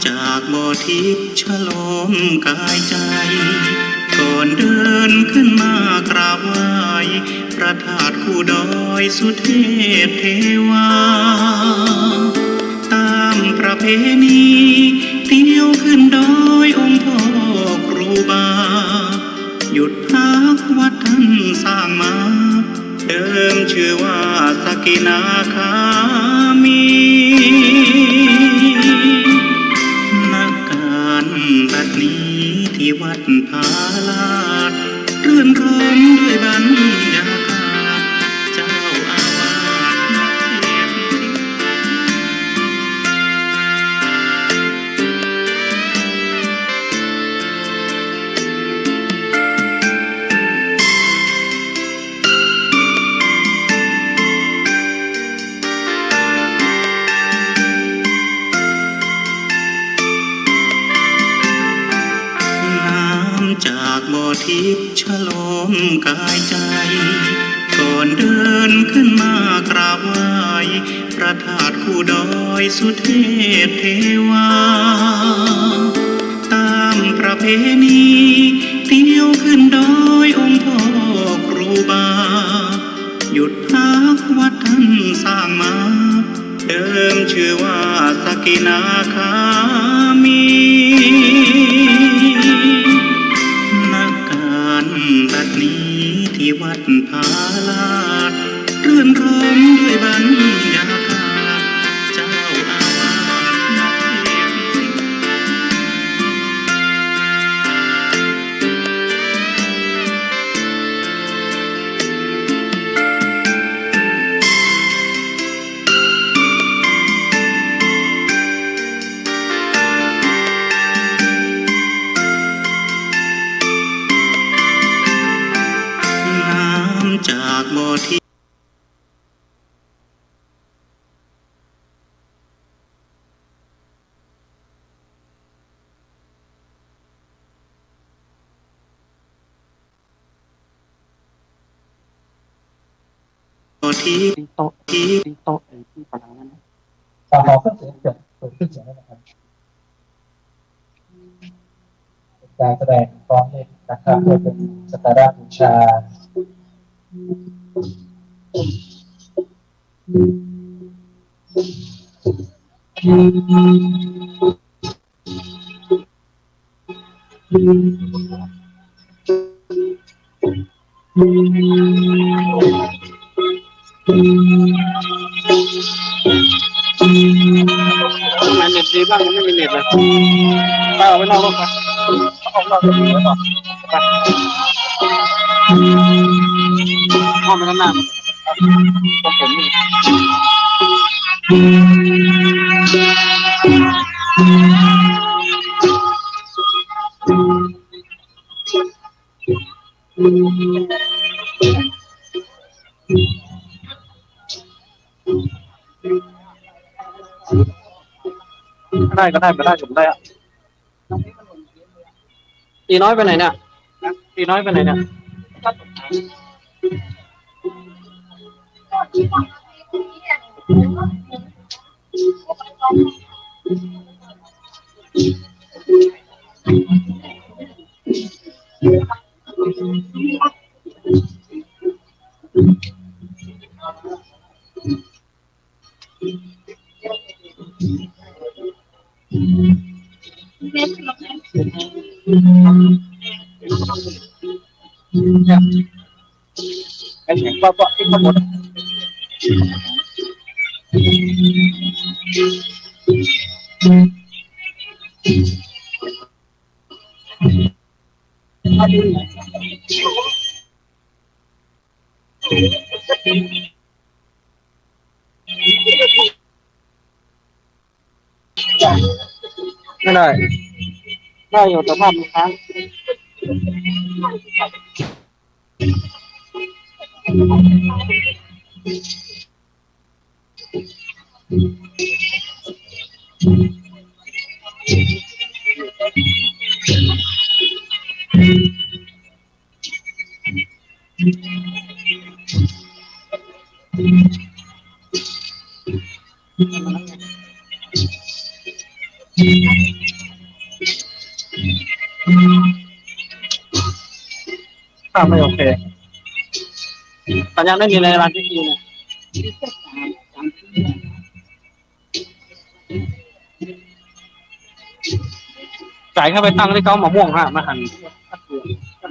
จากบ่อทิพย์ฉลมกายใจก่อนเดินขึ้นมากราบไหว้พระธาตุคู่ดอยสุเทพเทวาตามประเพณีเที่ยวขึ้นดอยองค์พ่อครูบาหยุดพักวัดท่านสร้างมาเดิมชื่อว่าสกินาคามีบัดนี้ที่วัดพาลาดรื่นรมด้วยบรรยากาศเจ้าอาวาสนักเทศจากบ่อทิพย์ฉลมกายใจก่อนเดินขึ้นมากราบไหว้พระธาตุคู่ดอยสุเทพเทวาตามประเพณีเที่ยวขึ้นดอยองค์พ่อครูบาหยุดพักวัดท่านสร้างมาเดิมชื่อว่าสกินาคามีบัดนี้ที่วัดพาลาดรื่นรมด้วยบรรยากาศเจ้าอาวาสนักเทจากบ่อทิพย์โต๊ะที่ฝั่งนั้น ขอเครื่องเสียงเกิดขึ้นเสียงได้นะครับการแสดงพร้อมเนี่ยนะครับเพื่อเป็นสักการะบูชามันเน็ตดีบ้างมันไม่มีเน็ตเลยป้าเอาไว้นอกรถครับออกนอกรถดีไว้ก่อนไปห้องมันข้างหน้าต้องผมนี่ก็ได้ผมได้อะตีน้อยไปไหนเนี่ยตีน้อยไปไหนเนี่ย ไอ้แข็งเบาๆที่ข้างบนไม่ได้อยู่สภาพมันค้างภาพไม่โอเคสัญญาณไม่มีในร้านที่ดีนะจ่ายเข้าไปตั้งที่เขาหมะม่วงฮะมาหั่น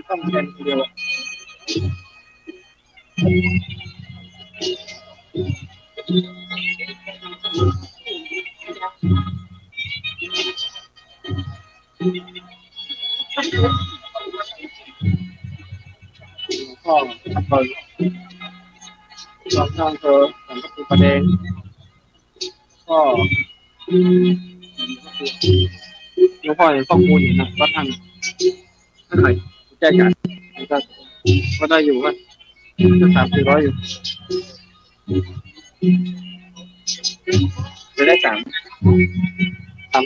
ต้องเป็นเดียวก็เปิดลองช่างเธอผมก็คือประเด็นก็หลวงพ่อเห็นข้อมูลอยู่นะว่าท่านถ้าใครแก้ไขก็ได้อยู่ว่าจะ300-400อยู่จะได้3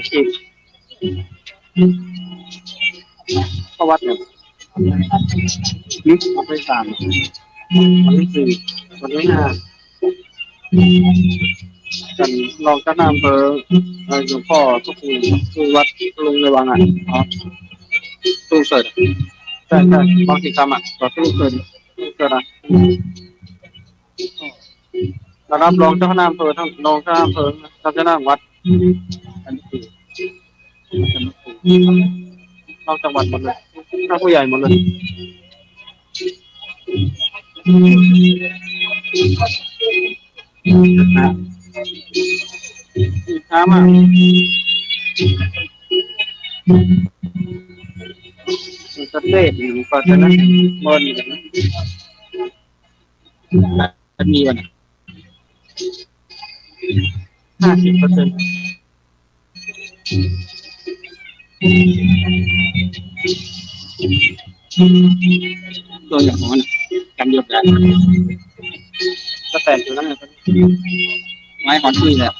ขีดก็วัดเนี่ยเอาไป3วันที่4วันที่5กันลองกระนำเบอร์หลวงพ่อทุกคนคือวัดลุงในวังอ่ะตู้เสร็จใช่บางทีทำอ่ะต่อตู้เสร็จนะแล้วรับรองเจ้าคณะอำเภอทั้งรองเจ้าอำเภอเจ้าคณะวัดอันนี้นอกจังหวัดหมดเลยถ้าผู้ใหญ่หมดเลยช้ามากจะเทศก็จะนั่งเมินกันนะจะมีวัน50%ตัวอย่างของมันกันเดียวกันก็แตกอยู่นั่นแหละไม้ขอนที่แหละ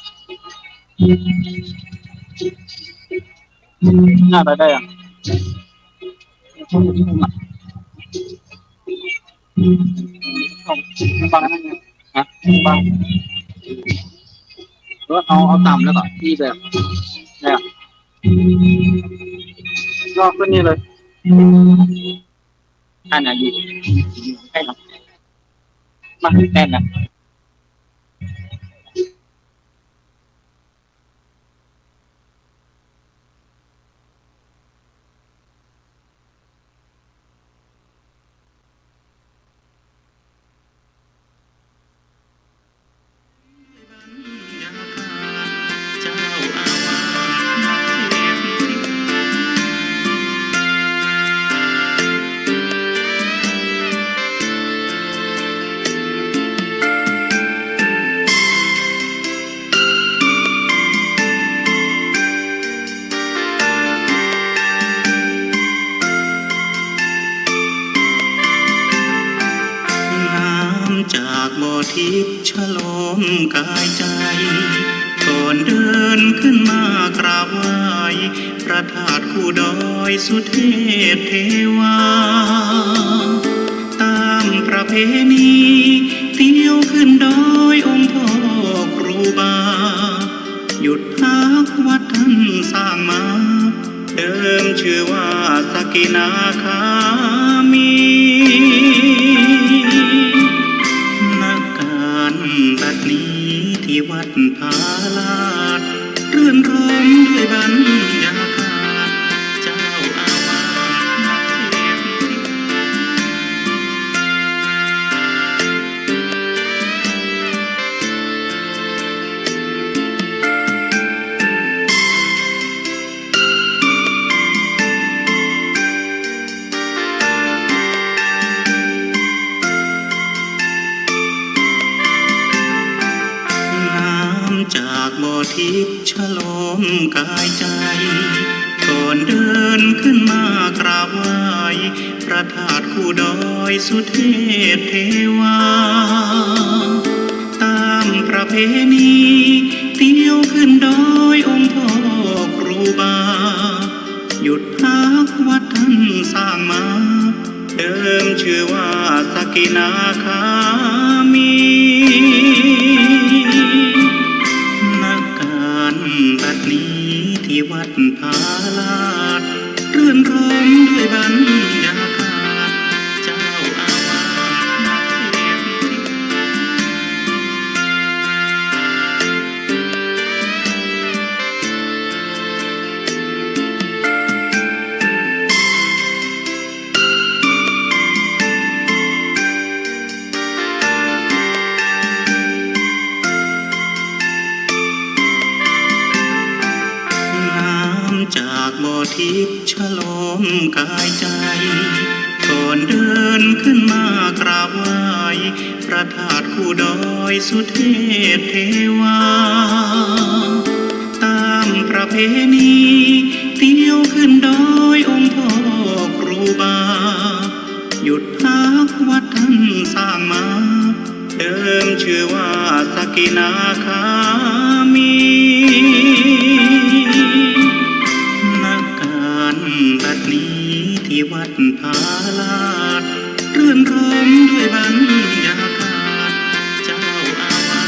หน้าได้อ่ะบางนั่นไงฮะบางแล้วเอาต่ำแล้วก็ที่แบบเนี่ยรอบขึ้นนี่เลยอันไหนอยู่ใกล้หรอมาแน่นนะจากบ่อทิพย์ฉลมกายใจก่อนเดินขึ้นมากราบไหว้พระธาตุคู่ดอยสุเทพเทวาตามประเพณีเที่ยวขึ้นดอยองค์พ่อครูบาหยุดพักวัด สร้างมาเดิมชื่อว่าสกินาคามีนักการบัดนี้ที่วัดพาลาดรื่นรมด้วยบรรยากาศเจ้าอาวาจากบ่อทิพย์ฉลมกายใจก่อนเดินขึ้นมากราบไหว้พระธาตุคู่ดอยสุเทพเทวาตามประเพณีเที่ยวขึ้นดอยองค์พ่อครูบาหยุดพักวัดท่านสร้างมาเดิมชื่อว่าสกินาคามีบัดนี้ที่วัดพาลาดรื่นรมด้วยบรรยากาศเจ้าอาวาจากบ่อทิพย์ฉลมกายใจก่อนเดินขึ้นมากราบไหว้พระธาตุคู่ดอยสุเทพเทวาตามประเพณีเที่ยวขึ้นดอยองค์พ่อครูบาหยุดพักวัดท่านสร้างมาเดิมชื่อว่าสกินาคามีบัดนี้ที่วัดพาลาดรื่นรมด้วยบรรยากาศเจ้าอาวา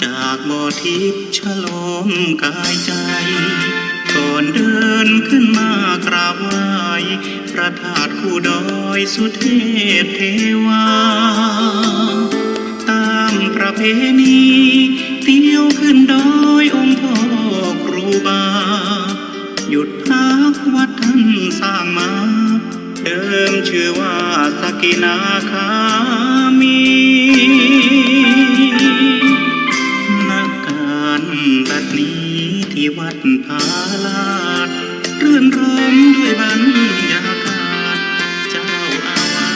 จากบ่อทิพย์ฉลมกายใจก่อนเดินขึ้นมากราบไหว้พระธาตุคู่ดอยสุเทพเทวาตามประเพณีเที่ยวขึ้นดอยองค์พ่อครูบาหยุดพักวัดท่านสร้างมาเดิมชื่อว่าสกินาคามีบัดนี้ที่วัดพาลาดรื่นรมด้วยบรรยากาศเจ้าอาวา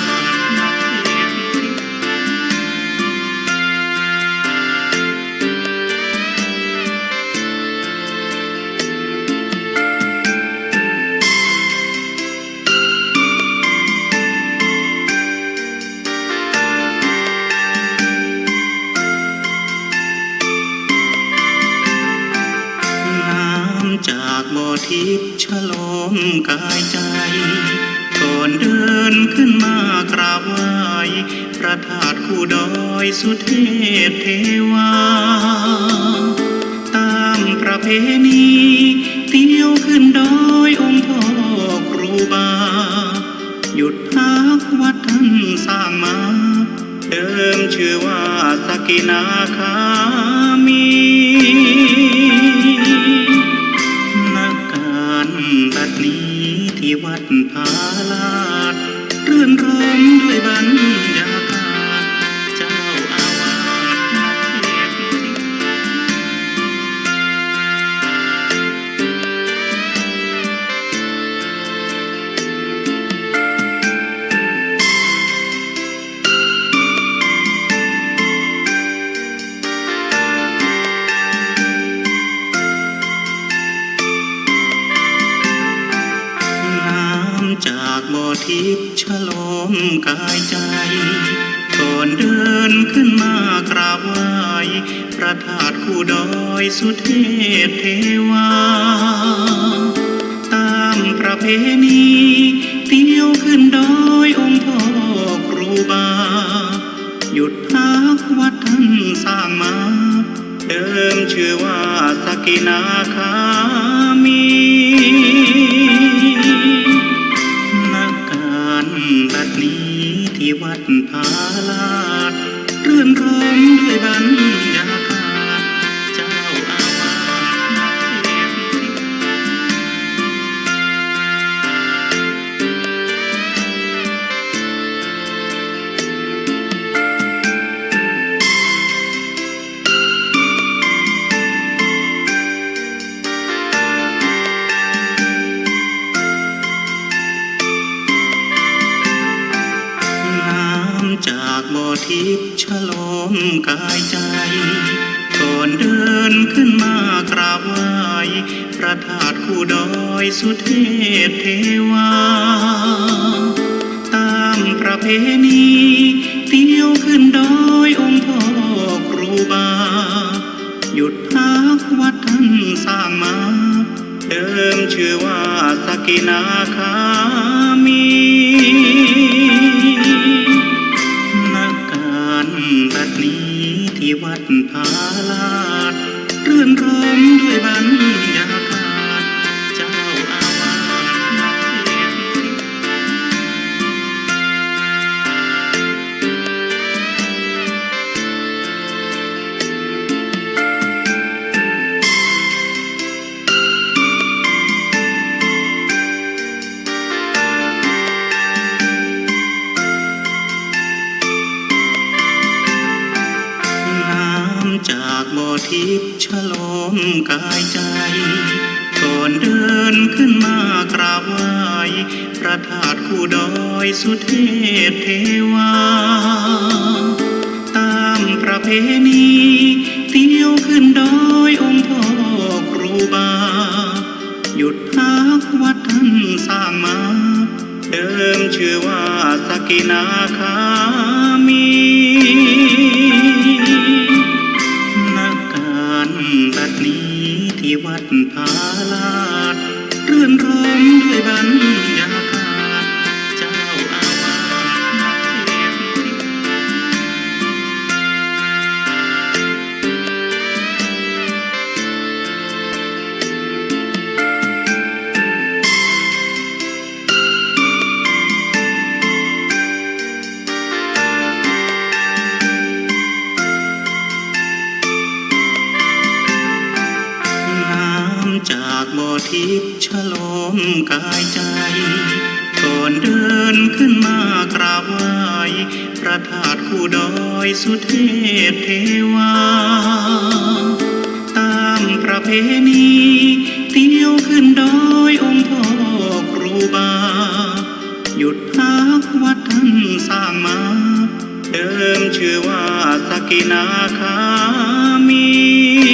จากบ่อทิพย์ฉลมกายใจก่อนเดินขึ้นมากราบไหว้พระธาตุคู่ดอยสุเทพเทวาตามประเพณีเที่ยวขึ้นดอยองค์พ่อครูบาหยุดพักวัดท่านสร้างมาเดิมชื่อว่าสกินาคามีบัดนี้ที่วัดพาลาดรื่นรมด้วยบรรยากาศเจ้าอาวาจากบ่อทิพย์ฉลม มกายใจก่อนเดินขึ้นมากราบไหว้พระธาตุคู่ดอยสุเทพเทวาตามประเพณีเที่ยวขึ้นดอยองค์พ่อครูบาหยุดพักวัดท่านสร้างมาเดิมชื่อว่าสกินาคามีนักการบัดนี้ที่วัดพาลาดรื่นรมด้วยบรรยากาศเจ้าอาวาจากบ่อทิพย์ฉลมกายใจก่อนเดินขึ้นมากราบไหว้พระธาตุคู่ดอยสุเทพเทวาตามประเพณีเที่ยวขึ้นดอยองค์พ่อครูบาหยุดพักวัดท่านสร้างมาเดิมชื่อว่าสกินาคามีบัดนี้ที่วัดพาลาดรื่นรมด้วยบรรยากาศเจ้าอาวาจากบ่อทิพย์ฉลมกายใจก่อนเดินขึ้นมากราบไหว้พระธาตุคู่ดอยสุเทพเทวาตามประเพณีเที่ยวขึ้นดอยองค์พ่อครูบาหยุดพักวัดท่านสร้างมาเดิมชื่อว่าสกินาคามีบัดนี้ที่วัดพาลาดรื่นรมด้วยบรรยากาศเจ้าอาวาจากบ่อทิพย์ฉลมกายใจก่อนเดินขึ้นมากราบไหว้พระธาตุคู่ดอยสุเทพเทวาตามประเพณีเที่ยวขึ้นดอยองค์พ่อครูบาหยุดพักวัดท่านสร้างมาเดิมชื่อว่าสกินาคามี